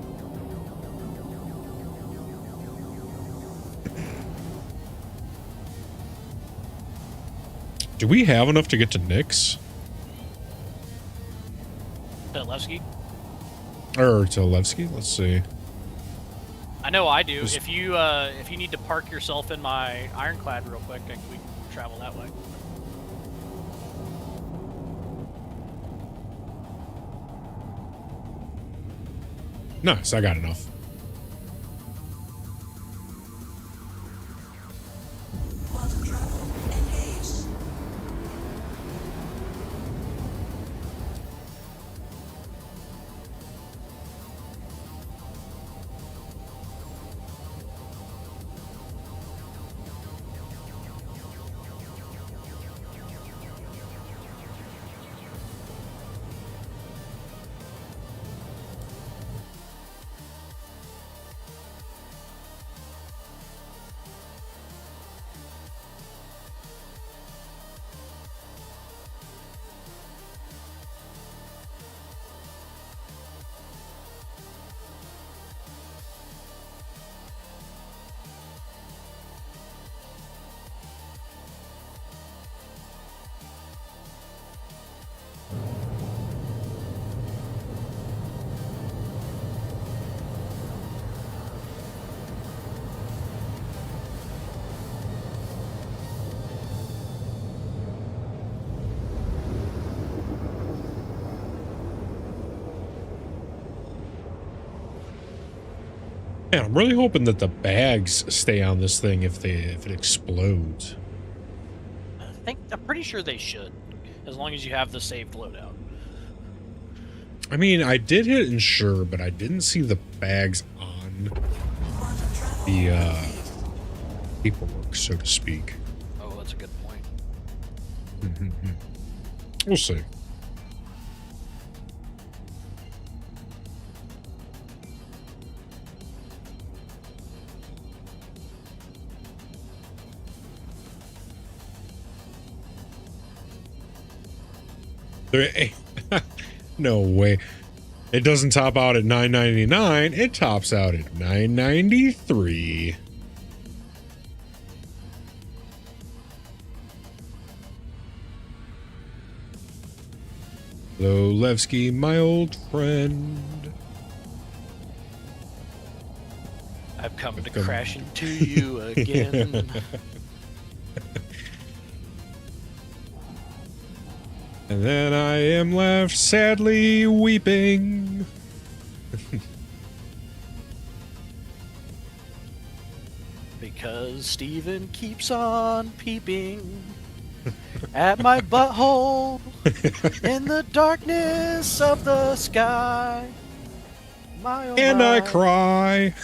Do we have enough to get to Nyx? Levski. Or to Levski? Let's see. I know I do. Just- If you need to park yourself in my ironclad real quick, we can travel that way. Nice, I got enough. Man, I'm really hoping that the bags stay on this thing if it explodes. I'm pretty sure they should, as long as you have the saved loadout. I mean, I did hit insure, but I didn't see the bags on the paperwork, so to speak. Oh, that's a good point. We'll see. No way. It doesn't top out at $9.99. It tops out at $9.93. Hello, Levski, my old friend. I've come to crash into you again. And then I am left sadly weeping. Because Steven keeps on peeping at my butthole in the darkness of the sky. My, oh and my. I cry.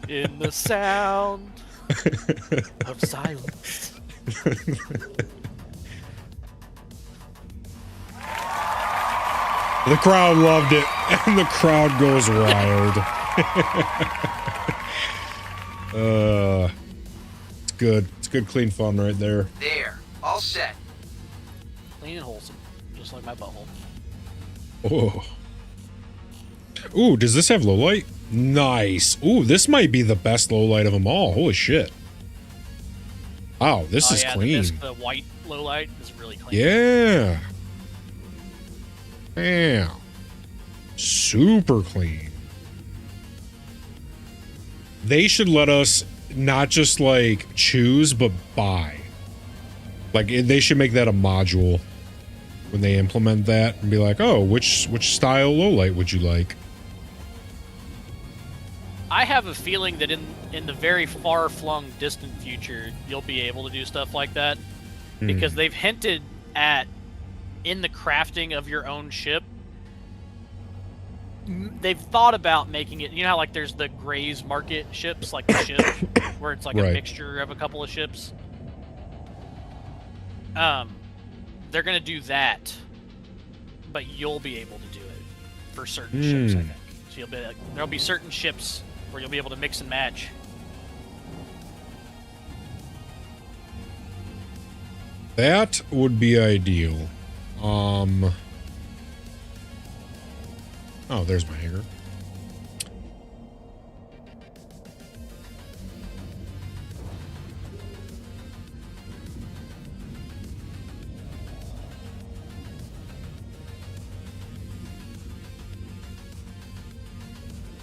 In the sound of silence. The crowd loved it, and the crowd goes wild. It's good. It's good, clean fun right there. There, all set. Clean and wholesome, just like my butthole. Oh. Ooh, does this have low light? Nice. Ooh, this might be the best low light of them all. Holy shit. Wow, this is clean. The white low light is really clean. Yeah. Damn. Super clean. They should let us not just like choose, but buy. Like they should make that a module when they implement that and be like, oh, which style low light would you like? I have a feeling that in the very far-flung distant future, you'll be able to do stuff like that. Because they've hinted at, in the crafting of your own ship, they've thought about making it, you know how like there's the Gray's Market ships, like the ship, where it's like a mixture of a couple of ships? They're going to do that, but you'll be able to do it for certain ships, I think. So you'll be like, there'll be certain ships where you'll be able to mix and match. That would be ideal. Oh, there's my hanger.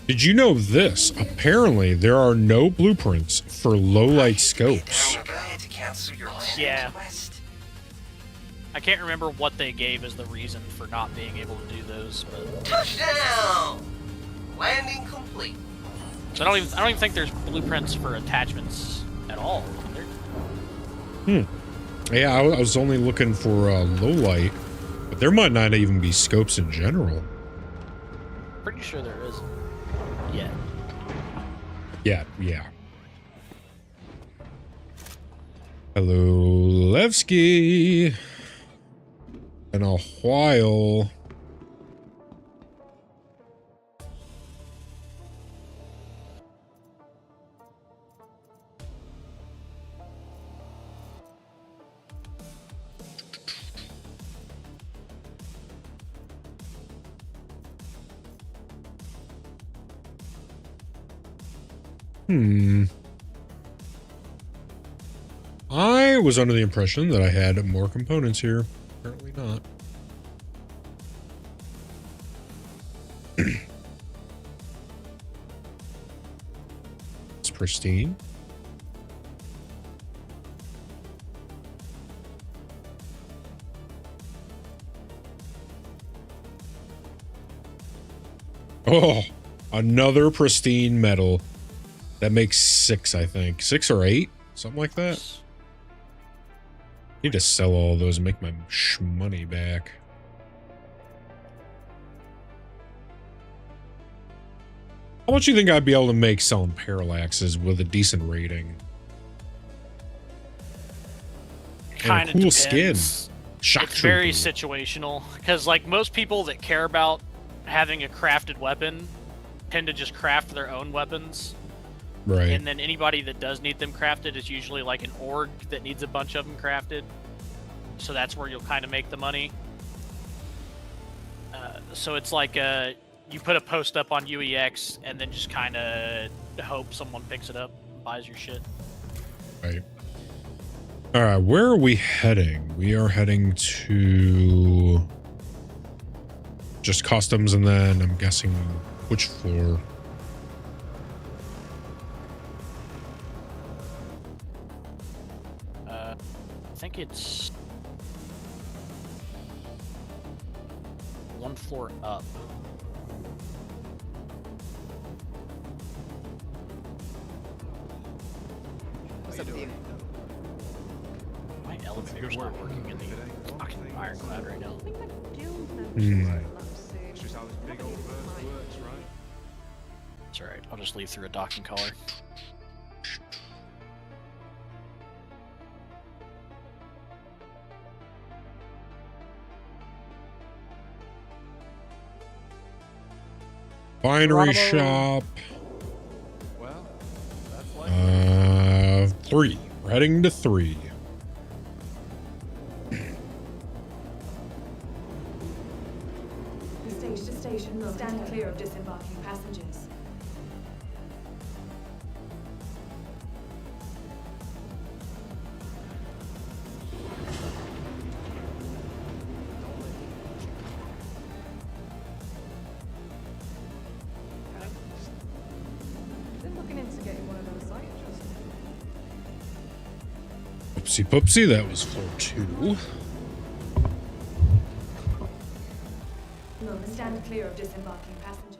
Did you know this? Apparently, there are no blueprints for low-light scopes. Yeah. I can't remember what they gave as the reason for not being able to do those, but Touchdown! Landing complete. so I don't even think there's blueprints for attachments at all. Yeah, I was only looking for low light, but there might not even be scopes in general. Pretty sure there is. Yeah. Yeah. Hello, Levski. Been a while. I was under the impression that I had more components here. Apparently not. It's pristine. Oh, another pristine metal. That makes 6, I think. 6 or 8? Something like that. Need to sell all those and make my money back. How much do you think I'd be able to make selling parallaxes with a decent rating? Kind of cool depends. skin. ShockTrooper. It's very situational, because like most people that care about having a crafted weapon tend to just craft their own weapons. Right. And then anybody that does need them crafted is usually like an org that needs a bunch of them crafted. So that's where you'll kind of make the money. So it's like you put a post up on UEX and then just kind of hope someone picks it up and buys your shit. Right. All right, where are we heading? We are heading to just customs, and then I'm guessing which floor. I think it's one floor up. What's up with you? My elevator's not working in the fucking ironclad right now. That's just how this big old bird works, right? It's alright, I'll just leave through a docking collar. Binary Geronimo. shop. Well, that's like 3. We're heading to 3. Station, stand clear of disembarking passengers. Been looking into getting one of those scientists. Oopsie poopsie, that was floor 2. No, stand clear of disembarking passengers.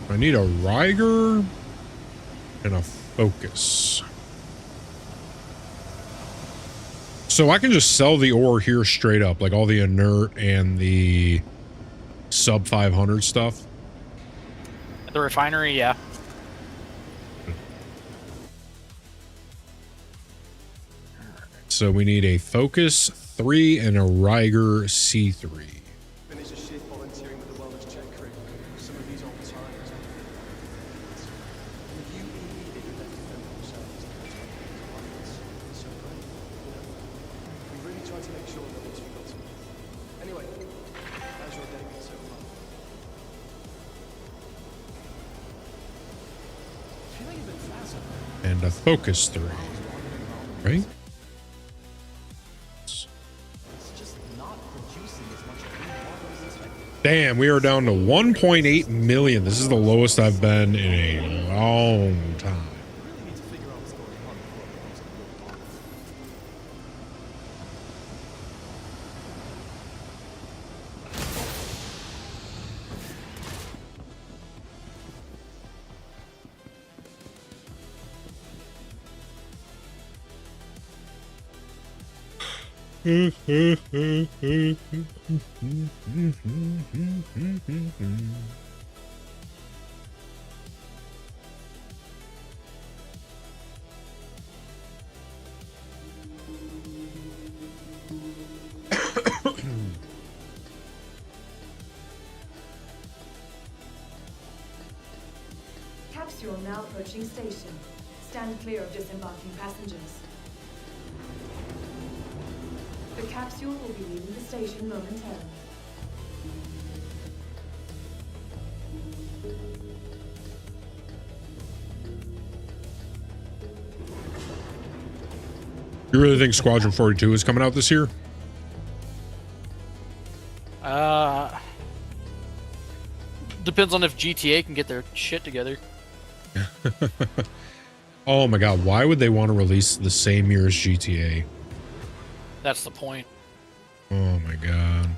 I need a Riger and a Focus. So I can just sell the ore here straight up, like all the inert and the sub 500 stuff. At the refinery, yeah. So we need a Focus 3 and a Riger C3. Finish a shift volunteering with the wellness check crew. Some of these old timers. And if you needed to defend themselves so great. We really try to make sure that it's forgotten. Anyway, how's your day been so far? And a focus 3. Right? Damn, we are down to 1.8 million. This is the lowest I've been in a long time. Capsule now approaching station. Stand clear of disembarking passengers. The capsule will be leaving the station momentarily. You really think Squadron 42 is coming out this year? Depends on if GTA can get their shit together. Oh my god, why would they want to release the same year as GTA? That's the point. Oh my god.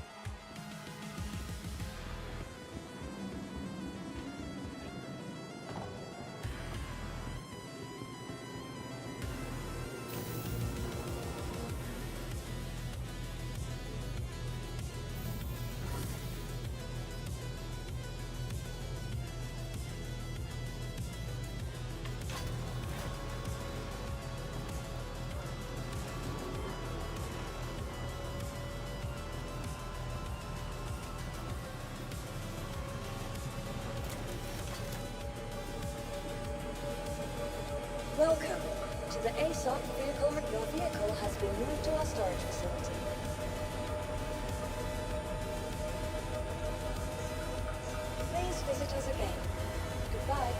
Welcome to the ASOC vehicle. Your vehicle has been moved to our storage facility. Please visit us again. Goodbye.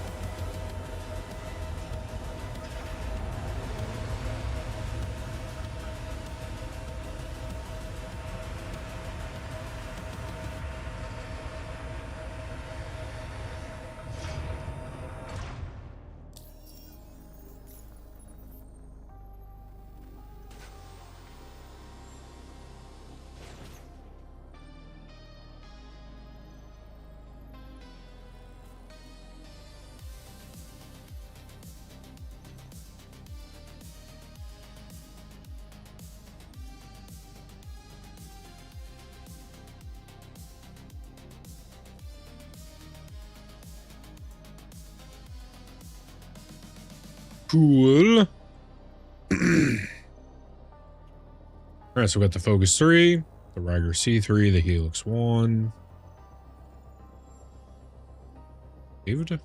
Cool. Alright, so we got the Focus 3, the Riger C3, the Helix 1. David?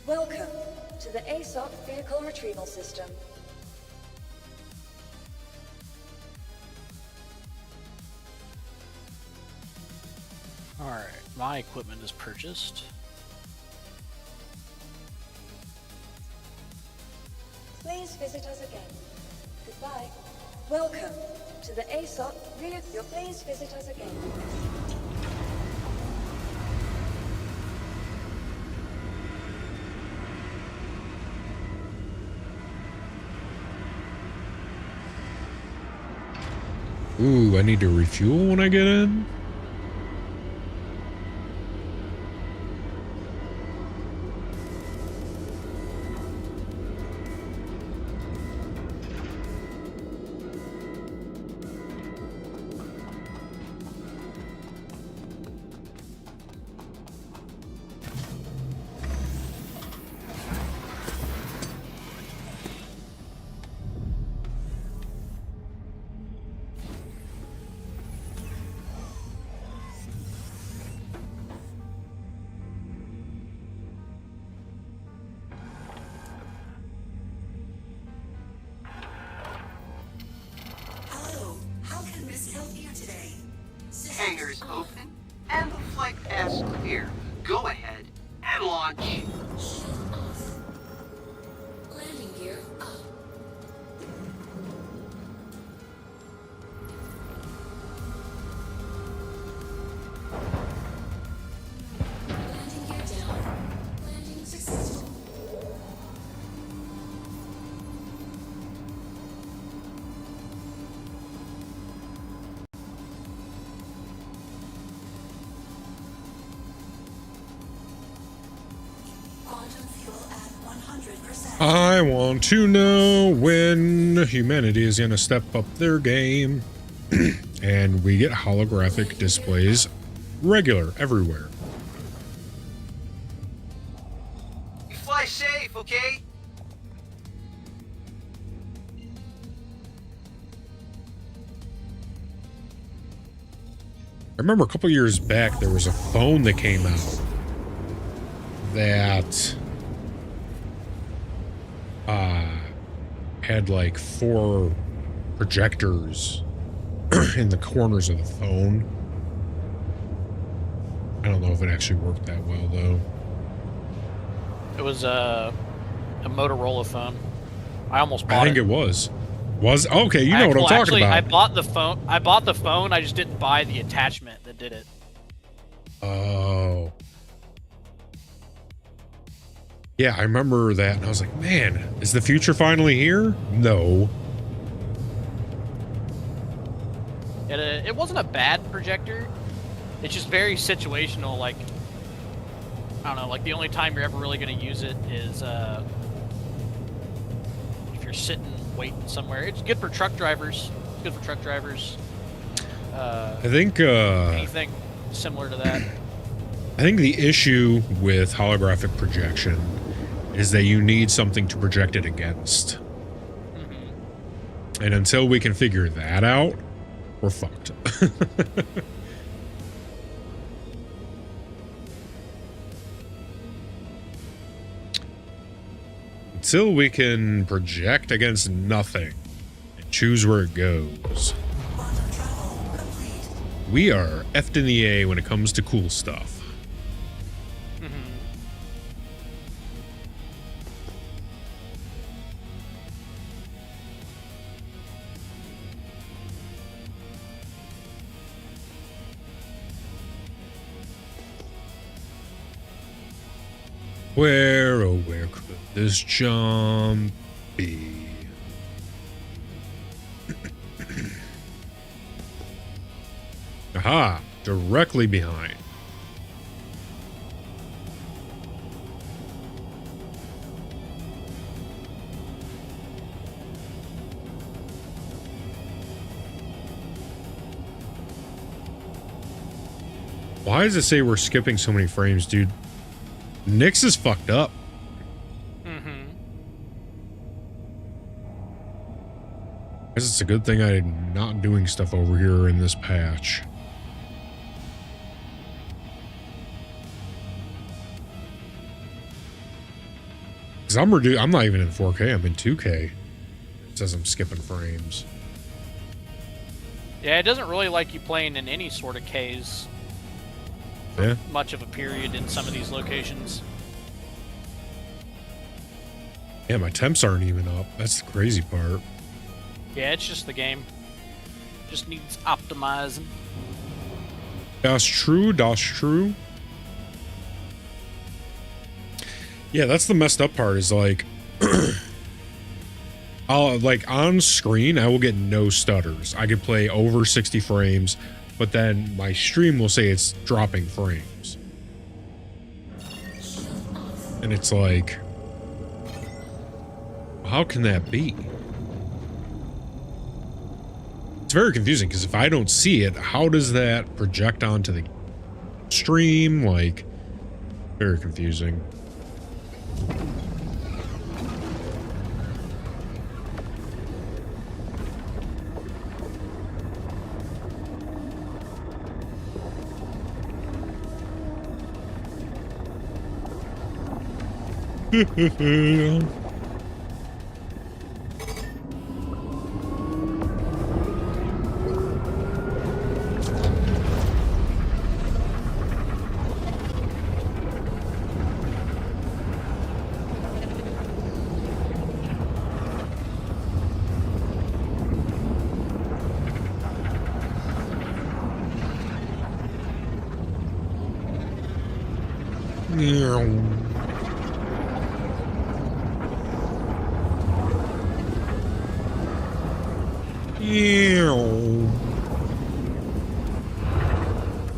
Welcome to the ASOC vehicle retrieval system. Alright, my equipment is purchased. Please visit us again. Goodbye. Welcome to the ASOC vehicle. Please visit us again. Ooh, I need to refuel when I get in? I want to know when humanity is going to step up their game. And we get holographic displays regular everywhere. You fly safe, okay? I remember a couple years back there was a phone that came out that had like 4 projectors in the corners of the phone. I don't know if it actually worked that well though. It was a Motorola phone. I almost bought it. I think it was. Okay, you know what I'm talking about. I bought the phone. I just didn't buy the attachment that did it. Oh. Yeah, I remember that, and I was like, man, is the future finally here? No. It wasn't a bad projector. It's just very situational. Like, I don't know. Like the only time you're ever really going to use it is if you're sitting waiting somewhere. It's good for truck drivers. It's good for truck drivers. I think anything similar to that. I think the issue with holographic projection is that you need something to project it against. And until we can figure that out, we're fucked. Until we can project against nothing and choose where it goes, we are effed in the A when it comes to cool stuff. Where, oh where could this jump be? Aha! Directly behind. Why does it say we're skipping so many frames, dude? Nyx is fucked up. I guess it's a good thing I'm not doing stuff over here in this patch. Because I'm not even in 4K, I'm in 2K. It says I'm skipping frames. Yeah, it doesn't really like you playing in any sort of Ks. Yeah. Much of a period in some of these locations. Yeah, my temps aren't even up. That's the crazy part. Yeah, it's just the game. Just needs optimizing. Das true, das true. Yeah, that's the messed up part is like I'll like on screen I will get no stutters. I could play over 60 frames, but then my stream will say it's dropping frames. And it's like, how can that be? It's very confusing because if I don't see it, how does that project onto the stream? Like, very confusing.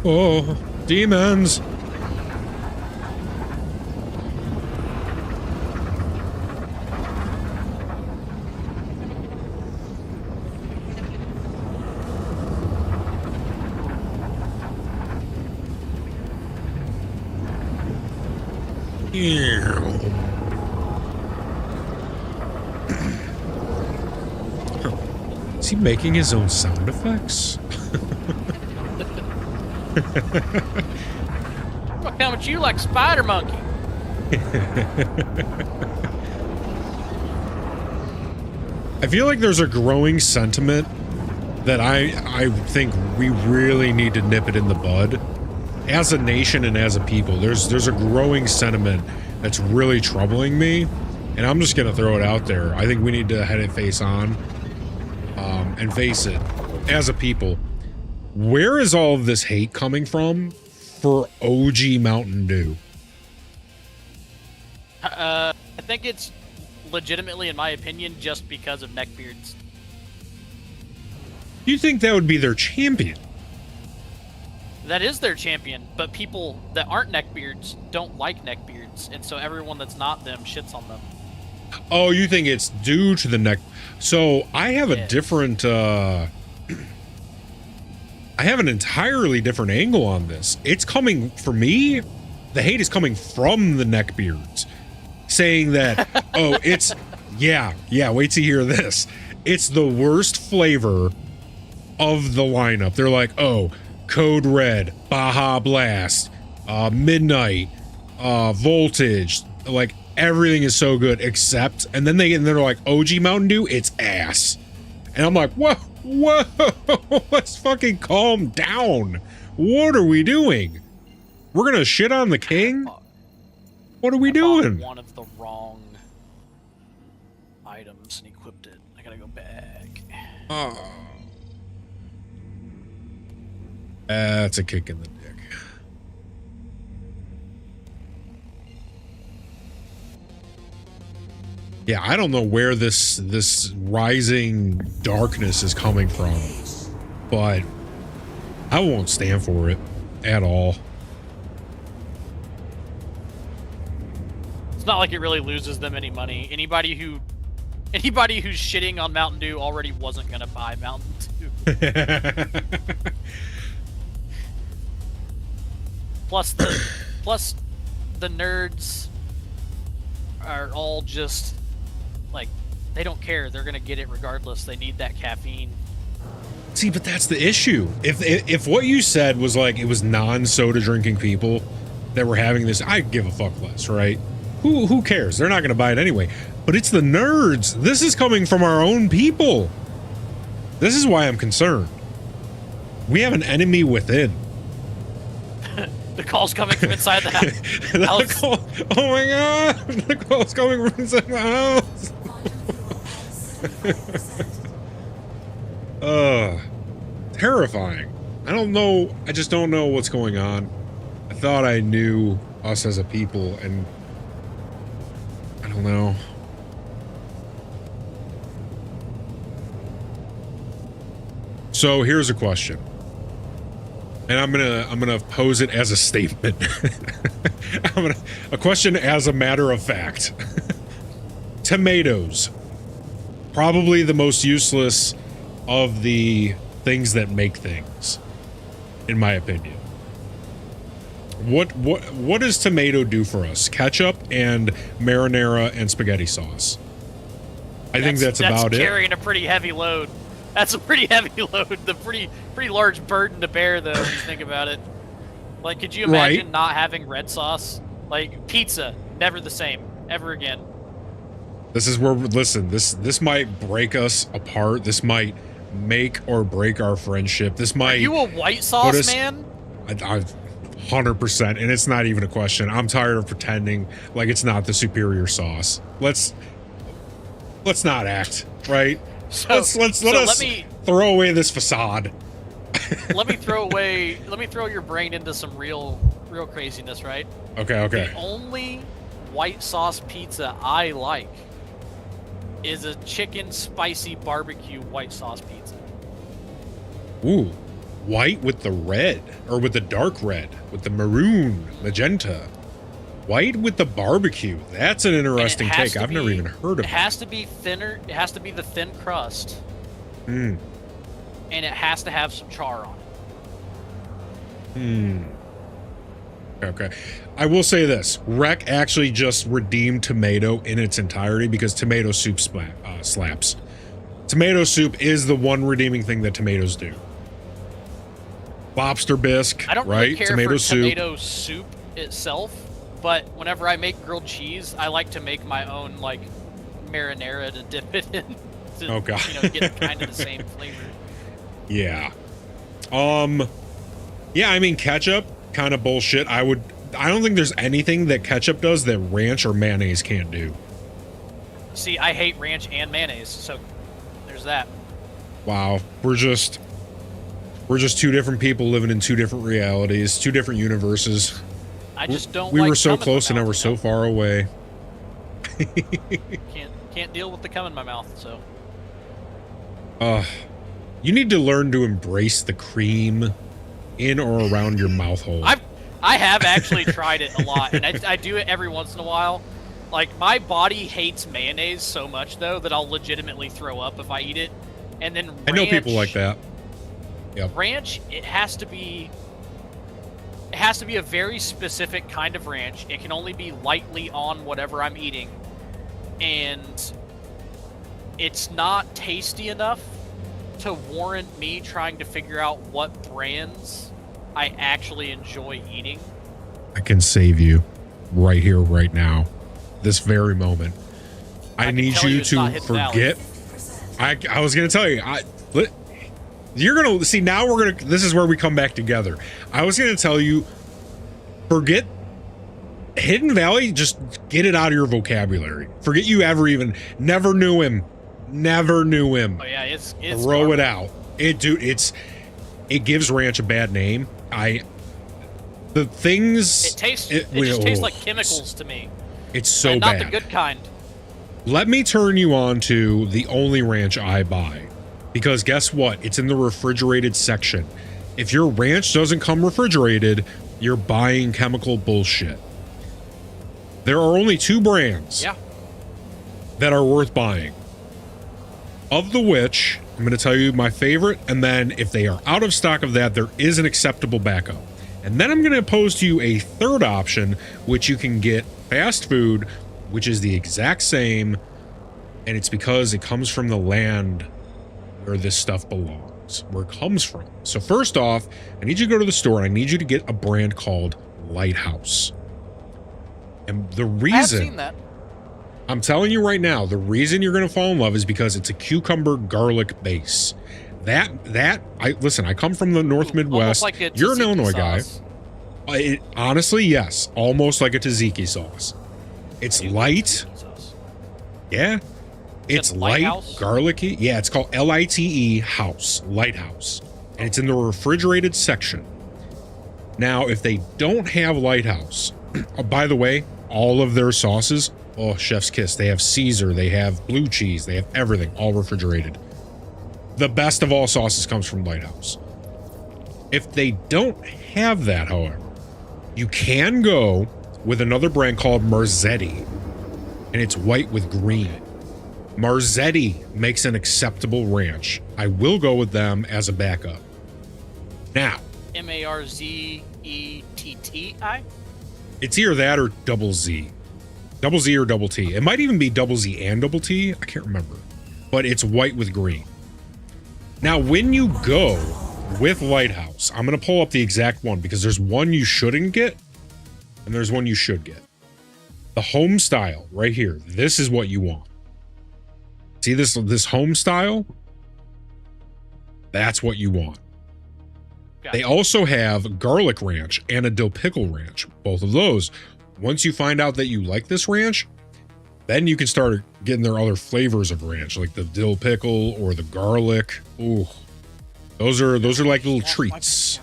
Oh, demons. Is he making his own sound effects? I'll come at you like Spider Monkey. I feel like there's a growing sentiment that I think we really need to nip it in the bud. As a nation and as a people, there's a growing sentiment that's really troubling me, and I'm just gonna throw it out there. I think we need to head it face on, and face it as a people. Where is all of this hate coming from for OG Mountain Dew? I think it's legitimately, in my opinion, just because of neckbeards. You think that would be their champion? That is their champion, but people that aren't neckbeards don't like neckbeards, and so everyone that's not them shits on them. Oh, you think it's due to the neck? So I have a different, I have an entirely different angle on this. It's coming, for me, the hate is coming from the neckbeards, saying that, oh, it's, yeah, wait to hear this. It's the worst flavor of the lineup. They're like, oh, Code Red, Baja Blast, Midnight, Voltage, like everything is so good except, and then they're like, OG Mountain Dew, it's ass. And I'm like, whoa, let's fucking calm down. What are we doing? We're gonna shit on the king? What are we doing? One of the wrong items and equipped it. I gotta go back. That's a kick in the dick. Yeah, I don't know where this rising darkness is coming from, but I won't stand for it at all. It's not like it really loses them any money. Anybody who's shitting on Mountain Dew already wasn't gonna buy Mountain Dew. Plus the nerds are all just like, they don't care. They're gonna get it regardless. They need that caffeine. See, but that's the issue. If what you said was like it was non-soda drinking people that were having this, I'd give a fuck less, right? Who cares? They're not gonna buy it anyway. But it's the nerds. This is coming from our own people. This is why I'm concerned. We have an enemy within. The call's coming from inside the house. Oh my god! The call's coming from inside the house. Terrifying. I don't know. I just don't know what's going on. I thought I knew us as a people, and I don't know. So here's a question. And I'm gonna pose it as a statement. A question as a matter of fact. Tomatoes, probably the most useless of the things that make things, in my opinion. What does tomato do for us? Ketchup and marinara and spaghetti sauce. I think that's about it. That's carrying a pretty heavy load. That's a pretty heavy load. The pretty large burden to bear, though, if you think about it. Like, could you imagine not having red sauce? Like, pizza, never the same, ever again. This is where, listen, this might break us apart. This might make or break our friendship. This might... Are you a white sauce man? I 100%, and it's not even a question. I'm tired of pretending like it's not the superior sauce. Let's not act, right? Let us throw away this facade. let me throw your brain into some real craziness, right? Okay. The only white sauce pizza I like is a chicken spicy barbecue white sauce pizza. Ooh, white with the red, or with the dark red, with the maroon, magenta. White with the barbecue. That's an interesting take. I've never even heard of it. It has to be thinner. It has to be the thin crust. And it has to have some char on it. Okay. I will say this. Rec actually just redeemed tomato in its entirety because tomato soup slaps. Tomato soup is the one redeeming thing that tomatoes do. Lobster bisque, I don't right? really care tomato for soup. tomato soup itself, but whenever I make grilled cheese, I like to make my own like marinara to dip it in to Okay. get kind of the same flavor. Yeah. Yeah, I mean ketchup, kind of bullshit. I don't think there's anything that ketchup does that ranch or mayonnaise can't do. See, I hate ranch and mayonnaise, so there's that. Wow. We're just two different people living in two different realities, two different universes. I just don't. We like were so cum in my close and now mouth, we're so far away. Can't deal with the cum in my mouth, so. You need to learn to embrace the cream in or around your mouth hole. I have actually tried it a lot, and I do it every once in a while. Like, my body hates mayonnaise so much, though, that I'll legitimately throw up if I eat it. And then ranch, I know people like that. Yep. Ranch, it has to be a very specific kind of ranch. It can only be lightly on whatever I'm eating. And it's not tasty enough to warrant me trying to figure out what brands I actually enjoy eating. I can save you right here, right now, this very moment. I need you to forget. I was going to tell you, you're going to see now this is where we come back together. I was going to tell you, forget Hidden Valley, just get it out of your vocabulary. Forget you never knew him. Never knew him. Oh yeah, it's throw garbage. It out. It gives ranch a bad name. It just tastes like chemicals to me. It's so and bad. Not the good kind. Let me turn you on to the only ranch I buy. Because guess what? It's in the refrigerated section. If your ranch doesn't come refrigerated, you're buying chemical bullshit. There are only 2 brands that are worth buying. Of the which, I'm going to tell you my favorite, and then if they are out of stock of that, there is an acceptable backup. And then I'm going to pose to you a third option, which you can get fast food, which is the exact same, and it's because it comes from the land where this stuff belongs, where it comes from. So first off, I need you to go to the store, and I need you to get a brand called Lighthouse. And the reason... I've seen that. I'm telling you right now, the reason you're going to fall in love is because it's a cucumber garlic base. Listen, I come from the North Midwest. Like you're an Illinois sauce. guy. Honestly, yes. Almost like a tzatziki sauce. It's light. Yeah. It's light, garlicky. Yeah, it's called Lite House. Lighthouse. And it's in the refrigerated section. Now, if they don't have Lighthouse, by the way, all of their sauces, oh, chef's kiss. They have Caesar, they have blue cheese, they have everything, all refrigerated. The best of all sauces comes from Lighthouse. If they don't have that, however, you can go with another brand called Marzetti, and it's white with green. Marzetti makes an acceptable ranch. I will go with them as a backup. Now, Marzetti? It's either that or double Z. Double Z or double T. It might even be double Z and double T. I can't remember. But it's white with green. Now, when you go with Lighthouse, I'm going to pull up the exact one because there's one you shouldn't get and there's one you should get. The home style right here. This is what you want. See this home style? That's what you want. Gotcha. They also have garlic ranch and a dill pickle ranch. Both of those. Once you find out that you like this ranch, then you can start getting their other flavors of ranch, like the dill pickle or the garlic. Ooh, those are like little treats.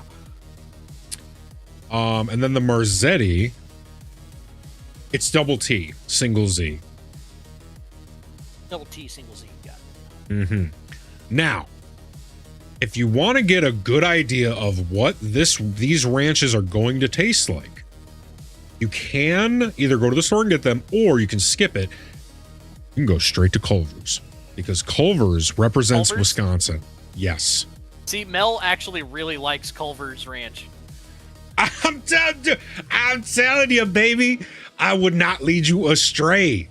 And then the Marzetti, it's double T, single Z. Double T, single Z. Got it. Mm-hmm. Now, if you want to get a good idea of what these ranches are going to taste like, you can either go to the store and get them, or you can skip it. You can go straight to Culver's, because Culver's represents Wisconsin. Yes. See, Mel actually really likes Culver's Ranch. I'm telling you, baby, I would not lead you astray.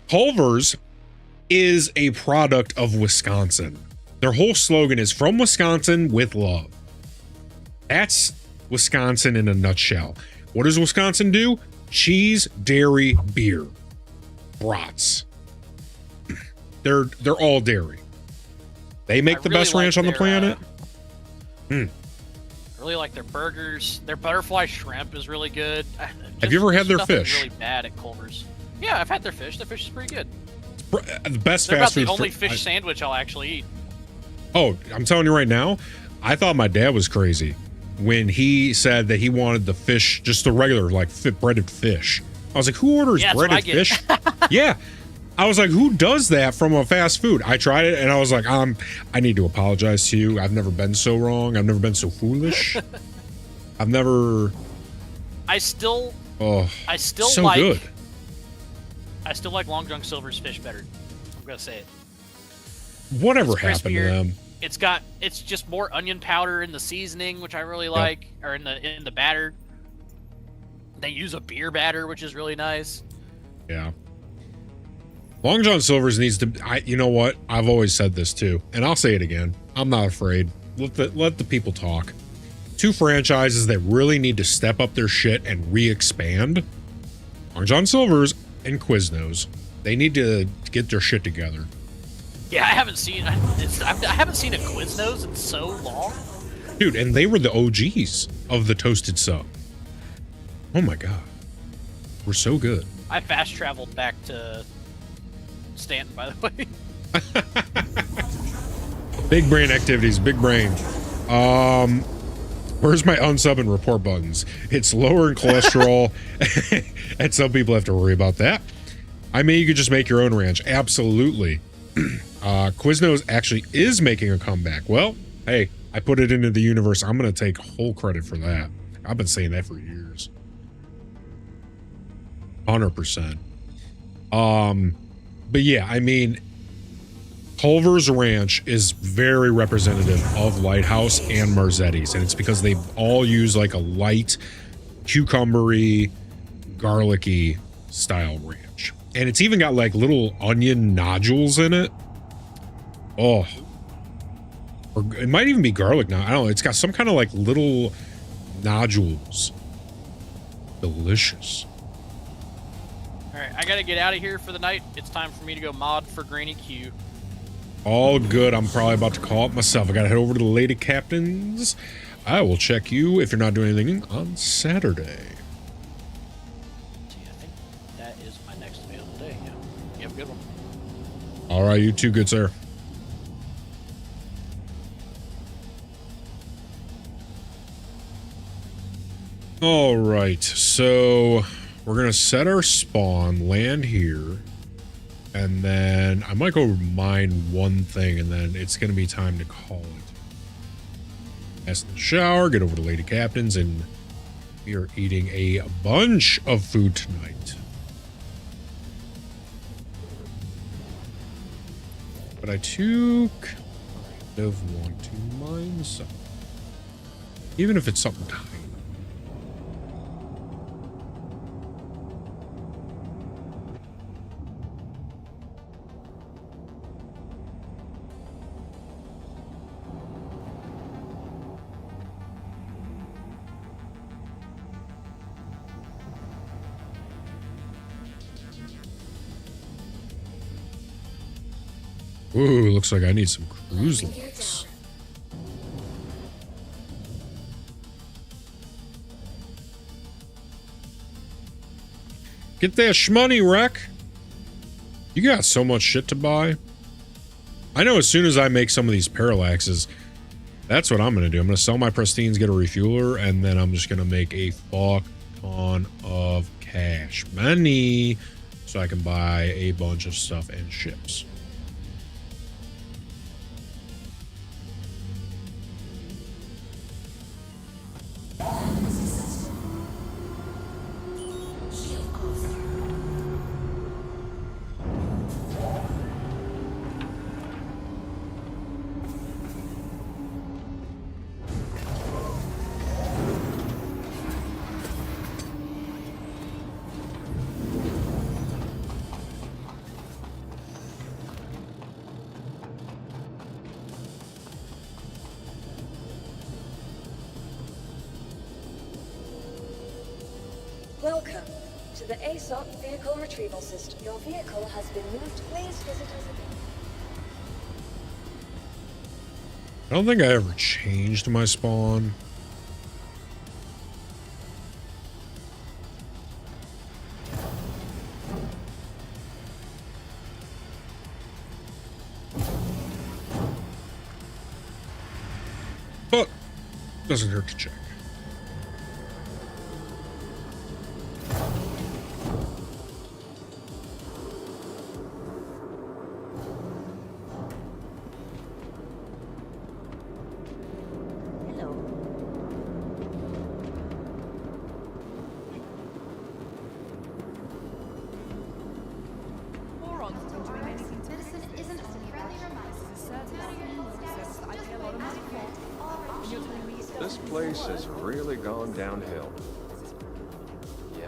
Culver's is a product of Wisconsin. Their whole slogan is "From Wisconsin with love." That's Wisconsin in a nutshell. What does Wisconsin do? Cheese, dairy, beer, brats. They're all dairy. They make the best ranch on the planet. I really like their burgers. Their butterfly shrimp is really good. Have you ever had their nothing fish? Really bad at Culver's. Yeah, I've had their fish. Their fish is pretty good. The best They're fast about food. the only fish sandwich I'll actually eat. Oh, I'm telling you right now, I thought my dad was crazy when he said that he wanted the fish, just the regular, like breaded fish. I was like, who orders breaded fish? Yeah. I was like, who does that from a fast food? I tried it and I was like, I need to apologize to you. I've never been so wrong. I've never been so foolish. I've never. I still so like. good. I still like Long John Silver's fish better. I'm gonna say it. Whatever It's happened to crispier. them? It's just more onion powder in the seasoning, which I really like, or in the batter. They use a beer batter, which is really nice. Yeah. Long John Silver's needs to. You know what? I've always said this too, and I'll say it again. I'm not afraid. Let the people talk. Two franchises that really need to step up their shit and re-expand: Long John Silver's and Quiznos. They need to get their shit together. Yeah, I haven't seen a Quiznos in so long. Dude, and they were the OGs of the toasted sub. Oh my god. We're so good. I fast traveled back to Stanton, by the way. Big brain activities, big brain. Where's my unsub and report buttons? It's lower in cholesterol, and some people have to worry about that. I mean, you could just make your own ranch. Absolutely. Quiznos actually is making a comeback. Well, hey, I put it into the universe. I'm going to take whole credit for that. I've been saying that for years. 100%. But yeah, I mean, Culver's Ranch is very representative of Lighthouse and Marzetti's, and it's because they all use like a light, cucumbery, garlicky style ranch. And it's even got like little onion nodules in it. Oh. Or it might even be garlic now. I don't know. It's got some kind of like little nodules. Delicious. All right, I gotta get out of here for the night. It's time for me to go mod for Granny Q. All good. I'm probably about to call it myself. I gotta head over to the Lady Captains. I will check you if you're not doing anything on Saturday. I think that is my next available day. Yeah, you have a good one. All right, you too, good sir. All right, so we're gonna set our spawn, land here, and then I might go mine one thing, and then it's gonna be time to call it. Pass the shower, get over to Lady Captains, and we are eating a bunch of food tonight. But I too kind of want to mine something, even if it's something tiny. Ooh, looks like I need some cruise lights. Get that shmoney, Wreck. You got so much shit to buy. I know as soon as I make some of these Parallaxes, that's what I'm going to do. I'm going to sell my Pristines, get a refueler, and then I'm just going to make a fuck ton of cash money so I can buy a bunch of stuff and ships. Welcome to the ASOP Vehicle Retrieval System. Your vehicle has been moved. Please visit us again. I don't think I ever changed my spawn. But doesn't hurt to check. This place has really gone downhill. Yeah.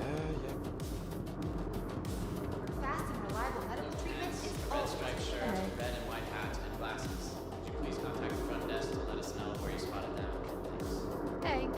Fast and reliable medical treatment is Red striped shirt, red and white hat, and glasses. Would you please contact the front desk to let us know where you spotted them? Thanks. Hey.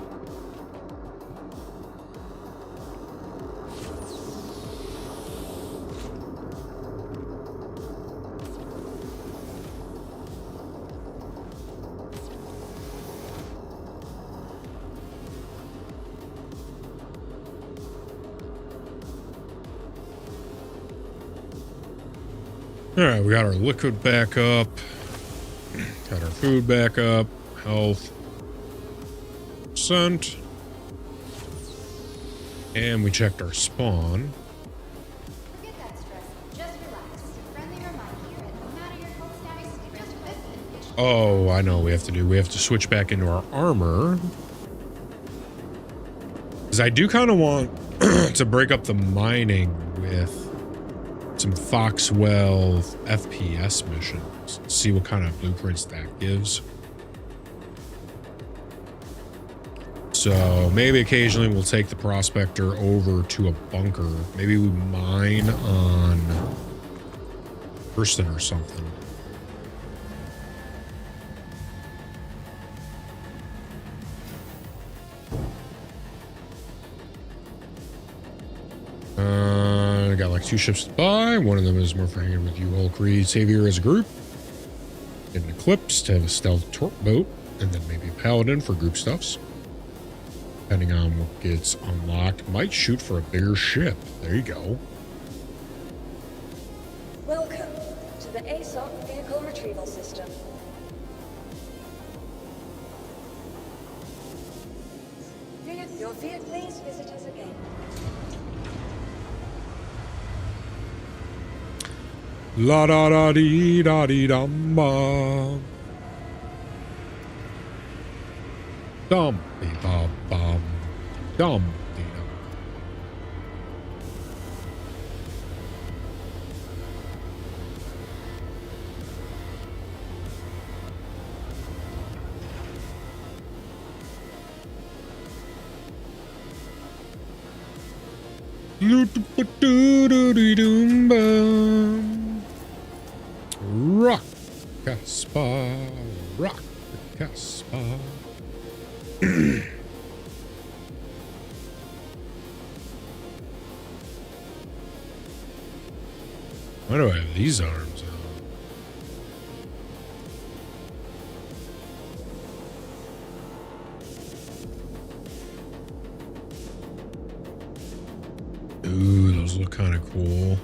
All right, we got our liquid back up, got our food back up, health, percent, and we checked our spawn. Forget that stress. Just relax. Friendly reminder here, and no matter your health status, just whip and pitch. Oh, I know what we have to do. We have to switch back into our armor. Because I do kind of want to break up the mining with some Foxwell FPS missions. See what kind of blueprints that gives. So maybe occasionally we'll take the Prospector over to a bunker. Maybe we mine on Hurston or something. I got like 2 ships to buy. One of them is more for hanging with you, Hulk Reed, Savior as a group. Get an Eclipse to have a stealth torque boat, and then maybe a Paladin for group stuffs. Depending on what gets unlocked, might shoot for a bigger ship. There you go. Welcome to the ASOP Vehicle Retrieval System. Your vehicle, please visit us again. La da da dee da dee dum ba. Dum dee da bum. Dum dee dum. Rock, Caspa, rock, Caspa. Why do I have these arms on? Ooh, those look kind of cool.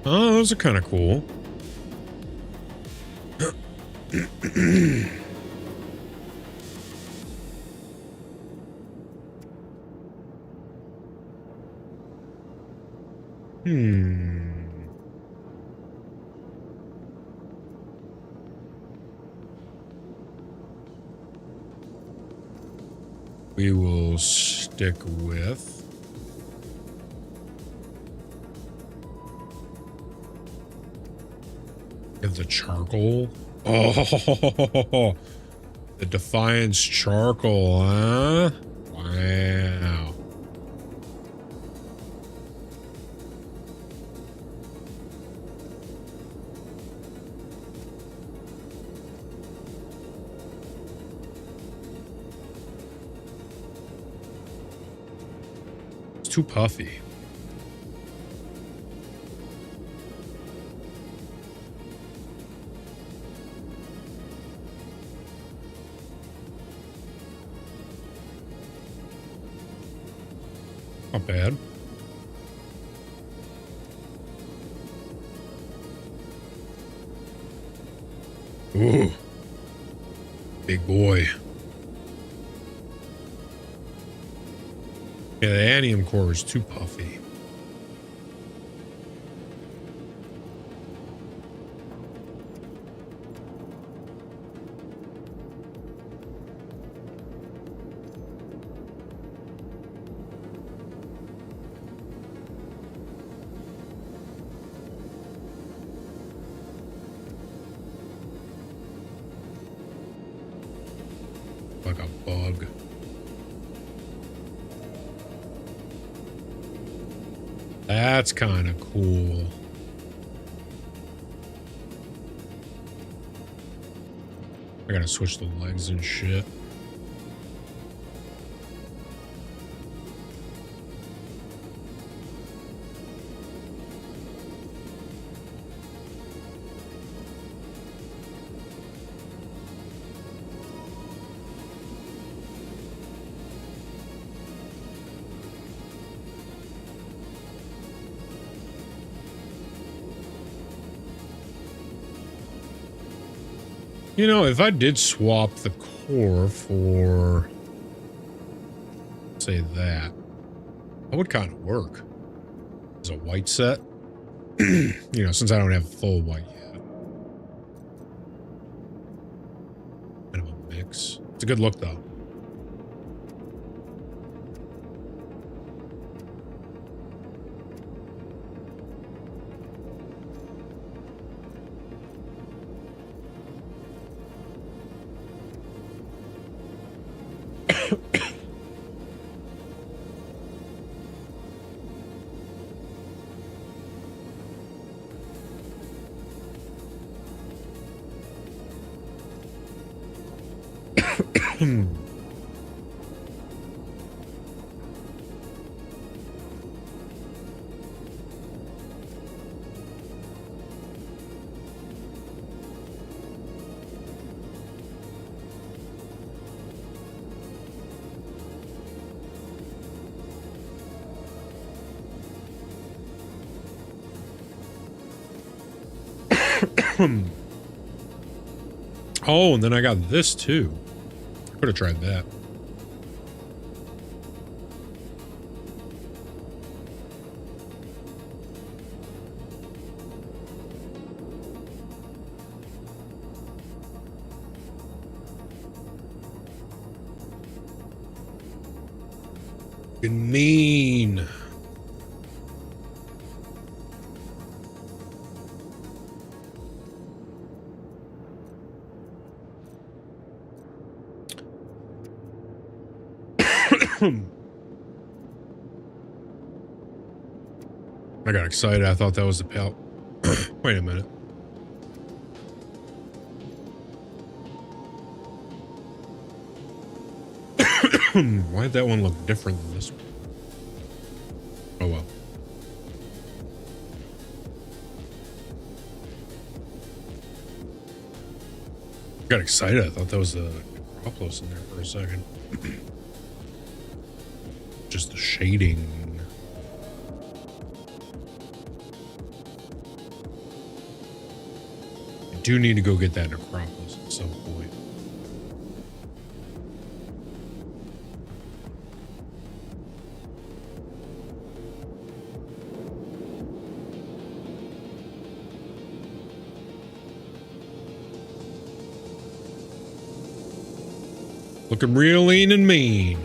Oh, those are kind of cool. We will stick with have the charcoal. Oh, the Defiance charcoal, huh? Wow. It's too puffy. Not bad. Ooh. Big boy. Yeah, the anium core is too puffy. Like a bug. That's kind of cool. I gotta switch the legs and shit. You know, if I did swap the core for, say that would kind of work as a white set. You know, since I don't have full white yet. Kind of a mix. It's a good look though. Oh, and then I got this too. Could have tried that. Good mean. I got excited. I thought that was the pal. Wait a minute. Why'd that one look different than this one? Oh well. I got excited. I thought that was the Necropolis in there for a second. Just the shading. I do need to go get that Necropolis at some point. Looking real lean and mean.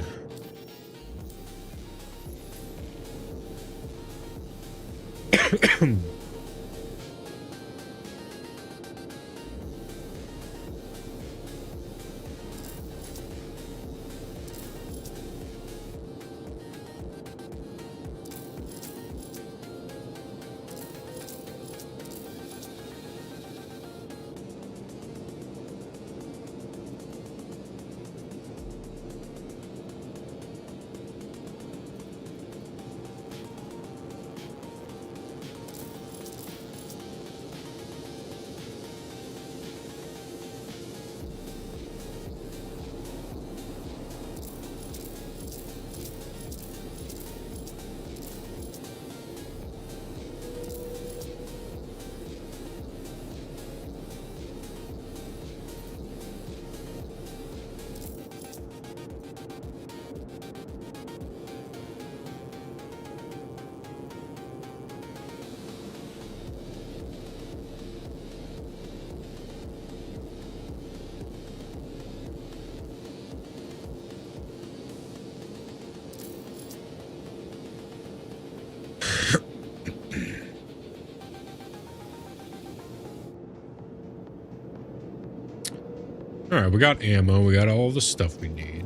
All right, we got ammo. We got all the stuff we need.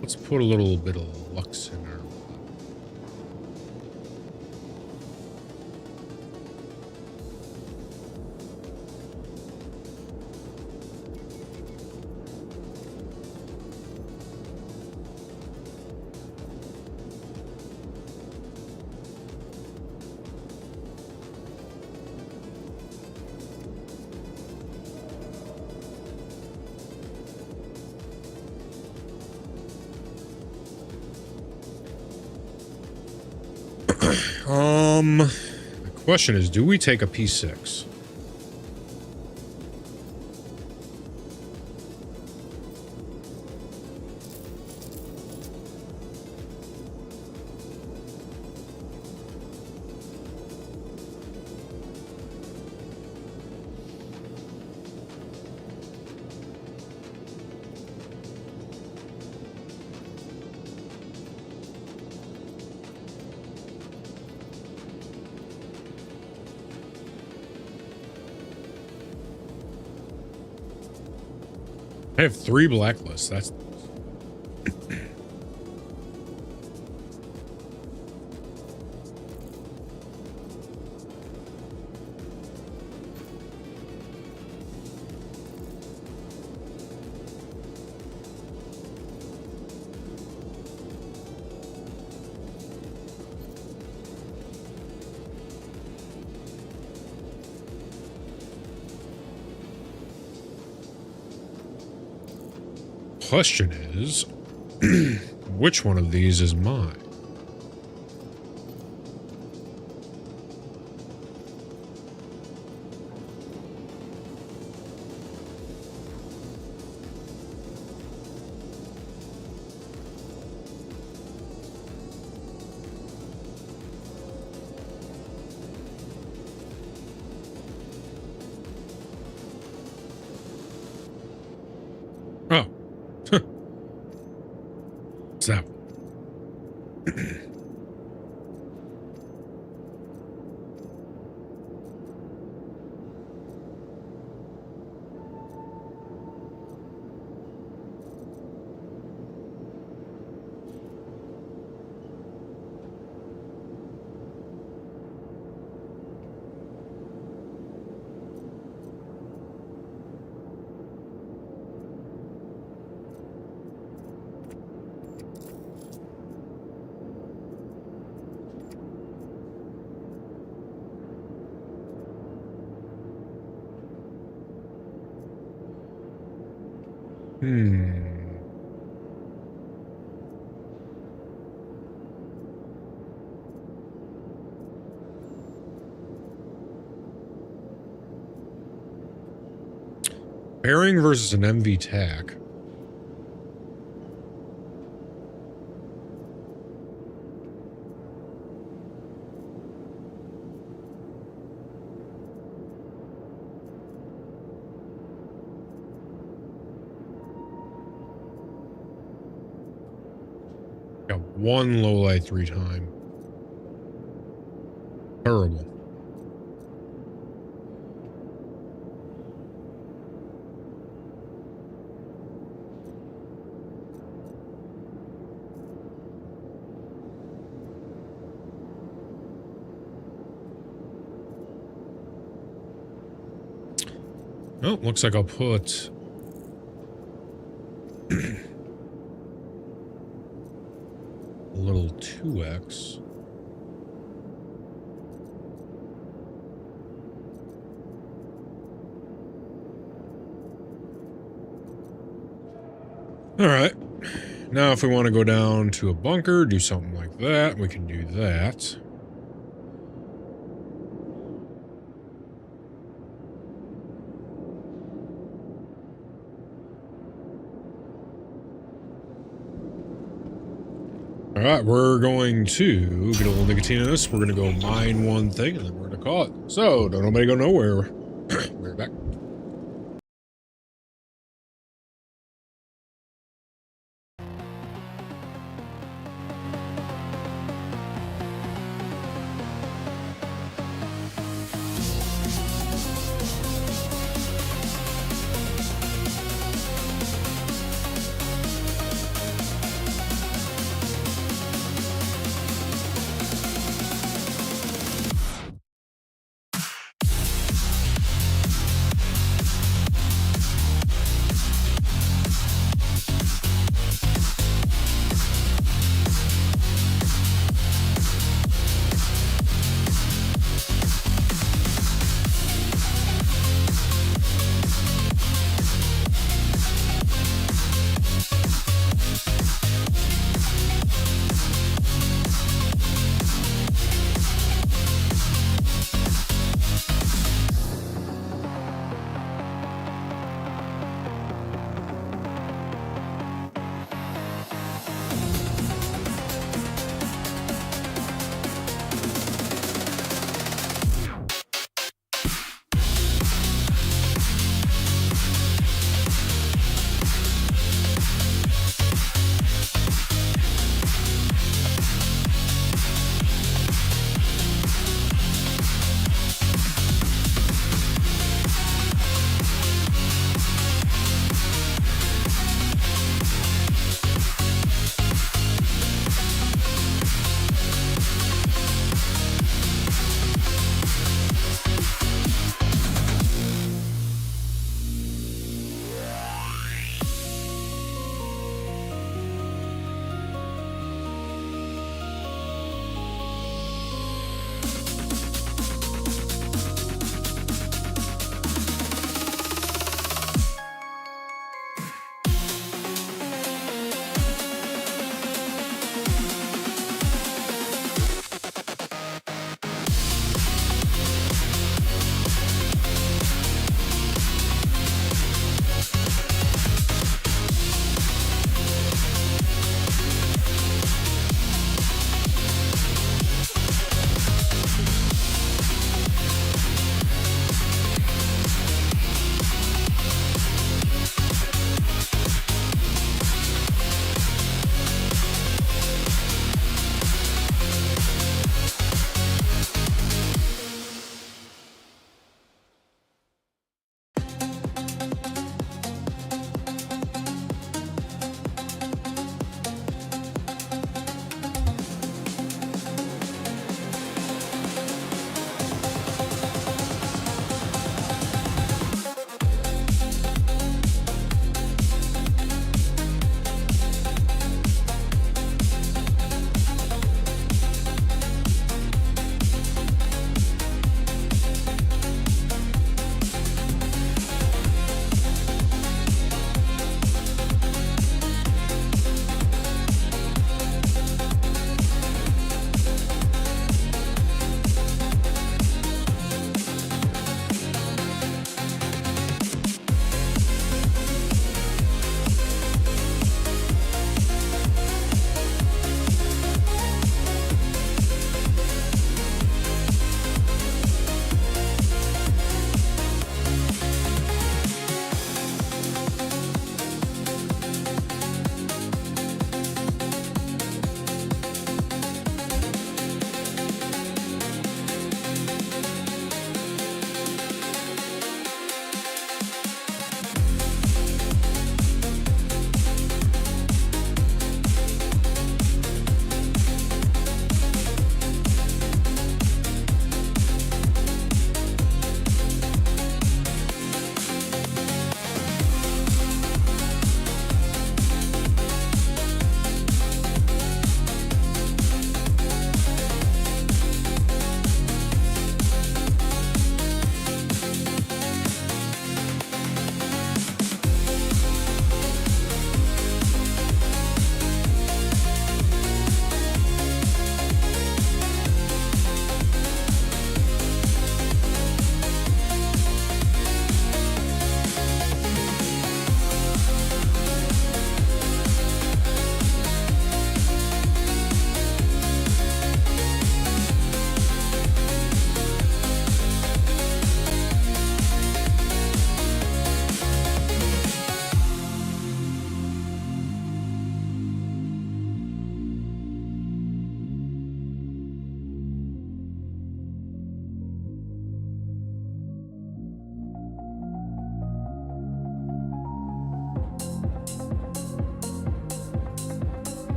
Let's put a little bit of lux in our... The question is, do we take a P6? I have 3 blacklists. That's... Question is, which one of these is mine? Oh. What's that? Bearing versus an MV tac. Got 1 low light 3 time. Terrible. Oh, looks like I'll put a little 2x. All right. Now, if we want to go down to a bunker, do something like that, we can do that. All right, we're going to get a little nicotine in this. We're going to go mine one thing, and then we're going to call it. So, don't nobody go nowhere. We're back.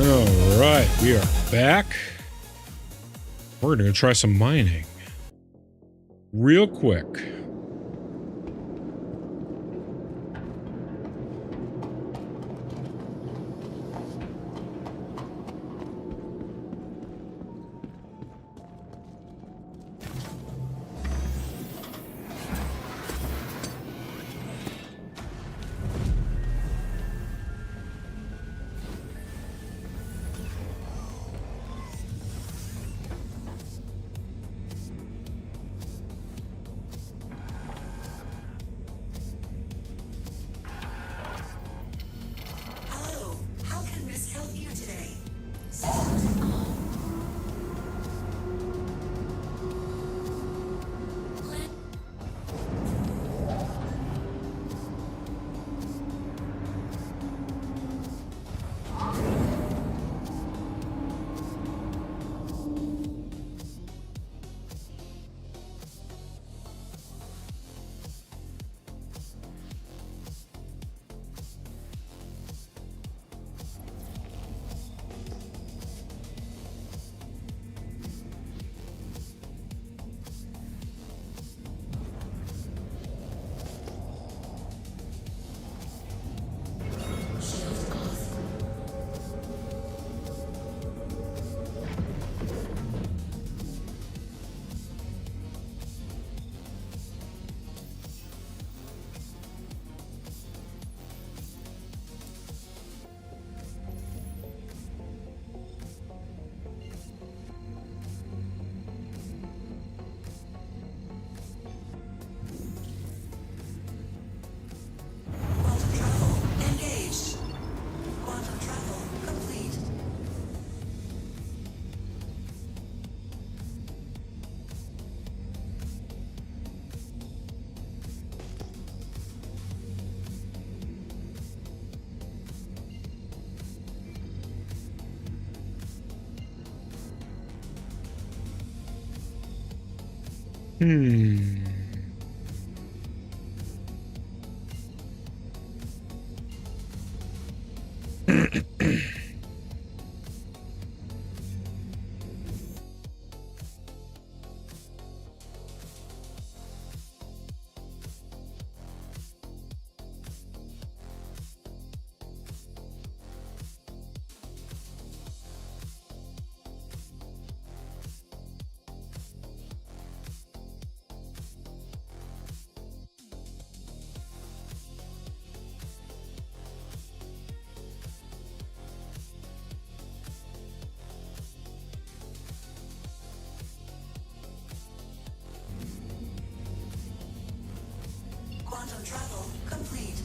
All right, we are back. We're going to try some mining. Real quick. Quantum travel complete.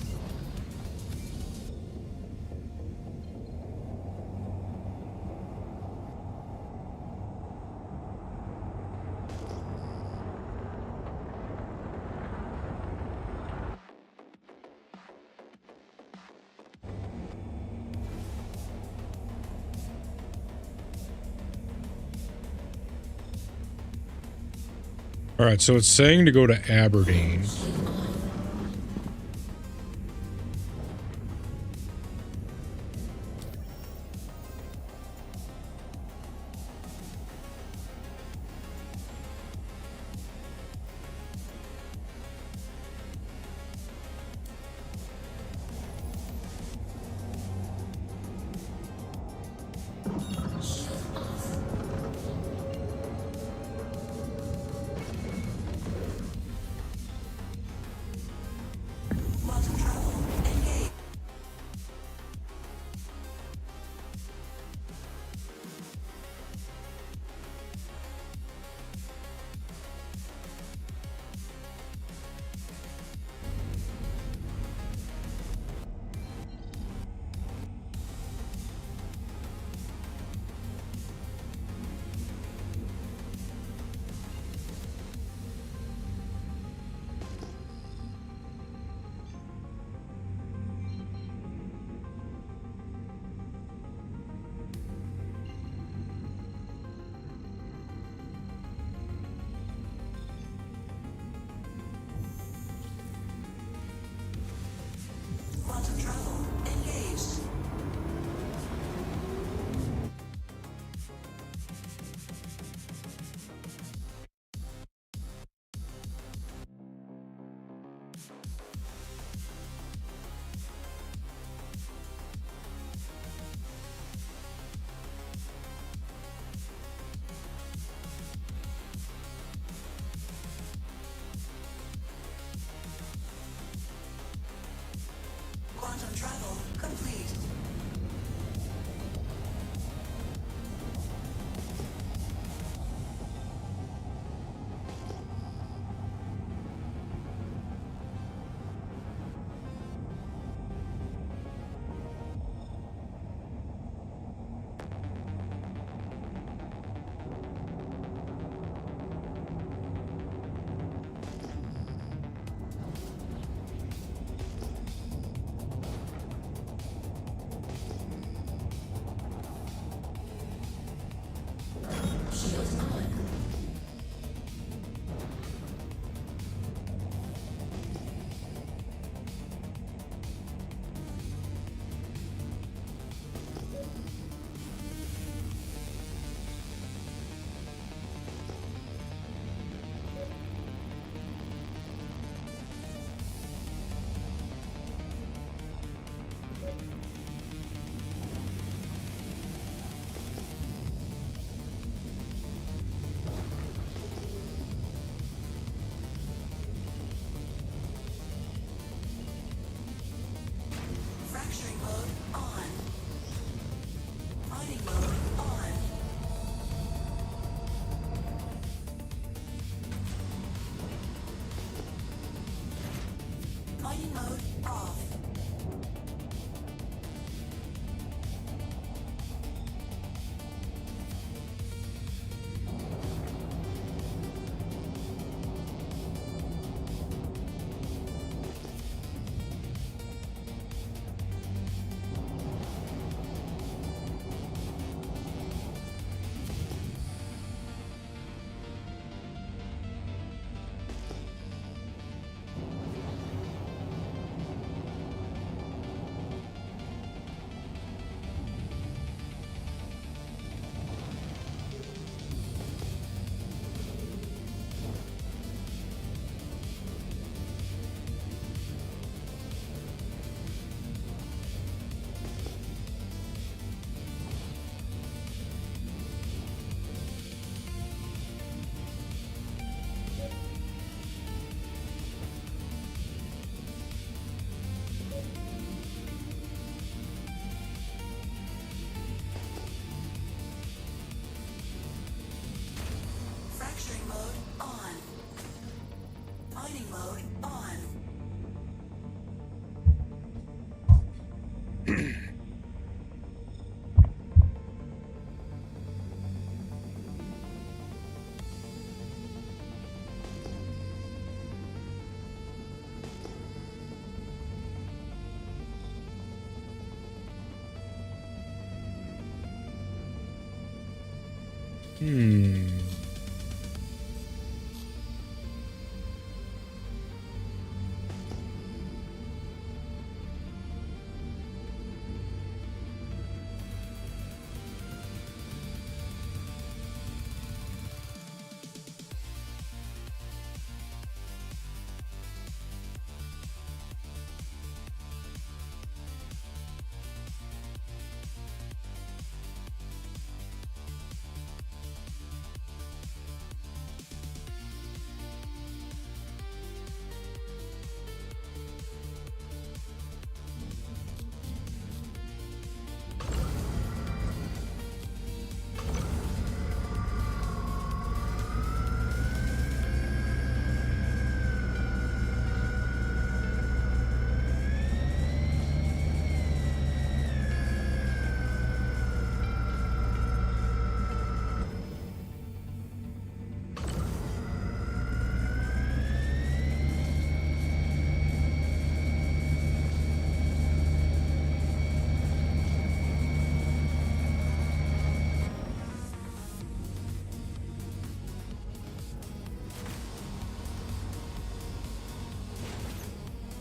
All right, so it's saying to go to Aberdeen. Hmm.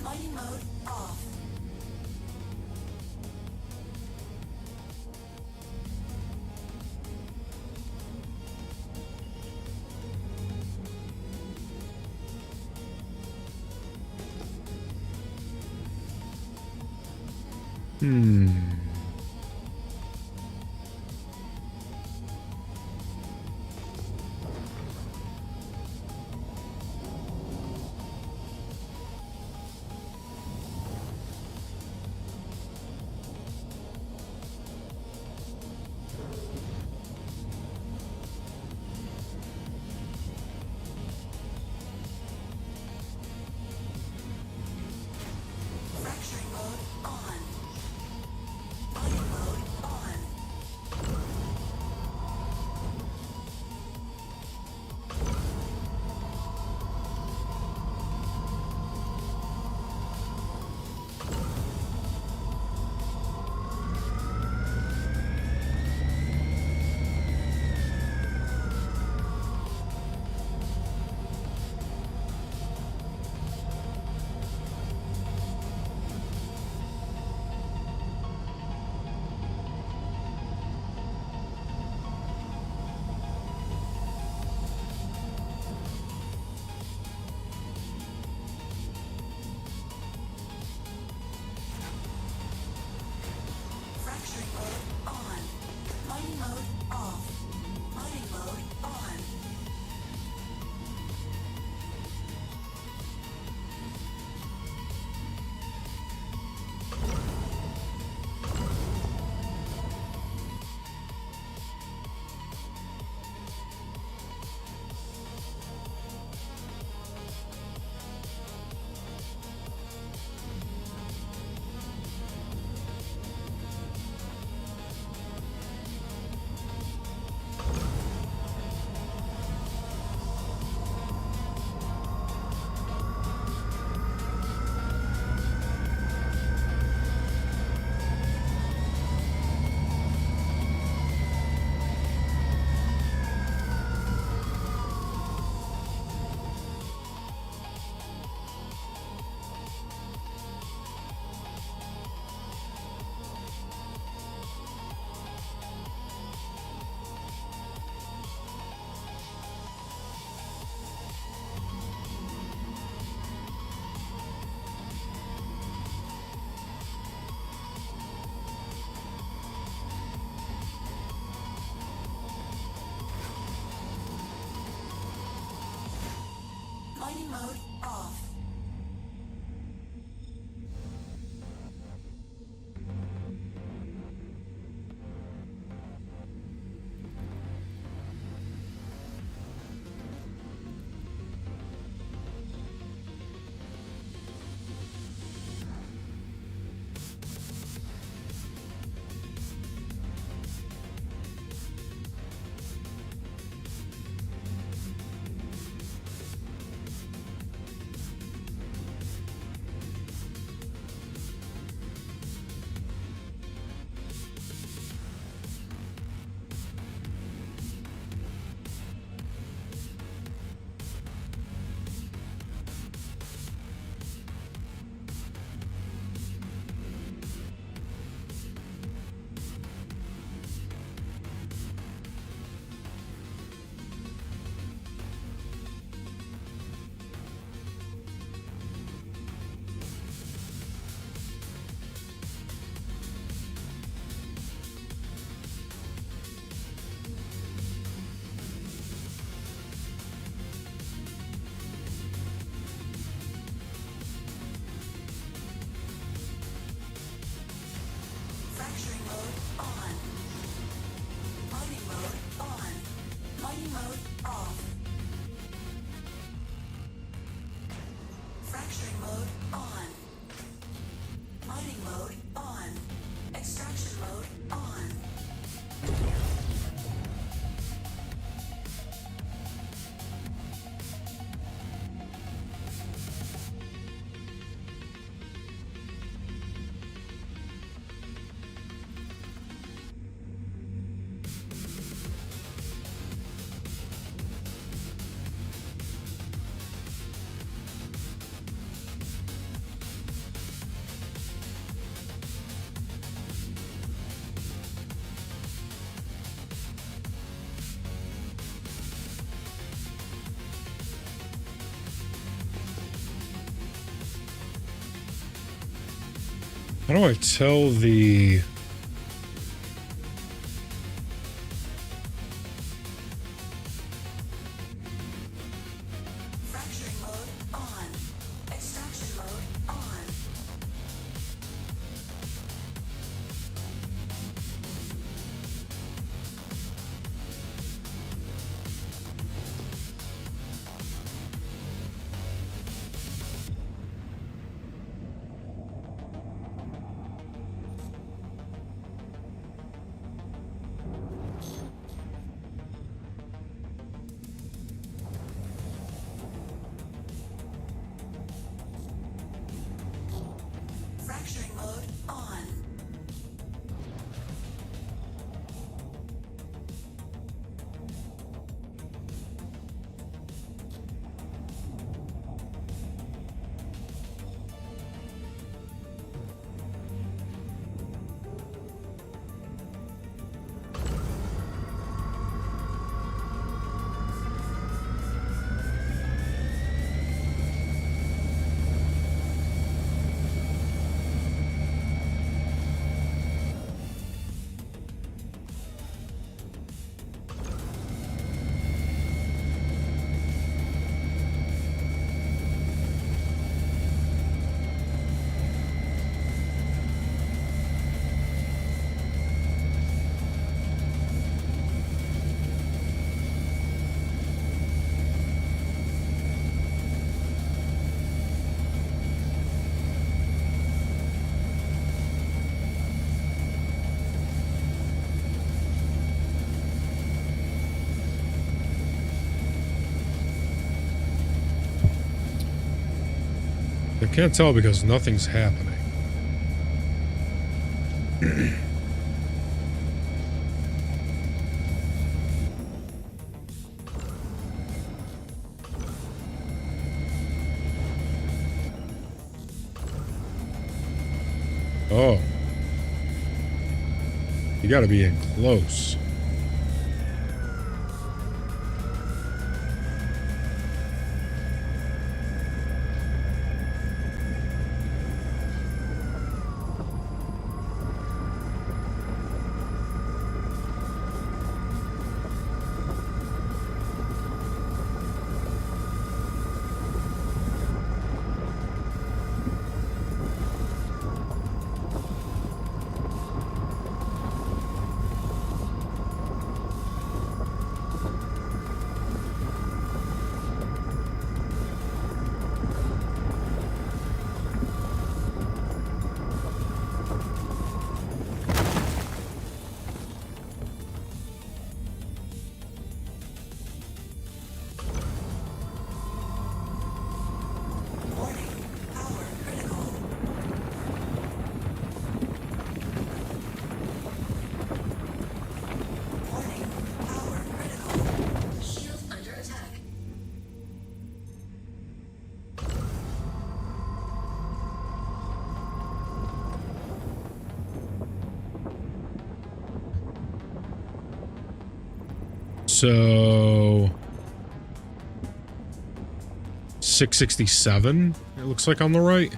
Mining mode off. Hmm. Fracturing mode on. Mining mode on. Fracturing mode on. Mining mode off. Mining mode on. Mining mode off. Fracturing mode on. Mining mode on. Mining mode off. Fracturing mode on. Mining mode on. Extraction mode on. How do I tell the... Fracturing mode on. Extraction mode on. Fracturing mode on. I can't tell because nothing's happening. Oh. You gotta be in close. So 667, it looks like on the right.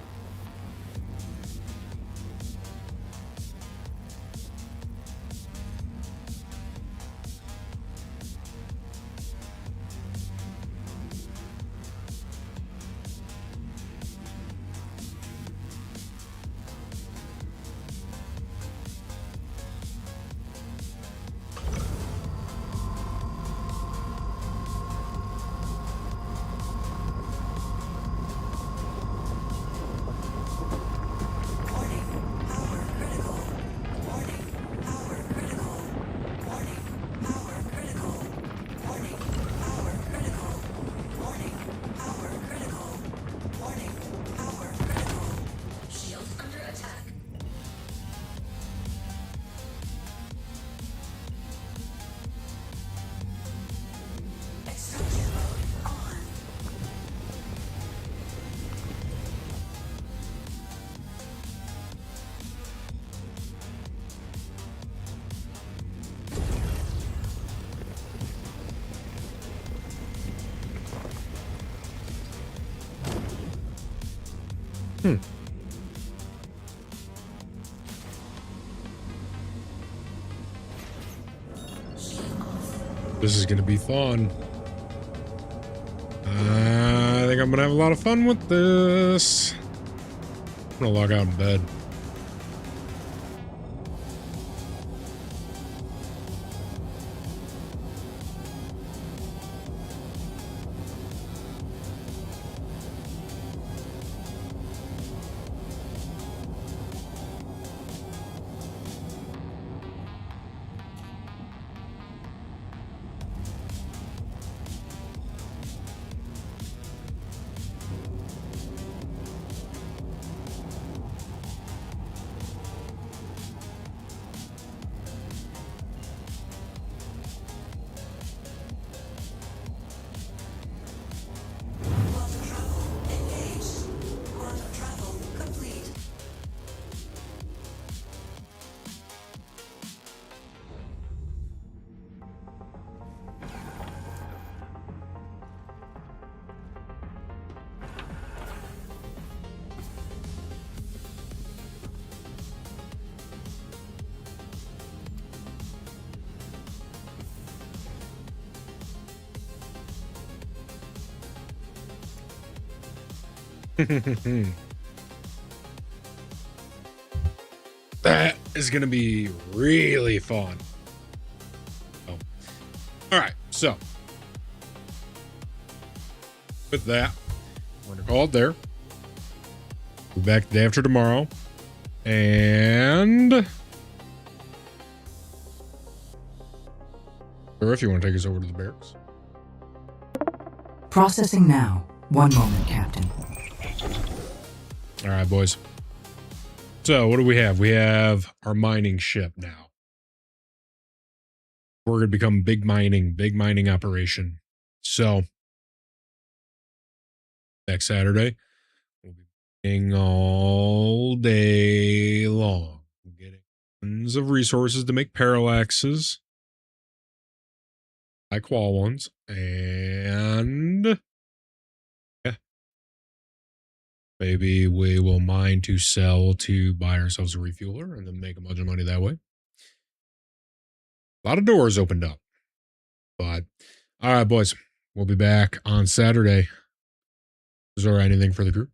This is going to be fun. I think I'm going to have a lot of fun with this. I'm going to log out in bed. That is going to be really fun. Oh. All right, so with that, we're going to call it there. We'll be back the day after tomorrow. And or if you want to take us over to the barracks. Processing now. 1 moment, Captain. All right, boys. So what do we have? We have our mining ship now. We're going to become big mining operation. So next Saturday, we'll be mining all day long. Getting tons of resources to make parallaxes. High qual ones. And yeah. Maybe we will mine to sell to buy ourselves a refueler and then make a bunch of money that way. A lot of doors opened up. But, all right, boys. We'll be back on Saturday. Is there anything for the crew?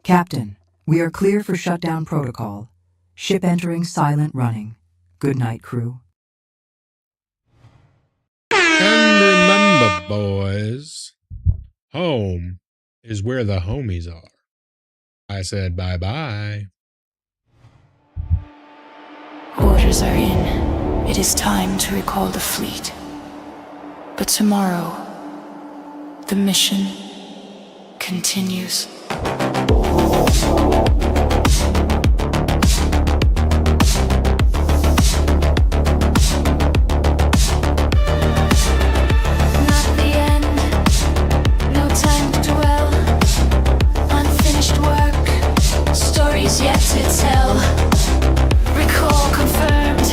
Captain, we are clear for shutdown protocol. Ship entering silent running. Good night, crew. And remember, boys, home is where the homies are. I said bye-bye. Orders are in. It is time to recall the fleet. But tomorrow, the mission continues. Yet to tell. Recall confirmed.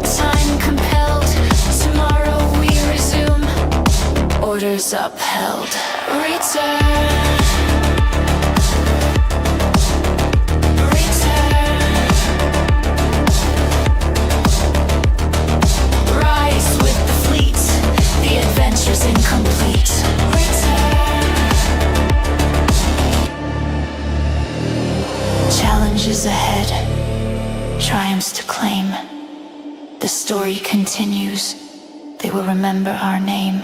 Time compelled. Tomorrow we resume. Orders upheld. Return. Return. Rise with the fleet. The adventure's incomplete. Return. Challenges ahead, triumphs to claim. The story continues. They will remember our name.